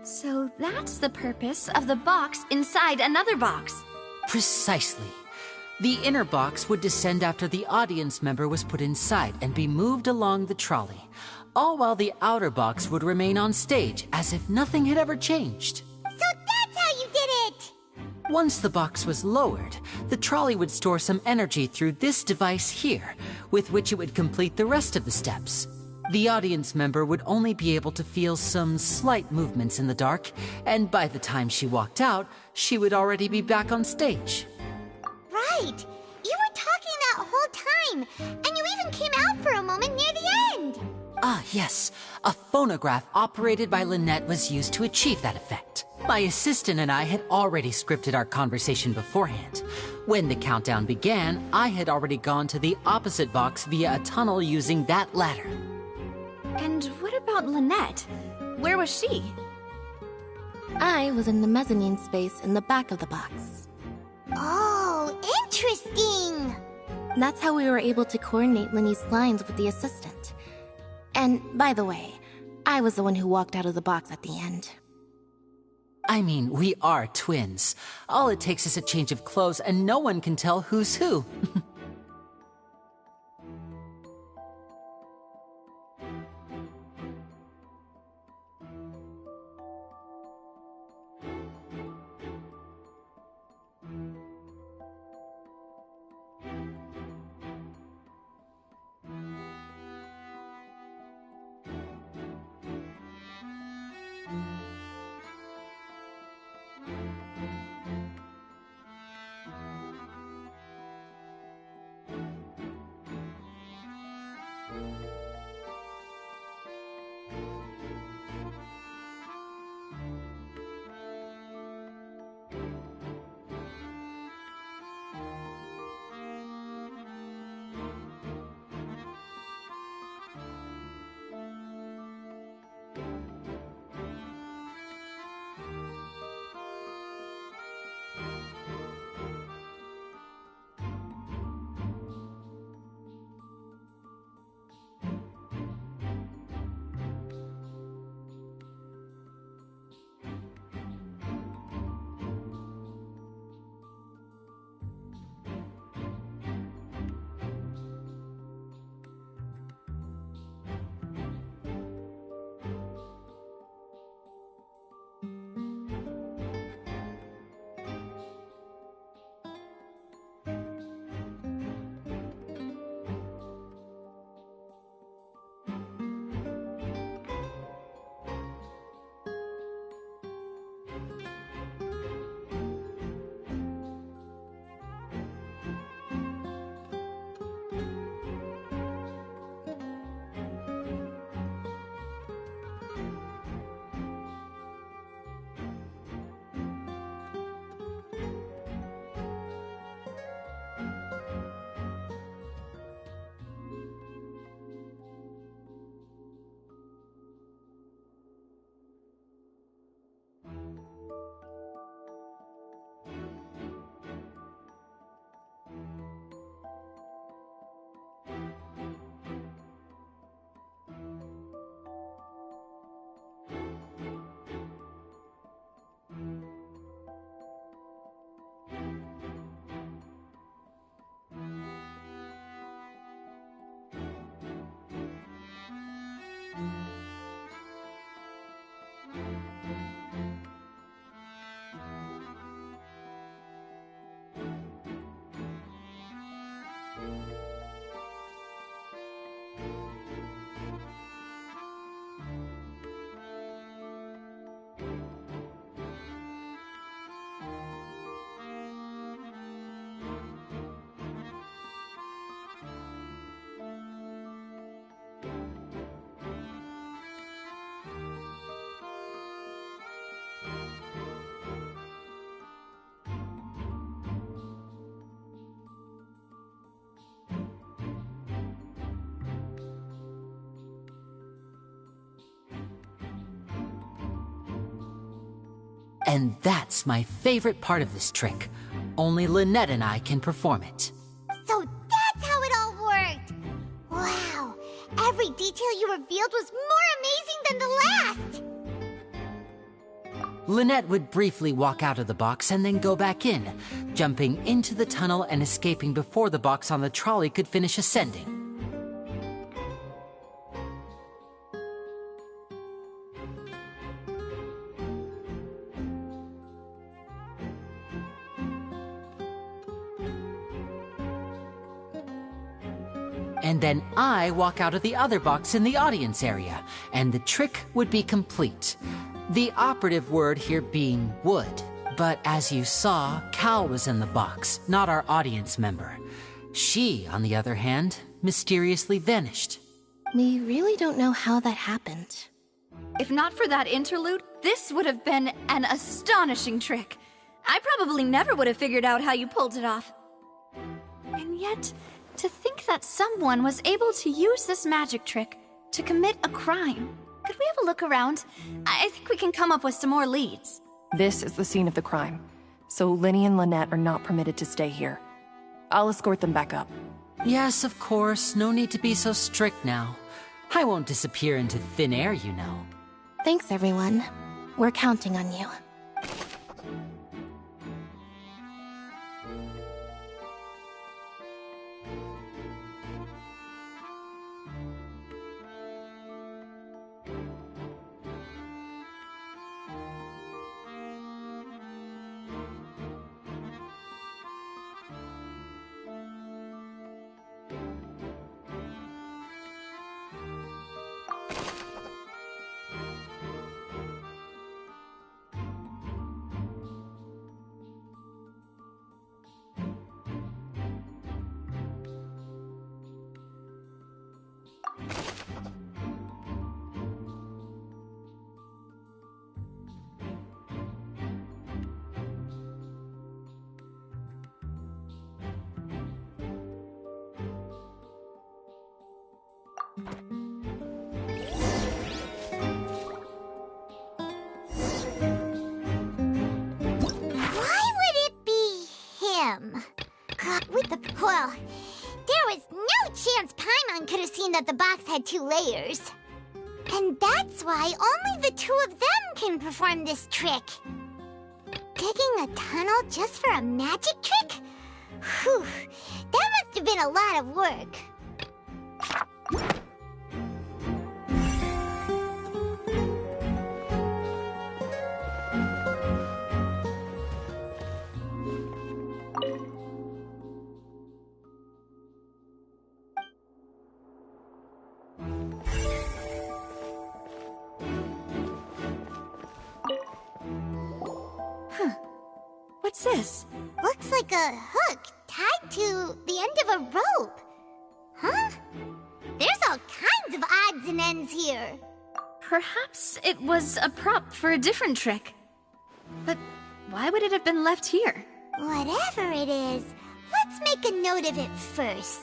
So that's the purpose of the box inside another box. Precisely. The inner box would descend after the audience member was put inside and be moved along the trolley. all while the outer box would remain on stage as if nothing had ever changed. So that's how you did it! Once the box was lowered, the trolley would store some energy through this device here, with which it would complete the rest of the steps. The audience member would only be able to feel some slight movements in the dark, and by the time she walked out, she would already be back on stage. Right! You were talking that whole time, and you even came out for a moment near the end! Ah, yes. A phonograph operated by Lynette was used to achieve that effect. My assistant and I had already scripted our conversation beforehand. When the countdown began, I had already gone to the opposite box via a tunnel using that ladder. And what about Lynette? Where was she? I was in the mezzanine space in the back of the box. Oh, interesting! That's how we were able to coordinate Linny's lines with the assistant. And, by the way, I was the one who walked out of the box at the end. I mean, we are twins. All it takes is a change of clothes and no one can tell who's who. And that's my favorite part of this trick. Only Lynette and I can perform it. So that's how it all worked! Wow! Every detail you revealed was more amazing than the last! Lynette would briefly walk out of the box and then go back in, jumping into the tunnel and escaping before the box on the trolley could finish ascending. and then I walk out of the other box in the audience area, and the trick would be complete. The operative word here being would. But as you saw, Cal was in the box, not our audience member. She, on the other hand, mysteriously vanished. We really don't know how that happened. If not for that interlude, this would have been an astonishing trick. I probably never would have figured out how you pulled it off. And yet, to think that someone was able to use this magic trick to commit a crime. Could we have a look around? I think we can come up with some more leads. This is the scene of the crime, so Linny and Lynette are not permitted to stay here. I'll escort them back up. Yes, of course. No need to be so strict now. I won't disappear into thin air, you know. Thanks, everyone. We're counting on you. Why would it be him? Well, there was no chance Paimon could have seen that the box had 2 layers. And that's why only the 2 of them can perform this trick. Digging a tunnel just for a magic trick? Whew, that must have been a lot of work. What's this? Looks like a hook tied to the end of a rope. Huh? There's all kinds of odds and ends here. Perhaps it was a prop for a different trick. But why would it have been left here? Whatever it is, let's make a note of it first.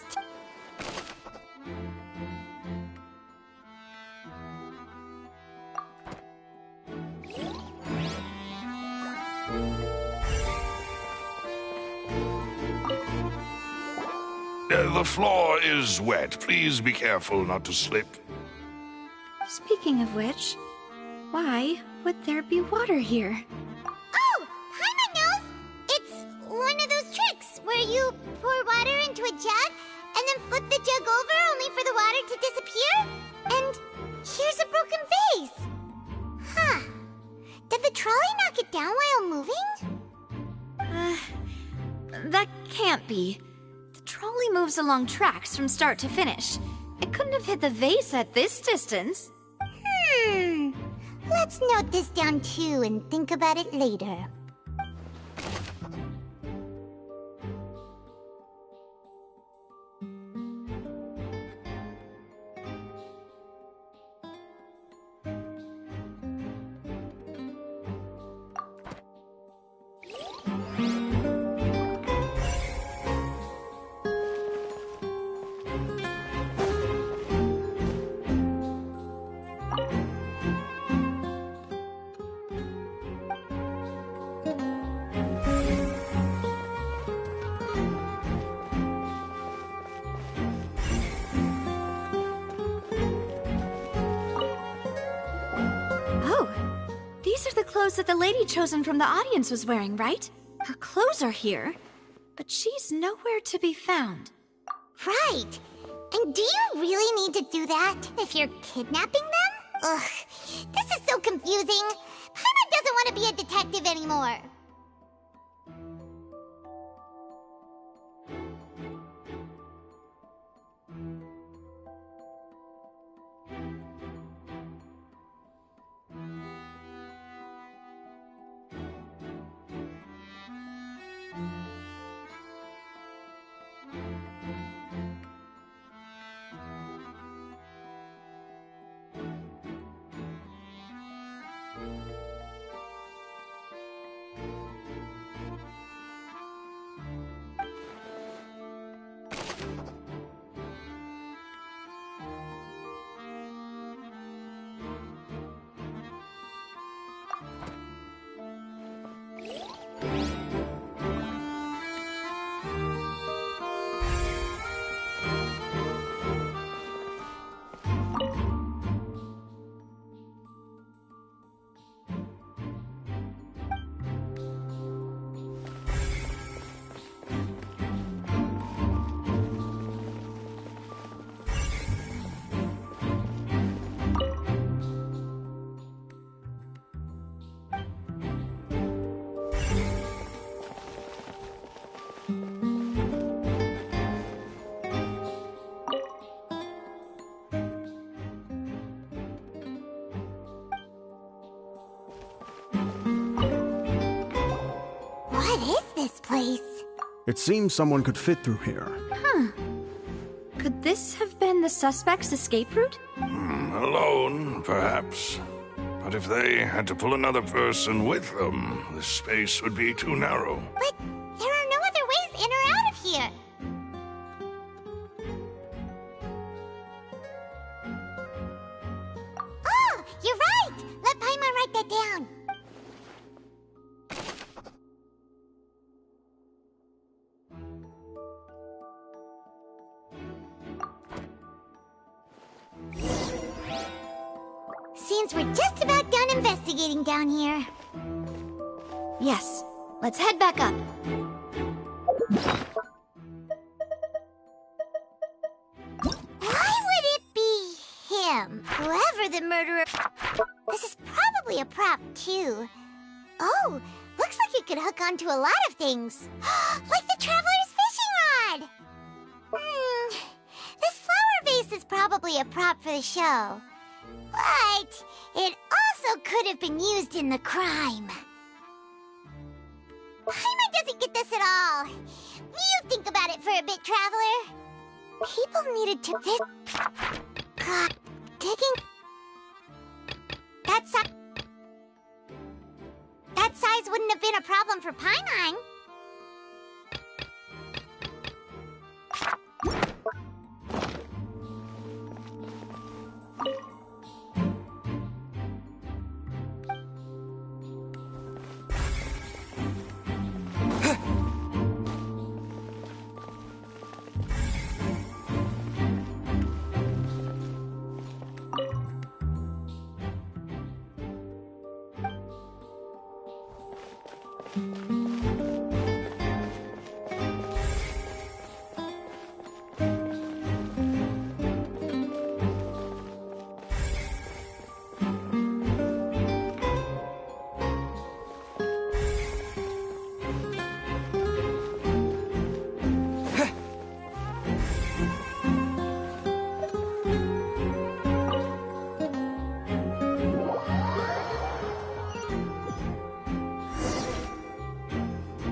The floor is wet. Please be careful not to slip. Speaking of which, why would there be water here? Oh, Paimon knows! It's one of those tricks where you pour water into a jug and then flip the jug over only for the water to disappear. And here's a broken vase. Huh. Did the trolley knock it down while moving? That can't be. The trolley moves along tracks from start to finish. It couldn't have hit the vase at this distance. Let's note this down too and think about it later. That the lady chosen from the audience was wearing, right? Her clothes are here, but she's nowhere to be found. Right. And do you really need to do that if you're kidnapping them? Ugh, this is so confusing. Paimon doesn't want to be a detective anymore. What is this place? It seems someone could fit through here. Huh. Could this have been the suspect's escape route? Alone, perhaps. But if they had to pull another person with them, the space would be too narrow. But there are no other ways in or out of here. Oh, you're right! Let Paimon write that down. Seems we're just about done investigating down here. Yes. Let's head back up. Why would it be him? Whoever the murderer... This is probably a prop, too. Oh, looks like it could hook onto a lot of things. Like the Traveler's fishing rod! This flower vase is probably a prop for the show. But it also could have been used in the crime. Paimon doesn't get this at all. You think about it for a bit, Traveler. People needed to... digging... That size wouldn't have been a problem for Paimon.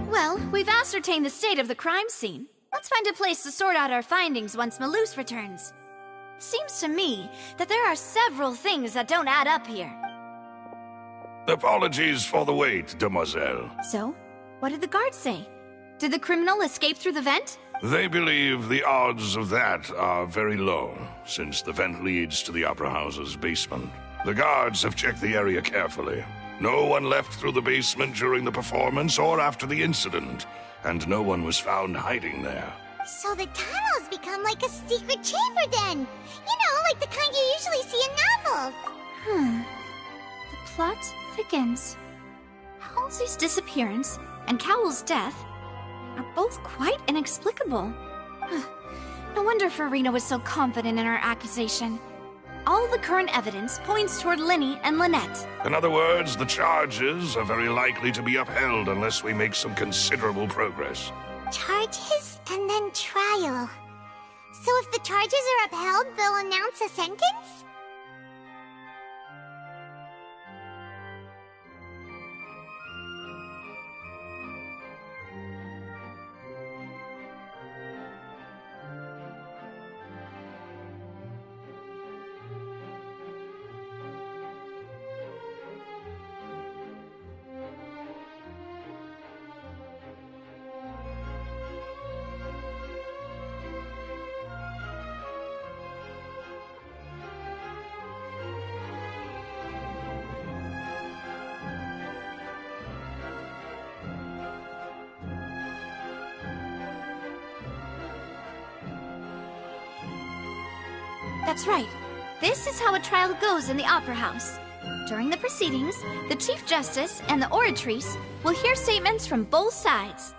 Well, we've ascertained the state of the crime scene. Let's find a place to sort out our findings once Malus returns. Seems to me that there are several things that don't add up here. Apologies for the wait, demoiselle. So, what did the guards say? Did the criminal escape through the vent? They believe the odds of that are very low, since the vent leads to the Opera House's basement. The guards have checked the area carefully. No one left through the basement during the performance or after the incident, and no one was found hiding there. So the tunnels become like a secret chamber then! You know, like the kind you usually see in novels! The plot thickens. Halsey's disappearance and Cowell's death are both quite inexplicable. No wonder Farina was so confident in her accusation. All the current evidence points toward Linny and Lynette. In other words, the charges are very likely to be upheld unless we make some considerable progress. Charges and then trial. So if the charges are upheld, they'll announce a sentence? That's right. This is how a trial goes in the Opera House. During the proceedings, the Chief Justice and the oratrice will hear statements from both sides.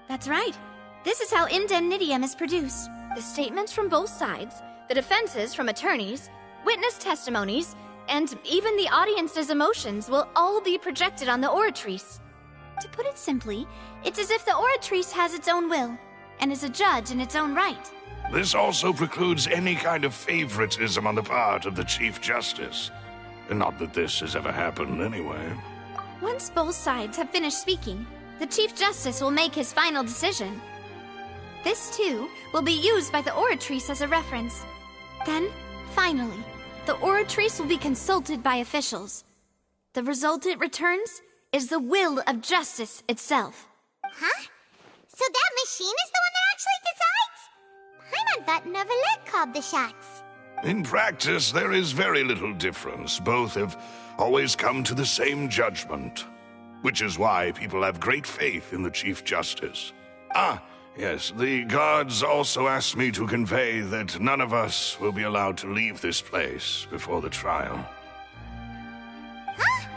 That's right. This is how indemnitium is produced. The statements from both sides, the defenses from attorneys, witness testimonies, and even the audience's emotions will all be projected on the oratrice. To put it simply, it's as if the oratrice has its own will, and is a judge in its own right. This also precludes any kind of favoritism on the part of the Chief Justice. Not that this has ever happened anyway. Once both sides have finished speaking, the Chief Justice will make his final decision. This, too, will be used by the Oratrice as a reference. Then, finally, the Oratrice will be consulted by officials. The result it returns is the will of justice itself. Huh? So that machine is the one that actually decides? Paimon thought Neverlet called the shots. In practice, there is very little difference. Both have always come to the same judgment, which is why people have great faith in the Chief Justice. Yes, the guards also asked me to convey that none of us will be allowed to leave this place before the trial. Huh?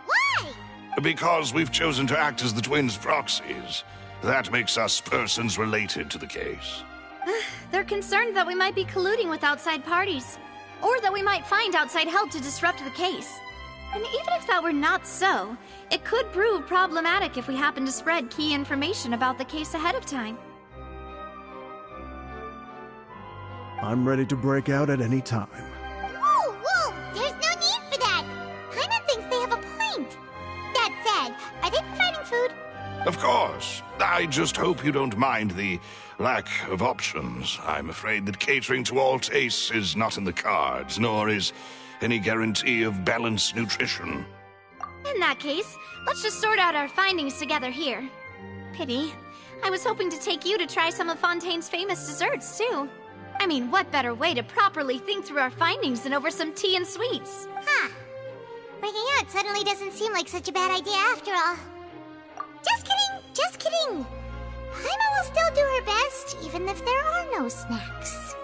Why? Because we've chosen to act as the twins' proxies. That makes us persons related to the case. They're concerned that we might be colluding with outside parties, or that we might find outside help to disrupt the case. And even if that were not so, it could prove problematic if we happen to spread key information about the case ahead of time. I'm ready to break out at any time. Whoa, whoa! There's no need for that! Paimon thinks they have a point. That said, are they providing food? Of course. I just hope you don't mind the lack of options. I'm afraid that catering to all tastes is not in the cards, nor is any guarantee of balanced nutrition. In that case, let's just sort out our findings together here. Pity. I was hoping to take you to try some of Fontaine's famous desserts, too. I mean, what better way to properly think through our findings than over some tea and sweets? Huh. Breaking out suddenly doesn't seem like such a bad idea after all. Just kidding, just kidding. Paimon will still do her best, even if there are no snacks.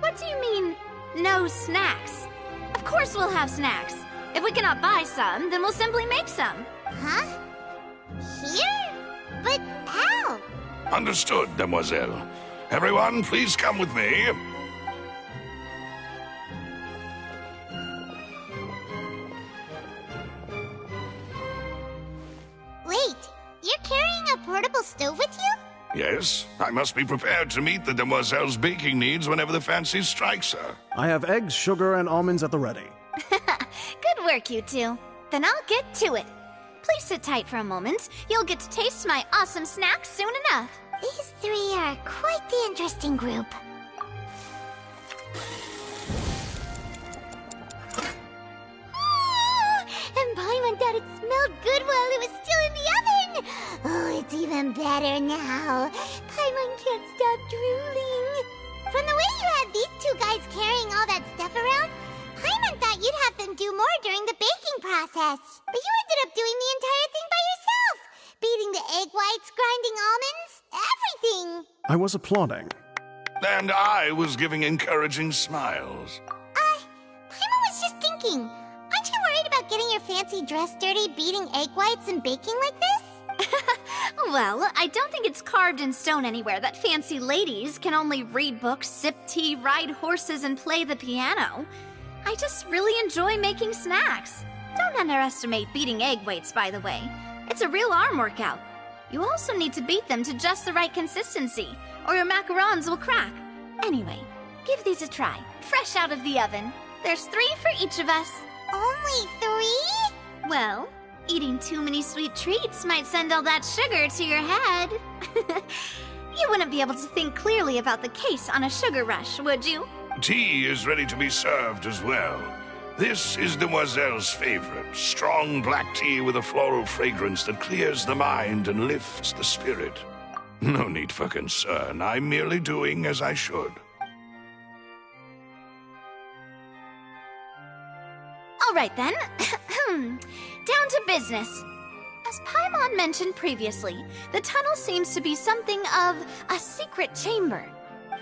What do you mean, no snacks? Of course we'll have snacks. If we cannot buy some, then we'll simply make some. Huh? Here? But how? Understood, Demoiselle. Everyone, please come with me. Wait, you're carrying a portable stove with you? Yes, I must be prepared to meet the Demoiselle's baking needs whenever the fancy strikes her. I have eggs, sugar, and almonds at the ready. Good work, you two. Then I'll get to it. Please sit tight for a moment. You'll get to taste my awesome snacks soon enough. These three are quite the interesting group. And Paimon thought it smelled good while it was still in the oven. Oh, it's even better now. Paimon can't stop drooling. From the way you had these two guys carrying all that stuff around, Paimon thought you'd have them do more during the baking process. But you ended up doing the entire thing by yourself. Beating the egg whites, grinding almonds, everything. I was applauding. And I was giving encouraging smiles. Paimon was just thinking, aren't you worried about getting your fancy dress dirty beating egg whites and baking like this? Well, I don't think it's carved in stone anywhere that fancy ladies can only read books, sip tea, ride horses, and play the piano. I just really enjoy making snacks. Don't underestimate beating egg whites, by the way. It's a real arm workout. You also need to beat them to just the right consistency, or your macarons will crack. Anyway, give these a try, fresh out of the oven. There's 3 for each of us. Only 3? Well, eating too many sweet treats might send all that sugar to your head. You wouldn't be able to think clearly about the case on a sugar rush, would you? Tea is ready to be served as well. This is Demoiselle's favorite, strong black tea with a floral fragrance that clears the mind and lifts the spirit. No need for concern. I'm merely doing as I should. All right, then. Down to business. As Paimon mentioned previously, the tunnel seems to be something of a secret chamber.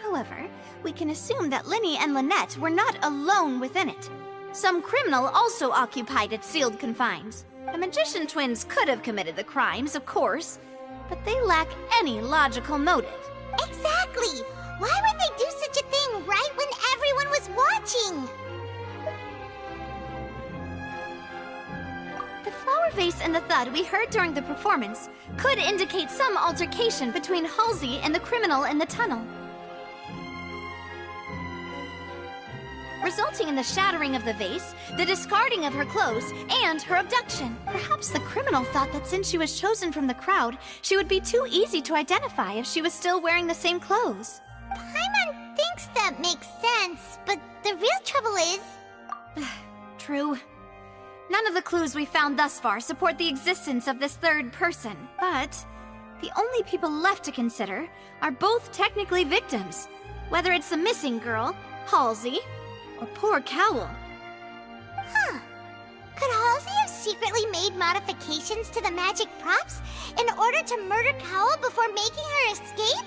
However, we can assume that Linny and Lynette were not alone within it. Some criminal also occupied its sealed confines. The magician twins could have committed the crimes, of course, but they lack any logical motive. Exactly! Why would they do such a thing right when everyone was watching? The flower vase and the thud we heard during the performance could indicate some altercation between Halsey and the criminal in the tunnel. resulting in the shattering of the vase, the discarding of her clothes, and her abduction. Perhaps the criminal thought that since she was chosen from the crowd, she would be too easy to identify if she was still wearing the same clothes. Paimon thinks that makes sense, but the real trouble is... True. None of the clues we found thus far support the existence of this third person, but the only people left to consider are both technically victims, whether it's the missing girl, Halsey, or poor Cowl. Huh. Could Halsey have secretly made modifications to the magic props in order to murder Cowl before making her escape?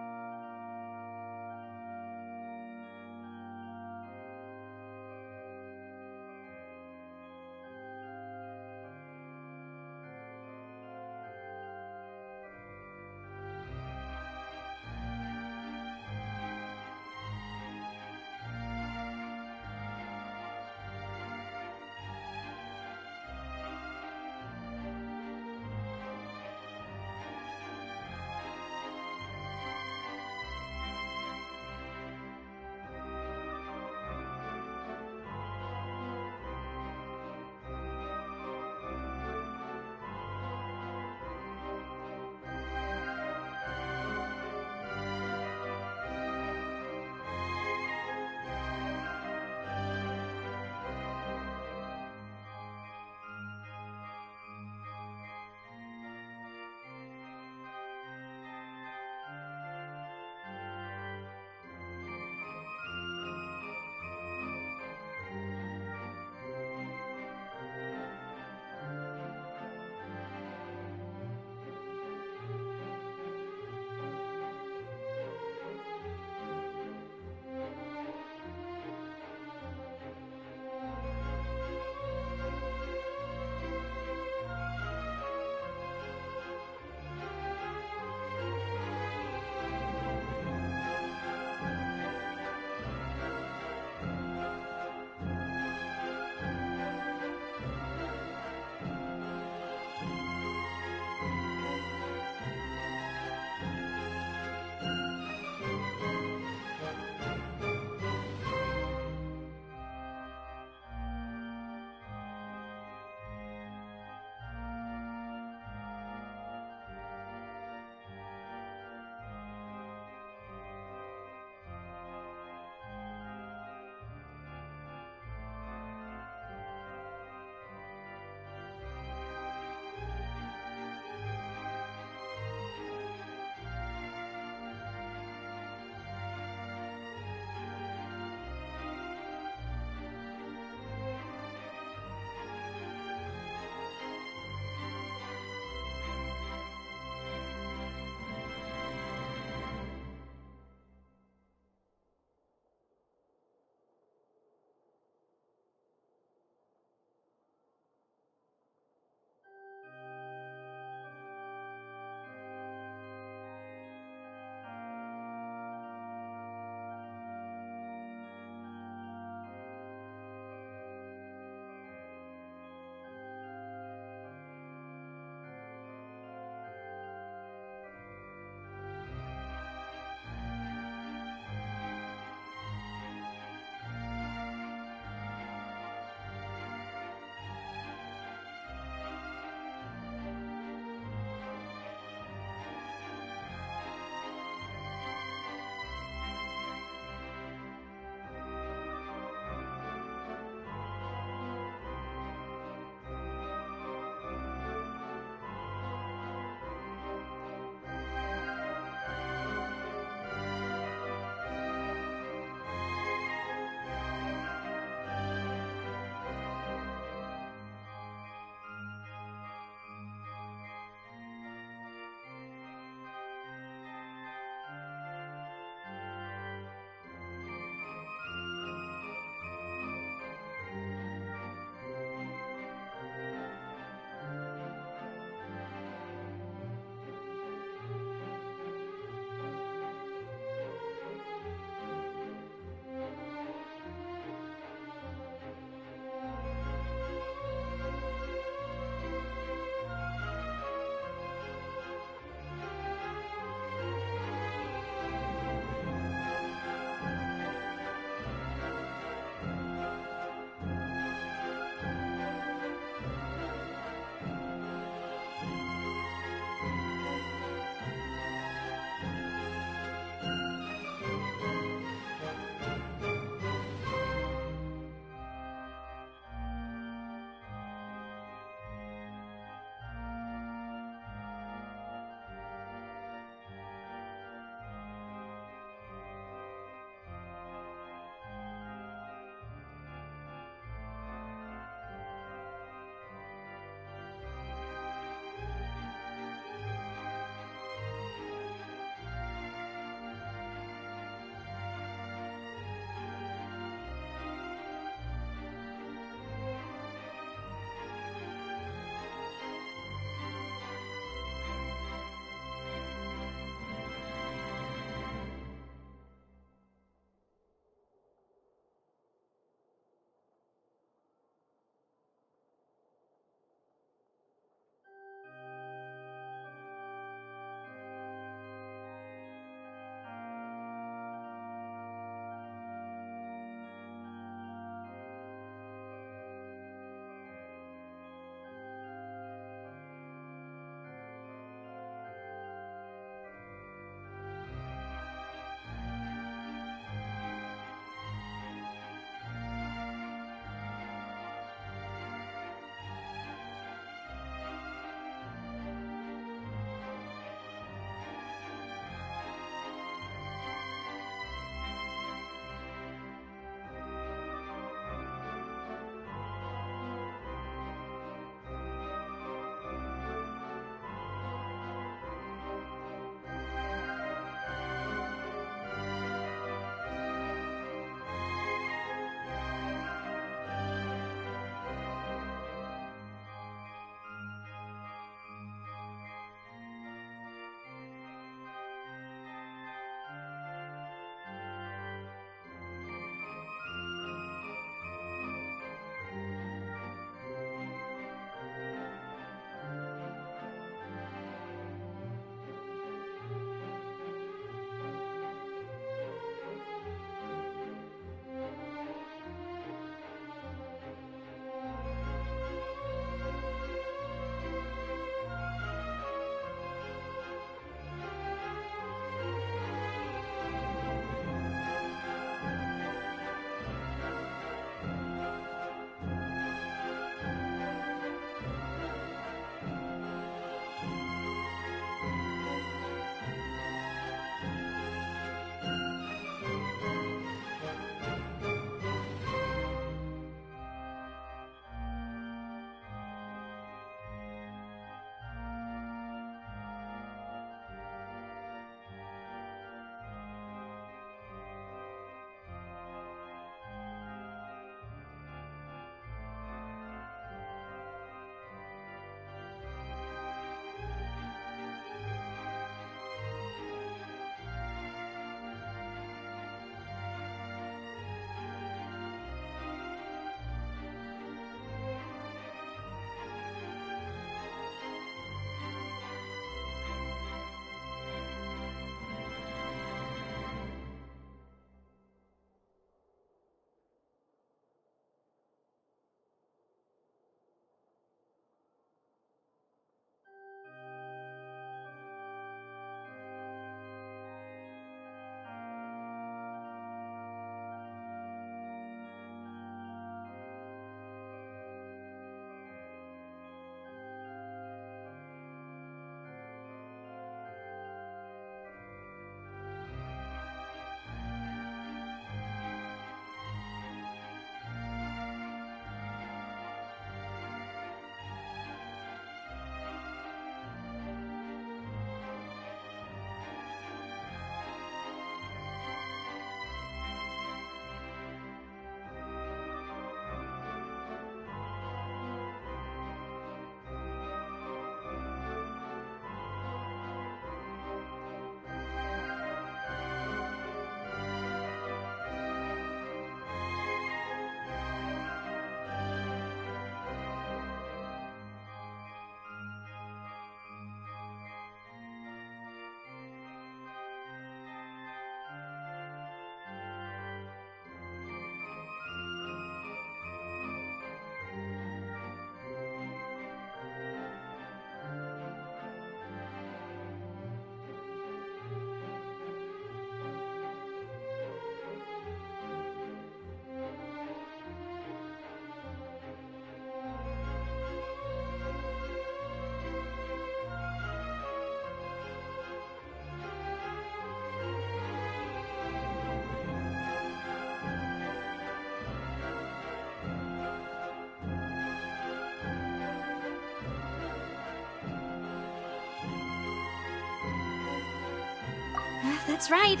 That's right.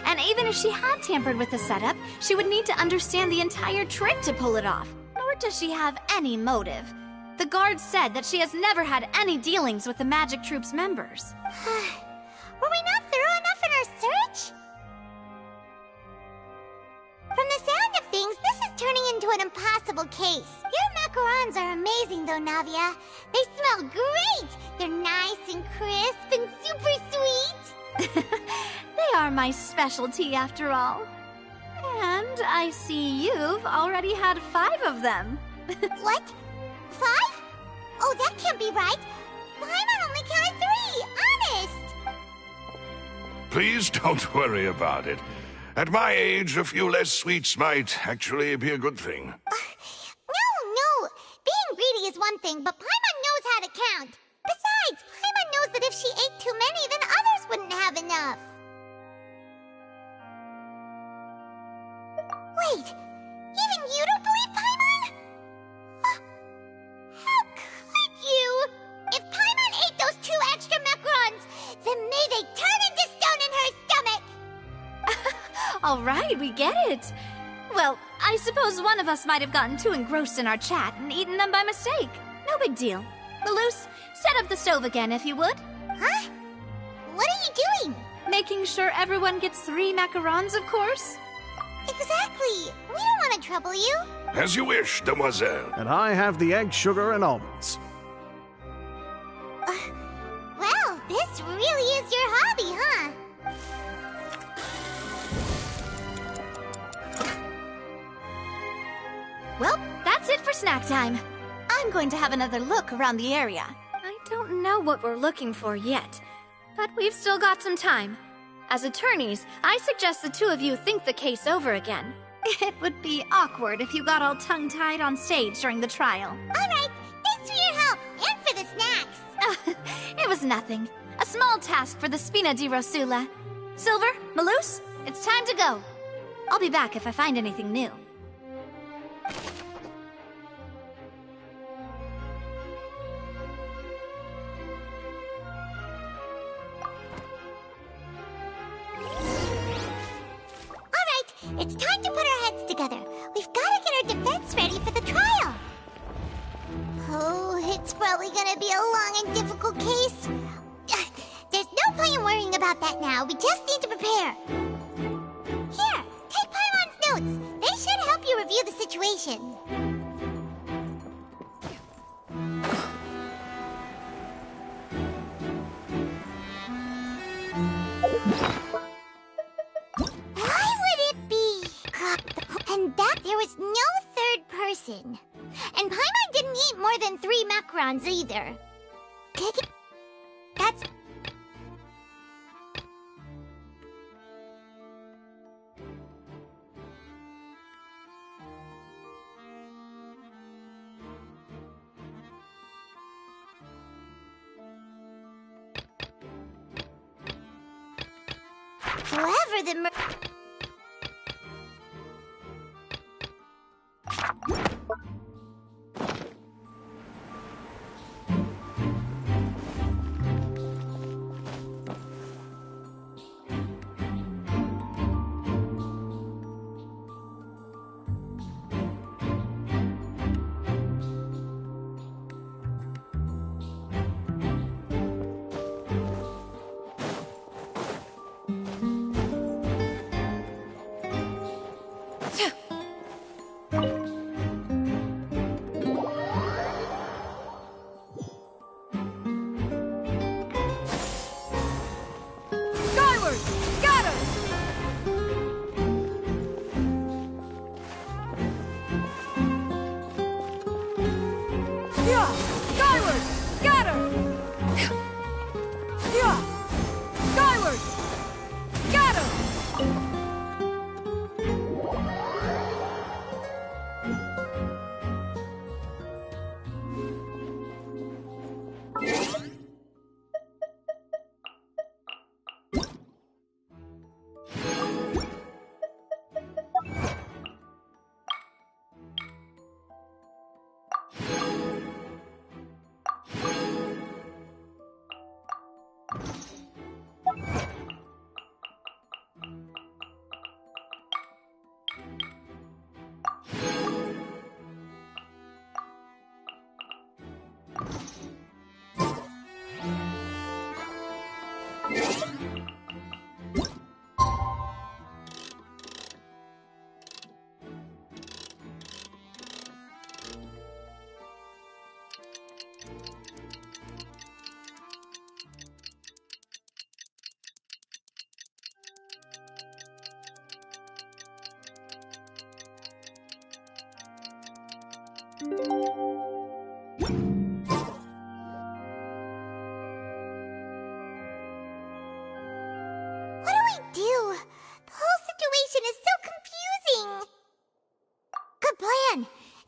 And even if she had tampered with the setup, she would need to understand the entire trick to pull it off. Nor does she have any motive. The guard said that she has never had any dealings with the Magic Troop's members. Were we not thorough enough in our search? From the sound of things, this is turning into an impossible case. Your macarons are amazing, though, Navia. They smell great! They're nice and crisp and super sweet! They are my specialty, after all. And I see you've already had 5 of them. What? 5? Oh, that can't be right. Paimon only counted 3, honest! Please don't worry about it. At my age, a few less sweets might actually be a good thing. No! Being greedy is one thing, but Paimon knows how to count. Besides, Paimon knows that if she ate too many, then others wouldn't have enough. Wait, even you don't believe Paimon? How could you? If Paimon ate those 2 extra macarons, then may they turn into stone in her stomach! All right, we get it. Well, I suppose one of us might have gotten too engrossed in our chat and eaten them by mistake. No big deal. Malus, set up the stove again, if you would. Huh? What are you doing? Making sure everyone gets 3 macarons, of course. Exactly. We don't want to trouble you. As you wish, demoiselle. And I have the egg, sugar, and almonds. Well, this really is your hobby, huh? Well, that's it for snack time. I'm going to have another look around the area. I don't know what we're looking for yet, but we've still got some time. As attorneys, I suggest the 2 of you think the case over again. It would be awkward if you got all tongue-tied on stage during the trial. All right, thanks for your help, and for the snacks. It was nothing. A small task for the Spina di Rosula. Silver, Malus, it's time to go. I'll be back if I find anything new. It's time to put our heads together. We've got to get our defense ready for the trial. Oh, it's probably gonna be a long and difficult case. There's no point in worrying about that now. We just need to prepare. Here, take Paimon's notes. They should help you review the situation. And that there was no third person. And Paimon didn't eat more than 3 macarons either. That's... Whoever the... What do we do? The whole situation is so confusing. Good plan.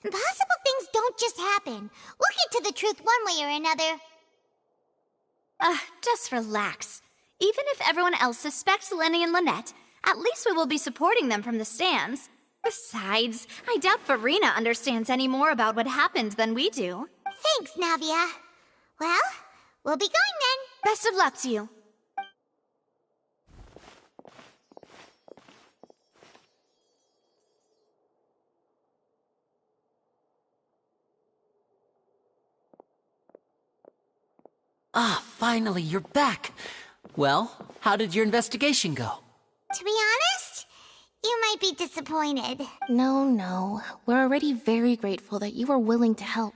Impossible things don't just happen. We'll get to the truth one way or another. Just relax. Even if everyone else suspects Lenny and Lynette, at least we will be supporting them from the stands. Besides, I doubt Farina understands any more about what happened than we do. Thanks, Navia. Well, we'll be going then. Best of luck to you. Ah, finally, you're back. Well, how did your investigation go? To be honest, you might be disappointed. No. We're already very grateful that you were willing to help.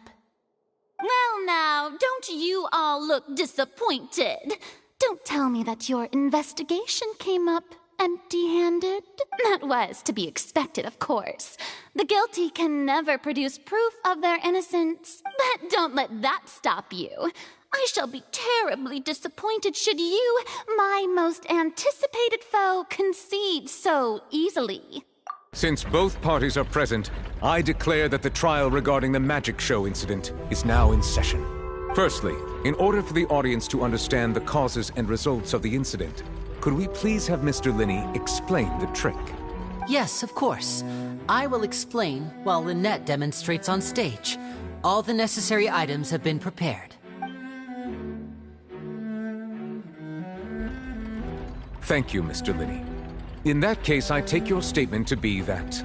Well now, don't you all look disappointed? Don't tell me that your investigation came up empty-handed. That was to be expected, of course. The guilty can never produce proof of their innocence. But don't let that stop you. I shall be terribly disappointed should you, my most anticipated foe, concede so easily. Since both parties are present, I declare that the trial regarding the magic show incident is now in session. Firstly, in order for the audience to understand the causes and results of the incident, could we please have Mr. Linney explain the trick? Yes, of course. I will explain while Lynette demonstrates on stage. All the necessary items have been prepared. Thank you, Mr. Linney. In that case, I take your statement to be that...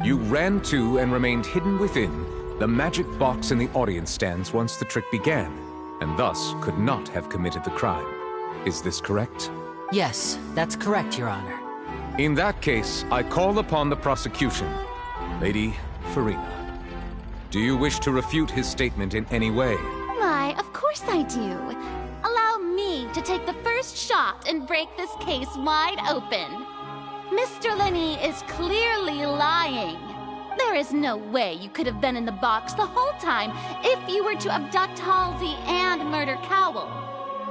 you ran to and remained hidden within the magic box in the audience stands once the trick began, and thus could not have committed the crime. Is this correct? Yes, that's correct, Your Honor. In that case, I call upon the prosecution. Lady Farina, do you wish to refute his statement in any way? Why, of course I do. Allow me to take the first shot and break this case wide open. Mr. Linney is clearly lying. There is no way you could have been in the box the whole time if you were to abduct Halsey and murder Cowell.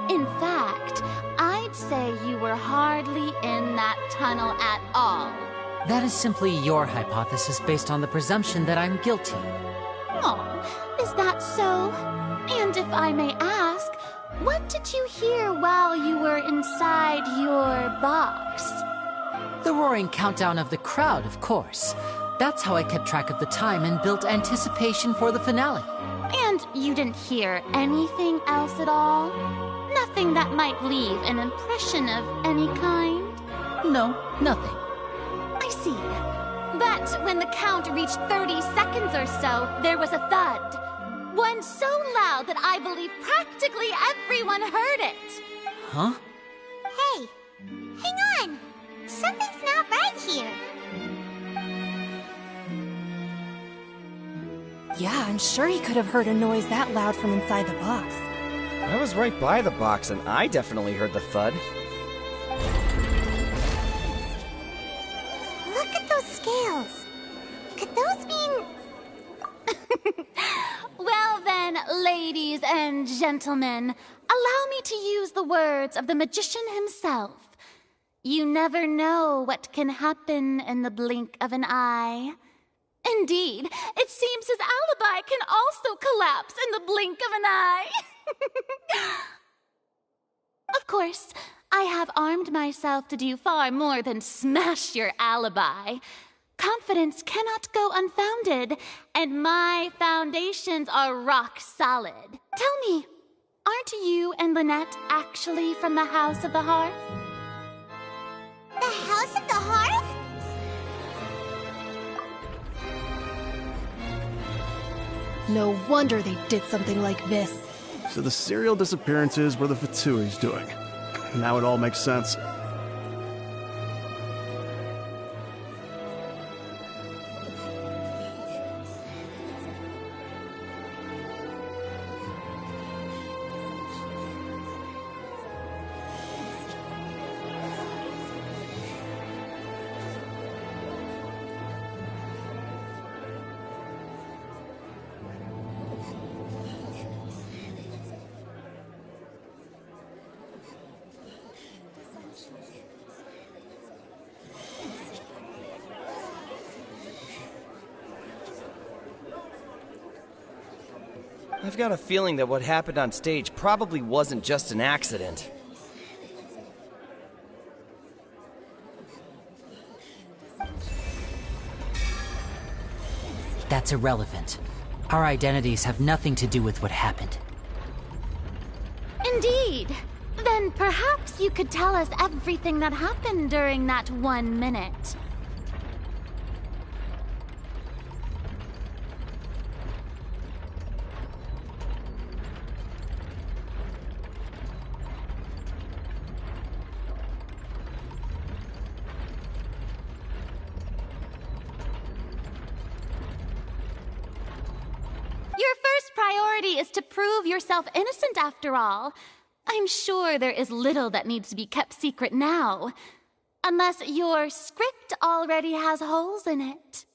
In fact, I'd say you were hardly in that tunnel at all. That is simply your hypothesis based on the presumption that I'm guilty. Oh, is that so? And if I may ask, what did you hear while you were inside your box? The roaring countdown of the crowd, of course. That's how I kept track of the time and built anticipation for the finale. And you didn't hear anything else at all? Nothing that might leave an impression of any kind? No, nothing. I see. But when the count reached 30 seconds or so, there was a thud. One so loud that I believe practically everyone heard it. Huh? Hey, hang on. Something's not right here. Yeah, I'm sure he could have heard a noise that loud from inside the box. I was right by the box, and I definitely heard the thud. Look at those scales. Could those mean... Well then, ladies and gentlemen, allow me to use the words of the magician himself. You never know what can happen in the blink of an eye. Indeed, it seems his alibi can also collapse in the blink of an eye. Of course, I have armed myself to do far more than smash your alibi. Confidence cannot go unfounded, and my foundations are rock solid. Tell me, aren't you and Lynette actually from the House of the Hearth? The House of the Hearth? No wonder they did something like this. So the serial disappearances were the Fatui's doing. Now it all makes sense. I've got a feeling that what happened on stage probably wasn't just an accident. That's irrelevant. Our identities have nothing to do with what happened. Indeed. Then perhaps you could tell us everything that happened during that 1 minute. Your first priority is to prove yourself innocent after all. I'm sure there is little that needs to be kept secret now. Unless your script already has holes in it.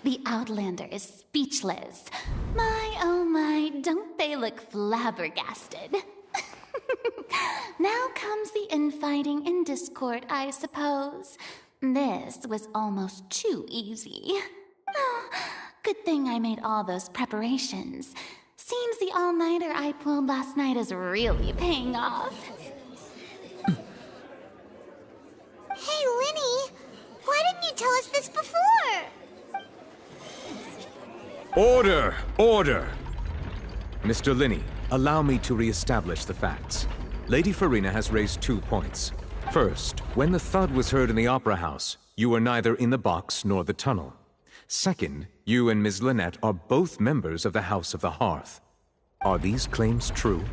The Outlander is speechless. My, oh my, don't they look flabbergasted? Now comes the infighting and discord, I suppose. This was almost too easy. Oh, good thing I made all those preparations. Seems the all-nighter I pulled last night is really paying off. Hey, Linny! Why didn't you tell us this before? Order! Order! Mr. Linney, allow me to re-establish the facts. Lady Farina has raised 2 points. First, when the thud was heard in the Opera House, you were neither in the box nor the tunnel. Second, you and Ms. Lynette are both members of the House of the Hearth. Are these claims true?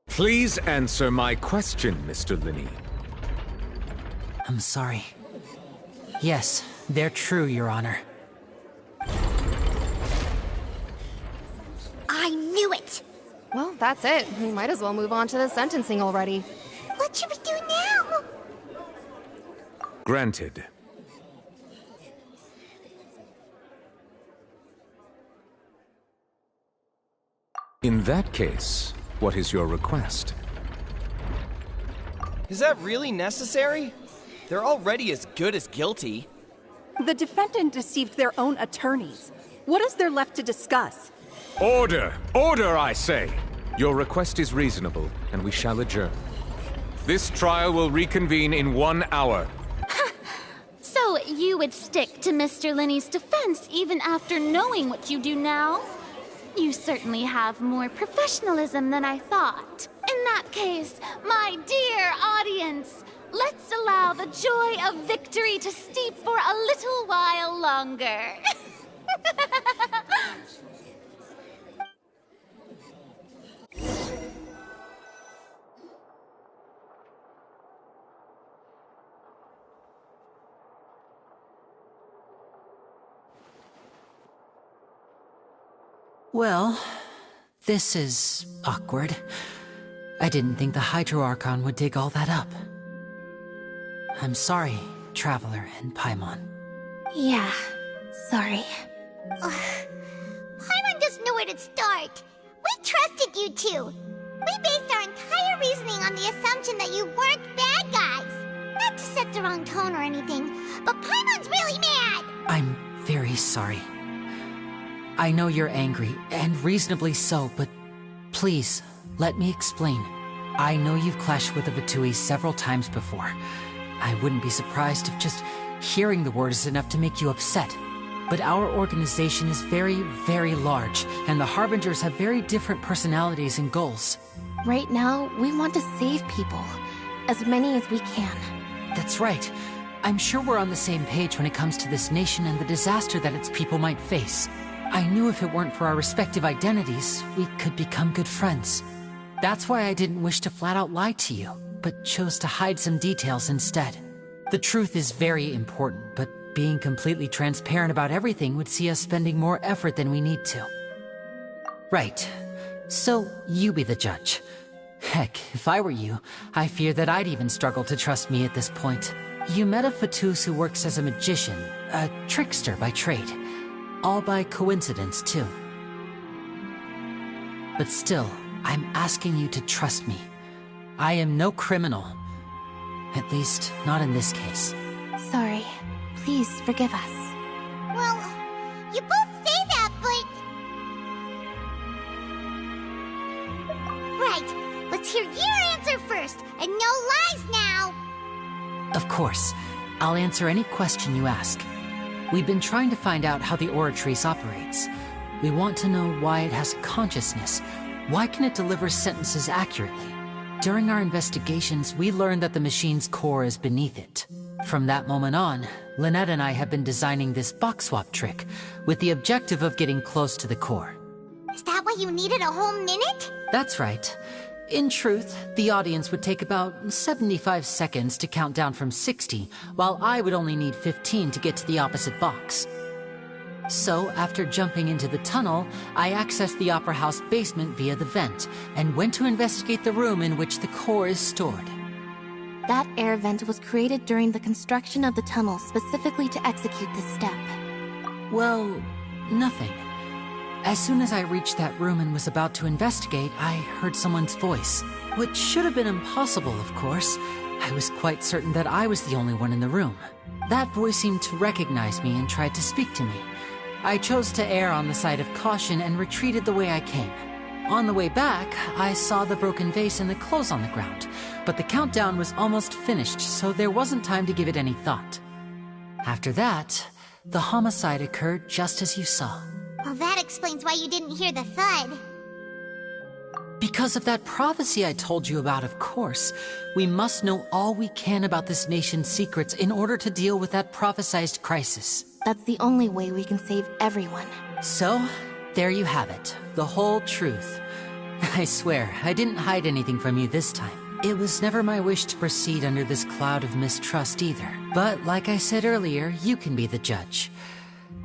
Please answer my question, Mr. Linney. I'm sorry. Yes, they're true, Your Honor. I knew it! Well, that's it. We might as well move on to the sentencing already. What should we do now? Granted. In that case, what is your request? Is that really necessary? They're already as good as guilty. The defendant deceived their own attorneys. What is there left to discuss? Order! Order, I say! Your request is reasonable, and we shall adjourn. This trial will reconvene in 1 hour. So you would stick to Mr. Linney's defense even after knowing what you do now? You certainly have more professionalism than I thought. In that case, my dear audience, let's allow the joy of victory to steep for a little while longer. Well, this is awkward. I didn't think the Hydro Archon would dig all that up. I'm sorry, Traveler and Paimon. Yeah, sorry. Paimon doesn't know where to start. We trusted you two. We based our entire reasoning on the assumption that you weren't bad guys. Not to set the wrong tone or anything, but Paimon's really mad! I'm very sorry. I know you're angry, and reasonably so, but please, let me explain. I know you've clashed with the Vatui several times before. I wouldn't be surprised if just hearing the word is enough to make you upset. But our organization is very, very large, and the Harbingers have very different personalities and goals. Right now, we want to save people. As many as we can. That's right. I'm sure we're on the same page when it comes to this nation and the disaster that its people might face. I knew if it weren't for our respective identities, we could become good friends. That's why I didn't wish to flat out lie to you, but chose to hide some details instead. The truth is very important, but being completely transparent about everything would see us spending more effort than we need to. Right. So, you be the judge. Heck, if I were you, I fear that I'd even struggle to trust me at this point. You met a Fatus who works as a magician, a trickster by trade. All by coincidence, too. But still, I'm asking you to trust me. I am no criminal. At least, not in this case. Sorry. Please forgive us. Well, you both say that, but... Right, let's hear your answer first, and no lies now! Of course. I'll answer any question you ask. We've been trying to find out how the Oratrice operates. We want to know why it has consciousness. Why can it deliver sentences accurately? During our investigations, we learned that the machine's core is beneath it. From that moment on, Lynette and I have been designing this box swap trick, with the objective of getting close to the core. Is that why you needed a whole minute? That's right. In truth, the audience would take about 75 seconds to count down from 60, while I would only need 15 to get to the opposite box. So, after jumping into the tunnel, I accessed the Opera House basement via the vent, and went to investigate the room in which the core is stored. That air vent was created during the construction of the tunnel specifically to execute this step. Well, nothing. As soon as I reached that room and was about to investigate, I heard someone's voice. Which should have been impossible, of course. I was quite certain that I was the only one in the room. That voice seemed to recognize me and tried to speak to me. I chose to err on the side of caution and retreated the way I came. On the way back, I saw the broken vase and the clothes on the ground, but the countdown was almost finished, so there wasn't time to give it any thought. After that, the homicide occurred just as you saw. Well, that explains why you didn't hear the thud. Because of that prophecy I told you about, of course. We must know all we can about this nation's secrets in order to deal with that prophesized crisis. That's the only way we can save everyone. So, there you have it. The whole truth. I swear, I didn't hide anything from you this time. It was never my wish to proceed under this cloud of mistrust either. But like I said earlier, you can be the judge.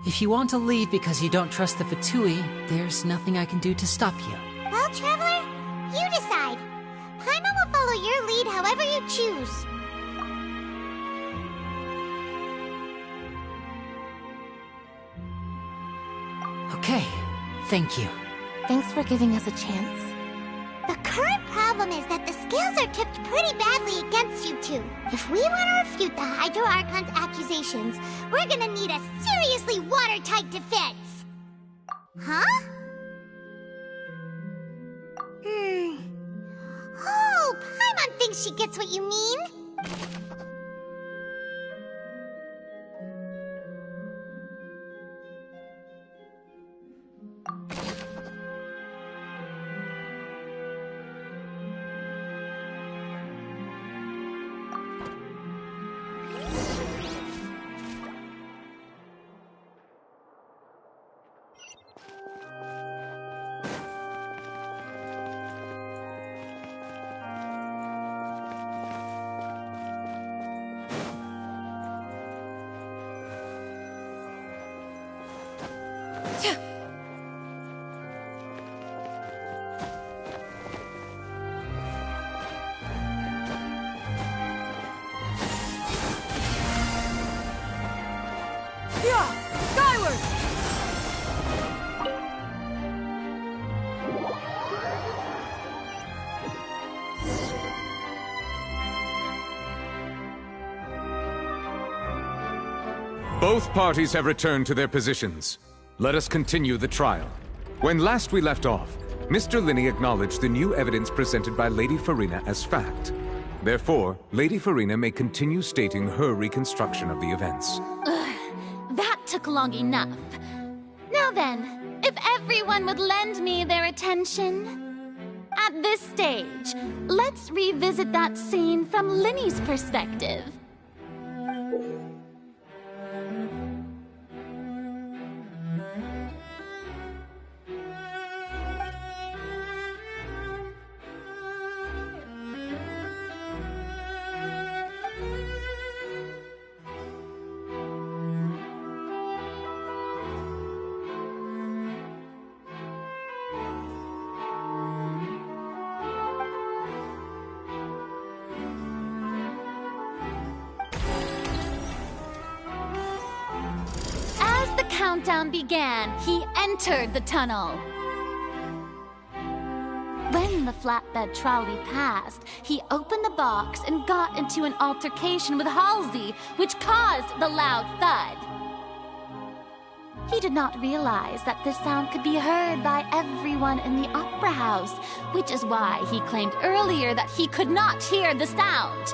If you want to leave because you don't trust the Fatui, there's nothing I can do to stop you. Well, Traveler, you decide. Paimon will follow your lead however you choose. Okay, thank you. Thanks for giving us a chance. The current problem is that the scales are tipped pretty badly against you two. If we want to refute the Hydro Archon's accusations, we're gonna need a seriously watertight defense. Huh? Oh, Paimon thinks she gets what you mean. Skyward! Both parties have returned to their positions. Let us continue the trial. When last we left off, Mr. Linney acknowledged the new evidence presented by Lady Farina as fact. Therefore, Lady Farina may continue stating her reconstruction of the events. That took long enough. Now then, if everyone would lend me their attention. At this stage, let's revisit that scene from Linney's perspective. Countdown began, he entered the tunnel. When the flatbed trolley passed, he opened the box and got into an altercation with Halsey, which caused the loud thud. He did not realize that this sound could be heard by everyone in the opera house, which is why he claimed earlier that he could not hear the sound.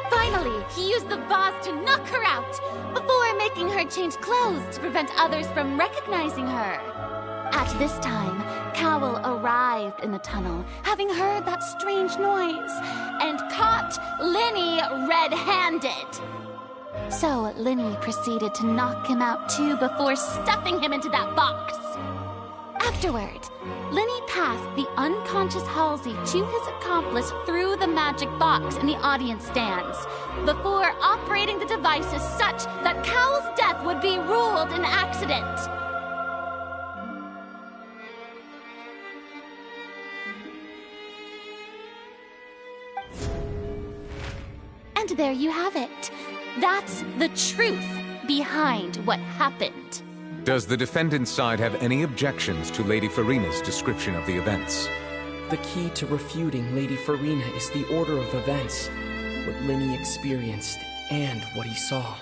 Finally, he used the vase to knock her out, before making her change clothes to prevent others from recognizing her. At this time, Cowell arrived in the tunnel, having heard that strange noise, and caught Linny red-handed. So Linny proceeded to knock him out too before stuffing him into that box. Afterward, Linny passed the unconscious Halsey to his accomplice through the magic box in the audience stands, before operating the devices such that Cowell's death would be ruled an accident. And there you have it. That's the truth behind what happened. Does the defendant's side have any objections to Lady Farina's description of the events? The key to refuting Lady Farina is the order of events, what Linny experienced, and what he saw.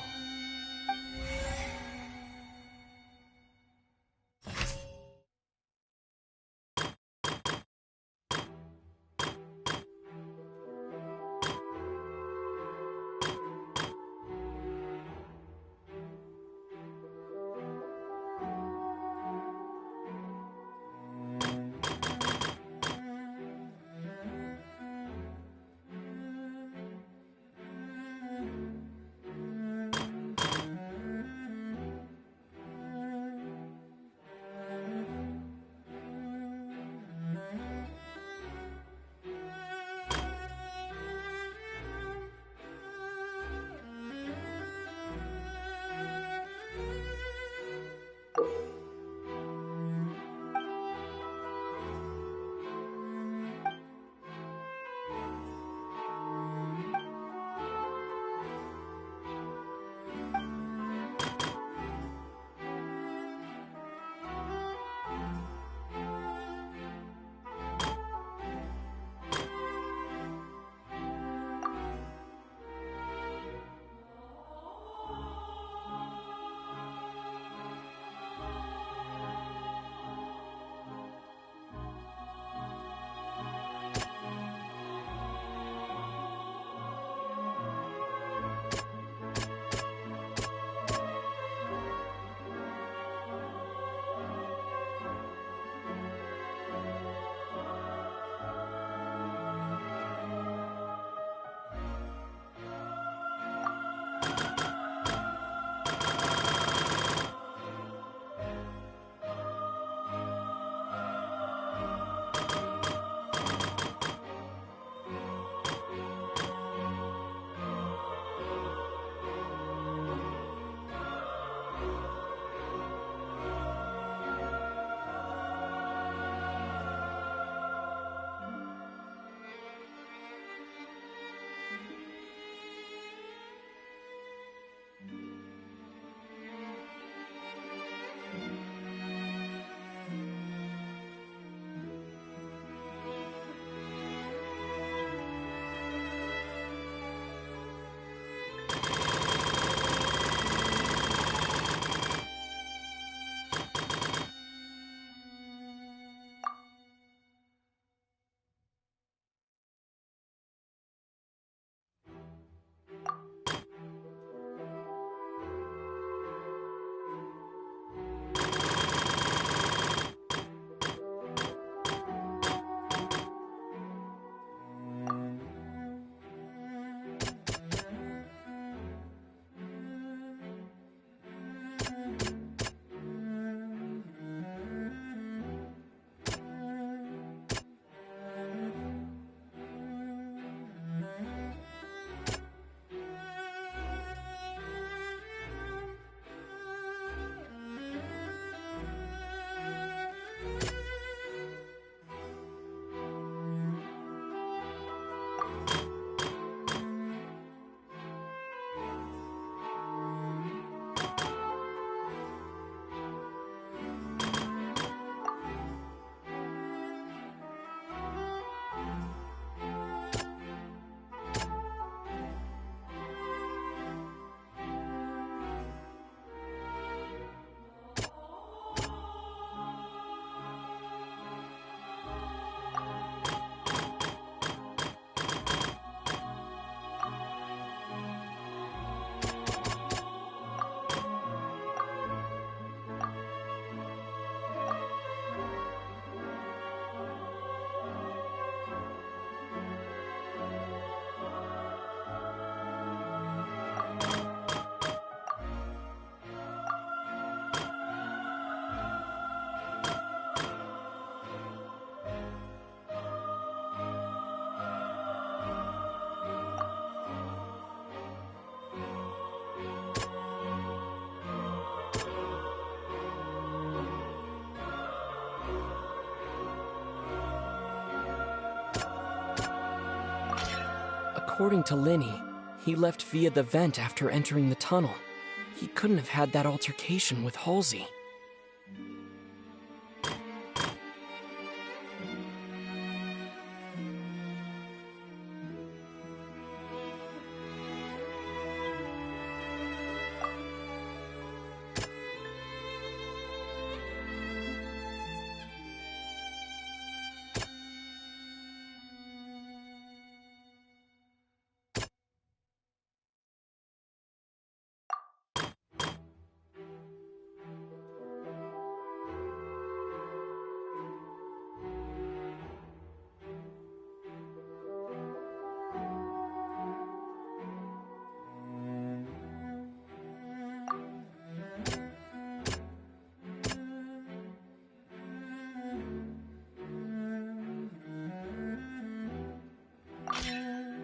According to Linny, he left via the vent after entering the tunnel. He couldn't have had that altercation with Halsey.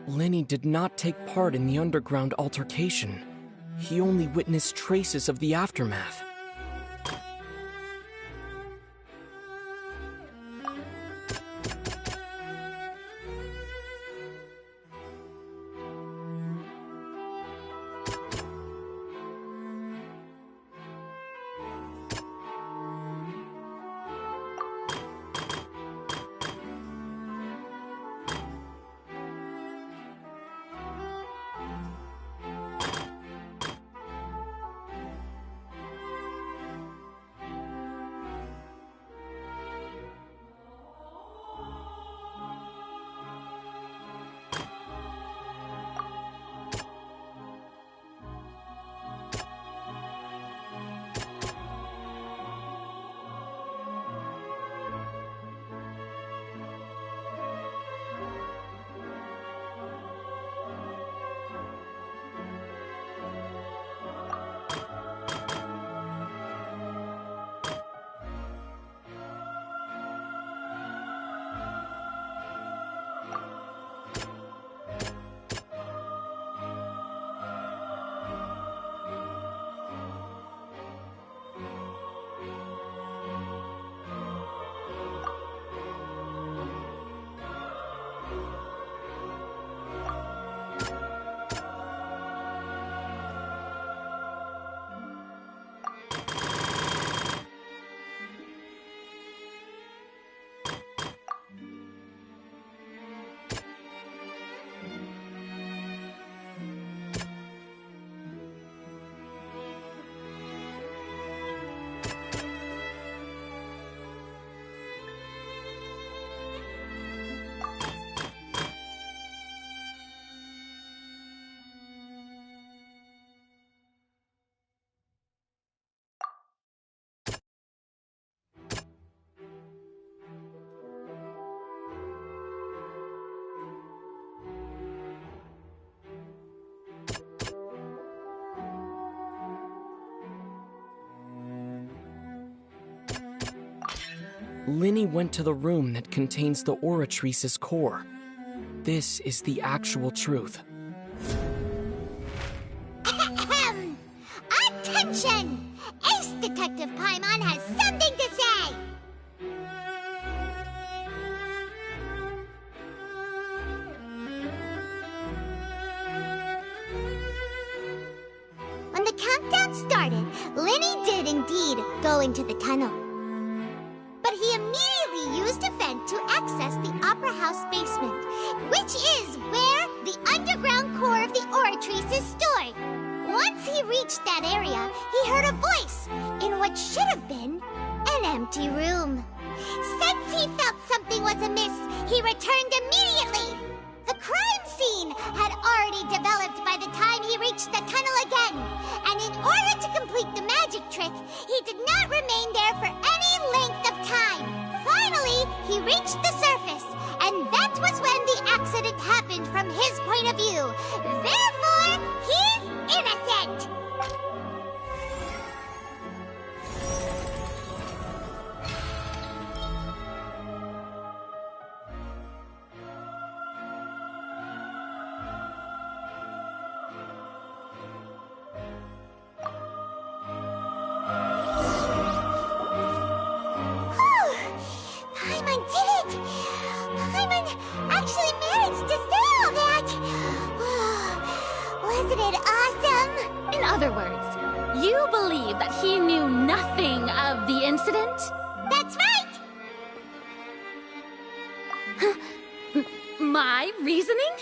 Linny did not take part in the underground altercation. He only witnessed traces of the aftermath. Linny went to the room that contains the Oratrice's core. This is the actual truth. Attention! Ace Detective Paimon has something to say! When the countdown started, Linny did indeed go into the tunnel. But he immediately used a vent to access the Opera House basement, which is where the underground core of the Oratrice is stored. Once he reached that area, he heard a voice in what should have been an empty room. Since he felt something was amiss, he returned immediately. The crime scene had already developed by the time he reached the tunnel again, and in order to complete the magic trick, he did not remain there for any length of time. Finally, he reached the surface, and that was when the accident happened from his point of view. Therefore, he's innocent! Paimon did it! Paimon actually managed to say all that! Isn't it awesome? In other words, you believe that he knew nothing of the incident? That's right! My reasoning?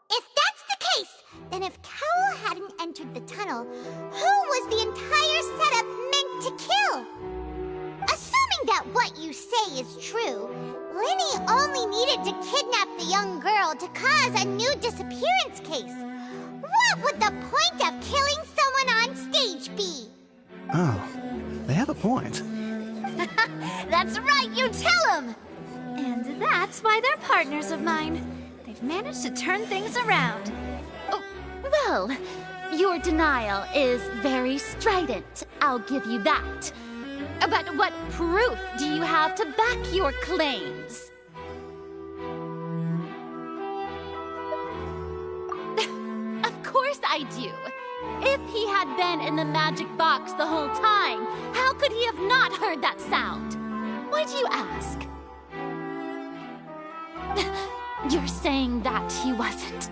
If that's the case, then if Cowell hadn't entered the tunnel, who was the entire setup meant to kill? Assuming that what you say is true, Linny only needed to kidnap the young girl to cause a new disappearance case. What would the point of killing someone on stage be? Oh, they have a point. That's right, you tell them! And that's why they're partners of mine. They've managed to turn things around. Oh, well, your denial is very strident, I'll give you that. But what proof do you have to back your claims? Of course I do. If he had been in the magic box the whole time, how could he have not heard that sound? Why do you ask? You're saying that he wasn't.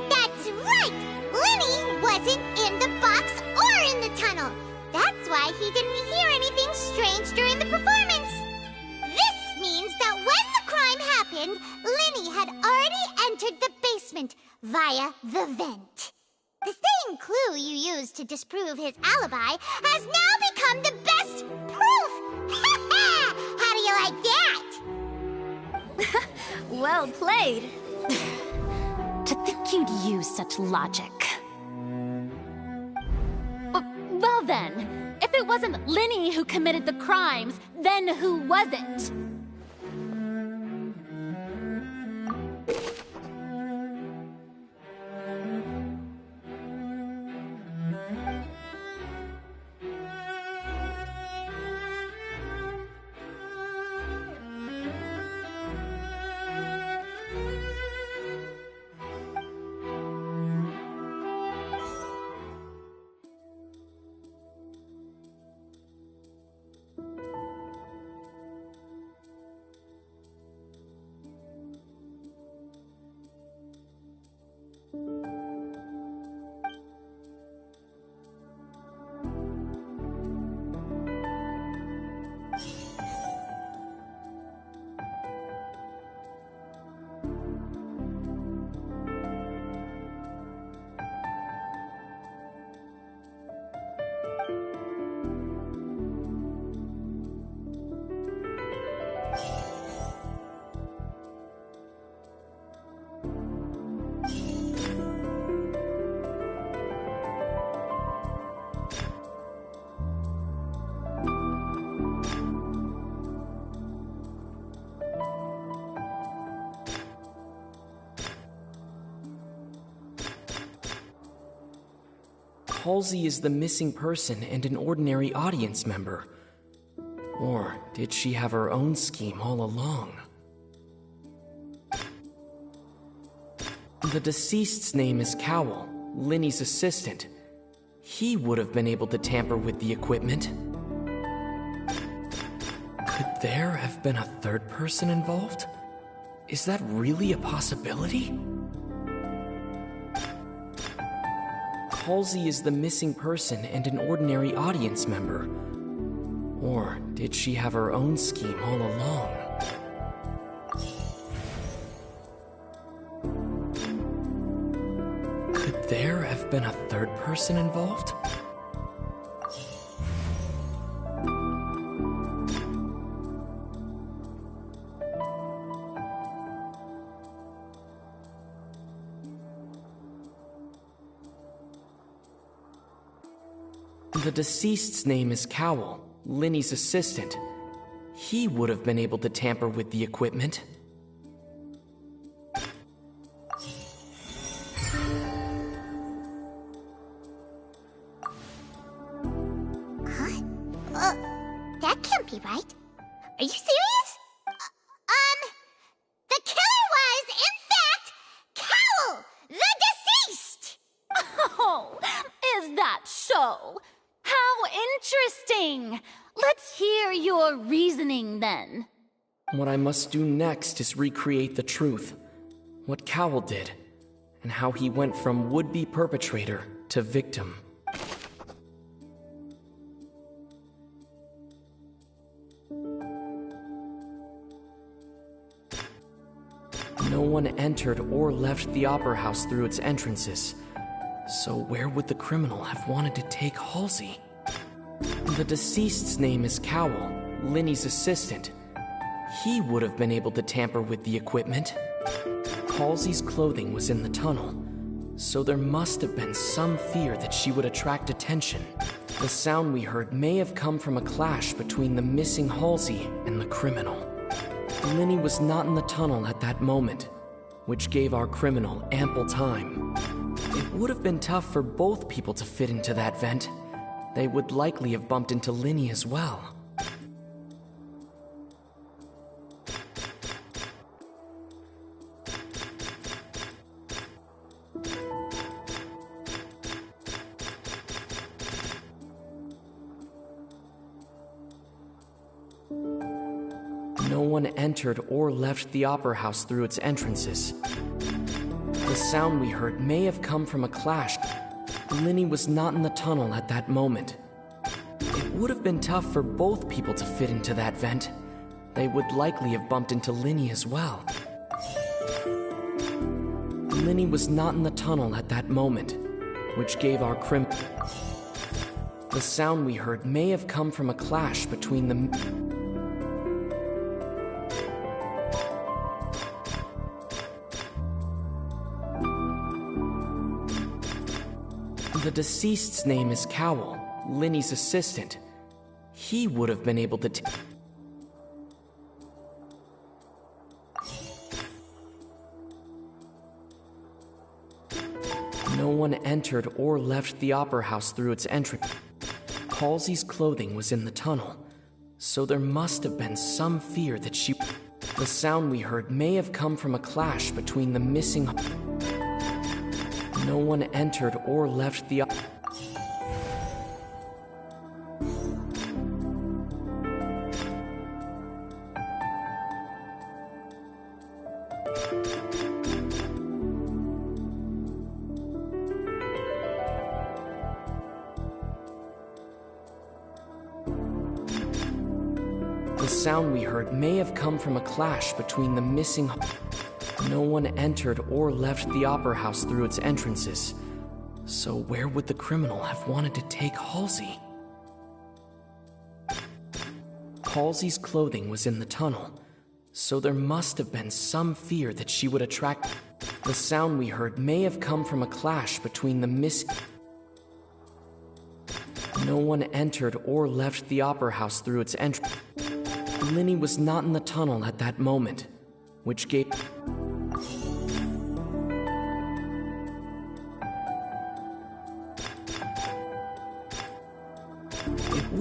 That's right! Linny wasn't in the box or in the tunnel. That's why he didn't hear anything strange during the performance. This means that when the crime happened, Linny had already entered the basement via the vent. The same clue you used to disprove his alibi has now become the best proof! How do you like that? Well played. To think you'd use such logic. Well then, if it wasn't Linny who committed the crimes, then who was it? Halsey is the missing person and an ordinary audience member. Or did she have her own scheme all along? The deceased's name is Cowell, Linny's assistant. He would have been able to tamper with the equipment. Could there have been a third person involved? Is that really a possibility? Halsey is the missing person and an ordinary audience member. Or did she have her own scheme all along? Could there have been a third person involved? The deceased's name is Cowell, Linny's assistant. He would have been able to tamper with the equipment. That can't be right. Are you serious? The killer was, in fact, Cowell, the deceased! Oh, is that so? How interesting! Let's hear your reasoning then. What I must do next is recreate the truth. What Cowell did, and how he went from would-be perpetrator to victim. No one entered or left the Opera House through its entrances. So where would the criminal have wanted to take Halsey? The deceased's name is Cowell, Linny's assistant. He would have been able to tamper with the equipment. Halsey's clothing was in the tunnel, so there must have been some fear that she would attract attention. The sound we heard may have come from a clash between the missing Halsey and the criminal. Linny was not in the tunnel at that moment, which gave our criminal ample time. It would have been tough for both people to fit into that vent. They would likely have bumped into Linny as well. No one entered or left the Opera House through its entrances. The sound we heard may have come from a clash. Linny was not in the tunnel at that moment. It would have been tough for both people to fit into that vent. They would likely have bumped into Linny as well. Linny was not in the tunnel at that moment, which gave our The sound we heard may have come from a clash between the... The deceased's name is Cowell, Linny's assistant. He would have been able to... No one entered or left the Opera House through its entrance. Halsey's clothing was in the tunnel, so there must have been some fear that she... The sound we heard may have come from a clash between the missing... No one entered or left the... The sound we heard may have come from a clash between the missing... No one entered or left the Opera House through its entrances. So where would the criminal have wanted to take Halsey? Halsey's clothing was in the tunnel, so there must have been some fear that she would attract... The sound we heard may have come from a clash between the No one entered or left the Opera House through its entrance. Linny was not in the tunnel at that moment, which gave...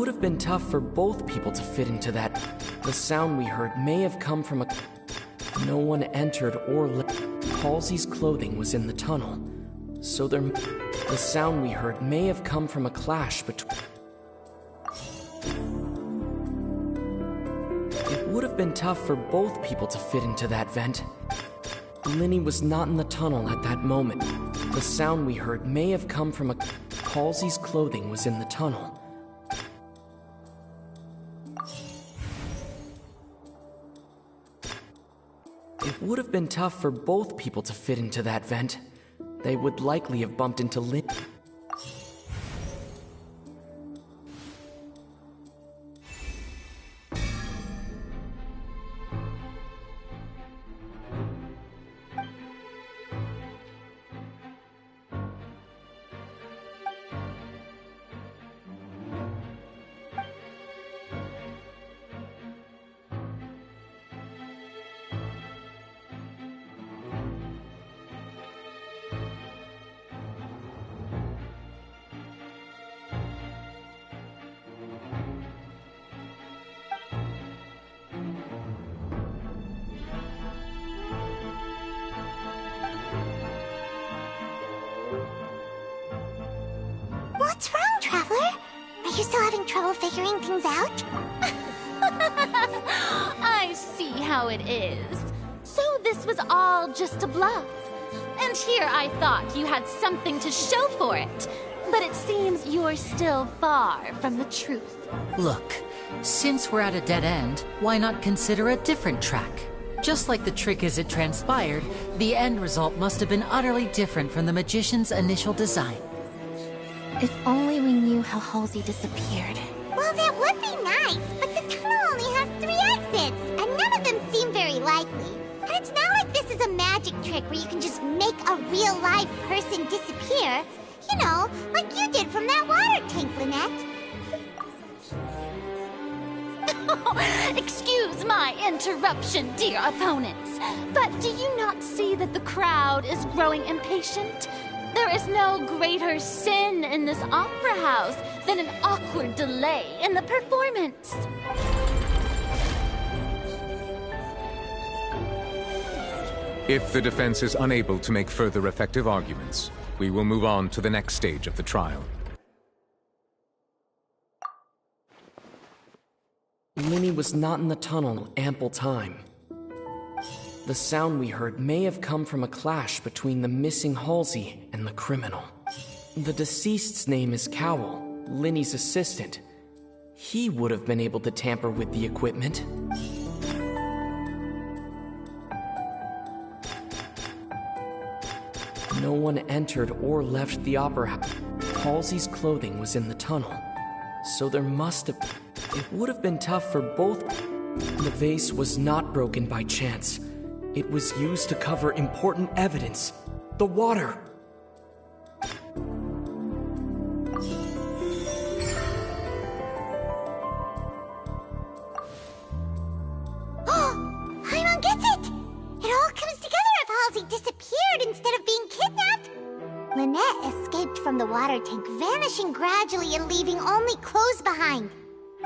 would have been tough for both people to fit into that. The sound we heard may have come from a... No one entered or left. Halsey's clothing was in the tunnel, so there... The sound we heard may have come from a clash between... It would have been tough for both people to fit into that vent. Linny was not in the tunnel at that moment. The sound we heard may have come from a... Halsey's clothing was in the tunnel. It would have been tough for both people to fit into that vent. They would likely have bumped into Lynn. What's wrong, Traveler? Are you still having trouble figuring things out? I see how it is. So this was all just a bluff. And here I thought you had something to show for it. But it seems you're still far from the truth. Look, since we're at a dead end, why not consider a different track? Just like the trick as it transpired, the end result must have been utterly different from the magician's initial design. If only we knew how Halsey disappeared. Well, that would be nice, but the tunnel only has 3 exits, and none of them seem very likely. And it's not like this is a magic trick where you can just make a real live person disappear. You know, like you did from that water tank, Lynette. Excuse my interruption, dear opponents, but do you not see that the crowd is growing impatient? There is no greater sin in this opera house than an awkward delay in the performance. If the defense is unable to make further effective arguments, we will move on to the next stage of the trial. Linny was not in the tunnel ample time. The sound we heard may have come from a clash between the missing Halsey and the criminal. The deceased's name is Cowell, Linny's assistant. He would have been able to tamper with the equipment. No one entered or left the opera house. Halsey's clothing was in the tunnel, so there must have... It would have been tough for both... The vase was not broken by chance. It was used to cover important evidence. The water. Paimon gets it! It all comes together if Halsey disappeared instead of being kidnapped. Lynette escaped from the water tank, vanishing gradually and leaving only clothes behind.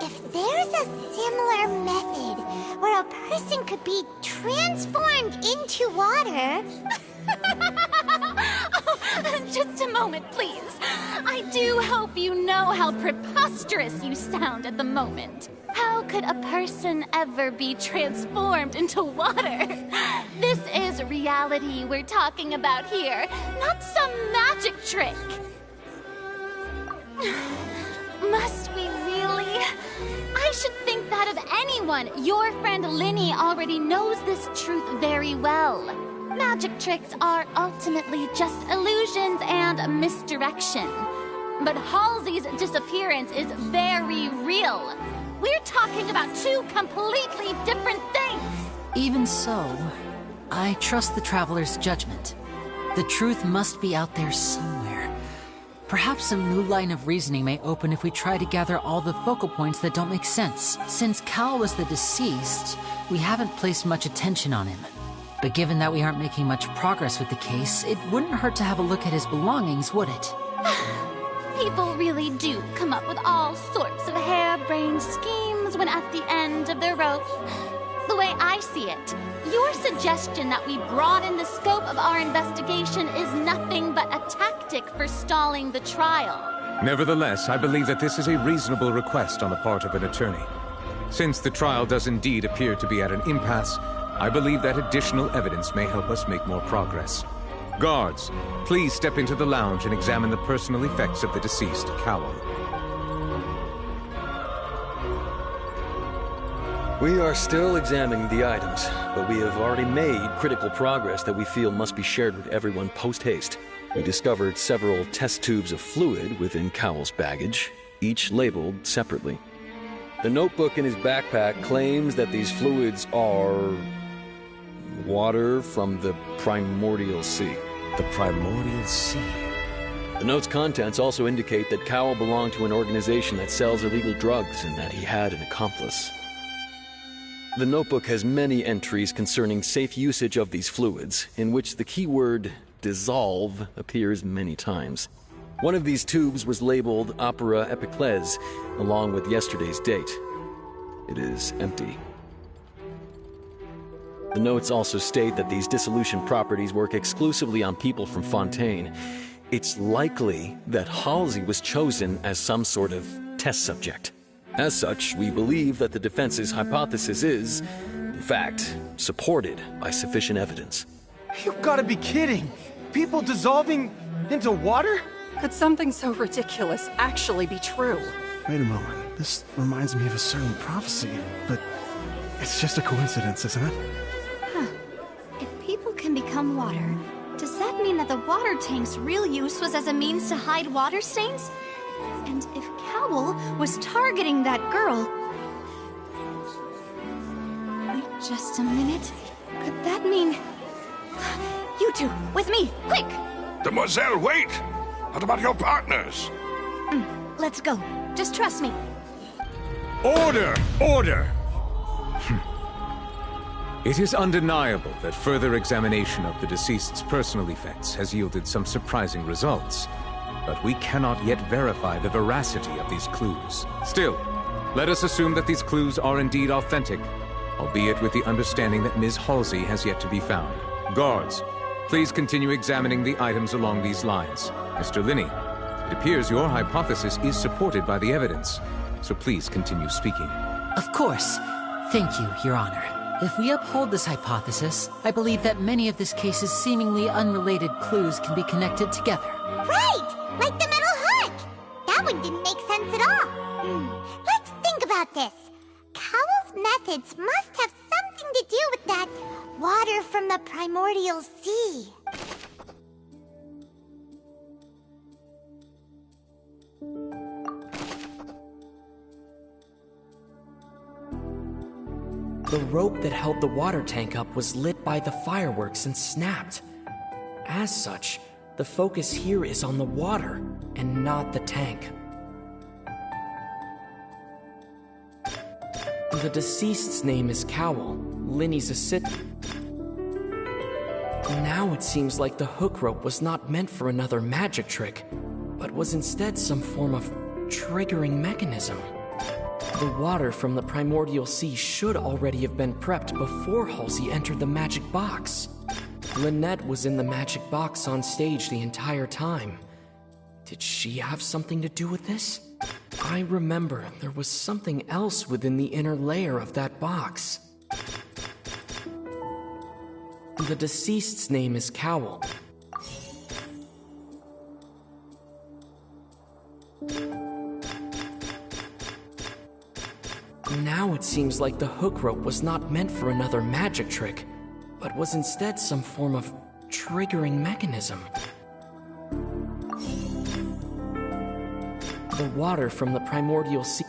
If there's a similar method where a person could be transformed into water... Just a moment, please. I do hope you know how preposterous you sound at the moment. How could a person ever be transformed into water? This is reality we're talking about here, not some magic trick. Must we really? I should think that of anyone. Your friend Linny already knows this truth very well. Magic tricks are ultimately just illusions and misdirection. But Halsey's disappearance is very real. We're talking about 2 completely different things. Even so, I trust the Traveler's judgment. The truth must be out there somewhere. Perhaps some new line of reasoning may open if we try to gather all the focal points that don't make sense. Since Cal was the deceased, we haven't placed much attention on him. But given that we aren't making much progress with the case, it wouldn't hurt to have a look at his belongings, would it? People really do come up with all sorts of harebrained schemes when at the end of their rope. The way I see it, your suggestion that we broaden the scope of our investigation is nothing but a tactic for stalling the trial. Nevertheless, I believe that this is a reasonable request on the part of an attorney. Since the trial does indeed appear to be at an impasse, I believe that additional evidence may help us make more progress. Guards, please step into the lounge and examine the personal effects of the deceased, Cowell. We are still examining the items, but we have already made critical progress that we feel must be shared with everyone post-haste. We discovered several test tubes of fluid within Cowell's baggage, each labeled separately. The notebook in his backpack claims that these fluids are water from the primordial sea. The primordial sea? The note's contents also indicate that Cowell belonged to an organization that sells illegal drugs and that he had an accomplice. The notebook has many entries concerning safe usage of these fluids, in which the keyword dissolve appears many times. One of these tubes was labeled Opera Epiclese, along with yesterday's date. It is empty. The notes also state that these dissolution properties work exclusively on people from Fontaine. It's likely that Halsey was chosen as some sort of test subject. As such, we believe that the defense's hypothesis is, in fact, supported by sufficient evidence. You've got to be kidding! People dissolving into water? Could something so ridiculous actually be true? Wait a moment. This reminds me of a certain prophecy, but it's just a coincidence, isn't it? Huh. If people can become water, does that mean that the water tank's real use was as a means to hide water stains? And if Cowell was targeting that girl... Wait just a minute. Could that mean... You two, with me, quick! Demoiselle, wait! What about your partners? Let's go. Just trust me. Order! Order! It is undeniable that further examination of the deceased's personal effects has yielded some surprising results. But we cannot yet verify the veracity of these clues. Still, let us assume that these clues are indeed authentic, albeit with the understanding that Ms. Halsey has yet to be found. Guards, please continue examining the items along these lines. Mr. Linney, it appears your hypothesis is supported by the evidence, so please continue speaking. Of course. Thank you, Your Honor. If we uphold this hypothesis, I believe that many of this case's seemingly unrelated clues can be connected together. Right! Like the metal hook! That one didn't make sense at all. Let's think about this. Cowell's methods must have something to do with that water from the primordial sea. The rope that held the water tank up was lit by the fireworks and snapped. As such, the focus here is on the water and not the tank. The deceased's name is Cowell, Linny's assistant. Now it seems like the hook rope was not meant for another magic trick, but was instead some form of triggering mechanism. The water from the primordial sea should already have been prepped before Halsey entered the magic box. Lynette was in the magic box on stage the entire time. Did she have something to do with this? I remember there was something else within the inner layer of that box. The deceased's name is Cowell. Now it seems like the hook rope was not meant for another magic trick, but was instead some form of triggering mechanism. The water from the primordial sea...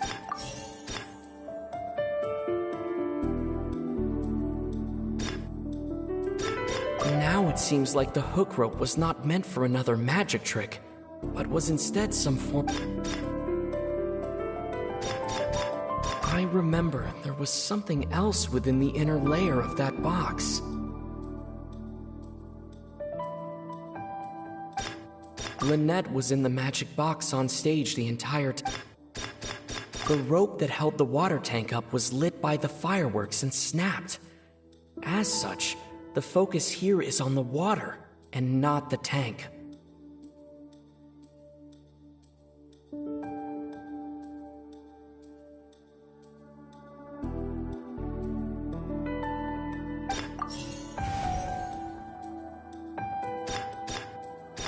Now it seems like the hook rope was not meant for another magic trick, but was instead some form... I remember there was something else within the inner layer of that box. Lynette was in the magic box on stage the entire time. The rope that held the water tank up was lit by the fireworks and snapped. As such, the focus here is on the water and not the tank.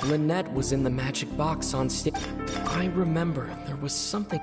Lynette was in the magic box on stage. I remember there was something.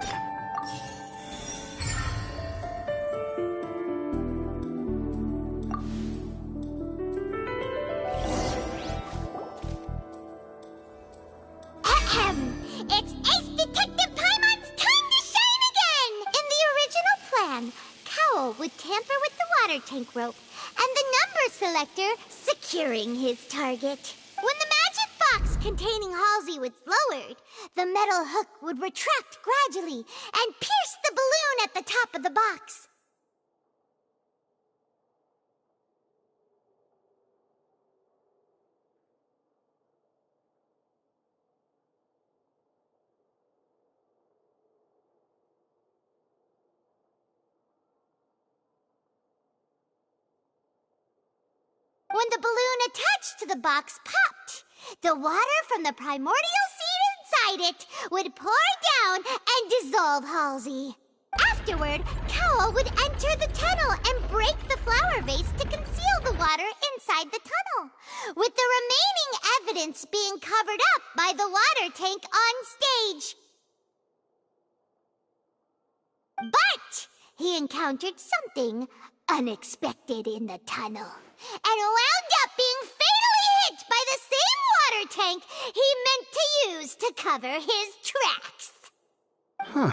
It's Ace Detective Paimon's time to shine again! In the original plan, Cowl would tamper with the water tank rope and the number selector securing his target. When the magic box containing Halsey was lowered, the metal hook would retract gradually and pierce the balloon at the top of the box. When the balloon attached to the box popped, the water from the primordial seed inside it would pour down and dissolve Halsey. Afterward, Cowl would enter the tunnel and break the flower vase to conceal the water inside the tunnel, with the remaining evidence being covered up by the water tank on stage. But he encountered something unexpected in the tunnel, and wound up being fatally hit by the same water tank he meant to use to cover his tracks. Huh.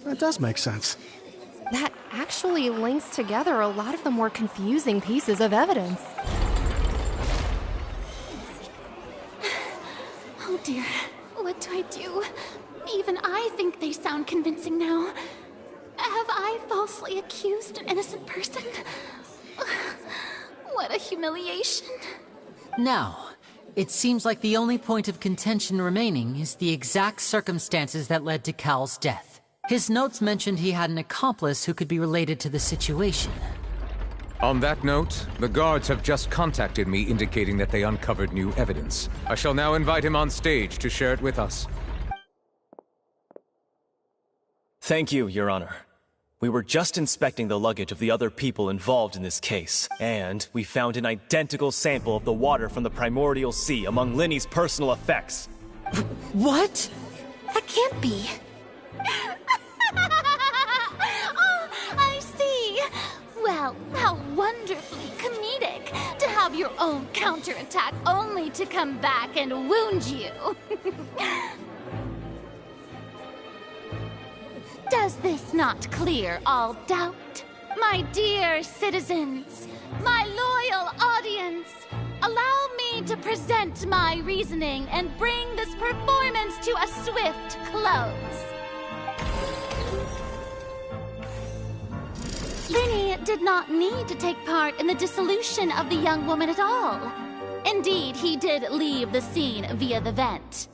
That does make sense. That actually links together a lot of the more confusing pieces of evidence. Oh dear, what do I do? Even I think they sound convincing now. Have I falsely accused an innocent person? What a humiliation. Now, it seems like the only point of contention remaining is the exact circumstances that led to Cowl's death. His notes mentioned he had an accomplice who could be related to the situation. On that note, the guards have just contacted me indicating that they uncovered new evidence. I shall now invite him on stage to share it with us. Thank you, Your Honor. We were just inspecting the luggage of the other people involved in this case, and we found an identical sample of the water from the primordial sea among Linny's personal effects. What? That can't be. Oh, I see. Well, how wonderfully comedic to have your own counterattack only to come back and wound you. Does this not clear all doubt? My dear citizens, my loyal audience, allow me to present my reasoning and bring this performance to a swift close. Linny did not need to take part in the dissolution of the young woman at all. Indeed, he did leave the scene via the vent.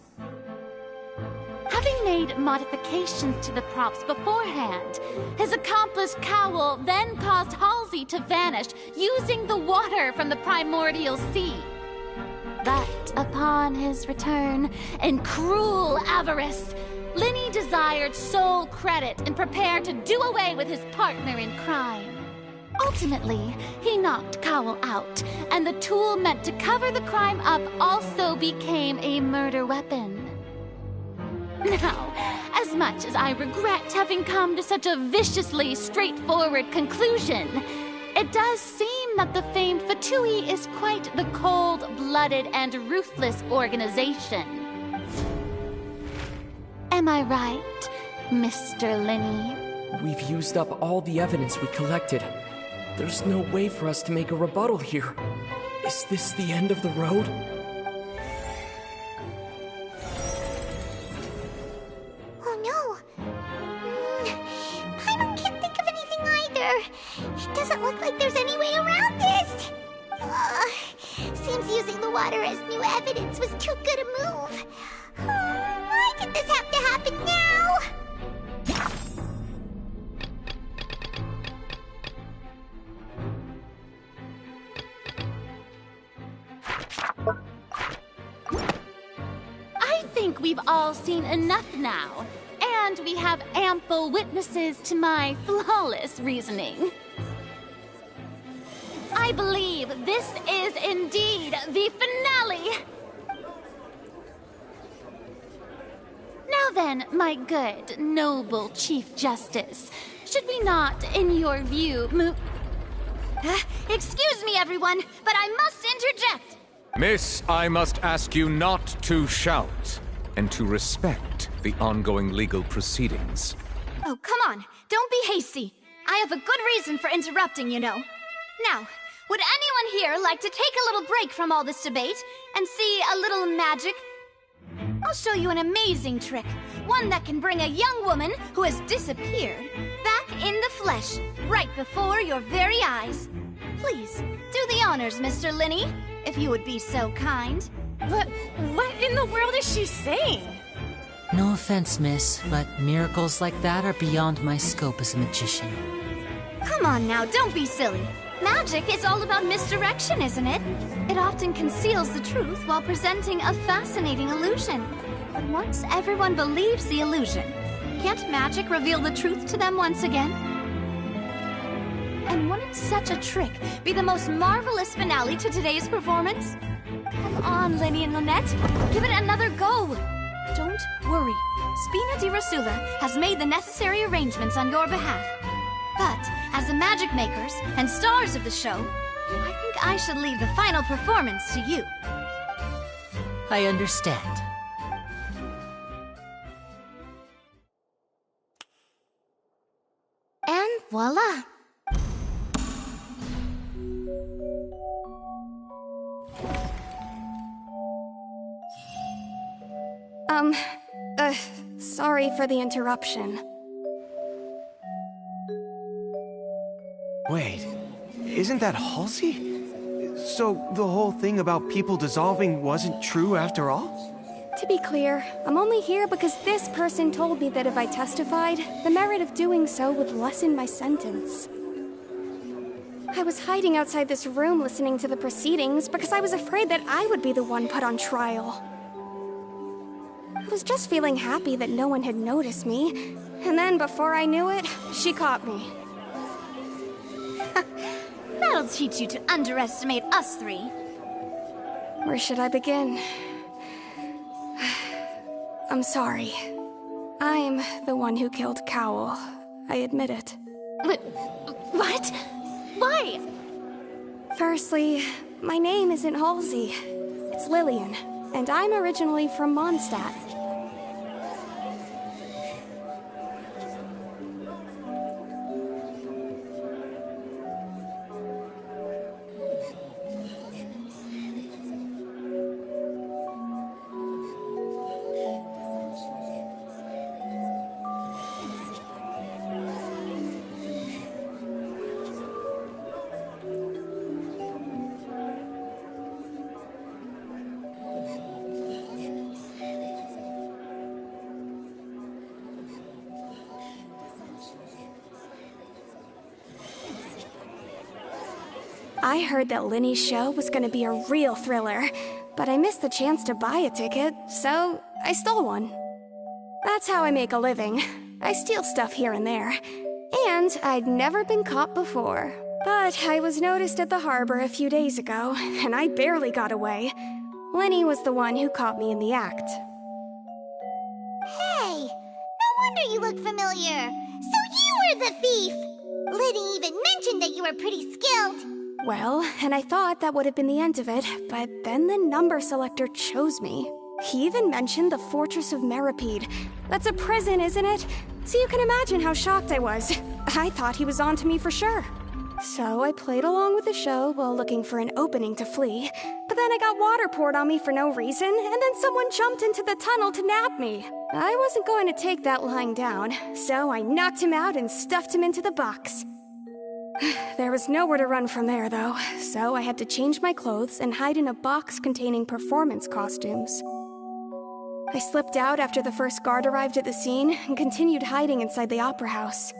Having made modifications to the props beforehand, his accomplice Cowl then caused Halsey to vanish using the water from the primordial sea. But upon his return, in cruel avarice, Linny desired sole credit and prepared to do away with his partner in crime. Ultimately, he knocked Cowl out, and the tool meant to cover the crime up also became a murder weapon. Now, as much as I regret having come to such a viciously straightforward conclusion, it does seem that the famed Fatui is quite the cold-blooded and ruthless organization. Am I right, Mr. Linny? We've used up all the evidence we collected. There's no way for us to make a rebuttal here. Is this the end of the road? It doesn't look like there's any way around this. Seems using the the water as new evidence was too good a move. Why did this have to happen now? I think we've all seen enough now, and we have ample witnesses to my flawless reasoning. I believe this is indeed the finale! Now then, my good, noble Chief Justice, should we not, in your view, move... Excuse me, everyone, but I must interject! Miss, I must ask you not to shout, and to respect the ongoing legal proceedings. Oh, come on. Don't be hasty. I have a good reason for interrupting, you know. Now, would anyone here like to take a little break from all this debate and see a little magic? I'll show you an amazing trick. One that can bring a young woman who has disappeared back in the flesh, right before your very eyes. Please, do the honors, Mr. Linny, if you would be so kind. What in the world is she saying? No offense, miss, but miracles like that are beyond my scope as a magician. Come on now, don't be silly. Magic is all about misdirection, isn't it? It often conceals the truth while presenting a fascinating illusion. But once everyone believes the illusion, can't magic reveal the truth to them once again? And wouldn't such a trick be the most marvelous finale to today's performance? Come on, Lenny and Lynette, give it another go. Don't worry, Spina di Rosula has made the necessary arrangements on your behalf. But, as the magic makers and stars of the show, I think I should leave the final performance to you. I understand. And voila! Sorry for the interruption. Wait, isn't that Halsey? So the whole thing about people dissolving wasn't true after all? To be clear, I'm only here because this person told me that if I testified, the merit of doing so would lessen my sentence. I was hiding outside this room listening to the proceedings because I was afraid that I would be the one put on trial. I was just feeling happy that no one had noticed me, and then before I knew it, she caught me. That'll teach you to underestimate us three. Where should I begin? I'm sorry. I'm the one who killed Cowl. I admit it. What? Why? Firstly, my name isn't Halsey. It's Lillian, and I'm originally from Mondstadt. I heard that Linny's show was gonna be a real thriller, but I missed the chance to buy a ticket, so I stole one. That's how I make a living. I steal stuff here and there. And I'd never been caught before. But I was noticed at the harbor a few days ago, and I barely got away. Linny was the one who caught me in the act. Hey, no wonder you look familiar. So you were the thief! Liddy even mentioned that you were pretty skilled. Well, and I thought that would have been the end of it, but then the number selector chose me. He even mentioned the Fortress of Meripede. That's a prison, isn't it? So you can imagine how shocked I was. I thought he was on to me for sure. So I played along with the show while looking for an opening to flee, but then I got water poured on me for no reason, and then someone jumped into the tunnel to nab me. I wasn't going to take that lying down, so I knocked him out and stuffed him into the box. There was nowhere to run from there, though, so I had to change my clothes and hide in a box containing performance costumes. I slipped out after the first guard arrived at the scene and continued hiding inside the opera house.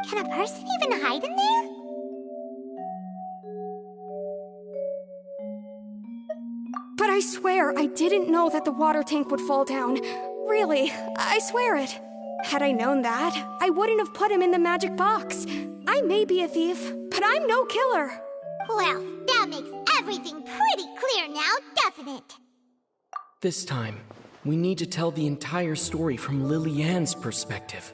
Can a person even hide in there? But I swear I didn't know that the water tank would fall down. Really, I swear it. Had I known that, I wouldn't have put him in the magic box. I may be a thief, but I'm no killer. Well, that makes everything pretty clear now, doesn't it? This time, we need to tell the entire story from Lily-Ann's perspective.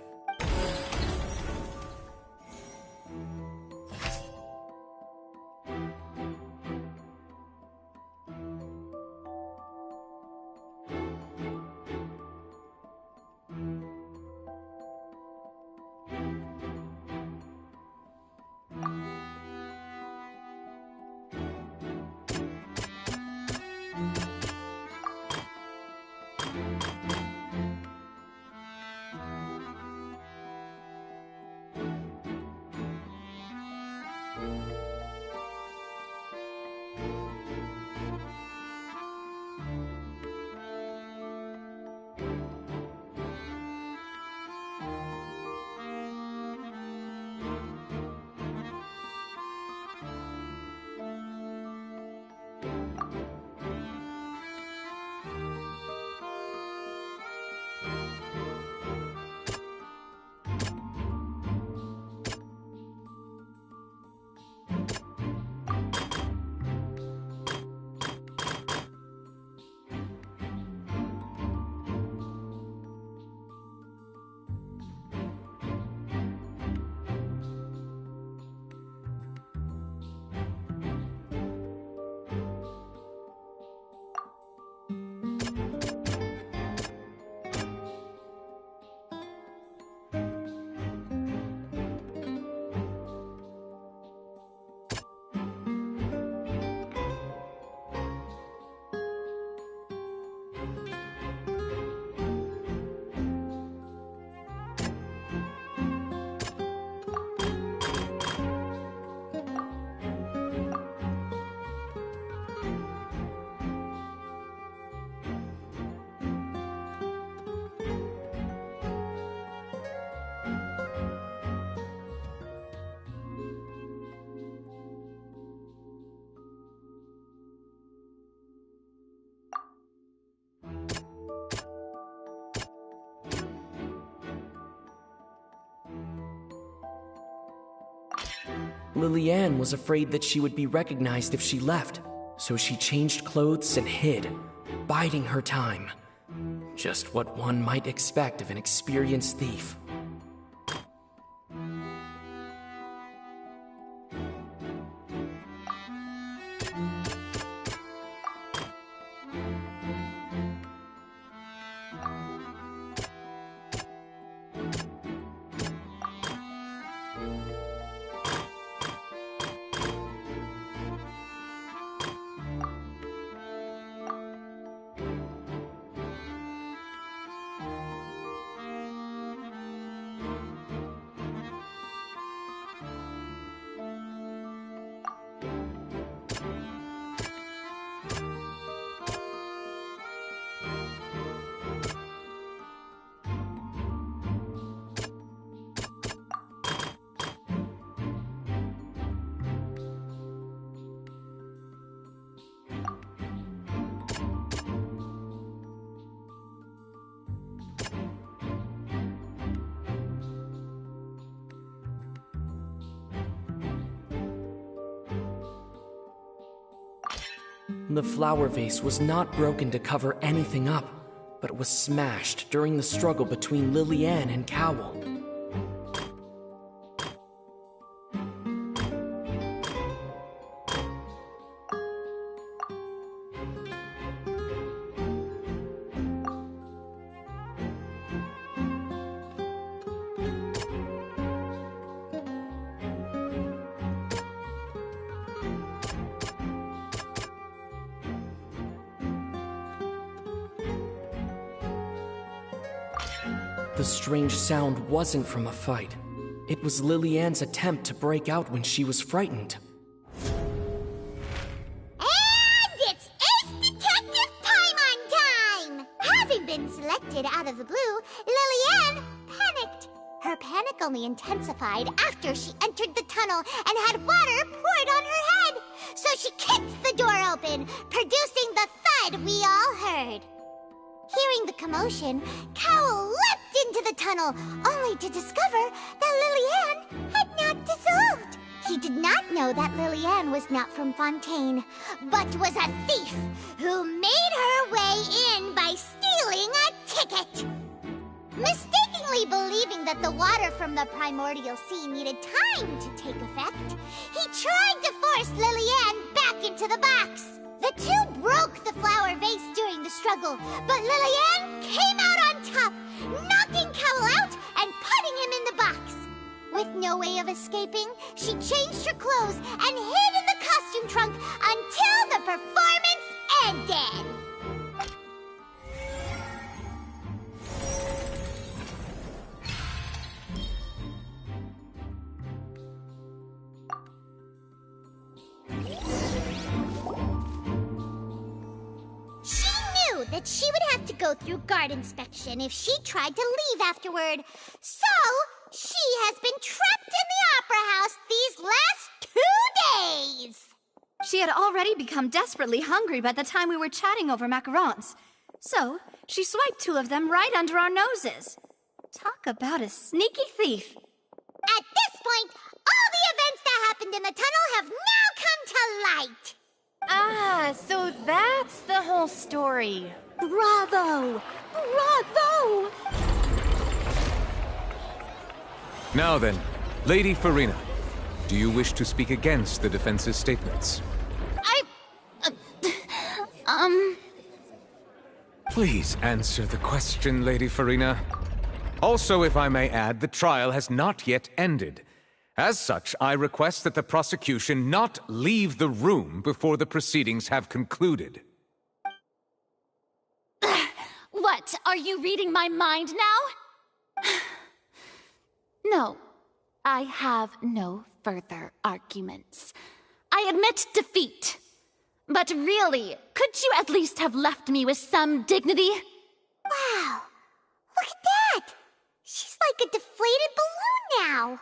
Lily-Ann was afraid that she would be recognized if she left, so she changed clothes and hid, biding her time. Just what one might expect of an experienced thief. The flower vase was not broken to cover anything up, but was smashed during the struggle between Lily-Ann and Cowell. The strange sound wasn't from a fight. It was Lily-Ann's attempt to break out when she was frightened. And it's Ace Detective Paimon time! Having been selected out of the blue, Lily-Ann panicked. Her panic only intensified after she entered the tunnel and had water poured on her head. So she kicked the door open, producing the thud we all heard. Hearing the commotion, Cowl leapt into the tunnel, only to discover that Lily-Ann had not dissolved. He did not know that Lily-Ann was not from Fontaine, but was a thief who made her way in by stealing a ticket. Mistakenly believing that the water from the primordial sea needed time to take effect, he tried to force Lily-Ann back into the box. The two broke the flower vase during the struggle, but Lily-Ann came out on top, knocking Cowl out and putting him in the box. With no way of escaping, she changed her clothes and hid in the costume trunk until the performance ended. That she would have to go through guard inspection if she tried to leave afterward. So, she has been trapped in the Opera House these last 2 days. She had already become desperately hungry by the time we were chatting over macarons. So, she swiped 2 of them right under our noses. Talk about a sneaky thief. At this point, all the events that happened in the tunnel have now come to light. Ah, so that's the whole story. Bravo! Bravo! Now then, Lady Farina, do you wish to speak against the defense's statements? Please answer the question, Lady Farina. Also, if I may add, the trial has not yet ended. As such, I request that the prosecution not leave the room before the proceedings have concluded. What? Are you reading my mind now? No, I have no further arguments. I admit defeat. But really, could you at least have left me with some dignity? Wow, look at that! She's like a deflated balloon now.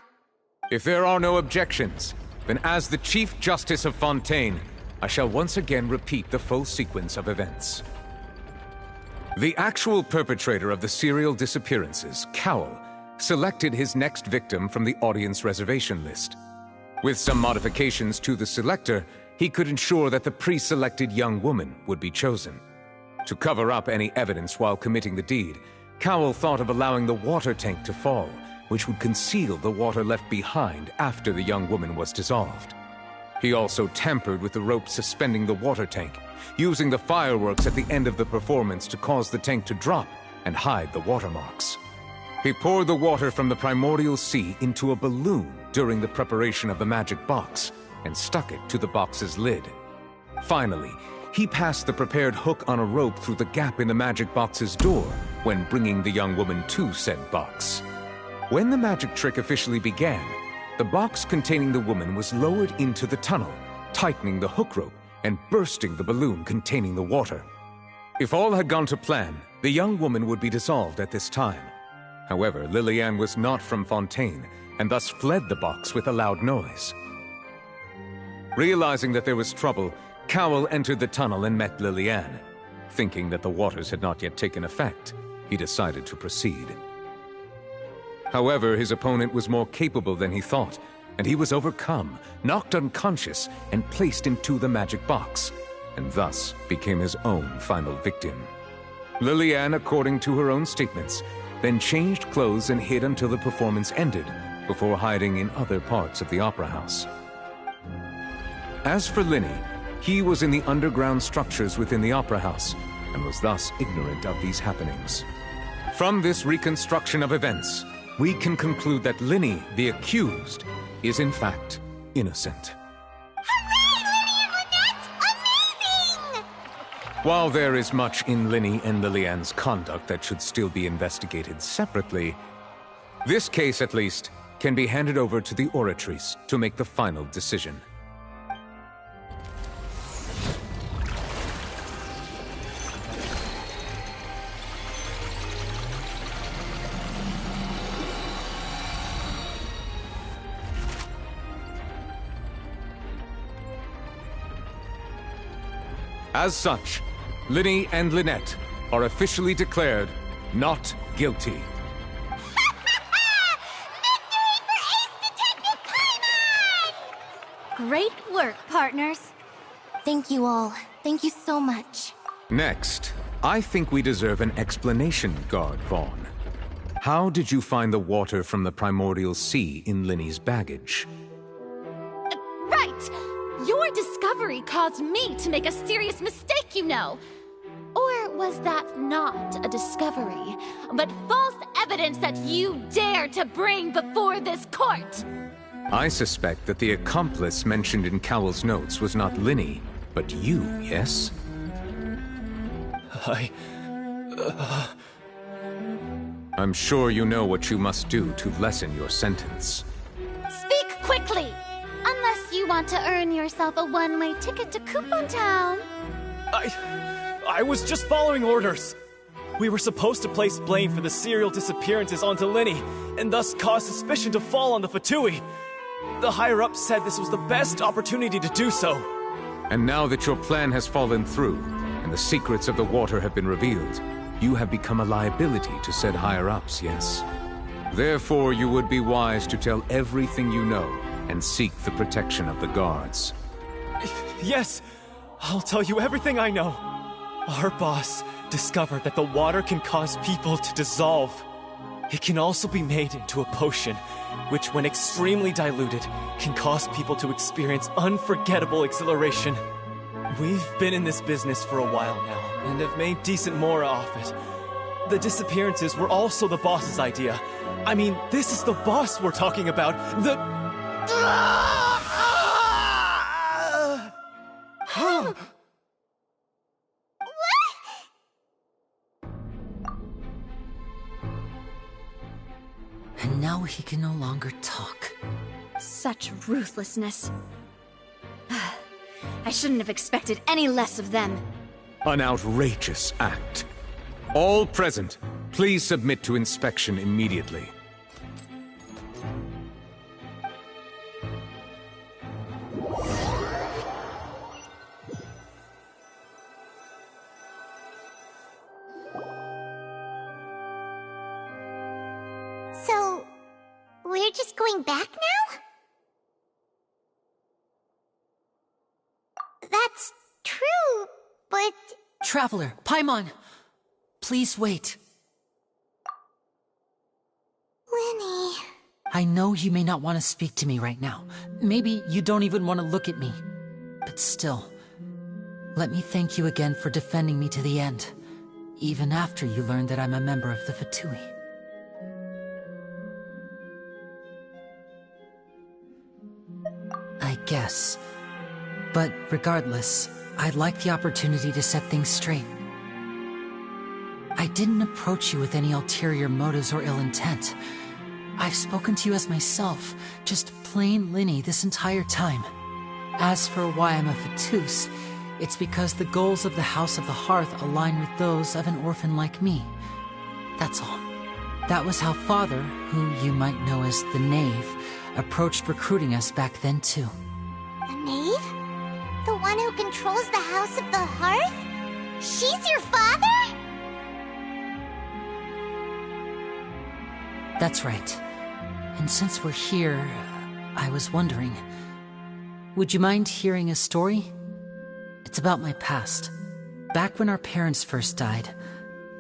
If there are no objections, then as the Chief Justice of Fontaine, I shall once again repeat the full sequence of events. The actual perpetrator of the serial disappearances, Cowl, selected his next victim from the audience reservation list. With some modifications to the selector, he could ensure that the pre-selected young woman would be chosen. To cover up any evidence while committing the deed, Cowl thought of allowing the water tank to fall, which would conceal the water left behind after the young woman was dissolved. He also tampered with the rope suspending the water tank, using the fireworks at the end of the performance to cause the tank to drop and hide the watermarks. He poured the water from the primordial sea into a balloon during the preparation of the magic box and stuck it to the box's lid. Finally, he passed the prepared hook on a rope through the gap in the magic box's door when bringing the young woman to said box. When the magic trick officially began, the box containing the woman was lowered into the tunnel, tightening the hook rope and bursting the balloon containing the water. If all had gone to plan, the young woman would be dissolved at this time. However, Lily-Ann was not from Fontaine and thus fled the box with a loud noise. Realizing that there was trouble, Cowl entered the tunnel and met Lily-Ann. Thinking that the waters had not yet taken effect, he decided to proceed. However, his opponent was more capable than he thought, and he was overcome, knocked unconscious, and placed into the magic box, and thus became his own final victim. Lily-Ann, according to her own statements, then changed clothes and hid until the performance ended, before hiding in other parts of the opera house. As for Linny, he was in the underground structures within the opera house, and was thus ignorant of these happenings. From this reconstruction of events, we can conclude that Linny, the accused, is in fact innocent. While there is much in Linny and Lily-Ann's conduct that should still be investigated separately, this case, at least, can be handed over to the Oratrice to make the final decision. As such, Linny and Lynette are officially declared not guilty. Great work, partners. Thank you all. Thank you so much. Next, I think we deserve an explanation, Guard Vaughn. How did you find the water from the primordial sea in Linny's baggage? Right! Your discovery caused me to make a serious mistake, you know. Or was that not a discovery, but false evidence that you dare to bring before this court? I suspect that the accomplice mentioned in Cowell's notes was not Linny, but you, yes? I'm sure you know what you must do to lessen your sentence. Speak quickly! Unless you want to earn yourself a one-way ticket to Coupon Town. I was just following orders. We were supposed to place blame for the serial disappearances onto Linny, and thus cause suspicion to fall on the Fatui. The higher-ups said this was the best opportunity to do so. And now that your plan has fallen through, and the secrets of the water have been revealed, you have become a liability to said higher-ups, yes? Therefore, you would be wise to tell everything you know, and seek the protection of the guards. Yes, I'll tell you everything I know. Our boss discovered that the water can cause people to dissolve. It can also be made into a potion, which when extremely diluted, can cause people to experience unforgettable exhilaration. We've been in this business for a while now, and have made decent mora off it. The disappearances were also the boss's idea. I mean, this is the boss we're talking about. And now he can no longer talk. Such ruthlessness. I shouldn't have expected any less of them. An outrageous act. All present, please submit to inspection immediately. So, we're just going back now? That's true, but... Traveler, Paimon! Please wait. Linny... I know you may not want to speak to me right now. Maybe you don't even want to look at me. But still, let me thank you again for defending me to the end, even after you learned that I'm a member of the Fatui. I guess. But regardless, I'd like the opportunity to set things straight. I didn't approach you with any ulterior motives or ill intent. I've spoken to you as myself, just plain Linny this entire time. As for why I'm a Fatus, it's because the goals of the House of the Hearth align with those of an orphan like me. That's all. That was how Father, who you might know as the Knave, approached recruiting us back then too. The Knave? The one who controls the House of the Hearth? She's your father? That's right. And since we're here, I was wondering, would you mind hearing a story? It's about my past. Back when our parents first died,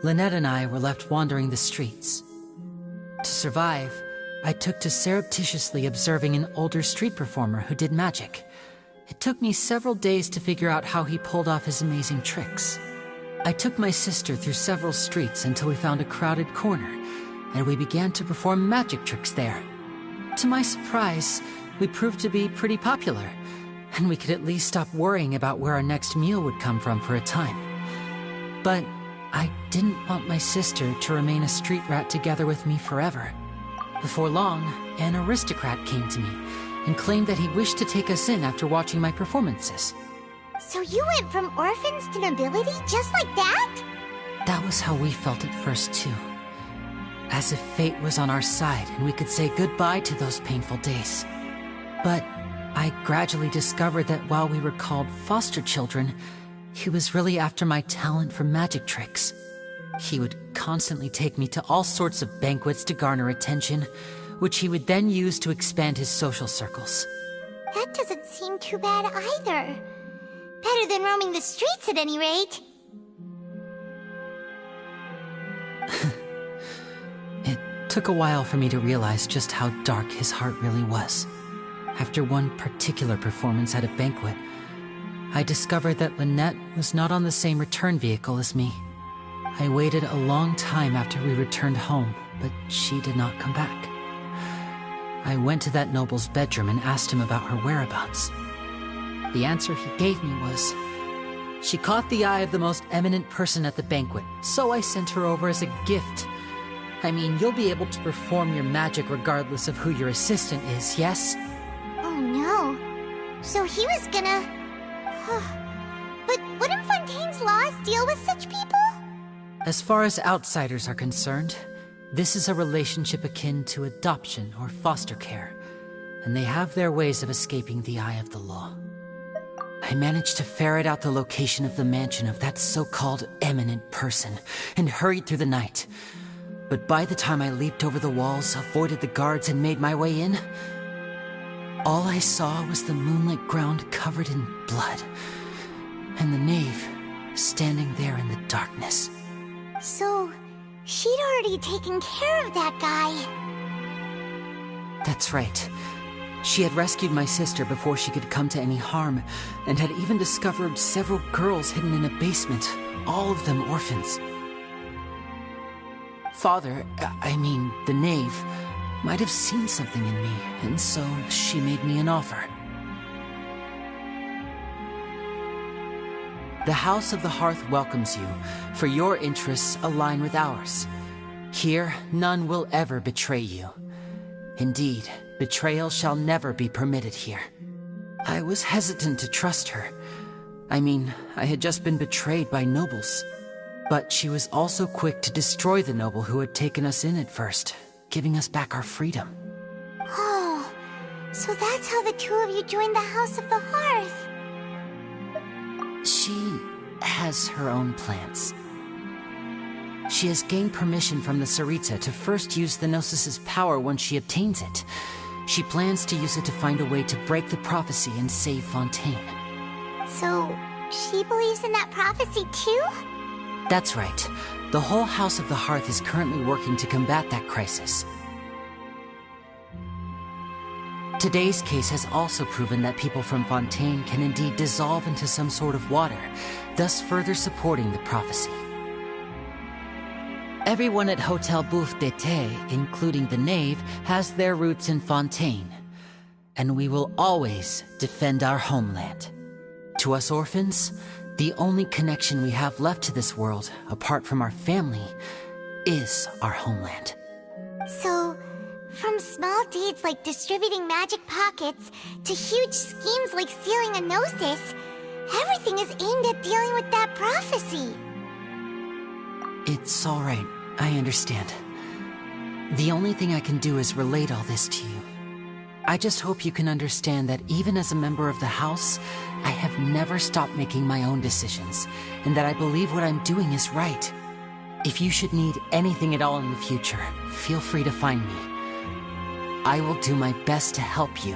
Lynette and I were left wandering the streets. To survive, I took to surreptitiously observing an older street performer who did magic. It took me several days to figure out how he pulled off his amazing tricks. I took my sister through several streets until we found a crowded corner, and we began to perform magic tricks there. To my surprise, we proved to be pretty popular, and we could at least stop worrying about where our next meal would come from for a time. But I didn't want my sister to remain a street rat together with me forever. Before long, an aristocrat came to me and claimed that he wished to take us in after watching my performances. So you went from orphans to nobility just like that? That was how we felt at first, too. As if fate was on our side and we could say goodbye to those painful days. But I gradually discovered that while we were called foster children, he was really after my talent for magic tricks. He would constantly take me to all sorts of banquets to garner attention, which he would then use to expand his social circles. That doesn't seem too bad either. Better than roaming the streets at any rate. It took a while for me to realize just how dark his heart really was. After one particular performance at a banquet, I discovered that Lynette was not on the same return vehicle as me. I waited a long time after we returned home, but she did not come back. I went to that noble's bedroom and asked him about her whereabouts. The answer he gave me was, she caught the eye of the most eminent person at the banquet, so I sent her over as a gift. I mean, you'll be able to perform your magic regardless of who your assistant is, yes? Oh no. So he was gonna... But wouldn't Fontaine's laws deal with such people? As far as outsiders are concerned, this is a relationship akin to adoption or foster care, and they have their ways of escaping the eye of the law. I managed to ferret out the location of the mansion of that so-called eminent person and hurried through the night. But by the time I leaped over the walls, avoided the guards, and made my way in, all I saw was the moonlit ground covered in blood, and the knave standing there in the darkness. So, she'd already taken care of that guy. That's right. She had rescued my sister before she could come to any harm, and had even discovered several girls hidden in a basement, all of them orphans. Father, the knave, might have seen something in me, and so she made me an offer. The House of the Hearth welcomes you, for your interests align with ours. Here, none will ever betray you. Indeed, betrayal shall never be permitted here. I was hesitant to trust her. I had just been betrayed by nobles. But she was also quick to destroy the noble who had taken us in at first, giving us back our freedom. Oh, so that's how the two of you joined the House of the Hearth. She has her own plans. She has gained permission from the Tsaritsa to first use the Gnosis' power once she obtains it. She plans to use it to find a way to break the prophecy and save Fontaine. So, she believes in that prophecy too? That's right. The whole House of the Hearth is currently working to combat that crisis. Today's case has also proven that people from Fontaine can indeed dissolve into some sort of water, thus further supporting the prophecy. Everyone at Hotel Bouffe d'été, including the knave, has their roots in Fontaine. And we will always defend our homeland. To us orphans, the only connection we have left to this world, apart from our family, is our homeland. So, from small deeds like distributing magic pockets to huge schemes like stealing a Gnosis, everything is aimed at dealing with that prophecy. It's all right. I understand. The only thing I can do is relate all this to you. I just hope you can understand that even as a member of the House, I have never stopped making my own decisions, and that I believe what I'm doing is right. If you should need anything at all in the future, feel free to find me. I will do my best to help you,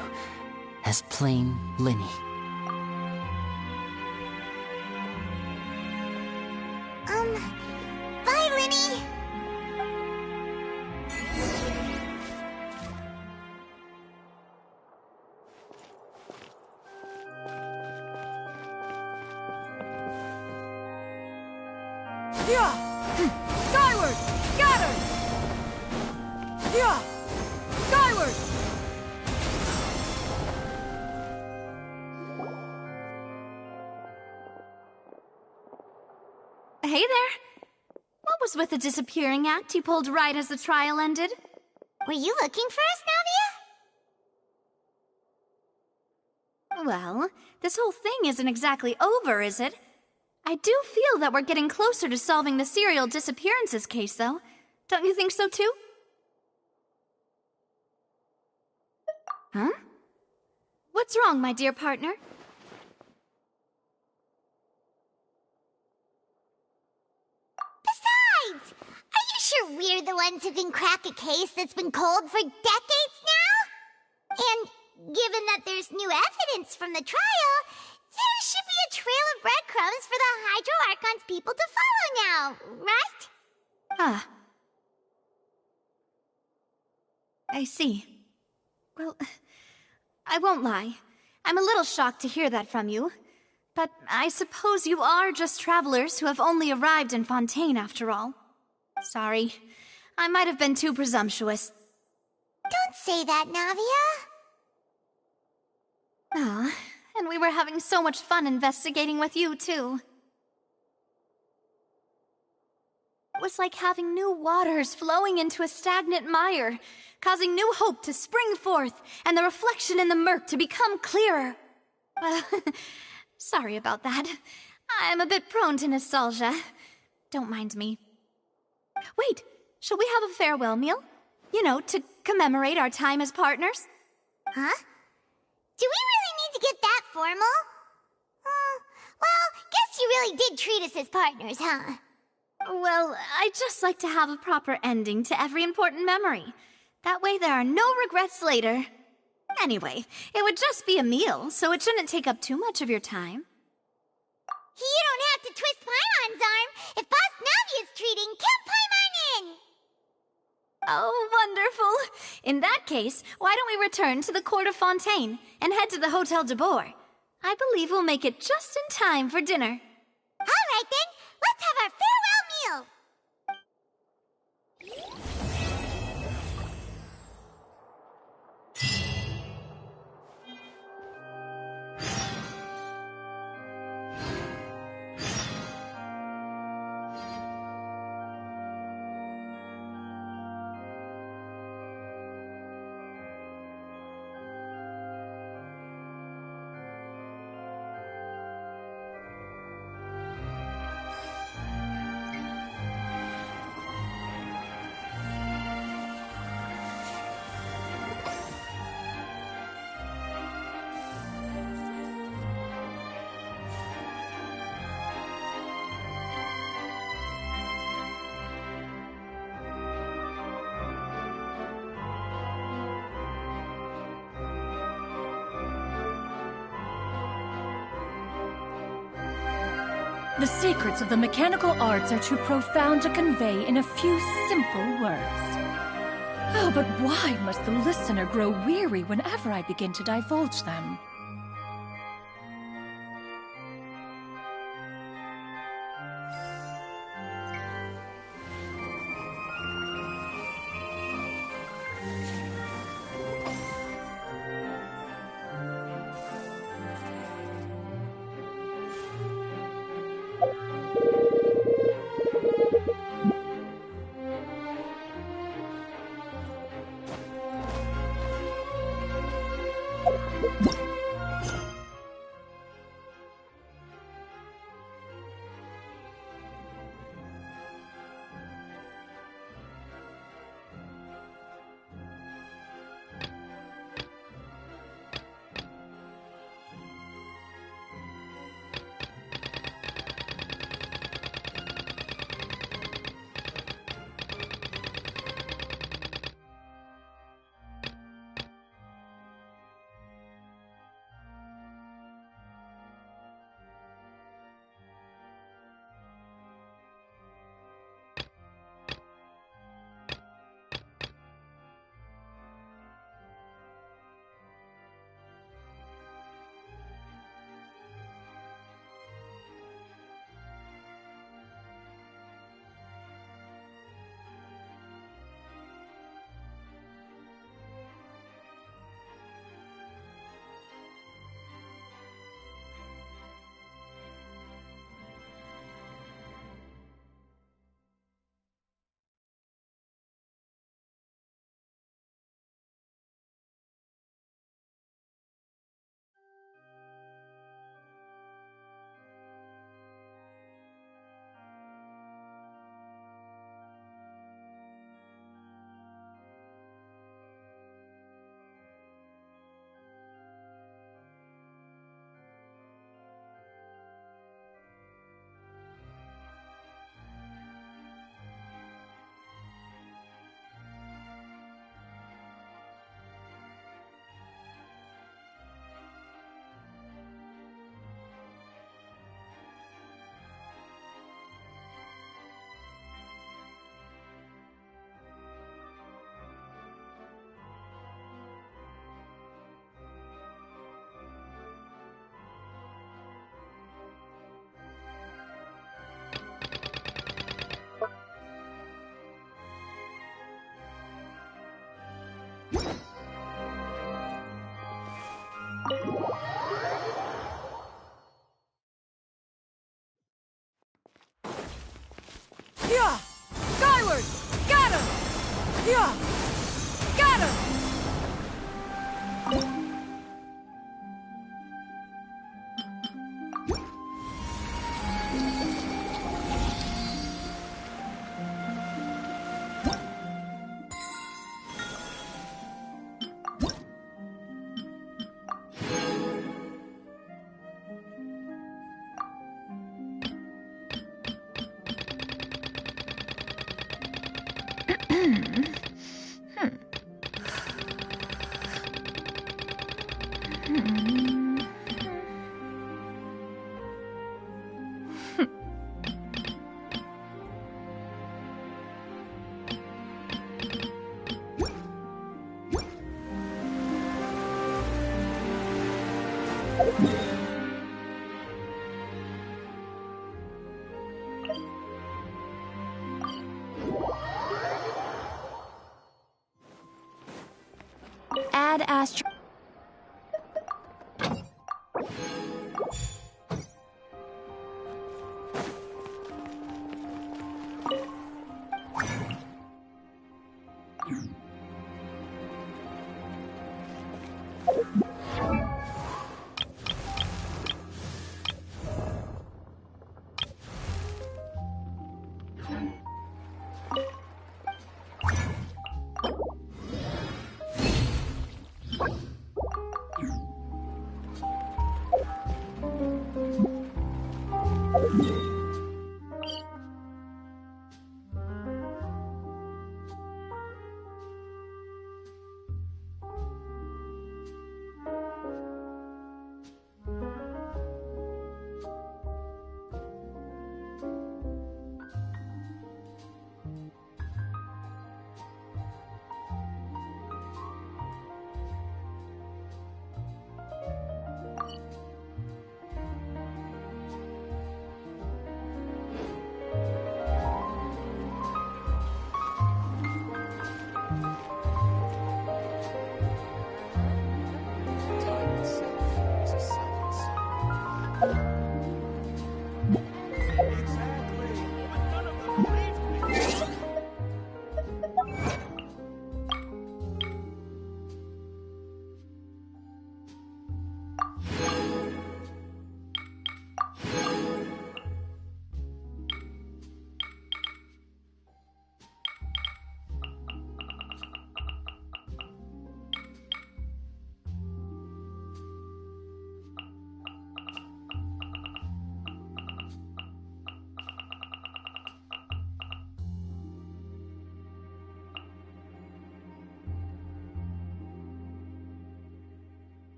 as plain Linny. Bye, Linny! Skyward! Scatter! Skyward! Hey there! What was with the disappearing act you pulled right as the trial ended? Were you looking for us, Navia? Well, this whole thing isn't exactly over, is it? I do feel that we're getting closer to solving the serial disappearances case, though. Don't you think so, too? Huh? What's wrong, my dear partner? Besides, are you sure we're the ones who can crack a case that's been cold for decades now? And given that there's new evidence from the trial, there should be a trail of breadcrumbs for the Hydro Archon's people to follow now, right? Ah. I see. Well, I won't lie. I'm a little shocked to hear that from you. But I suppose you are just travelers who have only arrived in Fontaine after all. Sorry. I might have been too presumptuous. Don't say that, Navia. Ah, and we were having so much fun investigating with you, too. It was like having new waters flowing into a stagnant mire, causing new hope to spring forth, and the reflection in the murk to become clearer. Well, sorry about that. I'm a bit prone to nostalgia. Don't mind me. Wait, shall we have a farewell meal? You know, to commemorate our time as partners? Huh? Do we really need to get that formal? Well, guess you really did treat us as partners, huh? Well, I'd just like to have a proper ending to every important memory. That way there are no regrets later. Anyway, it would just be a meal, so it shouldn't take up too much of your time. You don't have to twist Paimon's arm. If Boss Navi is treating, count Paimon in! Oh, wonderful! In that case, why don't we return to the court of Fontaine and head to the Hotel de Boer? I believe we'll make it just in time for dinner. All right then, let's have our farewell meal! The secrets of the mechanical arts are too profound to convey in a few simple words. Oh, but why must the listener grow weary whenever I begin to divulge them? Forward! Scatter! Yeah! Scatter! Add astro...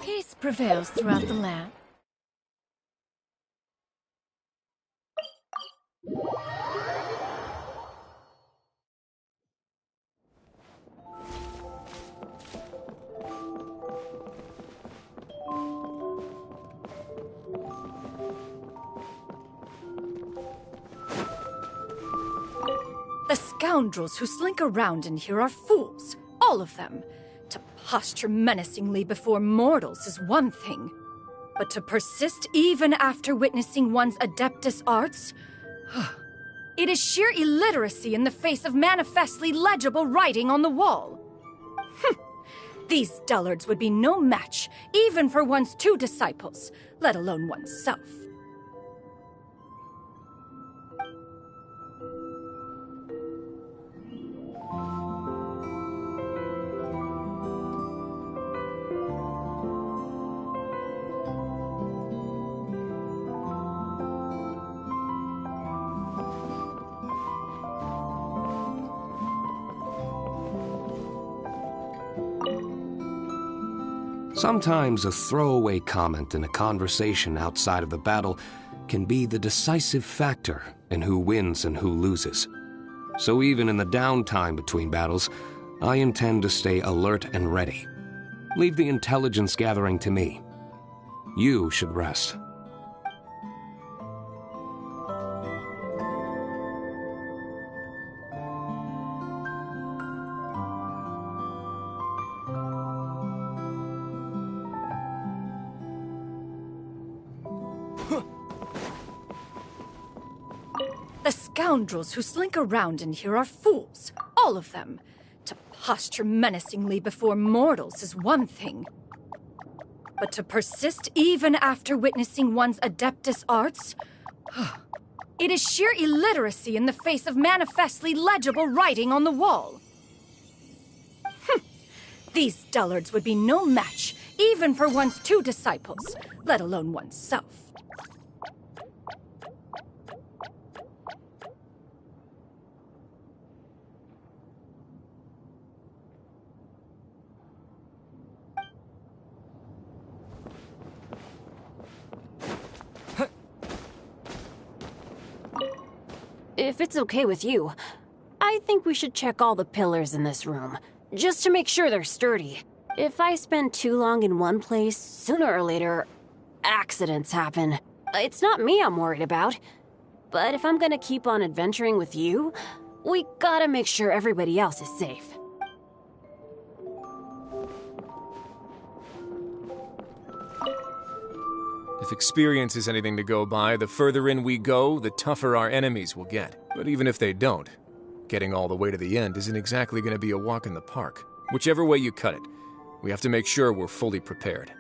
Peace prevails throughout the land. The scoundrels who slink around in here are fools, all of them. To posture menacingly before mortals is one thing, but to persist even after witnessing one's adeptus arts? It is sheer illiteracy in the face of manifestly legible writing on the wall. These dullards would be no match, even for one's two disciples, let alone oneself. Sometimes a throwaway comment in a conversation outside of the battle can be the decisive factor in who wins and who loses. So even in the downtime between battles, I intend to stay alert and ready. Leave the intelligence gathering to me. You should rest. The scoundrels who slink around in here are fools. All of them. To posture menacingly before mortals is one thing. But to persist even after witnessing one's Adeptus arts? It is sheer illiteracy in the face of manifestly legible writing on the wall. These dullards would be no match, even for one's two disciples, let alone oneself. If it's okay with you, I think we should check all the pillars in this room, just to make sure they're sturdy. If I spend too long in one place, sooner or later, accidents happen. It's not me I'm worried about. But if I'm gonna keep on adventuring with you, we gotta make sure everybody else is safe. If experience is anything to go by, the further in we go, the tougher our enemies will get. But even if they don't, getting all the way to the end isn't exactly going to be a walk in the park. Whichever way you cut it, we have to make sure we're fully prepared.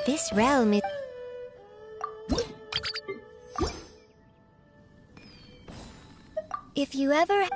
This realm is... If you ever...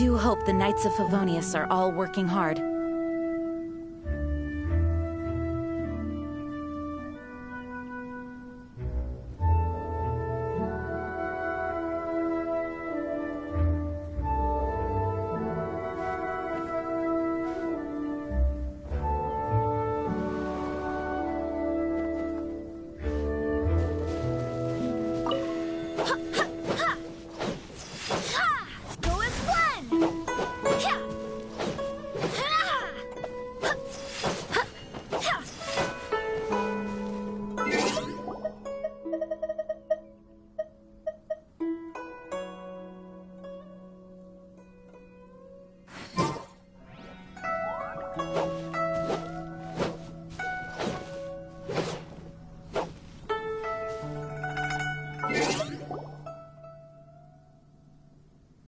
do hope the Knights of Favonius are all working hard.